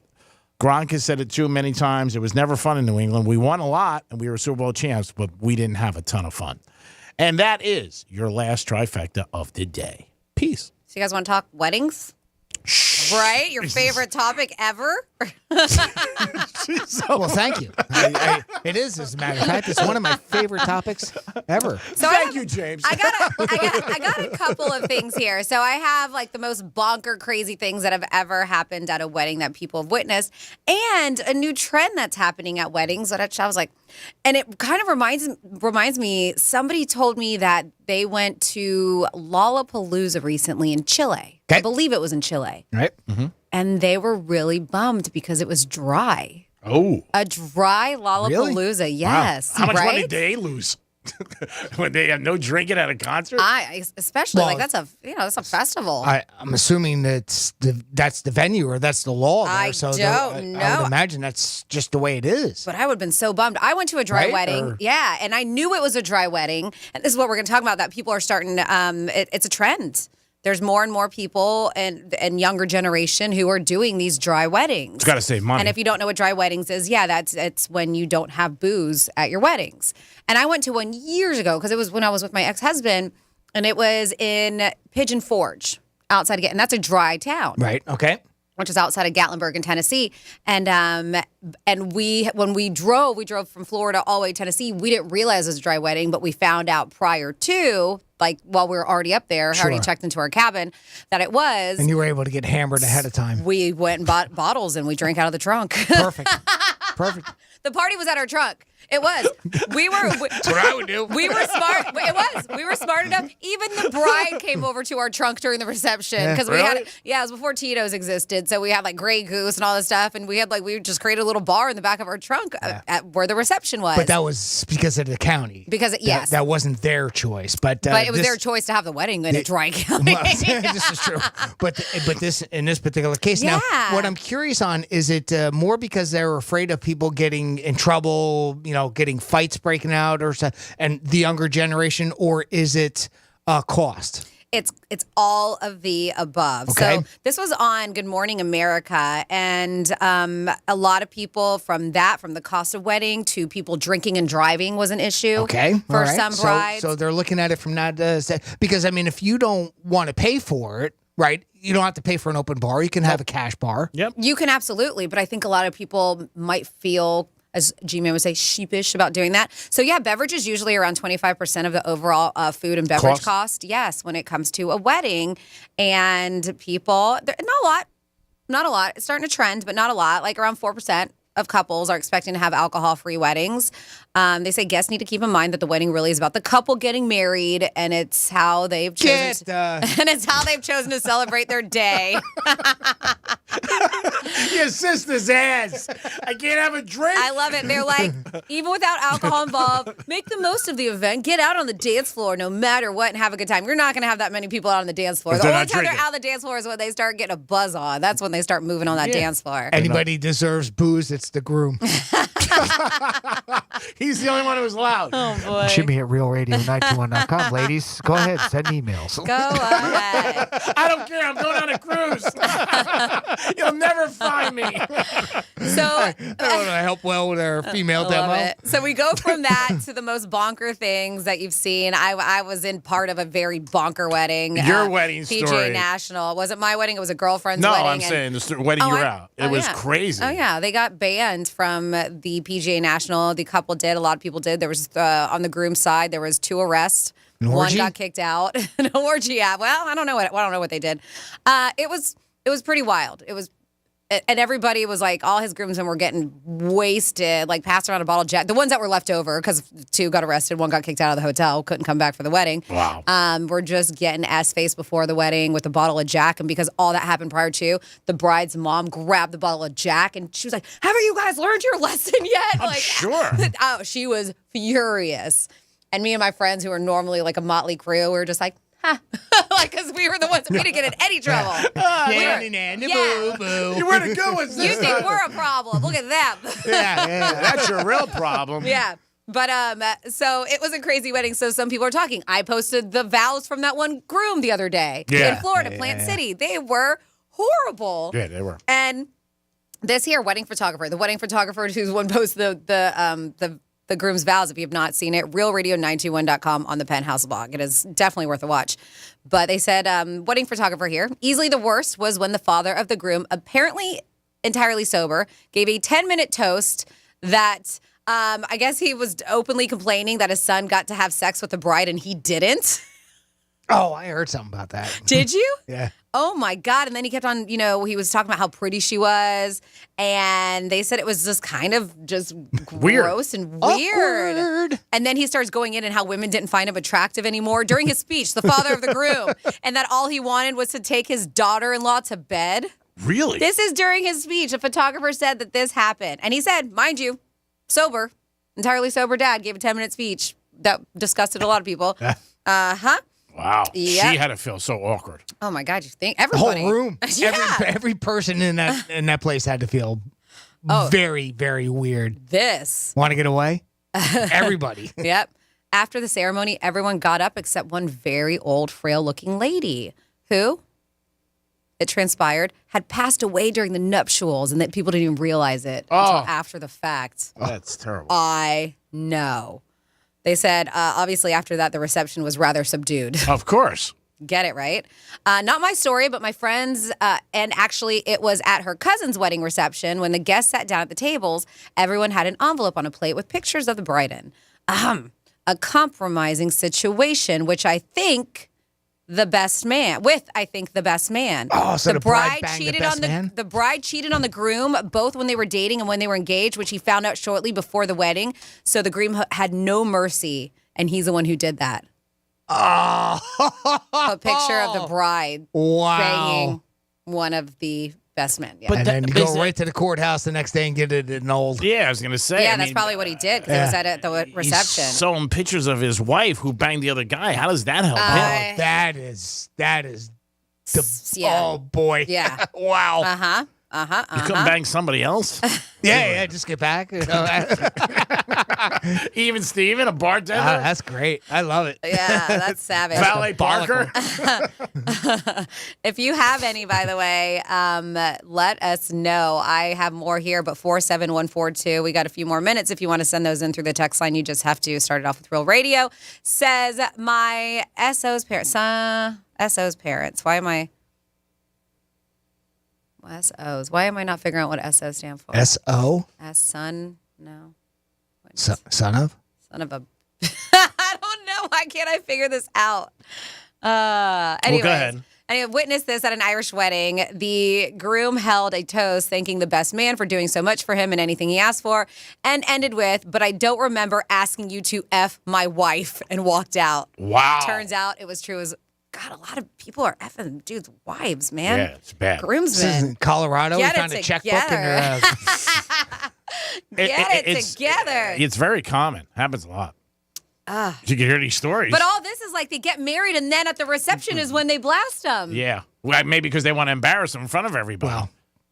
Gronk has said it too many times. It was never fun in New England. We won a lot, and we were Super Bowl champs, but we didn't have a ton of fun. And that is your last trifecta of the day. Peace. So you guys want to talk weddings? Right? Your favorite topic ever? Well, thank you. It is, as a matter of fact. It's one of my favorite topics ever. So Thank you, James. I got a couple of things here. So I have like the most bonker crazy things that have ever happened at a wedding that people have witnessed, and a new trend that's happening at weddings that I was like, and it kind of reminds me, somebody told me that they went to Lollapalooza recently in Chile. I believe it was in Chile. Right. Mm-hmm. And they were really bummed because it was dry. Oh. A dry Lollapalooza, Really? yes. Wow. How much right? money did they lose? When they have no drinking at a concert? Especially Well, that's a festival. I'm assuming that's the venue or that's the law there. I don't know. I would imagine that's just the way it is. But I would have been so bummed. I went to a dry Right? wedding. Or- Yeah, and I knew it was a dry wedding. And this is what we're going to talk about, that people are starting to, it's a trend. There's more and more people and younger generation who are doing these dry weddings. It's got to save money. And if you don't know what dry weddings is, it's when you don't have booze at your weddings. And I went to one years ago because it was when I was with my ex-husband, and it was in Pigeon Forge outside again. And that's a dry town. Right. Okay. which is outside of Gatlinburg in Tennessee. And when we drove from Florida all the way to Tennessee. We didn't realize it was a dry wedding, but we found out prior to, like while we were already up there, already checked into our cabin, that it was. And you were able to get hammered ahead of time. We went and bought bottles and we drank out of the trunk. Perfect. The party was at our trunk. It was. That's what I would do. We were smart. It was. We were smart enough. Even the bride came over to our trunk during the reception because we had. Yeah, it was before Tito's existed, so we had like Grey Goose and all this stuff, and we just created a little bar in the back of our trunk at where the reception was. But that was because of the county. Because yes, that wasn't their choice. But it was their choice to have the wedding in a dry county. Well, this is true. But this in this particular case, now what I'm curious on is it more because they're afraid of people getting in trouble, getting fights breaking out, and the younger generation, or is it cost? It's all of the above. Okay. So this was on Good Morning America, and a lot of people from the cost of wedding to people drinking and driving was an issue. Okay, for some brides. So they're looking at it from that because if you don't want to pay for it, right? You don't have to pay for an open bar. You can have a cash bar. Yep. You can absolutely, but I think a lot of people might feel, as G-Man would say, sheepish about doing that. So yeah, beverage is usually around 25% of the overall food and beverage cost. Yes, when it comes to a wedding. And people, not a lot. It's starting to trend, but not a lot. Like around 4% of couples are expecting to have alcohol-free weddings. They say guests need to keep in mind that the wedding really is about the couple getting married, and it's how they've chosen to celebrate their day. Your sister's ass. I can't have a drink. I love it. They're like, even without alcohol involved, make the most of the event. Get out on the dance floor no matter what and have a good time. You're not going to have that many people out on the dance floor. The only time they're out on the dance floor is when they start getting a buzz on. That's when they start moving on that dance floor. Anybody deserves booze, it's the groom. He's the only one who was loud. Oh, boy. Jimmy at realradio921.com. Ladies, go ahead. Send emails. Go ahead. I don't care. I'm going on a cruise. You'll never find me. So I don't want to help well with our female demo. It. So we go from that to the most bonker things that you've seen. I was in part of a very bonker wedding. Your wedding PGA story. National. It wasn't my wedding. It was a girlfriend's no, wedding. I'm saying the wedding you were out. It was crazy. Oh, yeah. They got banned from the PGA National. The couple did. A lot of people did. There was, on the groom's side, there was 2 arrests. One got kicked out. An orgy, yeah. Well, I don't know what they did. It was pretty wild. It was, and everybody was like, all his groomsmen were getting wasted, like passed around a bottle of Jack. The ones that were left over, because 2 got arrested, 1 got kicked out of the hotel, couldn't come back for the wedding. Wow. We're just getting ass-faced before the wedding with a bottle of Jack, and because all that happened prior to, the bride's mom grabbed the bottle of Jack, and she was like, haven't you guys learned your lesson yet? I'm sure. Oh, she was furious. And me and my friends, who are normally like a motley crew, we were just like, huh. Like, because we were the ones that we didn't get in any trouble. You were the good ones. You think we're a problem. Look at them. Yeah. That's your real problem. Yeah. But so it was a crazy wedding. So some people are talking. I posted the vows from that one groom the other day in Florida, Plant City. They were horrible. Yeah, they were. And this here wedding photographer, the wedding photographer who's one post the groom's vows. If you have not seen it, realradio921.com on the Penthouse blog. It is definitely worth a watch. But they said, wedding photographer here, easily the worst was when the father of the groom, apparently entirely sober, gave a 10-minute toast that I guess he was openly complaining that his son got to have sex with the bride and he didn't. Oh, I heard something about that. Did you? Yeah. Oh, my God. And then he kept on, he was talking about how pretty she was. And they said it was just kind of just gross and weird. Awkward. And then he starts going in and how women didn't find him attractive anymore during his speech, the father of the groom. And that all he wanted was to take his daughter-in-law to bed. Really? This is during his speech. A photographer said that this happened. And he said, mind you, sober, entirely sober dad gave a 10-minute speech that disgusted a lot people. Wow. Yep. She had to feel so awkward. Oh, my God. You think everybody? The whole room. Yeah. Every person in that place had to feel very, very weird. This. Want to get away? Everybody. Yep. After the ceremony, everyone got up except one very old, frail-looking lady who, it transpired, had passed away during the nuptials and that people didn't even realize it until after the fact. That's terrible. I know. They said, obviously, after that, the reception was rather subdued. Of course. Get it, right? Not my story, but my friend's, and actually it was at her cousin's wedding reception when the guests sat down at the tables. Everyone had an envelope on a plate with pictures of the bride in. A compromising situation, which I think the best man. Oh, so the bride banged cheated the best on man? the bride cheated on the groom both when they were dating and when they were engaged, which he found out shortly before the wedding. So the groom had no mercy, and he's the one who did that. Oh, A picture of the bride banging one of the best men. Yeah. And then you go right to the courthouse the next day and get it annulled. Yeah, I was going to say. Yeah, that's probably what he did because it was at the reception. He's showing pictures of his wife who banged the other guy. How does that help him? That is oh boy. Yeah. Wow. You couldn't bang somebody else? Yeah, just get back. Even Steven, a bartender? That's great. I love it. Yeah, that's savage. Valet Parker? If you have any, by the way, let us know. I have more here, but 47142. We got a few more minutes. If you want to send those in through the text line, you just have to start it off with Real Radio. Says my SO's parents. SO's parents. Why am I... SOs. Why am I not figuring out what SO stand for? S-O? Son? No. Son of? Son of a... I don't know. Why can't I figure this out? Anyways, go ahead. Anyway, witnessed this at an Irish wedding. The groom held a toast thanking the best man for doing so much for him and anything he asked for, and ended with, "But I don't remember asking you to F my wife," and walked out. Wow. Turns out it was true. It was... God, a lot of people are effing dudes' wives, man. Yeah, it's bad. Groomsmen. This is in Colorado. Get We found it a checkbook in together. her. Get it together. It's very common. Happens a lot. Ah. You can hear these stories. But all this is like they get married and then at the reception is when they blast them. Yeah. Well, maybe because they want to embarrass them in front of everybody. Well,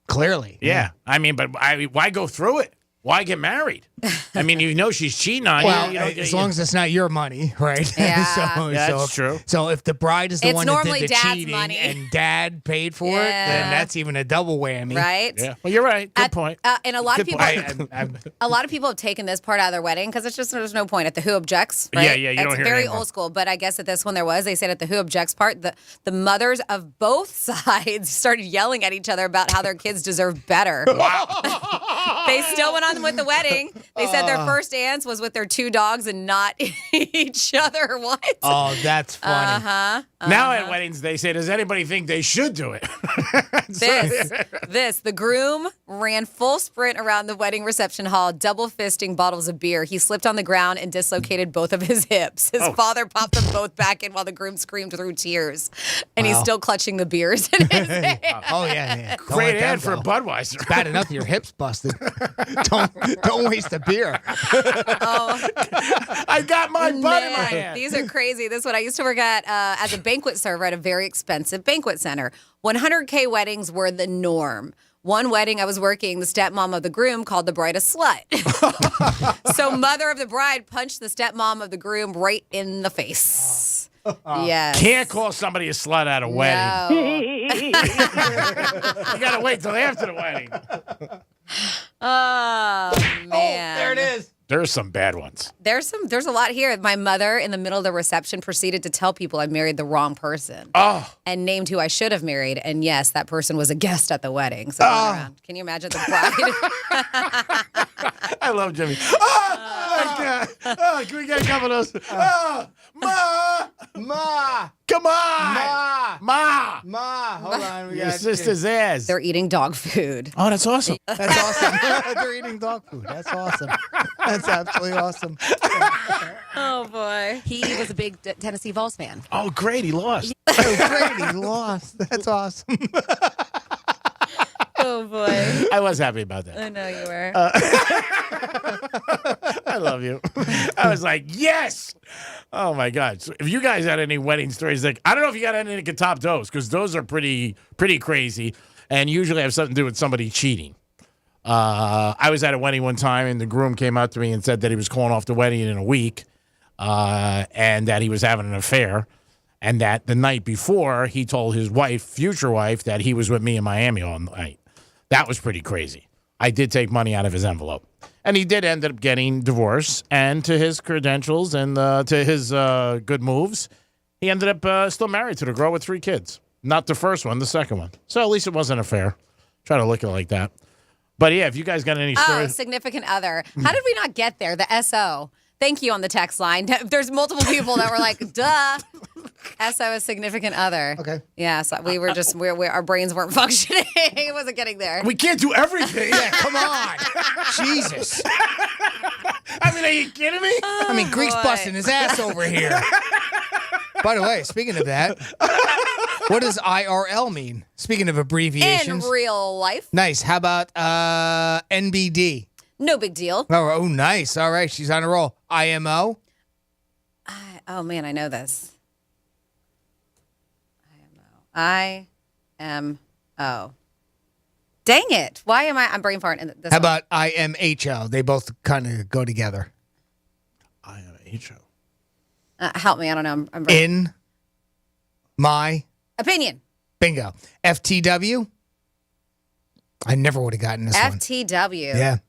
clearly. Yeah. I mean, but why go through it? Why get married? I mean, you know she's cheating on Well, you. as long as it's not your money, right? Yeah. That's true. So if the bride is the It's one that normally did the dad's cheating money. and dad paid for it, then that's even a double whammy. Right? Yeah. Well, you're right. Good point. And a lot of Good people, point. a lot of people have taken this part out of their wedding because it's just there's no point at the who objects. Right? Yeah, you it's don't hear it very anymore. old school, but I guess at this one there was. They said at the who objects part, the mothers of both sides started yelling at each other about how their kids deserve better. They still went on with the wedding. They said their first dance was with their two dogs and not each other. What? Oh, that's funny. Now at weddings, they say, does anybody think they should do it? The groom ran full sprint around the wedding reception hall, double fisting bottles of beer. He slipped on the ground and dislocated both of his hips. His father popped them both back in while the groom screamed through tears. And he's still clutching the beers in his hand. Oh, yeah. Don't Great let ad them for go. Budweiser. It's bad enough your hips busted. Don't waste the beer. I got my butt in my hand. These are crazy. This is what I used to work at as a banquet server at a very expensive banquet center. 100K weddings were the norm. One wedding I was working, the stepmom of the groom called the bride a slut. So mother of the bride punched the stepmom of the groom right in the face. Yes. Can't call somebody a slut at a wedding. No. You got to wait till after the wedding. Oh, man. There it is. There's some bad ones. There's a lot here. My mother, in the middle of the reception, proceeded to tell people I married the wrong person. Oh. And named who I should have married. And yes, that person was a guest at the wedding. So can you imagine the bride? I love Jimmy. Oh, my God. Oh, can we get a couple of those? Oh, Ma. Come on. Ma. Hold on. Your sister's ass. They're eating dog food. Oh, that's awesome. That's awesome. They're eating dog food. That's awesome. That's absolutely awesome. Oh, boy. He was a big Tennessee Vols fan. Oh, great. He lost. Oh, great. He lost. That's awesome. Oh, boy. I was happy about that. I know you were. I love you. I was like, yes. Oh, my God. So if you guys had any wedding stories, like, I don't know if you got any that could top those, because those are pretty crazy and usually have something to do with somebody cheating. I was at a wedding one time, and the groom came up to me and said that he was calling off the wedding in a week and that he was having an affair, and that the night before he told his wife, future wife, that he was with me in Miami all night. That was pretty crazy. I did take money out of his envelope. And he did end up getting divorced, and to his credentials and to his good moves, he ended up still married to the girl with 3 kids. Not the first one, the second one. So at least it wasn't a affair. Try to look at it like that. But yeah, if you guys got any stories. Significant other. How did we not get there? The SO. Thank you on the text line. There's multiple people that were like, duh. SO is significant other. Okay. Yeah, so we were just, our brains weren't functioning. It wasn't getting there. We can't do everything. Yeah, come on. Jesus. I mean, are you kidding me? I mean, Greek's busting his ass over here. By the way, speaking of that, what does IRL mean? Speaking of abbreviations. In real life. Nice. How about NBD? No big deal. Oh, nice. All right. She's on a roll. IMO? Oh, man, I know this. IMO. Dang it. Why am I'm brain farting? How about IMHO? They both kind of go together. IMHO. Help me. I don't know. I'm In my opinion. Bingo. FTW? I never would have gotten this one. FTW. Yeah.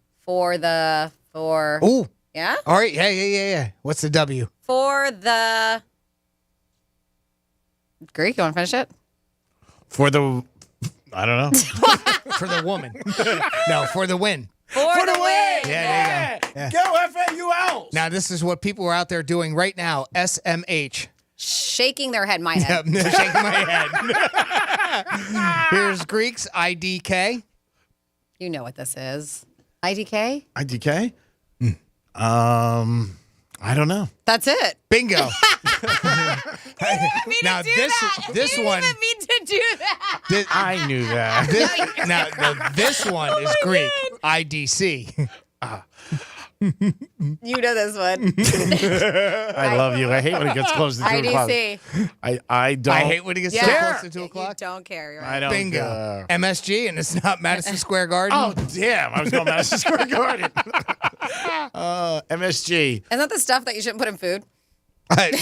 Ooh. Yeah? All right. Yeah. What's the W? For the Greek, you want to finish it? For the, I don't know. For the woman. No, for the win. For the win. Yeah, there you go. Yeah. Go FAUL. Now, this is what people are out there doing right now. SMH. Shaking their head, my head. Yep, shaking my head. Here's Greek's IDK. You know what this is. IDK? IDK? I don't know. That's it. Bingo. Now this one. Didn't even mean to do that. I knew that. This one is Greek. IDC. You know this one. I love you. I hate when it gets close to 2 o'clock. IDC. I don't. I hate when it gets so close to 2 o'clock. You don't care. You're right. I don't Bingo. care. MSG, and it's not Madison Square Garden. Oh, damn. I was going Madison Square Garden. MSG. Isn't that the stuff that you shouldn't put in food?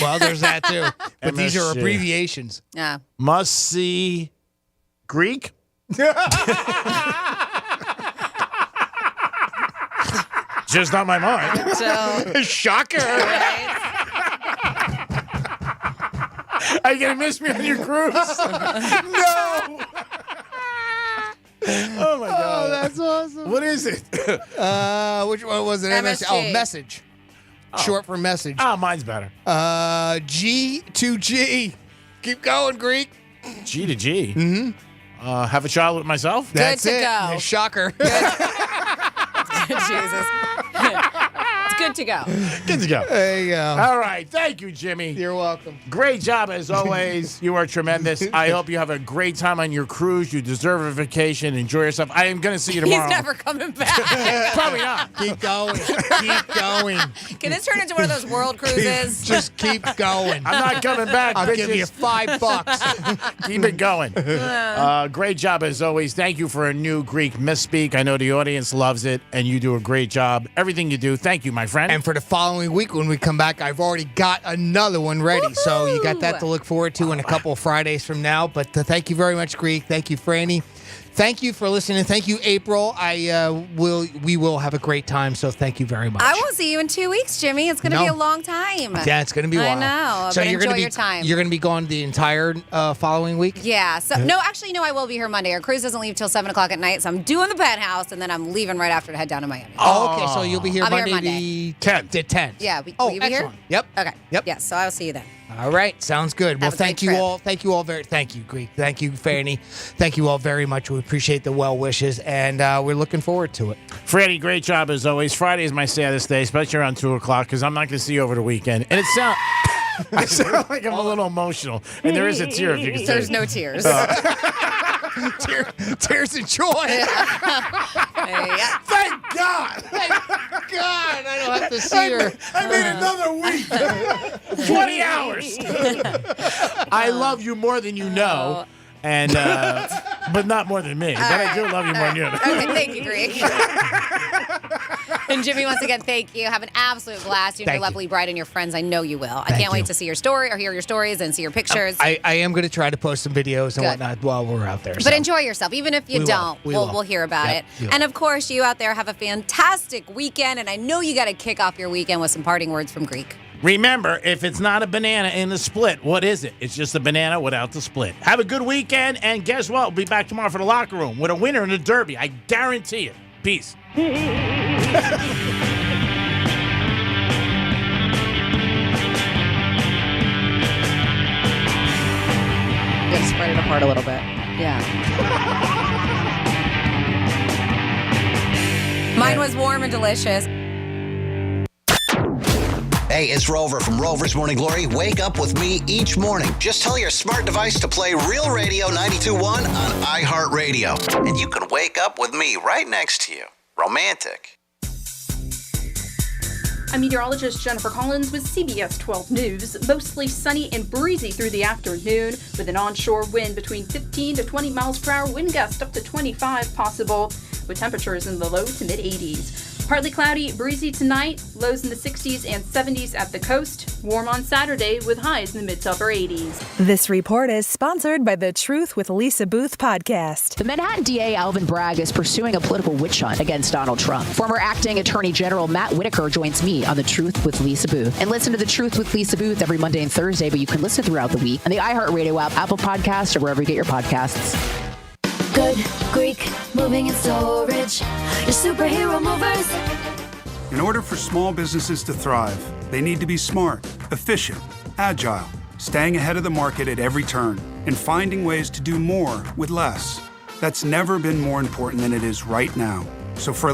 Well, there's that too. But these are MSG. abbreviations. Yeah. Must see Greek? Just on my mind. So, shocker. Are you going to miss me on your cruise? No. Oh, my God. Oh, that's awesome. What is it? Which one was it? MSG. Oh, message. Short for message. Oh, mine's better. G to G. Keep going, Greek. G to G. Mm-hmm. Have a child with myself? That's to it. go. Shocker. Jesus. It's good to go. Good to go. There you go. All right. Thank you, Jimmy. You're welcome. Great job as always. You are tremendous. I hope you have a great time on your cruise. You deserve a vacation. Enjoy yourself. I am going to see you tomorrow. He's never coming back. Probably not. Keep going. Keep going. Can this turn into one of those world cruises? Just keep going. I'm not coming back. I'll bitches. give you $5. Keep it going. Great job as always. Thank you for a new Greek misspeak. I know the audience loves it, and you do a great job. Everything you do. Thank you, my friend. And for the following week when we come back, I've already got another one ready. So you got that to look forward to in a couple of Fridays from now. But thank you very much, Greek. Thank you, Franny. Thank you for listening. Thank you, April. We will have a great time. So thank you very much. I will see you in 2 weeks, Jimmy. It's going to be a long time. Yeah, it's going to be a while. I know. So but you're enjoy going to be your time. You're going to be gone the entire following week. Yeah. So no, actually, no. I will be here Monday. Our cruise doesn't leave till 7 o'clock at night, so I'm doing the Penthouse, and then I'm leaving right after to head down to Miami. Oh, okay. So you'll be here I'll be Monday, here the 10th. Yeah. Will you be excellent. here? Yep. Okay. Yep. Yes. So I'll see you then. All right, sounds good. Well, Have a thank great you trip. all. Thank you all Thank you, Greek. Thank you, Fanny. Thank you all very much. We appreciate the well wishes, and we're looking forward to it. Freddie, great job as always. Friday is my saddest day, especially around 2 o'clock, because I'm not going to see you over the weekend. And I sound like I'm a little emotional, and there is a tear if you can see. There's no tears. Tears of joy. Yeah. Thank God. Thank God, I don't have to see her. I made another week. 20 hours. I love you more than you know, and but not more than me. But I do love you more than you know. Okay, thank you, Greek. And Jimmy, once again, thank you. Have an absolute blast. You and your lovely bride and your friends. I know you will. I can't wait to see your story or hear your stories and see your pictures. I am going to try to post some videos and whatnot while we're out there. But enjoy yourself. Even if you don't, we'll hear about it. And of course, you out there have a fantastic weekend. And I know you got to kick off your weekend with some parting words from Greek. Remember, if it's not a banana in the split, what is it? It's just a banana without the split. Have a good weekend, and guess what? We'll be back tomorrow for the locker room with a winner in the Derby. I guarantee it. Peace. Gotta spread it apart a little bit. Yeah. Mine was warm and delicious. Hey, it's Rover from Rover's Morning Glory. Wake up with me each morning. Just tell your smart device to play Real Radio 92.1 on iHeartRadio. And you can wake up with me right next to you. Romantic. I'm meteorologist Jennifer Collins with CBS 12 News. Mostly sunny and breezy through the afternoon with an onshore wind between 15 to 20 miles per hour, wind gust up to 25 possible, with temperatures in the low to mid 80s. Partly cloudy, breezy tonight, lows in the 60s and 70s at the coast. Warm on Saturday with highs in the mid to upper 80s. This report is sponsored by the Truth with Lisa Booth podcast. The Manhattan DA Alvin Bragg is pursuing a political witch hunt against Donald Trump. Former acting Attorney General Matt Whitaker joins me on The Truth with Lisa Booth. And listen to The Truth with Lisa Booth every Monday and Thursday, but you can listen throughout the week on the iHeartRadio app, Apple Podcasts, or wherever you get your podcasts. Good Greek moving and storage. Your superhero movers. In order for small businesses to thrive, they need to be smart, efficient, agile, staying ahead of the market at every turn, and finding ways to do more with less. That's never been more important than it is right now. So for